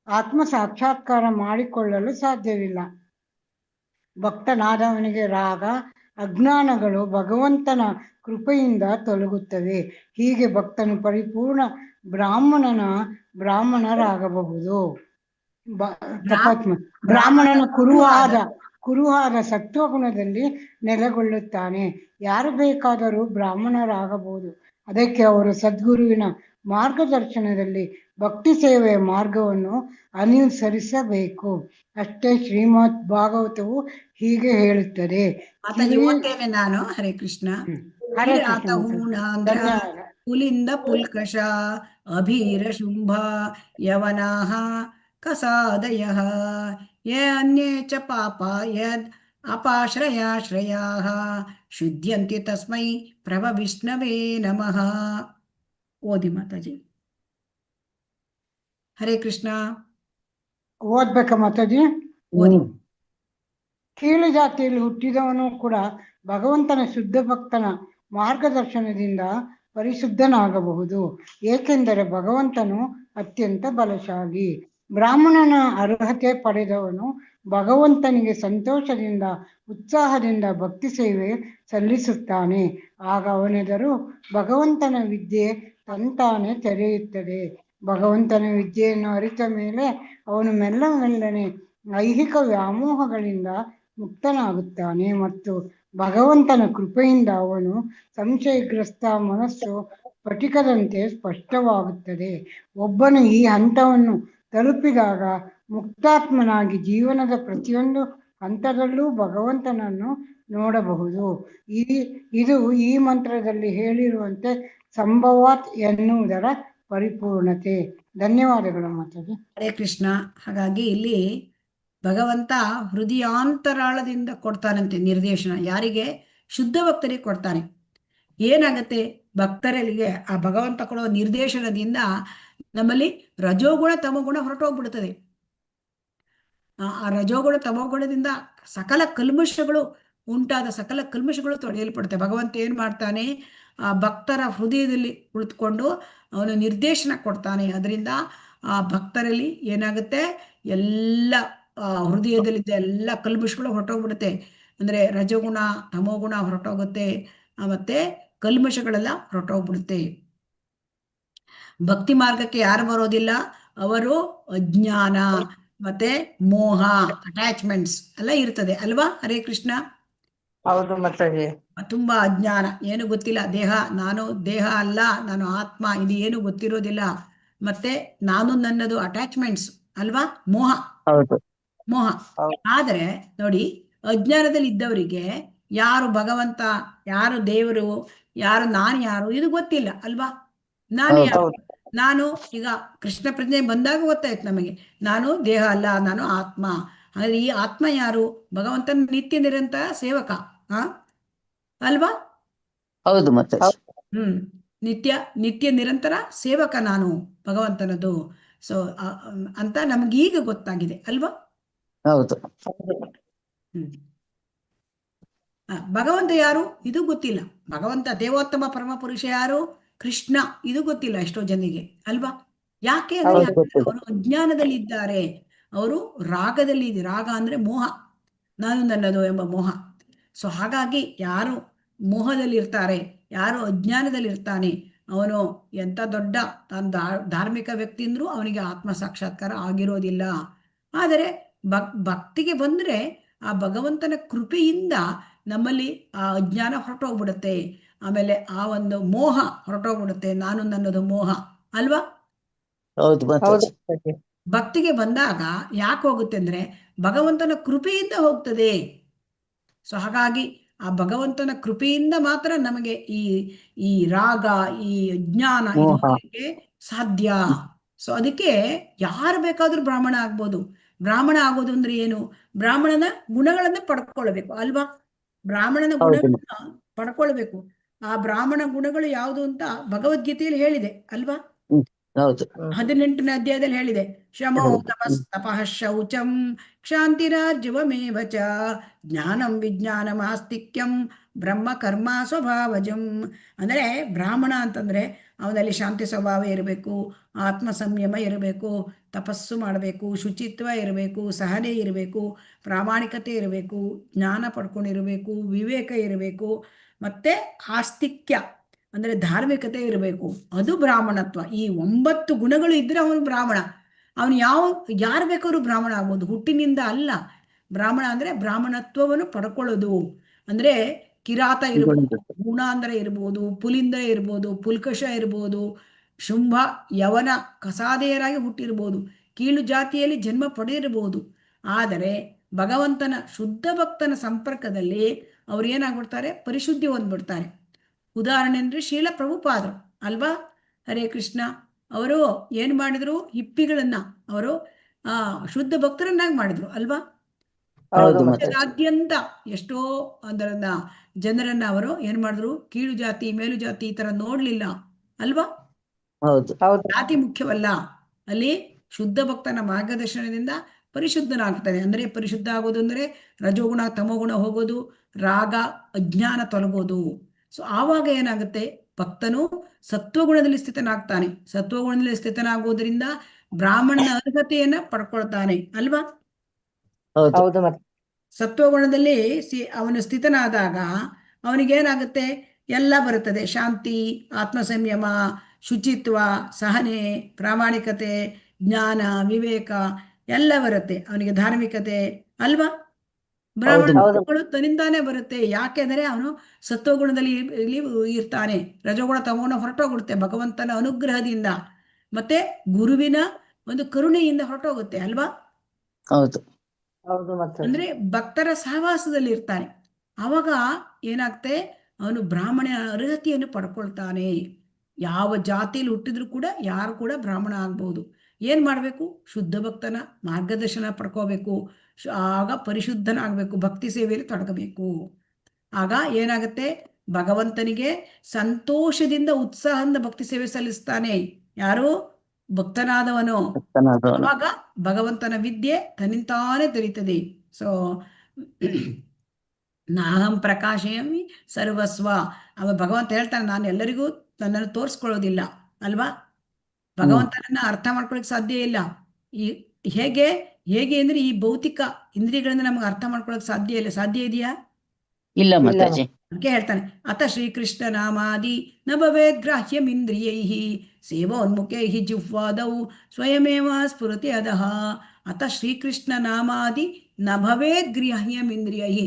ಆತ್ಮ ಸಾಕ್ಷಾತ್ಕಾರ ಮಾಡಿಕೊಳ್ಳಲು ಸಾಧ್ಯವಿಲ್ಲ. ಭಕ್ತನಾದವನಿಗೆ ರಾಗ ಅಜ್ಞಾನಗಳು ಭಗವಂತನ ಕೃಪೆಯಿಂದ ತೊಲಗುತ್ತವೆ. ಹೀಗೆ ಭಕ್ತನು ಪರಿಪೂರ್ಣ ಬ್ರಾಹ್ಮಣರಾಗಬಹುದು. ಬ್ರಾಹ್ಮಣನ ಕುರುಹಾದ ಸತ್ವಗುಣದಲ್ಲಿ ನೆಲೆಗೊಳ್ಳುತ್ತಾನೆ. ಯಾರು ಬೇಕಾದರೂ ಬ್ರಾಹ್ಮಣರಾಗಬಹುದು. ಅದಕ್ಕೆ ಅವರು ಸದ್ಗುರುವಿನ ಮಾರ್ಗದರ್ಶನದಲ್ಲಿ ಭಕ್ತಿ ಸೇವೆಯ ಮಾರ್ಗವನ್ನು ಅನುಸರಿಸಬೇಕು. ಅಷ್ಟೇ ಶ್ರೀಮದ್ ಭಾಗವತವು ಹೀಗೆ ಹೇಳುತ್ತದೆ. ನಾನು ಹರೇ ಕೃಷ್ಣ. ಹರೇ ಕೃಷ್ಣ ಕಿರಾತ ಮಾತಾಜಿ. ಹೂಣಾಂಧ್ರ ಧನ್ಯವಾದ. ಪುಲಿಂದ ಪುಲ್ಕಷ ಅಭೀರ ಶುಂಭ ಯವನಾಹ ಕಸಾದಯಃ ಯೇ ಅನ್ಯೇ ಚ ಪಾಪ ಯದ್ ಅಪಾಶ್ರಯಾಶ್ರಯಾಃ ಶುದ್ಧ್ಯಂತಿ ತಸ್ಮೈ ಪ್ರಭ ವಿಷ್ಣವೇ ನಮಃ. ಓದಿ ಮಾತಾಜಿ. ಹರೇ ಕೃಷ್ಣ. ಓದ್ಬೇಕ ಮಾತಾಜಿ? ಓದಿ. ಕೀಳು ಜಾತಿಯಲ್ಲಿ ಹುಟ್ಟಿದವನು ಕೂಡ ಭಗವಂತನ ಶುದ್ಧ ಭಕ್ತನ ಮಾರ್ಗದರ್ಶನದಿಂದ ಪರಿಶುದ್ಧನಾಗಬಹುದು, ಏಕೆಂದರೆ ಭಗವಂತನು ಅತ್ಯಂತ ಬಲಶಾಲಿ. ಬ್ರಾಹ್ಮಣನ ಅರ್ಹತೆ ಪಡೆದವನು ಭಗವಂತನಿಗೆ ಸಂತೋಷದಿಂದ ಉತ್ಸಾಹದಿಂದ ಭಕ್ತಿ ಸೇವೆ ಸಲ್ಲಿಸುತ್ತಾನೆ. ಆಗ ಅವನೆದುರು ಭಗವಂತನ ವಿದ್ಯೆ ತಂತಾನೆ ತೆರೆಯುತ್ತದೆ. ಭಗವಂತನ ವಿದ್ಯೆಯನ್ನು ಅರಿತ ಮೇಲೆ ಅವನು ಮೆಲ್ಲನೆ ಐಹಿಕ ವ್ಯಾಮೋಹಗಳಿಂದ ಮುಕ್ತನಾಗುತ್ತಾನೆ ಮತ್ತು ಭಗವಂತನ ಕೃಪೆಯಿಂದ ಅವನು ಸಂಶಯಗ್ರಸ್ತ ಮನಸ್ಸು ಸ್ಫಟಿಕದಂತೆ ಸ್ಪಷ್ಟವಾಗುತ್ತದೆ. ಒಬ್ಬನು ಈ ಹಂತವನ್ನು ತಲುಪಿದಾಗ ಮುಕ್ತಾತ್ಮನಾಗಿ ಜೀವನದ ಪ್ರತಿಯೊಂದು ಹಂತದಲ್ಲೂ ಭಗವಂತನನ್ನು ನೋಡಬಹುದು. ಇದು ಈ ಮಂತ್ರದಲ್ಲಿ ಹೇಳಿರುವಂತೆ ಸಂಭವಾತ್ ಎನ್ನುವುದರ ಪರಿಪೂರ್ಣತೆ. ಧನ್ಯವಾದಗಳು ಮಾತಾಜಿ. ಹರೇ ಕೃಷ್ಣ. ಹಾಗಾಗಿ ಇಲ್ಲಿ ಭಗವಂತ ಹೃದಯಾಂತರಾಳದಿಂದ ಕೊಡ್ತಾನಂತೆ ನಿರ್ದೇಶನ. ಯಾರಿಗೆ? ಶುದ್ಧ ಭಕ್ತರಿಗೆ ಕೊಡ್ತಾನೆ. ಏನಾಗತ್ತೆ? ಭಕ್ತರಿಗೆ ಆ ಭಗವಂತ ಕೊಡುವ ನಿರ್ದೇಶನದಿಂದ ನಮ್ಮಲ್ಲಿ ರಜೋಗುಣ ತಮೋಗುಣ ಹೊರಟೋಗ್ಬಿಡ್ತದೆ. ಆ ರಜೋಗುಣ ತಮೋಗುಣದಿಂದ ಸಕಲ ಕಲ್ಮಶಗಳು ಉಂಟಾದ ಸಕಲ ಕಲ್ಮಶಗಳು ತೊಳೆಯಲ್ಪಡುತ್ತೆ. ಭಗವಂತ ಏನು ಮಾಡ್ತಾನೆ? ಆ ಭಕ್ತರ ಹೃದಯದಲ್ಲಿ ಕುಳಿತುಕೊಂಡು ಅವನು ನಿರ್ದೇಶನ ಕೊಡ್ತಾನೆ. ಅದರಿಂದ ಆ ಭಕ್ತರಲ್ಲಿ ಏನಾಗುತ್ತೆ? ಎಲ್ಲ ಹೃದಯದಲ್ಲಿದ್ದ ಎಲ್ಲ ಕಲ್ಮಶಗಳು ಹೊರಟೋಗ್ಬಿಡುತ್ತೆ. ಅಂದರೆ ರಜಗುಣ ತಮೋಗುಣ ಹೊರಟೋಗುತ್ತೆ, ಮತ್ತೆ ಕಲ್ಮಶಗಳೆಲ್ಲ ಹೊರಟೋಗ್ಬಿಡುತ್ತೆ. ಭಕ್ತಿ ಮಾರ್ಗಕ್ಕೆ ಯಾರು ಬರೋದಿಲ್ಲ? ಅವರು ಅಜ್ಞಾನ ಮತ್ತೆ ಮೋಹ, ಅಟ್ಯಾಚ್ಮೆಂಟ್ಸ್ ಎಲ್ಲ ಇರ್ತದೆ ಅಲ್ವಾ? ಹರೇ ಕೃಷ್ಣ. ಹೌದು ಮಾತಾಜಿ. ತುಂಬಾ ಅಜ್ಞಾನ, ಏನು ಗೊತ್ತಿಲ್ಲ. ನಾನು ದೇಹ ಅಲ್ಲ, ನಾನು ಆತ್ಮ, ಇದು ಏನು ಗೊತ್ತಿರೋದಿಲ್ಲ. ಮತ್ತೆ ನಾನು ನನ್ನದು ಅಟ್ಯಾಚ್ಮೆಂಟ್ಸ್ ಅಲ್ವಾ? ಮೋಹ. ಮೋಹ. ಆದರೆ ನೋಡಿ, ಅಜ್ಞಾನದಲ್ಲಿ ಇದ್ದವರಿಗೆ ಯಾರು ಭಗವಂತ, ಯಾರು ದೇವರು, ಯಾರು ಯಾರು ಇದು ಗೊತ್ತಿಲ್ಲ ಅಲ್ವಾ? ನಾನು ಯಾರು? ನಾನು ಈಗ ಕೃಷ್ಣ ಪ್ರಜ್ಞೆ ಬಂದಾಗ ಗೊತ್ತಾಯ್ತು ನಮಗೆ, ನಾನು ದೇಹ ಅಲ್ಲ, ನಾನು ಆತ್ಮ. ಹಾಗಾದ್ರೆ ಈ ಆತ್ಮ ಯಾರು? ಭಗವಂತನ ನಿತ್ಯ ನಿರಂತರ ಸೇವಕ ಅಲ್ವಾ? ಹೌದು ಮಾತಾಜಿ. ನಿತ್ಯ ನಿರಂತರ ಸೇವಕ ನಾನು ಭಗವಂತನದು. ಸೊ ಅಂತ ನಮ್ಗೀಗ ಗೊತ್ತಾಗಿದೆ ಅಲ್ವಾ? ಹೌದು. ಭಗವಂತ ಯಾರು? ಇದು ಗೊತ್ತಿಲ್ಲ. ಭಗವಂತ ದೇವೋತ್ತಮ ಪರಮ ಪುರುಷ ಯಾರು? ಕೃಷ್ಣ. ಇದು ಗೊತ್ತಿಲ್ಲ ಎಷ್ಟೋ ಜನರಿಗೆ ಅಲ್ವಾ? ಯಾಕೆ ಅಂದ್ರೆ ಅವರು ಅಜ್ಞಾನದಲ್ಲಿ ಇದ್ದಾರೆ. ಅವರು ರಾಗದಲ್ಲಿ ರಾಗ ಅಂದ್ರೆ ಮೋಹ, ನಾನು ನನ್ನದು ಎಂಬ ಮೋಹ. ಸೊ ಹಾಗಾಗಿ ಯಾರು ಮೋಹದಲ್ಲಿ ಇರ್ತಾರೆ, ಯಾರು ಅಜ್ಞಾನದಲ್ಲಿ ಇರ್ತಾನೆ, ಅವನು ಎಂತ ದೊಡ್ಡ ಧಾರ್ಮಿಕ ವ್ಯಕ್ತಿ ಅಂದ್ರೂ ಅವನಿಗೆ ಆತ್ಮ ಸಾಕ್ಷಾತ್ಕಾರ ಆಗಿರೋದಿಲ್ಲ. ಆದರೆ ಭಕ್ತಿಗೆ ಬಂದ್ರೆ ಆ ಭಗವಂತನ ಕೃಪೆಯಿಂದ ನಮ್ಮಲ್ಲಿ ಆ ಅಜ್ಞಾನ ಹೊರಟೋಗ್ಬಿಡುತ್ತೆ. ಆಮೇಲೆ ಆ ಒಂದು ಮೋಹ ಹೊರಟೋಗ್ಬಿಡುತ್ತೆ, ನಾನು ನನ್ನದು ಮೋಹ ಅಲ್ವಾ? ಭಕ್ತಿಗೆ ಬಂದಾಗ ಯಾಕೆ ಹೋಗುತ್ತೆ ಅಂದ್ರೆ ಭಗವಂತನ ಕೃಪೆಯಿಂದ ಹೋಗ್ತದೆ. ಸೊ ಹಾಗಾಗಿ ಆ ಭಗವಂತನ ಕೃಪೆಯಿಂದ ಮಾತ್ರ ನಮಗೆ ಈ ರಾಗ, ಈ ಅಜ್ಞಾನ ಇದು ಹೋಗಲಿಕ್ಕೆ ಸಾಧ್ಯ. ಸೊ ಅದಕ್ಕೆ ಯಾರು ಬೇಕಾದ್ರೂ ಬ್ರಾಹ್ಮಣ ಆಗ್ಬೋದು. ಬ್ರಾಹ್ಮಣ ಆಗೋದು ಅಂದ್ರೆ ಏನು? ಬ್ರಾಹ್ಮಣನ ಗುಣಗಳನ್ನ ಪಡ್ಕೊಳ್ಬೇಕು ಅಲ್ವಾ? ಬ್ರಾಹ್ಮಣನ ಗುಣಗಳನ್ನ ಪಡ್ಕೊಳ್ಬೇಕು. ಆ ಬ್ರಾಹ್ಮಣ ಗುಣಗಳು ಯಾವುದು ಅಂತ ಭಗವದ್ಗೀತೆಯಲ್ಲಿ ಹೇಳಿದೆ ಅಲ್ವಾ? 18ನೇ ಅಧ್ಯಾಯದಲ್ಲಿ ಹೇಳಿದೆ. ಶಮೋ ತಪಃ ಶೌಚಂ ಕ್ಷಾಂತಿರಾರ್ಜವಮೇವ ಚ ಜ್ಞಾನಂ ವಿಜ್ಞಾನಂ ಆಸ್ತಿಕ್ಯಂ ಬ್ರಹ್ಮ ಕರ್ಮ ಸ್ವಭಾವಜಂ. ಅಂದರೆ ಬ್ರಾಹ್ಮಣ ಅಂತಂದ್ರೆ ಅವನಲ್ಲಿ ಶಾಂತಿ ಸ್ವಭಾವ ಇರಬೇಕು, ಆತ್ಮ ಸಂಯಮ ಇರಬೇಕು, ತಪಸ್ಸು ಮಾಡಬೇಕು, ಶುಚಿತ್ವ ಇರಬೇಕು, ಸಹನೆ ಇರಬೇಕು, ಪ್ರಾಮಾಣಿಕತೆ ಇರಬೇಕು, ಜ್ಞಾನ ಪಡ್ಕೊಂಡಿರಬೇಕು, ವಿವೇಕ ಇರಬೇಕು, ಮತ್ತೆ ಆಸ್ತಿಕ್ಯ ಅಂದ್ರೆ ಧಾರ್ಮಿಕತೆ ಇರಬೇಕು. ಅದು ಬ್ರಾಹ್ಮಣತ್ವ. ಈ 9 ಗುಣಗಳು ಇದ್ರೆ ಅವನು ಬ್ರಾಹ್ಮಣ. ಅವನು ಯಾರು ಬೇಕಾದ್ರೂ ಬ್ರಾಹ್ಮಣ ಆಗ್ಬೋದು, ಹುಟ್ಟಿನಿಂದ ಅಲ್ಲ. ಬ್ರಾಹ್ಮಣ ಅಂದ್ರೆ ಬ್ರಾಹ್ಮಣತ್ವವನ್ನು ಪಡ್ಕೊಳ್ಳೋದು. ಅಂದ್ರೆ ಕಿರಾತ ಇರ್ಬೋದು, ಗೂಣಾಂಧ್ರ ಇರ್ಬೋದು, ಪುಲಿಂದ ಇರ್ಬೋದು, ಪುಲ್ಕಷ ಇರ್ಬೋದು, ಶುಂಭ ಯವನ ಕಸಾದೆಯರಾಗಿ ಹುಟ್ಟಿರ್ಬೋದು, ಕೀಳು ಜಾತಿಯಲ್ಲಿ ಜನ್ಮ ಪಡೆದಿರ್ಬೋದು. ಆದರೆ ಭಗವಂತನ ಶುದ್ಧ ಭಕ್ತನ ಸಂಪರ್ಕದಲ್ಲಿ ಅವ್ರು ಏನಾಗ್ಬಿಡ್ತಾರೆ? ಪರಿಶುದ್ಧಿ ಹೊಂದ್ಬಿಡ್ತಾರೆ. ಉದಾಹರಣೆ ಅಂದರೆ ಶೀಲ ಪ್ರಭುಪಾದರು ಅಲ್ವಾ? ಹರೇ ಕೃಷ್ಣ. ಅವರು ಏನು ಮಾಡಿದ್ರು? ಹಿಪ್ಪಿಗಳನ್ನ ಅವರು ಶುದ್ಧ ಭಕ್ತರನ್ನಾಗಿ ಮಾಡಿದ್ರು ಅಲ್ವಾ? ಹೌದು ಪ್ರಪಂಚದಾದ್ಯಂತ ಎಷ್ಟೋ ಅದರನ್ನ ಜನರನ್ನ ಅವರು ಏನ್ ಮಾಡಿದ್ರು? ಕೀಳು ಜಾತಿ ಮೇಲು ಜಾತಿ ಈ ತರ ನೋಡ್ಲಿಲ್ಲ ಅಲ್ವಾ? ಹೌದು ಹೌದು ಜಾತಿ ಮುಖ್ಯವಲ್ಲ, ಅಲ್ಲಿ ಶುದ್ಧ ಭಕ್ತನ ಮಾರ್ಗದರ್ಶನದಿಂದ ಪರಿಶುದ್ಧನಾಗ್ತಾನೆ. ಅಂದ್ರೆ ಪರಿಶುದ್ಧ ಆಗೋದು ಅಂದ್ರೆ ರಜೋಗುಣ ತಮೋಗುಣ ಹೋಗೋದು, ರಾಗ ಅಜ್ಞಾನ ತೊಲಗೋದು. ಸೊ ಆವಾಗ ಏನಾಗುತ್ತೆ? ಭಕ್ತನು ಸತ್ವಗುಣದಲ್ಲಿ ಸ್ಥಿತನಾಗ್ತಾನೆ. ಸತ್ವಗುಣದಲ್ಲಿ ಸ್ಥಿತನಾಗುವುದರಿಂದ ಬ್ರಾಹ್ಮಣನ ಅರ್ಹತೆಯನ್ನ ಪಡ್ಕೊಳ್ತಾನೆ ಅಲ್ವಾ? ಹೌದು ಮತ್ತೆ ಸತ್ವಗುಣದಲ್ಲಿ ಅವನು ಸ್ಥಿತನಾದಾಗ ಅವನಿಗೇನಾಗುತ್ತೆ? ಎಲ್ಲ ಬರುತ್ತದೆ. ಶಾಂತಿ, ಆತ್ಮ ಸಂಯಮ, ಶುಚಿತ್ವ, ಸಹನೆ, ಪ್ರಾಮಾಣಿಕತೆ, ಜ್ಞಾನ, ವಿವೇಕ ಎಲ್ಲ ಬರುತ್ತೆ ಅವನಿಗೆ. ಧಾರ್ಮಿಕತೆ ಅಲ್ವಾ? ಬ್ರಾಹ್ಮಣಗಳು ತನ್ನಿಂದಾನೇ ಬರುತ್ತೆ. ಯಾಕೆಂದರೆ ಅವನು ಸತ್ವಗುಣದಲ್ಲಿ ಇರ್ತಾನೆ. ರಜೋಗುಣ ತಮೋಗುಣ ಹೊರಟೋಗುತ್ತೆ ಭಗವಂತನ ಅನುಗ್ರಹದಿಂದ, ಮತ್ತೆ ಗುರುವಿನ ಒಂದು ಕರುಣೆಯಿಂದ ಹೊರಟೋಗುತ್ತೆ ಅಲ್ವಾ? ಹೌದು ಮತ್ತೆ ಅಂದ್ರೆ ಭಕ್ತರ ಸಹವಾಸದಲ್ಲಿ ಇರ್ತಾನೆ. ಆವಾಗ ಏನಾಗ್ತೆ? ಅವನು ಬ್ರಾಹ್ಮಣ ಅರ್ಹತೆಯನ್ನು ಪಡ್ಕೊಳ್ತಾನೆ. ಯಾವ ಜಾತಿಯಲ್ಲಿ ಹುಟ್ಟಿದ್ರು ಕೂಡ ಯಾರು ಕೂಡ ಬ್ರಾಹ್ಮಣ ಆಗ್ಬಹುದು. ಏನ್ ಮಾಡ್ಬೇಕು? ಶುದ್ಧ ಭಕ್ತನ ಮಾರ್ಗದರ್ಶನ ಪಡ್ಕೋಬೇಕು. ಆಗ ಪರಿಶುದ್ಧನಾಗಬೇಕು, ಭಕ್ತಿ ಸೇವೆಯಲ್ಲಿ ತೊಡಗಬೇಕು. ಆಗ ಏನಾಗುತ್ತೆ? ಭಗವಂತನಿಗೆ ಸಂತೋಷದಿಂದ ಉತ್ಸಾಹದಿಂದ ಭಕ್ತಿ ಸೇವೆ ಸಲ್ಲಿಸ್ತಾನೆ ಯಾರು? ಭಕ್ತನಾದವನು. ಆವಾಗ ಭಗವಂತನ ವಿದ್ಯೆ ತನ್ನಿಂತಾನೇ ದೊರೀತದೆ. ಸೊ ನಾಹಂ ಪ್ರಕಾಶಯಮಿ ಸರ್ವಸ್ವ. ಅವ ಭಗವಂತ ಹೇಳ್ತಾನೆ, ನಾನು ಎಲ್ಲರಿಗೂ ನನ್ನನ್ನು ತೋರಿಸ್ಕೊಳ್ಳೋದಿಲ್ಲ ಅಲ್ವಾ? ಭಗವಂತನನ್ನ ಅರ್ಥ ಮಾಡ್ಕೊಳಕ್ ಸಾಧ್ಯ ಇಲ್ಲ. ಈ ಹೇಗೆ ಹೇಗೆ ಅಂದ್ರೆ ಈ ಭೌತಿಕ ಇಂದ್ರಿಯಗಳಿಂದ ನಮ್ಗೆ ಅರ್ಥ ಮಾಡ್ಕೊಳಕ್ ಸಾಧ್ಯ ಇಲ್ಲ. ಸಾಧ್ಯ ಇದೆಯಾ? ಇಲ್ಲ ಮಾತಾಜಿ. ಅದಕ್ಕೆ ಹೇಳ್ತಾನೆ, ಅಥ ಶ್ರೀಕೃಷ್ಣ ನಾಮಾದಿ ನ ಭವೇದ್ ಗ್ರಾಹ್ಯಮಿಂದ್ರಿಯೈಃ ಸೇವೋನ್ಮುಖೈಃ ಜಿಹ್ವಾದೌ ಸ್ವಯಮೇವ ಸ್ಫುರತಿ ಅಧಃ. ಅಥ ಶ್ರೀಕೃಷ್ಣ ನಾಮಾದಿ ನ ಭವೇದ್ ಗ್ರಾಹ್ಯಮಿಂದ್ರಿಯೈಃ.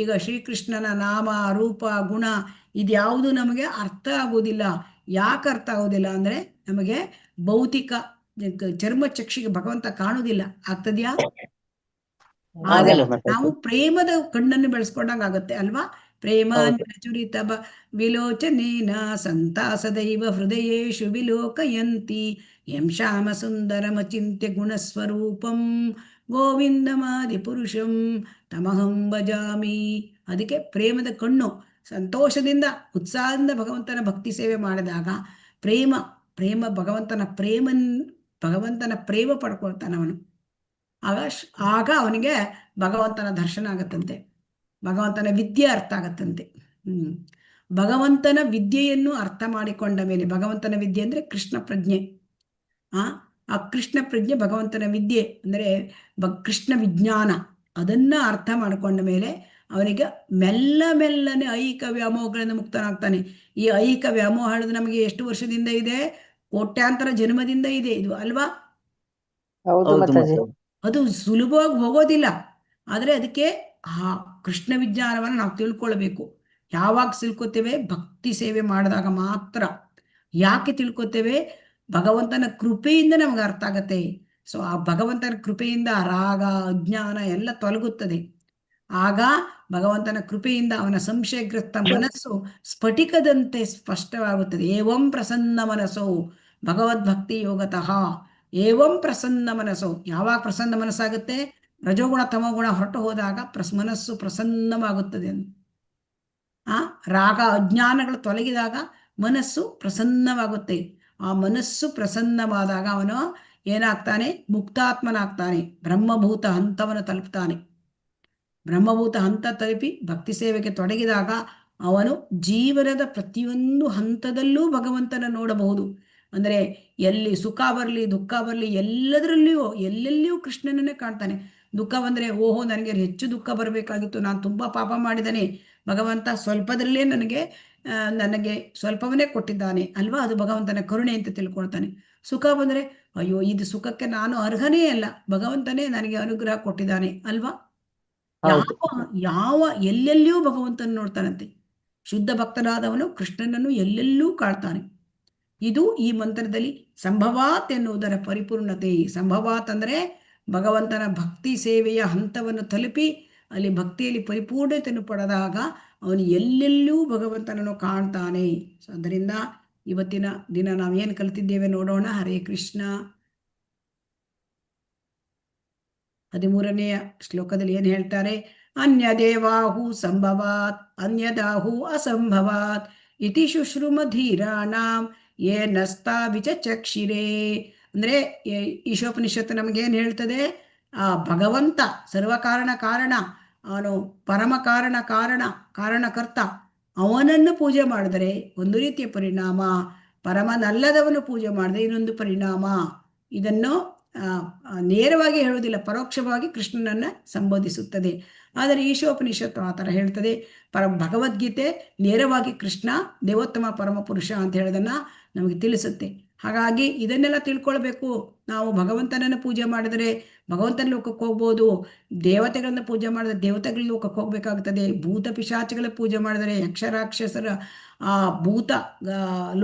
ಈಗ ಶ್ರೀಕೃಷ್ಣನ ನಾಮ, ರೂಪ, ಗುಣ ಇದ್ಯಾವುದು ನಮಗೆ ಅರ್ಥ ಆಗೋದಿಲ್ಲ. ಯಾಕೆ ಅರ್ಥ ಆಗೋದಿಲ್ಲ ಅಂದ್ರೆ ನಮಗೆ ಭೌತಿಕ ಚರ್ಮ ಚಕ್ಷಿಗೆ ಭಗವಂತ ಕಾಣುವುದಿಲ್ಲ. ಆಗ್ತದ್ಯಾ? ನಾವು ಪ್ರೇಮದ ಕಣ್ಣನ್ನು ಬೆಳೆಸ್ಕೊಂಡಂಗ ಆಗುತ್ತೆ ಅಲ್ವಾ? ಪ್ರೇಮಾಂಜನಚುರಿತ ವಿಲೋಚನೇನ ಸಂತಾಸದೈವ ಹೃದಯೇಶು ವಿಲೋಕಯಂತಿ ಯಂ ಶ್ಯಾಮ ಸುಂದರಮಚಿಂತ್ಯ ಗುಣಸ್ವರೂಪಂ ಗೋವಿಂದಮಾದಿ ಪುರುಷಂ ತಮಹಂ ಭಜಾಮಿ. ಅದಕ್ಕೆ ಪ್ರೇಮದ ಕಣ್ಣು. ಸಂತೋಷದಿಂದ ಉತ್ಸಾಹದಿಂದ ಭಗವಂತನ ಭಕ್ತಿ ಸೇವೆ ಮಾಡಿದಾಗ ಪ್ರೇಮ ಭಗವಂತನ ಪ್ರೇಮ ಪಡ್ಕೊಳ್ತಾನೆ ಅವನು. ಆಗ ಅವನಿಗೆ ಭಗವಂತನ ದರ್ಶನ ಆಗತ್ತಂತೆ, ಭಗವಂತನ ವಿದ್ಯೆ ಅರ್ಥ ಆಗತ್ತಂತೆ. ಭಗವಂತನ ವಿದ್ಯೆಯನ್ನು ಅರ್ಥ ಮಾಡಿಕೊಂಡ ಮೇಲೆ, ಭಗವಂತನ ವಿದ್ಯೆ ಅಂದ್ರೆ ಕೃಷ್ಣ ಪ್ರಜ್ಞೆ. ಆ ಕೃಷ್ಣ ಪ್ರಜ್ಞೆ ಭಗವಂತನ ವಿದ್ಯೆ ಅಂದರೆ ಕೃಷ್ಣ ವಿಜ್ಞಾನ. ಅದನ್ನ ಅರ್ಥ ಮಾಡಿಕೊಂಡ ಮೇಲೆ ಅವನಿಗೆ ಮೆಲ್ಲನೆ ಐಹಿಕ ವ್ಯಾಮೋಹಗಳಿಂದ ಮುಕ್ತನಾಗ್ತಾನೆ. ಈ ಐಹಿಕ ವ್ಯಾಮೋಹ ಹೇಳೋದು ನಮಗೆ ಎಷ್ಟು ವರ್ಷದಿಂದ ಇದೆ? ಕೋಟ್ಯಾಂತರ ಜನ್ಮದಿಂದ ಇದೆ ಇದು ಅಲ್ವಾ? ಅದು ಸುಲಭವಾಗಿ ಹೋಗೋದಿಲ್ಲ. ಆದರೆ ಅದಕ್ಕೆ ಆ ಕೃಷ್ಣ ವಿಜ್ಞಾನವನ್ನು ನಾವು ತಿಳ್ಕೊಳ್ಬೇಕು. ಯಾವಾಗ ತಿಳ್ಕೊತೇವೆ? ಭಕ್ತಿ ಸೇವೆ ಮಾಡಿದಾಗ ಮಾತ್ರ. ಯಾಕೆ ತಿಳ್ಕೊತೇವೆ? ಭಗವಂತನ ಕೃಪೆಯಿಂದ ನಮ್ಗೆ ಅರ್ಥ ಆಗತ್ತೆ. ಸೊ ಆ ಭಗವಂತನ ಕೃಪೆಯಿಂದ ರಾಗ ಅಜ್ಞಾನ ಎಲ್ಲ ತೊಲಗುತ್ತದೆ. ಆಗ ಭಗವಂತನ ಕೃಪೆಯಿಂದ ಅವನ ಸಂಶಯಗ್ರಸ್ತ ಮನಸ್ಸು ಸ್ಫಟಿಕದಂತೆ ಸ್ಪಷ್ಟವಾಗುತ್ತದೆ. ಏವಂ ಪ್ರಸನ್ನ ಮನಸ್ಸು ಭಗವದ್ಭಕ್ತಿ ಯೋಗತಃ. ಏವಂ ಪ್ರಸನ್ನ ಮನಸ್ಸು. ಯಾವಾಗ ಪ್ರಸನ್ನ ಮನಸ್ಸಾಗುತ್ತೆ? ರಜೋಗುಣ ತಮೋಗುಣ ಹೊರಟು ಹೋದಾಗ ಮನಸ್ಸು ಪ್ರಸನ್ನವಾಗುತ್ತದೆ. ರಾಗ ಅಜ್ಞಾನಗಳು ತೊಲಗಿದಾಗ ಮನಸ್ಸು ಪ್ರಸನ್ನವಾಗುತ್ತೆ. ಆ ಮನಸ್ಸು ಪ್ರಸನ್ನವಾದಾಗ ಅವನು ಏನಾಗ್ತಾನೆ? ಮುಕ್ತಾತ್ಮನಾಗ್ತಾನೆ. ಬ್ರಹ್ಮಭೂತ ಹಂತವನ್ನು ತಲುಪ್ತಾನೆ. ಬ್ರಹ್ಮಭೂತ ಹಂತ ತಲುಪಿ ಭಕ್ತಿ ಸೇವೆಗೆ ತೊಡಗಿದಾಗ ಅವನು ಜೀವನದ ಪ್ರತಿಯೊಂದು ಹಂತದಲ್ಲೂ ಭಗವಂತನ ನೋಡಬಹುದು. ಅಂದರೆ ಎಲ್ಲಿ ಸುಖ ಬರಲಿ ದುಃಖ ಬರಲಿ ಎಲ್ಲೆಲ್ಲಿಯೂ ಕೃಷ್ಣನನ್ನೇ ಕಾಣ್ತಾನೆ. ದುಃಖ ಬಂದರೆ ಓಹೋ ನನಗೆ ಹೆಚ್ಚು ದುಃಖ ಬರಬೇಕಾಗಿತ್ತು, ನಾನು ತುಂಬ ಪಾಪ ಮಾಡಿದ್ದಾನೆ, ಭಗವಂತ ಸ್ವಲ್ಪದರಲ್ಲೇ ನನಗೆ ಸ್ವಲ್ಪವನ್ನೇ ಕೊಟ್ಟಿದ್ದಾನೆ ಅಲ್ವಾ? ಅದು ಭಗವಂತನ ಕರುಣೆ ಅಂತ ತಿಳ್ಕೊಳ್ತಾನೆ. ಸುಖ ಬಂದರೆ ಅಯ್ಯೋ ಇದು ಸುಖಕ್ಕೆ ನಾನು ಅರ್ಹನೇ ಅಲ್ಲ, ಭಗವಂತನೇ ನನಗೆ ಅನುಗ್ರಹ ಕೊಟ್ಟಿದ್ದಾನೆ ಅಲ್ವಾ? ಎಲ್ಲೆಲ್ಲಿಯೂ ಭಗವಂತನ ನೋಡ್ತಾನಂತೆ. ಶುದ್ಧ ಭಕ್ತನಾದವನು ಕೃಷ್ಣನನ್ನು ಎಲ್ಲೆಲ್ಲೂ ಕಾಳ್ತಾನೆ. ಇದು ಈ ಮಂತ್ರದಲ್ಲಿ ಸಂಭವಾತ್ ಎನ್ನುವುದರ ಪರಿಪೂರ್ಣತೆ. ಸಂಭವಾತ್ ಅಂದರೆ ಭಗವಂತನ ಭಕ್ತಿ ಸೇವೆಯ ಹಂತವನ್ನು ತಲುಪಿ ಅಲ್ಲಿ ಭಕ್ತಿಯಲ್ಲಿ ಪರಿಪೂರ್ಣತೆಯನ್ನು ಪಡೆದಾಗ ಅವನು ಎಲ್ಲೆಲ್ಲೂ ಭಗವಂತನನ್ನು ಕಾಣ್ತಾನೆ. ಸೊ ಅದರಿಂದ ಇವತ್ತಿನ ದಿನ ನಾವೇನು ಕಲಿತಿದ್ದೇವೆ ನೋಡೋಣ. ಹರೇ ಕೃಷ್ಣ. 13ನೆಯ ಶ್ಲೋಕದಲ್ಲಿ ಏನು ಹೇಳ್ತಾರೆ? ಅನ್ಯದೇವಾಹು ಸಂಭವಾತ್ ಅನ್ಯದಾಹು ಅಸಂಭವಾತ್ ಇತಿ ಶುಶ್ರುಮಧೀರಾಣಾಂ ಏನಸ್ತಾ ವಿಚಕ್ಷಿರೇ. ಅಂದರೆ ಈಶೋಪನಿಷತ್ತು ನಮಗೇನು ಹೇಳ್ತದೆ? ಆ ಭಗವಂತ ಸರ್ವಕಾರಣ ಕಾರಣ, ಅವನು ಪರಮ ಕಾರಣಕರ್ತ. ಅವನನ್ನು ಪೂಜೆ ಮಾಡಿದರೆ ಒಂದು ರೀತಿಯ ಪರಿಣಾಮ, ಪರಮನಲ್ಲದವನು ಪೂಜೆ ಮಾಡಿದ್ರೆ ಇನ್ನೊಂದು ಪರಿಣಾಮ. ಇದನ್ನು ನೇರವಾಗಿ ಹೇಳುವುದಿಲ್ಲ, ಪರೋಕ್ಷವಾಗಿ ಕೃಷ್ಣನನ್ನ ಸಂಬೋಧಿಸುತ್ತದೆ. ಆದರೆ ಈಶೋಪನಿಷತ್ತು ಆ ಥರ ಹೇಳ್ತದೆ. ಭಗವದ್ಗೀತೆ ನೇರವಾಗಿ ಕೃಷ್ಣ ದೇವೋತ್ತಮ ಪರಮಪುರುಷ ಅಂತ ಹೇಳೋದನ್ನ ನಮಗೆ ತಿಳಿಸುತ್ತೆ. ಹಾಗಾಗಿ ಇದನ್ನೆಲ್ಲ ತಿಳ್ಕೊಳ್ಬೇಕು. ನಾವು ಭಗವಂತನನ್ನು ಪೂಜೆ ಮಾಡಿದರೆ ಭಗವಂತನ ಲೋಕಕ್ಕೆ ಹೋಗ್ಬೋದು, ದೇವತೆಗಳನ್ನ ಪೂಜೆ ಮಾಡಿದ್ರೆ ದೇವತೆಗಳ ಲೋಕಕ್ಕೆ ಹೋಗ್ಬೇಕಾಗ್ತದೆ, ಭೂತ ಪಿಶಾಚಿಗಳ ಪೂಜೆ ಮಾಡಿದರೆ ಯಕ್ಷರಾಕ್ಷಸರ ಆ ಭೂತ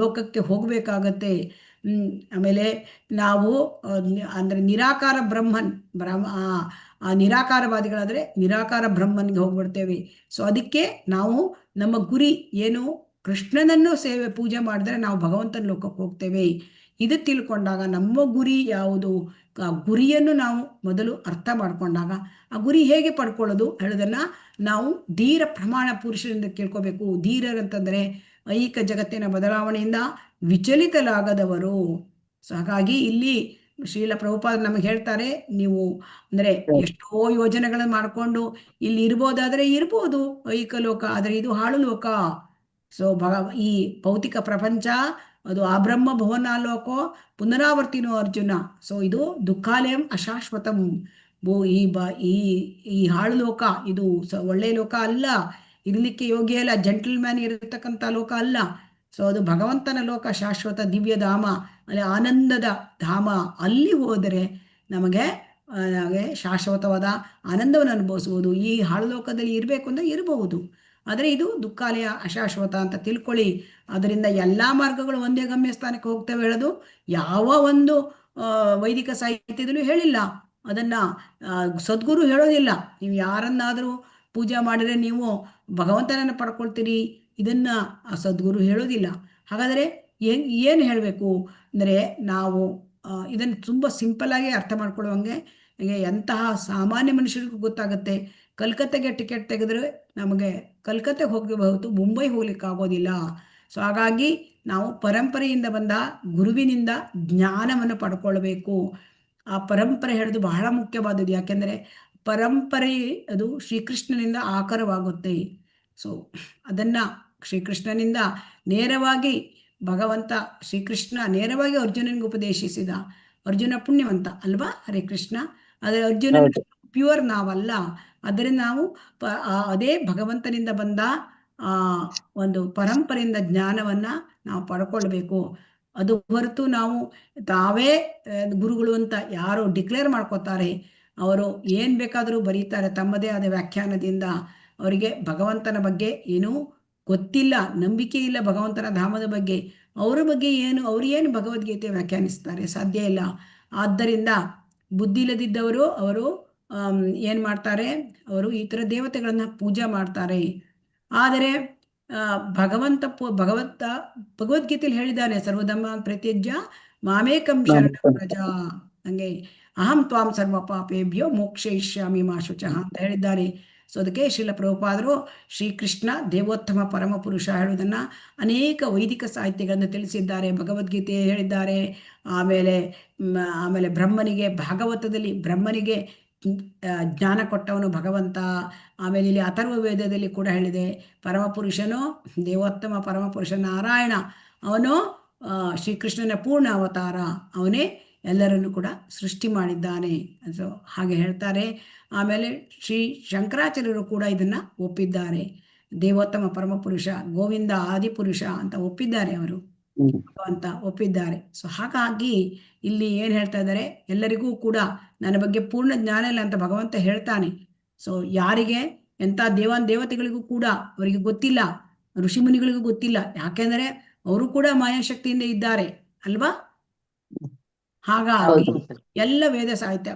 ಲೋಕಕ್ಕೆ ಹೋಗಬೇಕಾಗತ್ತೆ. ಆಮೇಲೆ ನಾವು ಅಂದರೆ ನಿರಾಕಾರ ಆ ನಿರಾಕಾರವಾದಿಗಳಾದರೆ ನಿರಾಕಾರ ಬ್ರಹ್ಮನ್ಗೆ ಹೋಗ್ಬಿಡ್ತೇವೆ. ಸೊ ಅದಕ್ಕೆ ನಾವು ನಮ್ಮ ಗುರಿ ಏನು? ಕೃಷ್ಣನನ್ನು ಪೂಜೆ ಮಾಡಿದ್ರೆ ನಾವು ಭಗವಂತನ ಲೋಕಕ್ಕೆ ಹೋಗ್ತೇವೆ. ಇದು ತಿಳ್ಕೊಂಡಾಗ ನಮ್ಮ ಗುರಿ ಯಾವುದು, ಆ ಗುರಿಯನ್ನು ನಾವು ಮೊದಲು ಅರ್ಥ ಮಾಡ್ಕೊಂಡಾಗ ಆ ಗುರಿ ಹೇಗೆ ಪಡ್ಕೊಳ್ಳೋದು ಹೇಳೋದನ್ನ ನಾವು ಧೀರ ಪ್ರಮಾಣ ಪುರುಷರಿಂದ ಕೇಳ್ಕೋಬೇಕು. ಧೀರರಂತಂದರೆ ಐಹಿಕ ಜಗತ್ತಿನ ಬದಲಾವಣೆಯಿಂದ ವಿಚಲಿತಲಾಗದವರು. ಸೊ ಹಾಗಾಗಿ ಇಲ್ಲಿ ಶ್ರೀಲ ಪ್ರಭುಪಾದ ನಮಗೆ ಹೇಳ್ತಾರೆ, ನೀವು ಅಂದರೆ ಎಷ್ಟೋ ಯೋಜನೆಗಳನ್ನು ಮಾಡಿಕೊಂಡು ಇಲ್ಲಿ ಇರ್ಬೋದಾದರೆ ಇರ್ಬೋದು ಐಹಿಕ ಲೋಕ, ಆದರೆ ಇದು ಹಾಳು ಲೋಕ. ಸೊ ಈ ಭೌತಿಕ ಪ್ರಪಂಚ ಅದು ಆ ಬ್ರಹ್ಮ ಭುವನ ಲೋಕೋ ಪುನರಾವರ್ತಿನೋ ಅರ್ಜುನ. ಸೊ ಇದು ದುಃಖಾಲಯಂ ಅಶಾಶ್ವತಂ. ಈ ಹಾಳು ಲೋಕ ಇದು ಒಳ್ಳೆಯ ಲೋಕ ಅಲ್ಲ, ಇರ್ಲಿಕ್ಕೆ ಯೋಗ್ಯ ಅಲ್ಲ, ಜೆಂಟಲ್ಮ್ಯಾನ್ ಇರತಕ್ಕಂಥ ಲೋಕ ಅಲ್ಲ. ಸೊ ಅದು ಭಗವಂತನ ಲೋಕ, ಶಾಶ್ವತ ದಿವ್ಯ ಧಾಮ, ಅಲ್ಲಿ ಆನಂದದ ಧಾಮ. ಅಲ್ಲಿ ಹೋದರೆ ನಮಗೆ ಶಾಶ್ವತವಾದ ಆನಂದವನ್ನು ಅನುಭವಿಸುವುದು. ಈ ಹಾಳು ಲೋಕದಲ್ಲಿ ಇರಬೇಕು ಅಂದರೆ ಇರಬಹುದು, ಆದರೆ ಇದು ದುಃಖಾಲಯ ಅಶಾಶ್ವತ ಅಂತ ತಿಳ್ಕೊಳ್ಳಿ. ಅದರಿಂದ ಎಲ್ಲ ಮಾರ್ಗಗಳು ಒಂದೇ ಗಮ್ಯಸ್ಥಾನಕ್ಕೆ ಹೋಗ್ತವೆ ಹೇಳೋದು ಯಾವ ಒಂದು ವೈದಿಕ ಸಾಹಿತ್ಯದಲ್ಲೂ ಹೇಳಿಲ್ಲ. ಅದನ್ನು ಸದ್ಗುರು ಹೇಳೋದಿಲ್ಲ. ನೀವು ಯಾರನ್ನಾದರೂ ಪೂಜೆ ಮಾಡಿದರೆ ನೀವು ಭಗವಂತನನ್ನು ಪಡ್ಕೊಳ್ತೀರಿ, ಇದನ್ನು ಆ ಸದ್ಗುರು ಹೇಳೋದಿಲ್ಲ. ಹಾಗಾದರೆ ಏನು ಹೇಳಬೇಕು ಅಂದರೆ ನಾವು ಇದನ್ನು ತುಂಬ ಸಿಂಪಲ್ಲಾಗಿ ಅರ್ಥ ಮಾಡ್ಕೊಳ್ಳುವಂಗೆ ಎಂತಹ ಸಾಮಾನ್ಯ ಮನುಷ್ಯರಿಗೂ ಗೊತ್ತಾಗುತ್ತೆ. ಕಲ್ಕತ್ತೆಗೆ ಟಿಕೆಟ್ ತೆಗೆದ್ರೆ ನಮಗೆ ಕಲ್ಕತ್ತೆಗೆ ಹೋಗಬಹುದು, ಮುಂಬೈ ಹೋಗ್ಲಿಕ್ಕೆ ಆಗೋದಿಲ್ಲ. ಸೊ ಹಾಗಾಗಿ ನಾವು ಪರಂಪರೆಯಿಂದ ಬಂದ ಗುರುವಿನಿಂದ ಜ್ಞಾನವನ್ನು ಪಡ್ಕೊಳ್ಬೇಕು. ಆ ಪರಂಪರೆ ಹೇಳೋದು ಬಹಳ ಮುಖ್ಯವಾದದ್ದು. ಯಾಕೆಂದರೆ ಪರಂಪರೆ ಅದು ಶ್ರೀಕೃಷ್ಣನಿಂದ ಆಕರವಾಗುತ್ತೆ. ಸೊ ಅದನ್ನು ಶ್ರೀಕೃಷ್ಣನಿಂದ ನೇರವಾಗಿ ಭಗವಂತ ಶ್ರೀಕೃಷ್ಣ ನೇರವಾಗಿ ಅರ್ಜುನನಿಗೆ ಉಪದೇಶಿಸಿದ. ಅರ್ಜುನ ಪುಣ್ಯವಂತ ಅಲ್ವಾ? ಹರೇ ಕೃಷ್ಣ. ಆದರೆ ಅರ್ಜುನ ಪ್ಯೂರ್ ನಾವಲ್ಲ. ಆದ್ದರಿಂದ ನಾವು ಅದೇ ಭಗವಂತನಿಂದ ಬಂದ ಒಂದು ಪರಂಪರೆಯಿಂದ ಜ್ಞಾನವನ್ನು ನಾವು ಪಡ್ಕೊಳ್ಬೇಕು. ಅದು ಹೊರತು ನಾವು ತಾವೇ ಗುರುಗಳು ಅಂತ ಯಾರು ಡಿಕ್ಲೇರ್ ಮಾಡ್ಕೋತಾರೆ, ಅವರು ಏನು ಬೇಕಾದರೂ ಬರೀತಾರೆ ತಮ್ಮದೇ ಆದ ವ್ಯಾಖ್ಯಾನದಿಂದ. ಅವರಿಗೆ ಭಗವಂತನ ಬಗ್ಗೆ ಏನೂ ಗೊತ್ತಿಲ್ಲ, ನಂಬಿಕೆ ಇಲ್ಲ ಭಗವಂತನ ಧಾಮದ ಬಗ್ಗೆ. ಅವರ ಬಗ್ಗೆ ಅವರು ಏನು ಭಗವದ್ಗೀತೆ ವ್ಯಾಖ್ಯಾನಿಸ್ತಾರೆ? ಸಾಧ್ಯ ಇಲ್ಲ. ಆದ್ದರಿಂದ ಬುದ್ಧಿ ಇಲ್ಲದಿದ್ದವರು ಅವರು ಏನು ಮಾಡ್ತಾರೆ? ಅವರು ಈ ಥರ ದೇವತೆಗಳನ್ನು ಪೂಜೆ ಮಾಡ್ತಾರೆ. ಆದರೆ ಭಗವದ್ಗೀತೆಯಲ್ಲಿ ಹೇಳಿದ್ದಾನೆ, ಸರ್ವಧರ್ಮ ಪ್ರತ್ಯಜ್ಯ ಮಾಮೇಕಂ ಶರಣಂ ವ್ರಜ, ಹಂಗೆ ಅಹಂ ತ್ವಾಂ ಸರ್ವ ಪಾಪೇಭ್ಯೋ ಮೋಕ್ಷಯಿಷ್ಯಾಮಿ ಮಾ ಶುಚಃ ಅಂತ ಹೇಳಿದ್ದಾರೆ. ಸೊ ಅದಕ್ಕೆ ಶ್ರೀಲ ಪ್ರಭುಪಾದರು ಶ್ರೀಕೃಷ್ಣ ದೇವೋತ್ತಮ ಪರಮಪುರುಷ ಹೇಳುವುದನ್ನು ಅನೇಕ ವೈದಿಕ ಸಾಹಿತ್ಯಗಳನ್ನು ತಿಳಿಸಿದ್ದಾರೆ, ಭಗವದ್ಗೀತೆ ಹೇಳಿದ್ದಾರೆ. ಆಮೇಲೆ ಬ್ರಹ್ಮನಿಗೆ ಭಾಗವತದಲ್ಲಿ ಬ್ರಹ್ಮನಿಗೆ ಜ್ಞಾನ ಕೊಟ್ಟವನು ಭಗವಂತ. ಆಮೇಲೆ ಇಲ್ಲಿ ಅಥರ್ವ ವೇದದಲ್ಲಿ ಕೂಡ ಹೇಳಿದೆ, ಪರಮಪುರುಷನು ದೇವೋತ್ತಮ ಪರಮಪುರುಷ ನಾರಾಯಣ, ಅವನು ಶ್ರೀಕೃಷ್ಣನ ಪೂರ್ಣ ಅವತಾರ, ಅವನೇ ಎಲ್ಲರನ್ನು ಕೂಡ ಸೃಷ್ಟಿ ಮಾಡಿದ್ದಾನೆ. ಸೊ ಹಾಗೆ ಹೇಳ್ತಾರೆ. ಆಮೇಲೆ ಶ್ರೀ ಶಂಕರಾಚಾರ್ಯರು ಕೂಡ ಇದನ್ನು ಒಪ್ಪಿದ್ದಾರೆ. ದೇವೋತ್ತಮ ಪರಮಪುರುಷ ಗೋವಿಂದ ಆದಿಪುರುಷ ಅಂತ ಒಪ್ಪಿದ್ದಾರೆ, ಅವರು ಅಂತ ಒಪ್ಪಿದ್ದಾರೆ. ಸೊ ಹಾಗಾಗಿ ಇಲ್ಲಿ ಏನು ಹೇಳ್ತಾ ಇದ್ದಾರೆ? ಎಲ್ಲರಿಗೂ ಕೂಡ ನನ್ನ ಬಗ್ಗೆ ಪೂರ್ಣ ಜ್ಞಾನ ಇಲ್ಲ ಅಂತ ಭಗವಂತ ಹೇಳ್ತಾನೆ. ಸೊ ಯಾರಿಗೆ ಎಂಥ ದೇವತೆಗಳಿಗೂ ಕೂಡ ಅವರಿಗೆ ಗೊತ್ತಿಲ್ಲ, ಋಷಿ ಮುನಿಗಳಿಗೂ ಗೊತ್ತಿಲ್ಲ. ಯಾಕೆಂದರೆ ಅವರು ಕೂಡ ಮಾಯಾಶಕ್ತಿಯಿಂದ ಇದ್ದಾರೆ ಅಲ್ವಾ? ಹಾಗಾಗಿ ಹೌದು. ಎಲ್ಲ ವೇದ ಸಾಹಿತ್ಯ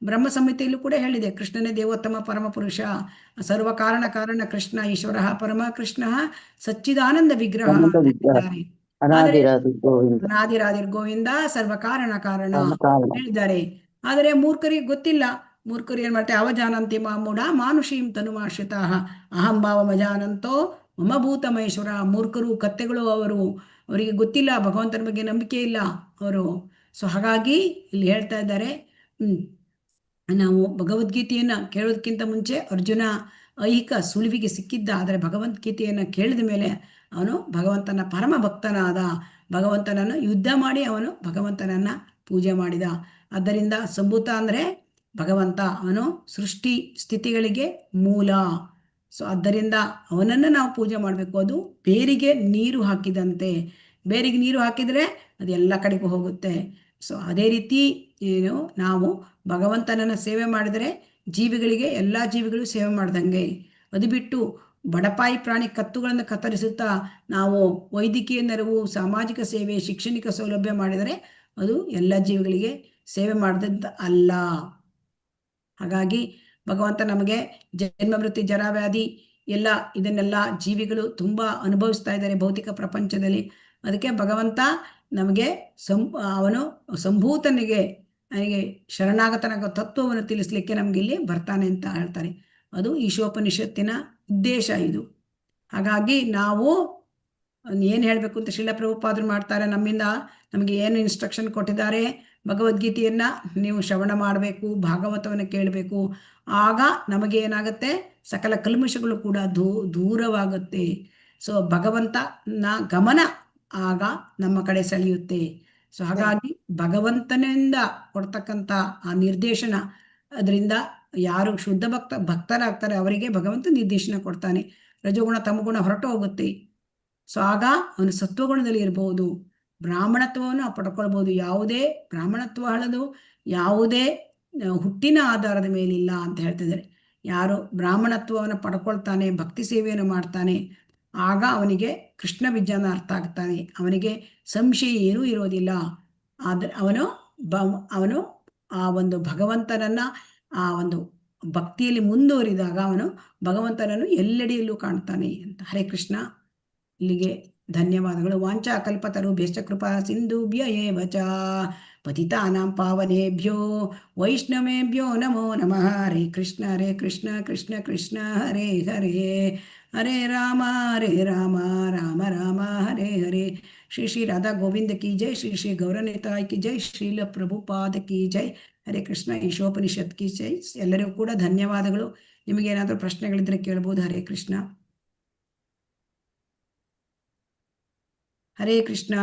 ಬ್ರಹ್ಮ ಸಂಹಿತೆಯಲ್ಲೂ ಕೂಡ ಹೇಳಿದೆ, ಕೃಷ್ಣನೇ ದೇವೋತ್ತಮ ಪರಮ ಪುರುಷ, ಸರ್ವ ಕಾರಣ ಕೃಷ್ಣ ಈಶ್ವರ ಪರಮ ಕೃಷ್ಣ ಸಚ್ಚಿದಾನಂದ ವಿಗ್ರಹ ಆನಂದ ವಿಗ್ರಹ. ಹೇಳಿದ್ದಾರೆ. ಅನಾದಿರಾದಿ ಗೋವಿಂದ ಅನಾದಿರಾದಿರ್ ಗೋವಿಂದ ಸರ್ವ ಕಾರಣ ಕಾರಣ. ಹೇಳಿದ್ದಾರೆ. ಆದರೆ ಮೂರ್ಖರಿಗೆ ಗೊತ್ತಿಲ್ಲ. ಮೂರ್ಖರು ಏನ್ ಮಾಡ್ತಾರೆ, ಅವಜಾನಂತಿ ಮಾಮೂಢ ಮಾನುಷೀಂ ತನುಮಾಶ್ರಿತ ಅಹಂ ಭಾವ ಮಜಾನಂತೋ ಮಮ ಭೂತ ಮಹೇಶ್ವರ. ಮೂರ್ಖರು, ಕತ್ತೆಗಳು ಅವರಿಗೆ ಗೊತ್ತಿಲ್ಲ, ಭಗವಂತನ ಬಗ್ಗೆ ನಂಬಿಕೆ ಇಲ್ಲ ಅವರು. ಸೊ ಹಾಗಾಗಿ ಇಲ್ಲಿ ಹೇಳ್ತಾ ಇದ್ದಾರೆ, ನಾವು ಭಗವದ್ಗೀತೆಯನ್ನು ಕೇಳೋದಕ್ಕಿಂತ ಮುಂಚೆ ಅರ್ಜುನ ಐಹಿಕ ಸುಳಿವಿಗೆ ಸಿಕ್ಕಿದ್ದ. ಆದರೆ ಭಗವದ್ಗೀತೆಯನ್ನು ಕೇಳಿದ ಮೇಲೆ ಅವನು ಭಗವಂತನ ಪರಮ ಭಕ್ತನಾದ. ಭಗವಂತನನ್ನು ಯುದ್ಧ ಮಾಡಿ ಅವನು ಭಗವಂತನನ್ನು ಪೂಜೆ ಮಾಡಿದ. ಆದ್ದರಿಂದ ಸಂಭೂತ ಅಂದರೆ ಭಗವಂತ, ಅವನು ಸೃಷ್ಟಿ ಸ್ಥಿತಿಗಳಿಗೆ ಮೂಲ. ಸೊ ಆದ್ದರಿಂದ ಅವನನ್ನು ನಾವು ಪೂಜೆ ಮಾಡಬೇಕು. ಅದು ಬೇರಿಗೆ ನೀರು ಹಾಕಿದಂತೆ, ಬೇರಿಗೆ ನೀರು ಹಾಕಿದರೆ ಅದು ಎಲ್ಲ ಕಡೆಗೂ ಹೋಗುತ್ತೆ. ಸೊ ಅದೇ ರೀತಿ ನಾವು ಭಗವಂತನನ್ನು ಸೇವೆ ಮಾಡಿದರೆ ಜೀವಿಗಳಿಗೆ, ಎಲ್ಲ ಜೀವಿಗಳು ಸೇವೆ ಮಾಡ್ದಂಗೆ. ಅದು ಬಿಟ್ಟು ಬಡಪಾಯಿ ಪ್ರಾಣಿ ಕತ್ತುಗಳನ್ನು ಕತ್ತರಿಸುತ್ತಾ ನಾವು ವೈದ್ಯಕೀಯ ನೆರವು, ಸಾಮಾಜಿಕ ಸೇವೆ, ಶೈಕ್ಷಣಿಕ ಸೌಲಭ್ಯ ಮಾಡಿದರೆ ಅದು ಎಲ್ಲ ಜೀವಿಗಳಿಗೆ ಸೇವೆ ಮಾಡಿದಂತ ಅಲ್ಲ. ಹಾಗಾಗಿ ಭಗವಂತ ನಮಗೆ ಜನ್ಮ ಮೃತ್ಯು ಜರಾವ್ಯಾಧಿ ಎಲ್ಲ ಇದನ್ನೆಲ್ಲ ಜೀವಿಗಳು ತುಂಬ ಅನುಭವಿಸ್ತಾ ಇದ್ದಾರೆ ಭೌತಿಕ ಪ್ರಪಂಚದಲ್ಲಿ. ಅದಕ್ಕೆ ಭಗವಂತ ನಮಗೆ ಅವನು ಸಂಭೂತನಿಗೆ ಶರಣಾಗತನ ತತ್ವವನ್ನು ತಿಳಿಸ್ಲಿಕ್ಕೆ ನಮ್ಗೆ ಇಲ್ಲಿ ಬರ್ತಾನೆ ಅಂತ ಹೇಳ್ತಾರೆ. ಅದು ಈಶೋಪನಿಷತ್ತಿನ ಉದ್ದೇಶ ಇದು. ಹಾಗಾಗಿ ನಾವು ಏನು ಹೇಳಬೇಕು ಅಂತ ಶ್ರೀಲ ಪ್ರಭುಪಾದರು ಮಾಡ್ತಾರೆ. ನಮಗೆ ಏನು ಇನ್ಸ್ಟ್ರಕ್ಷನ್ ಕೊಟ್ಟಿದ್ದಾರೆ, ಭಗವದ್ಗೀತೆಯನ್ನು ನೀವು ಶ್ರವಣ ಮಾಡಬೇಕು, ಭಾಗವತವನ್ನು ಕೇಳಬೇಕು. ಆಗ ನಮಗೆ ಏನಾಗುತ್ತೆ, ಸಕಲ ಕಲ್ಮಶಗಳು ಕೂಡ ದೂರವಾಗುತ್ತೆ. ಸೊ ಭಗವಂತನ ಗಮನ ಆಗ ನಮ್ಮ ಕಡೆ ಸೆಳೆಯುತ್ತೆ. ಸೊ ಹಾಗಾಗಿ ಭಗವಂತನಿಂದ ಕೊಡ್ತಕ್ಕಂಥ ಆ ನಿರ್ದೇಶನ, ಅದರಿಂದ ಯಾರು ಶುದ್ಧ ಭಕ್ತರಾಗ್ತಾರೆ ಅವರಿಗೆ ಭಗವಂತ ನಿರ್ದೇಶನ ಕೊಡ್ತಾನೆ. ರಜೋಗುಣ ತಮಗುಣ ಹೊರಟು ಹೋಗುತ್ತೆ. ಸೊ ಆಗ ಅವನು ಸತ್ವಗುಣದಲ್ಲಿ ಇರಬಹುದು, ಬ್ರಾಹ್ಮಣತ್ವವನ್ನು ಪಡ್ಕೊಳ್ಬಹುದು. ಯಾವುದೇ ಬ್ರಾಹ್ಮಣತ್ವ ಹೇಳೋದು ಯಾವುದೇ ಹುಟ್ಟಿನ ಆಧಾರದ ಮೇಲಿಲ್ಲ ಅಂತ ಹೇಳ್ತಿದ್ದಾರೆ. ಯಾರು ಬ್ರಾಹ್ಮಣತ್ವವನ್ನು ಪಡ್ಕೊಳ್ತಾನೆ, ಭಕ್ತಿ ಸೇವೆಯನ್ನು ಮಾಡ್ತಾನೆ, ಆಗ ಅವನಿಗೆ ಕೃಷ್ಣ ವಿಜ್ಞಾನ ಅರ್ಥ ಆಗ್ತಾನೆ. ಅವನಿಗೆ ಸಂಶಯ ಏನೂ ಇರೋದಿಲ್ಲ. ಆದರೆ ಅವನು ಆ ಒಂದು ಭಗವಂತನನ್ನ ಆ ಒಂದು ಭಕ್ತಿಯಲ್ಲಿ ಮುಂದುವರಿದಾಗ ಅವನು ಭಗವಂತನನ್ನು ಎಲ್ಲೆಡೆಯಲ್ಲೂ ಕಾಣ್ತಾನೆ ಅಂತ. ಹರೇ ಕೃಷ್ಣ. ಇಲ್ಲಿಗೆ ಧನ್ಯವಾದಗಳು. ವಾಂಚಾ ಕಲ್ಪತರು ಭ್ಯಶ್ಚ ಕೃಪಾ ಸಿಂಧುಭ್ಯ ಏವ ಚ ಪತಿತಾನಾಂ ಪಾವನೇಭ್ಯೋ ವೈಷ್ಣವೇಭ್ಯೋ ನಮೋ ನಮಃ. ಹರೇ ಕೃಷ್ಣ ಕೃಷ್ಣ ಕೃಷ್ಣ ಹರೇ ಹರೇ, ಹರೇ ರಾಮ ರಾಮ ರಾಮ ಹರೇ ಹರೇ. ಶ್ರೀ ರಾಧಾ ಗೋವಿಂದ ಕಿ ಜೈ, ಶ್ರೀ ಗೌರನಿತಾಯ್ ಕಿ ಜೈ, ಶ್ರೀಲ ಪ್ರಭುಪಾದ ಕಿ ಜೈ. ಹರೇ ಕೃಷ್ಣ. ಈಶೋಪನಿಷತ್ ಕಿ ಜೈ. ಎಲ್ಲರಿಗೂ ಕೂಡ ಧನ್ಯವಾದಗಳು. ನಿಮಗೇನಾದರೂ ಪ್ರಶ್ನೆಗಳಿದ್ರೆ ಕೇಳ್ಬೋದು. ಹರೇ ಕೃಷ್ಣ. ಹರೇ ಕೃಷ್ಣ.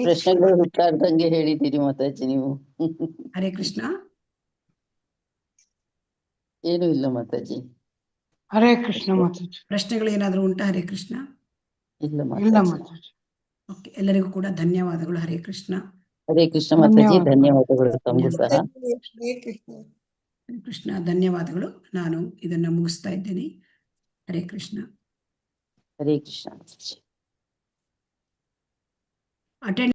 ಪ್ರಶ್ನೆಗಳು ಹುಟ್ಟಾರ್ದಂಗೆ ಹೇಳಿದ್ದೀರಿ ಮಾತಾಜಿ ನೀವು. ಹರೇ ಕೃಷ್ಣ. ಏನೂ ಇಲ್ಲ ಮಾತಾಜಿ. ಹರೇ ಕೃಷ್ಣ ಮಾತಾಜಿ. ಪ್ರಶ್ನೆಗಳು ಏನಾದರೂ ಉಂಟಾ? ಹರೇ ಕೃಷ್ಣ. ಇಲ್ಲ ಇಲ್ಲ ಮಾತಾಜಿ. ಮಾತಾಜಿ. ಓಕೆ, ಎಲ್ಲರಿಗೂ ಕೂಡ ಧನ್ಯವಾದಗಳು. ಹರೇ ಕೃಷ್ಣ. ಹರೇ ಕೃಷ್ಣ ಮಾತಾಜಿ. ಧನ್ಯವಾದಗಳು ತಮಗೂ ಸಹ. ಹರೇ ಕೃಷ್ಣ. ಹರೇ ಕೃಷ್ಣ. ಧನ್ಯವಾದಗಳು. ನಾನು ಇದನ್ನ ಮುಗಿಸ್ತಾ ಇದ್ದೇನೆ. ಹರೇ ಕೃಷ್ಣ. ಹರೇ ಕೃಷ್ಣ ಮಾತಾಜಿ. ಅಟೆಂಡ್